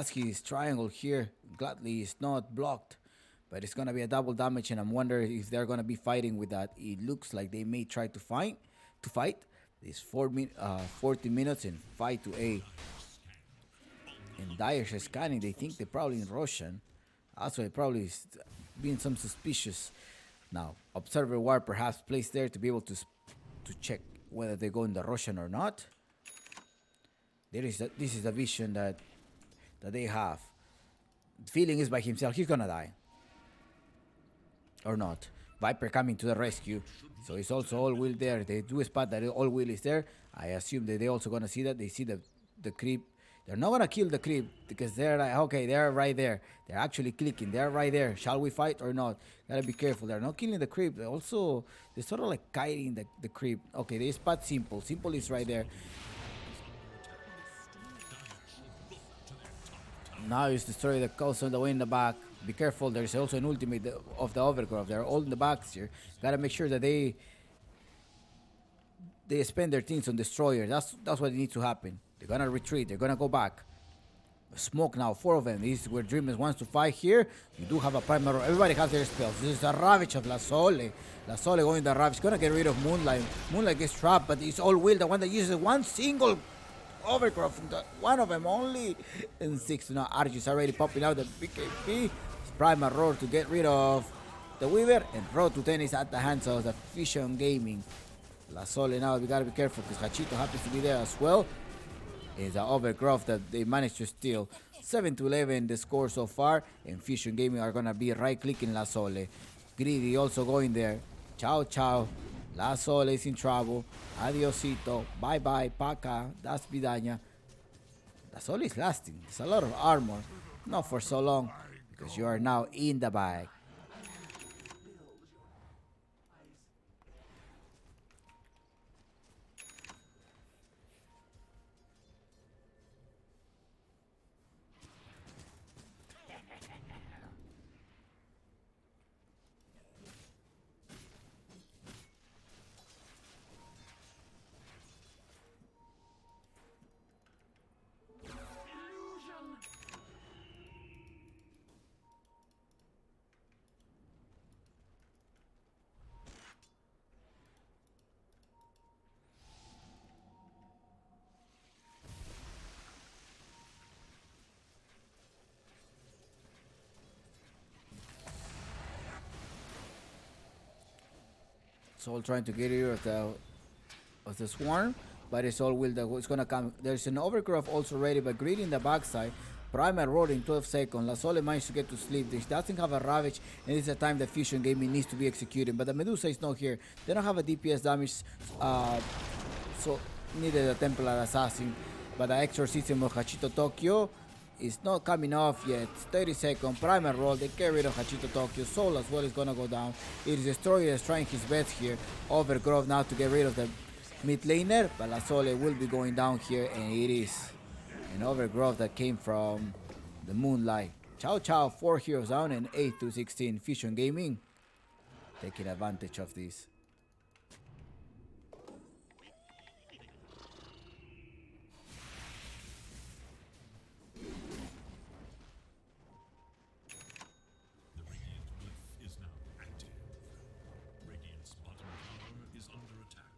his triangle here. Gladly, it's not blocked. But it's gonna be a double damage, and I'm wondering if they're gonna be fighting with that. It looks like they may try to fight. It's 40 minutes and 5 to 8. And Dire's scanning. They think they're probably in Russian. Also, it probably is being some suspicious. Now, Observer Ward perhaps placed there to be able to check whether they go in the Russian or not. This is the vision that they have. Feeling is by himself. He's gonna die. Or not. Viper coming to the rescue. So it's also all will there. They do spot that all will is there. I assume that they also gonna see that. They see the creep. They're not gonna kill the creep because they're like, okay, they're right there. They're actually clicking. They're right there. Shall we fight or not? Gotta be careful. They're not killing the creep. They're sort of like kiting the creep. Okay, they spot Simple. Simple is right there. Now it's Destroyer that goes on the way in the back. Be careful, there's also an ultimate of the Overgrowth. They're all in the backs here. Gotta make sure that they spend their things on Destroyer. That's what needs to happen. They're gonna retreat. They're gonna go back. Smoke now, 4 of them. This is where Dreamers wants to fight here. You do have a primary. Everybody has their spells. This is a Ravage of La Sole. La Sole going the Ravage. Gonna get rid of Moonlight. Moonlight gets trapped, but it's all Will, the one that uses one single Overgrowth. One of them only. And 6 now. Argus already popping out the BKB. Prime Roar to get rid of the Weaver, and Road to 10 is at the hands of the Fusion Gaming. La Sole now, we gotta be careful because Hachito happens to be there as well. It's the Overgrowth that they managed to steal. 7 to 11 the score so far, and Fusion Gaming are gonna be right clicking La Sole. Greedy also going there. Ciao, ciao. La Sole is in trouble. Adiosito. Bye bye. Paca. Das vidania. That's all is lasting. It's a lot of armor. Not for so long, because you are now in the bag. It's all trying to get rid of the swarm, but it's all will it's gonna come. There's an overgrowth also ready, but greed in the backside. Primal roll in 12 seconds. La Sole managed to get to sleep. This doesn't have a Ravage, and it's the time that Fusion Gaming needs to be executed. But the Medusa is not here. They don't have a DPS damage, so needed a Templar Assassin. But the Exorcism of Hachito Tokyo is not coming off yet. 30 seconds. Primal roll. They get rid of Hachito Tokyo. Soul as well is gonna go down. It is Destroyer is trying his best here. Overgrowth now to get rid of the mid laner, but La Sole will be going down here, and it is an overgrowth that came from the Moonlight. Chow Chow, 4 heroes down, and 8 to 16. Fusion Gaming taking advantage of this. The Radiant Glyph is now active. Radiant's bottom tower is under attack.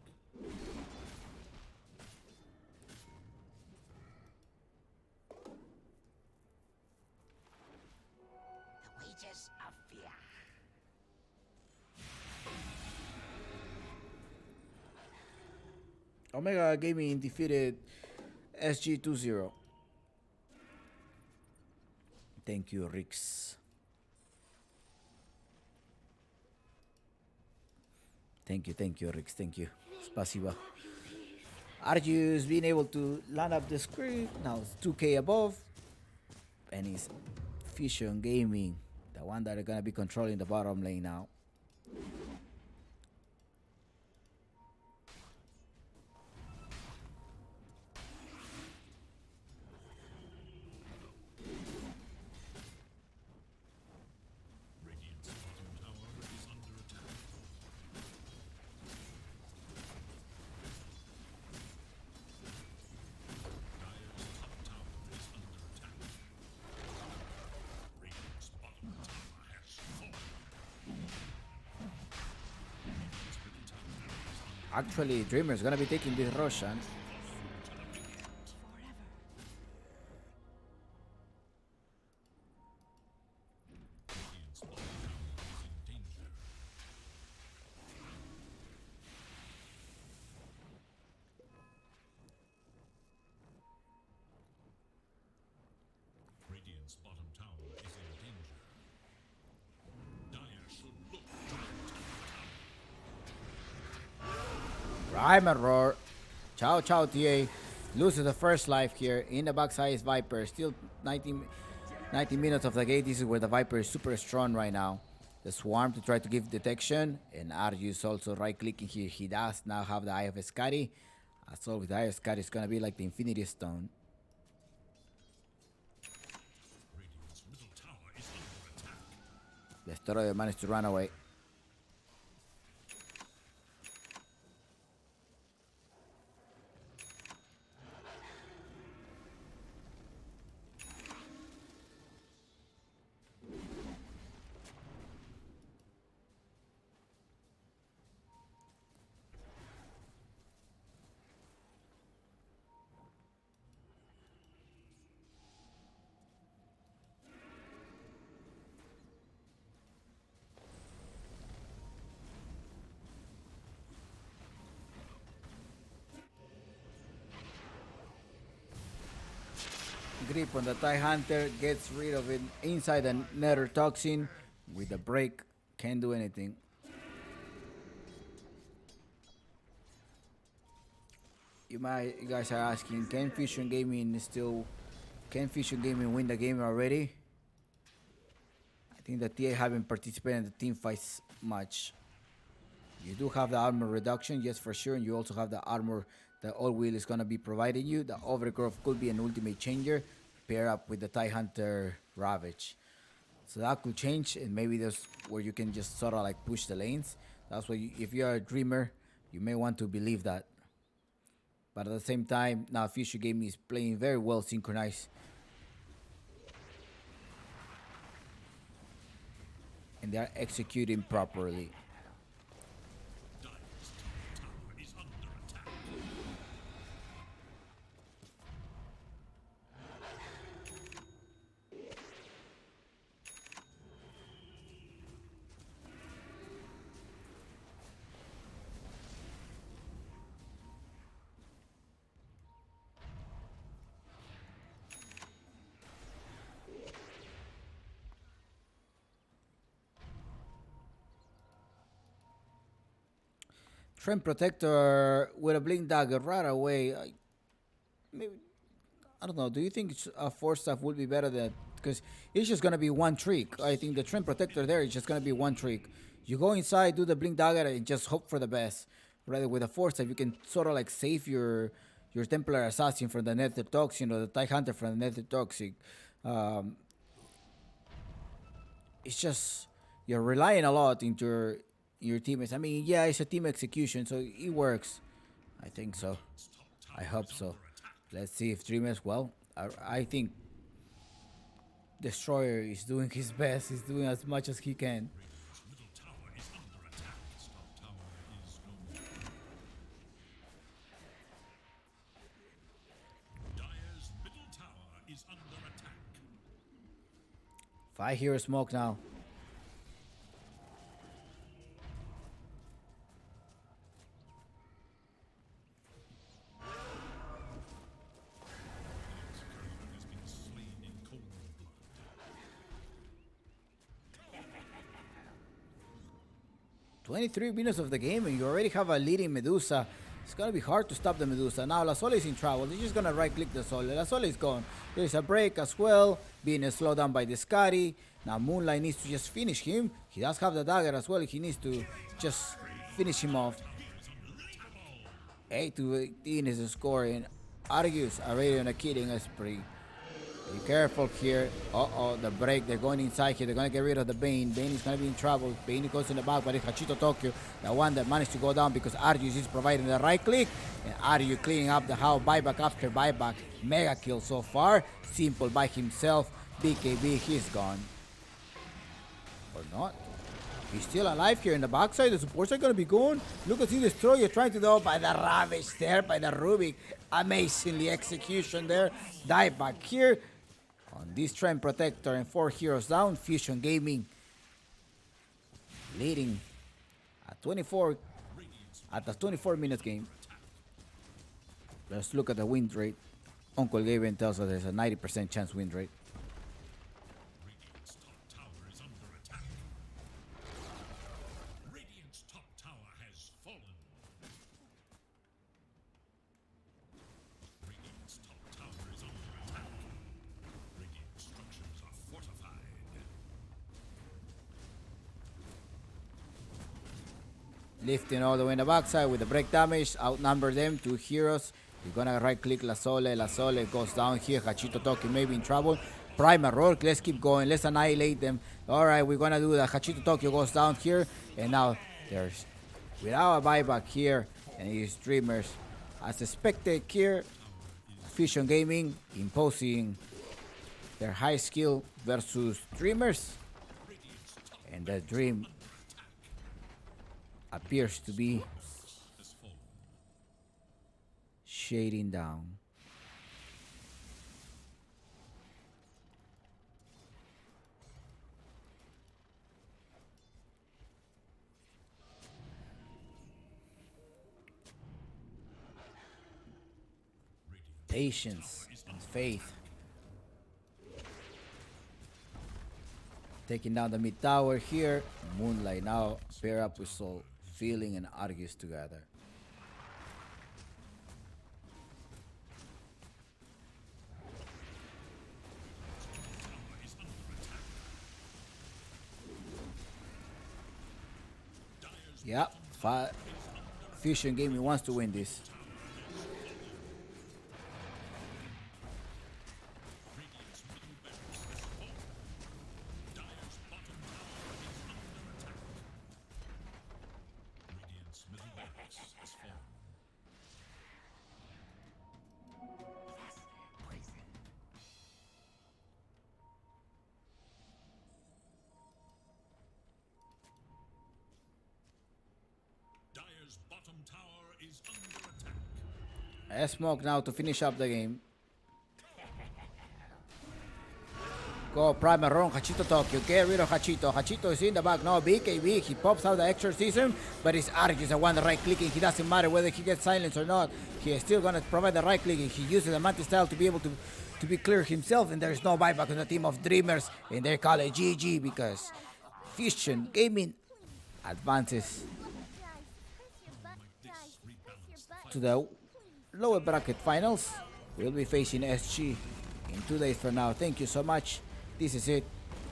The wages of fear. Omega Gaming defeated SG 2-0. Thank you, Rix. Thank you, Rix. Thank you. Spasiba. Arju's being able to land up the script. Now it's 2k above. And it's Fusion Gaming, the one that are gonna be controlling the bottom lane now. Radiant's bottom tower is under attack. Dire's top tower is under attack. Radiant's bottom tower has fallen. Radiant's middle tower is under Actually, Dreamer's gonna be taking this Roshan. Radiant's bottom tower is in danger. Radiant's bottom tower is in danger. Dire should look to their top tower. Primal Roar. Chow Chow TA loses the first life here. In the backside is Viper. Still 90 minutes of the gate. This is where the Viper is super strong right now. The Swarm to try to give detection. And Arju is also right clicking here. He does now have the Eye of Skadi. As always, the Eye of Skadi is going to be like the Infinity Stone. Radiant's middle tower is under attack. Destroyer managed to run away. Grip on the TIE Hunter, gets rid of it inside the Nether Toxin. With the break, can't do anything. You guys are asking, can Fusion Gaming still Can Fusion Gaming win the game already? I think the TA haven't participated in the team fights much. You do have the armor reduction, yes, for sure, and you also have the armor that All Wheel is gonna be providing you. The Overgrowth could be an ultimate changer, pair up with the TIE Hunter Ravage. So that could change, and maybe that's where you can just sort of like push the lanes. That's why, if you're a dreamer, you may want to believe that. But at the same time, now Fusion Gaming is playing very well synchronized. And they are executing properly. Dire's top tower is under attack. Trend Protector with a Blink Dagger right away. Maybe, I don't know. Do you think a Force Staff would be better than? Because it's just gonna be one trick. I think the Trend Protector there is just gonna be one trick. You go inside, do the Blink Dagger, and just hope for the best. Rather with a Force Staff, you can sort of like save your Templar Assassin from the Nether Toxic, or the TIE Hunter from the Nether Toxic. It's just you're relying a lot into your teammates. I mean, yeah, it's a team execution, so it works. I think so. I hope so. Let's see if Dreamers. Well, I think Destroyer is doing his best. He's doing as much as he can. Middle tower is under attack. Top tower is no more. Dire's middle tower is under attack. 5 hero smoke now. Has been slain in cold blood. 23 minutes of the game and you already have a leading Medusa. It's gonna be hard to stop the Medusa. Now La Sola is in trouble. They're just gonna right click the Sola. La Sola is gone. There's a break as well, being slowed down by the Scotty. Now Moonlight needs to just finish him. He does have the dagger as well. He needs to just finish him off. 8-18 is the score, and Argus already on a killing spree. Be careful here. Uh-oh, the break. They're going inside here. They're going to get rid of the Bane. Bane is going to be in trouble. Bane goes in the back, but it's Hachito Tokyo, the one that managed to go down because Argus is providing the right click. And Argus cleaning up the how buyback after buyback. Mega kill so far. Simple by himself. BKB, he's gone. Or not. He's still alive here in the backside. The supports are going to be gone. Look at the Destroyer trying to do by the Ravage there, by the Rubik. Amazingly execution there. Dive back here. On this Trend Protector and 4 heroes down, Fusion Gaming leading at 24 at the 24 minutes game. Let's look at the win rate. Uncle Gaben tells us there's a 90% chance win rate. Radiant's top tower is under attack. Radiant's top tower has fallen. Radiant's top tower is under attack. Radiant structures are fortified. Lifting all the way in the backside with the break damage. Outnumber them, 2 heroes. You're gonna right click La Sole. La Sole goes down here. Hachito Toki may be in trouble. Prime Rourke, let's keep going. Let's annihilate them. Alright, we're gonna do that. Hachito Tokyo goes down here. And now there's without a buyback here. And his Dreamers. As expected here, Fusion Gaming imposing their high skill versus Dreamers. And the Dream appears to be shading down. Patience and faith. Taking down the mid tower here. Moonlight now pair up with Soul, Feeling and Argus together. Yeah, Fusion Gaming wants to win this. Radiant's middle barracks has fallen. Dire's bottom tower is under attack. Smoke now to finish up the game. Go Primal Ron, Hachito Tokyo, get rid of Hachito. Hachito is in the back now, BKB, he pops out the exorcism, but his Arc is the one right clicking. He doesn't matter whether he gets silenced or not. He is still gonna provide the right clicking. He uses the Mantis style to be able to be clear himself, and there's no buyback on the team of Dreamers, and they call it GG because Fusion Gaming advances to the lower bracket finals. We'll be facing SG in 2 days from now. Thank you so much. This is it.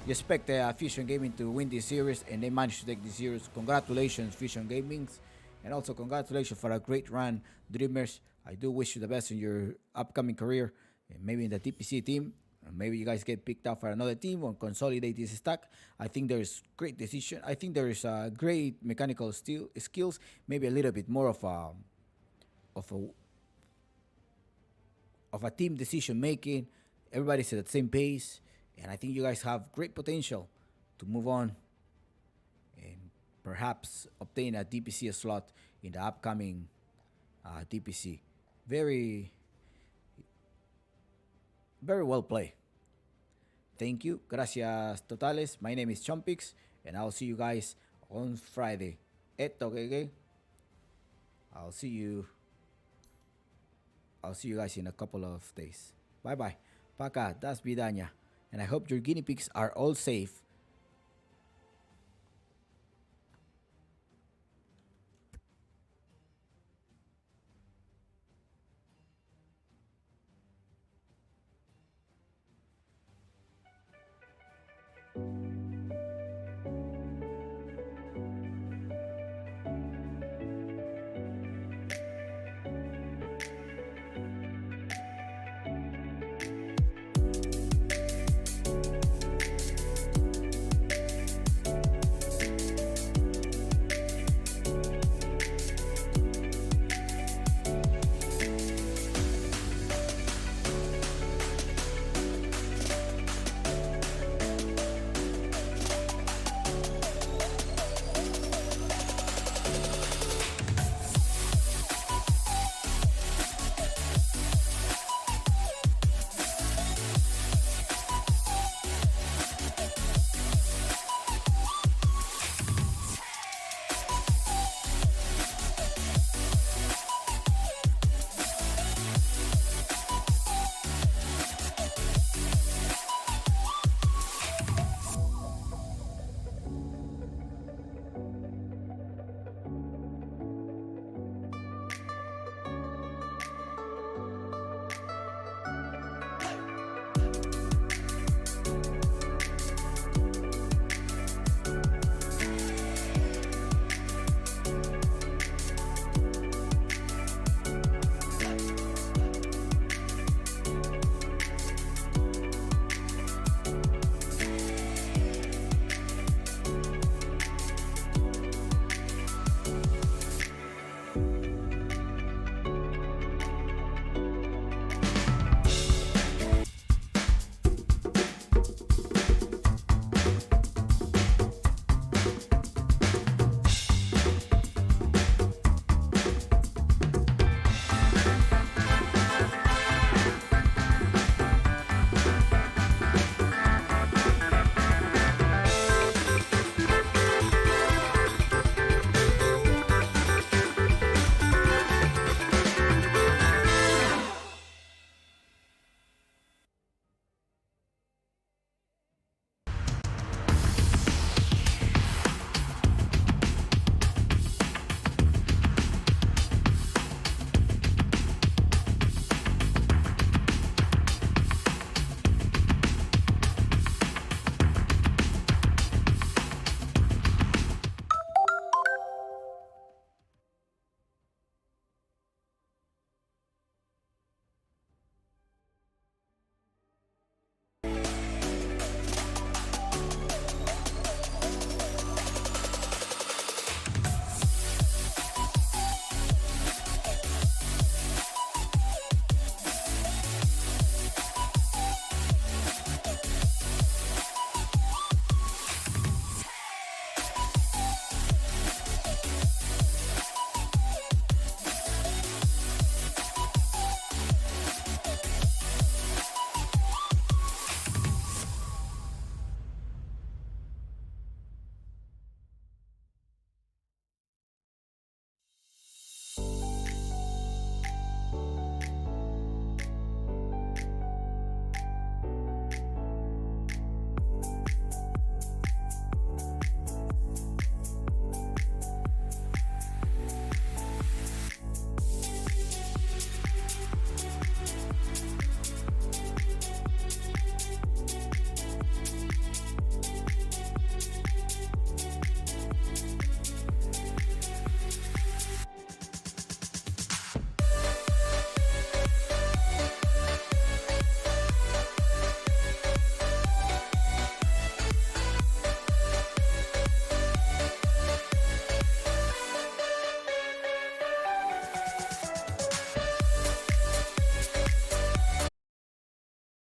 You expect Fusion Gaming to win this series, and they managed to take this series. Congratulations, Fusion Gaming, and also congratulations for a great run, Dreamers. I do wish you the best in your upcoming career, and maybe in the TPC team. Maybe you guys get picked up for another team or consolidate this stack. I think there is great decision. I think there is great mechanical skills. Maybe a little bit more of a team decision making. Everybody's at the same pace, and I think you guys have great potential to move on and perhaps obtain a DPC slot in the upcoming DPC. Very, very well played. Thank you. Gracias totales. My name is Chompix, and I'll see you guys on Friday. Eto, okay? I'll see you guys in a couple of days. Bye bye. Paka, das vidanya. And I hope your guinea pigs are all safe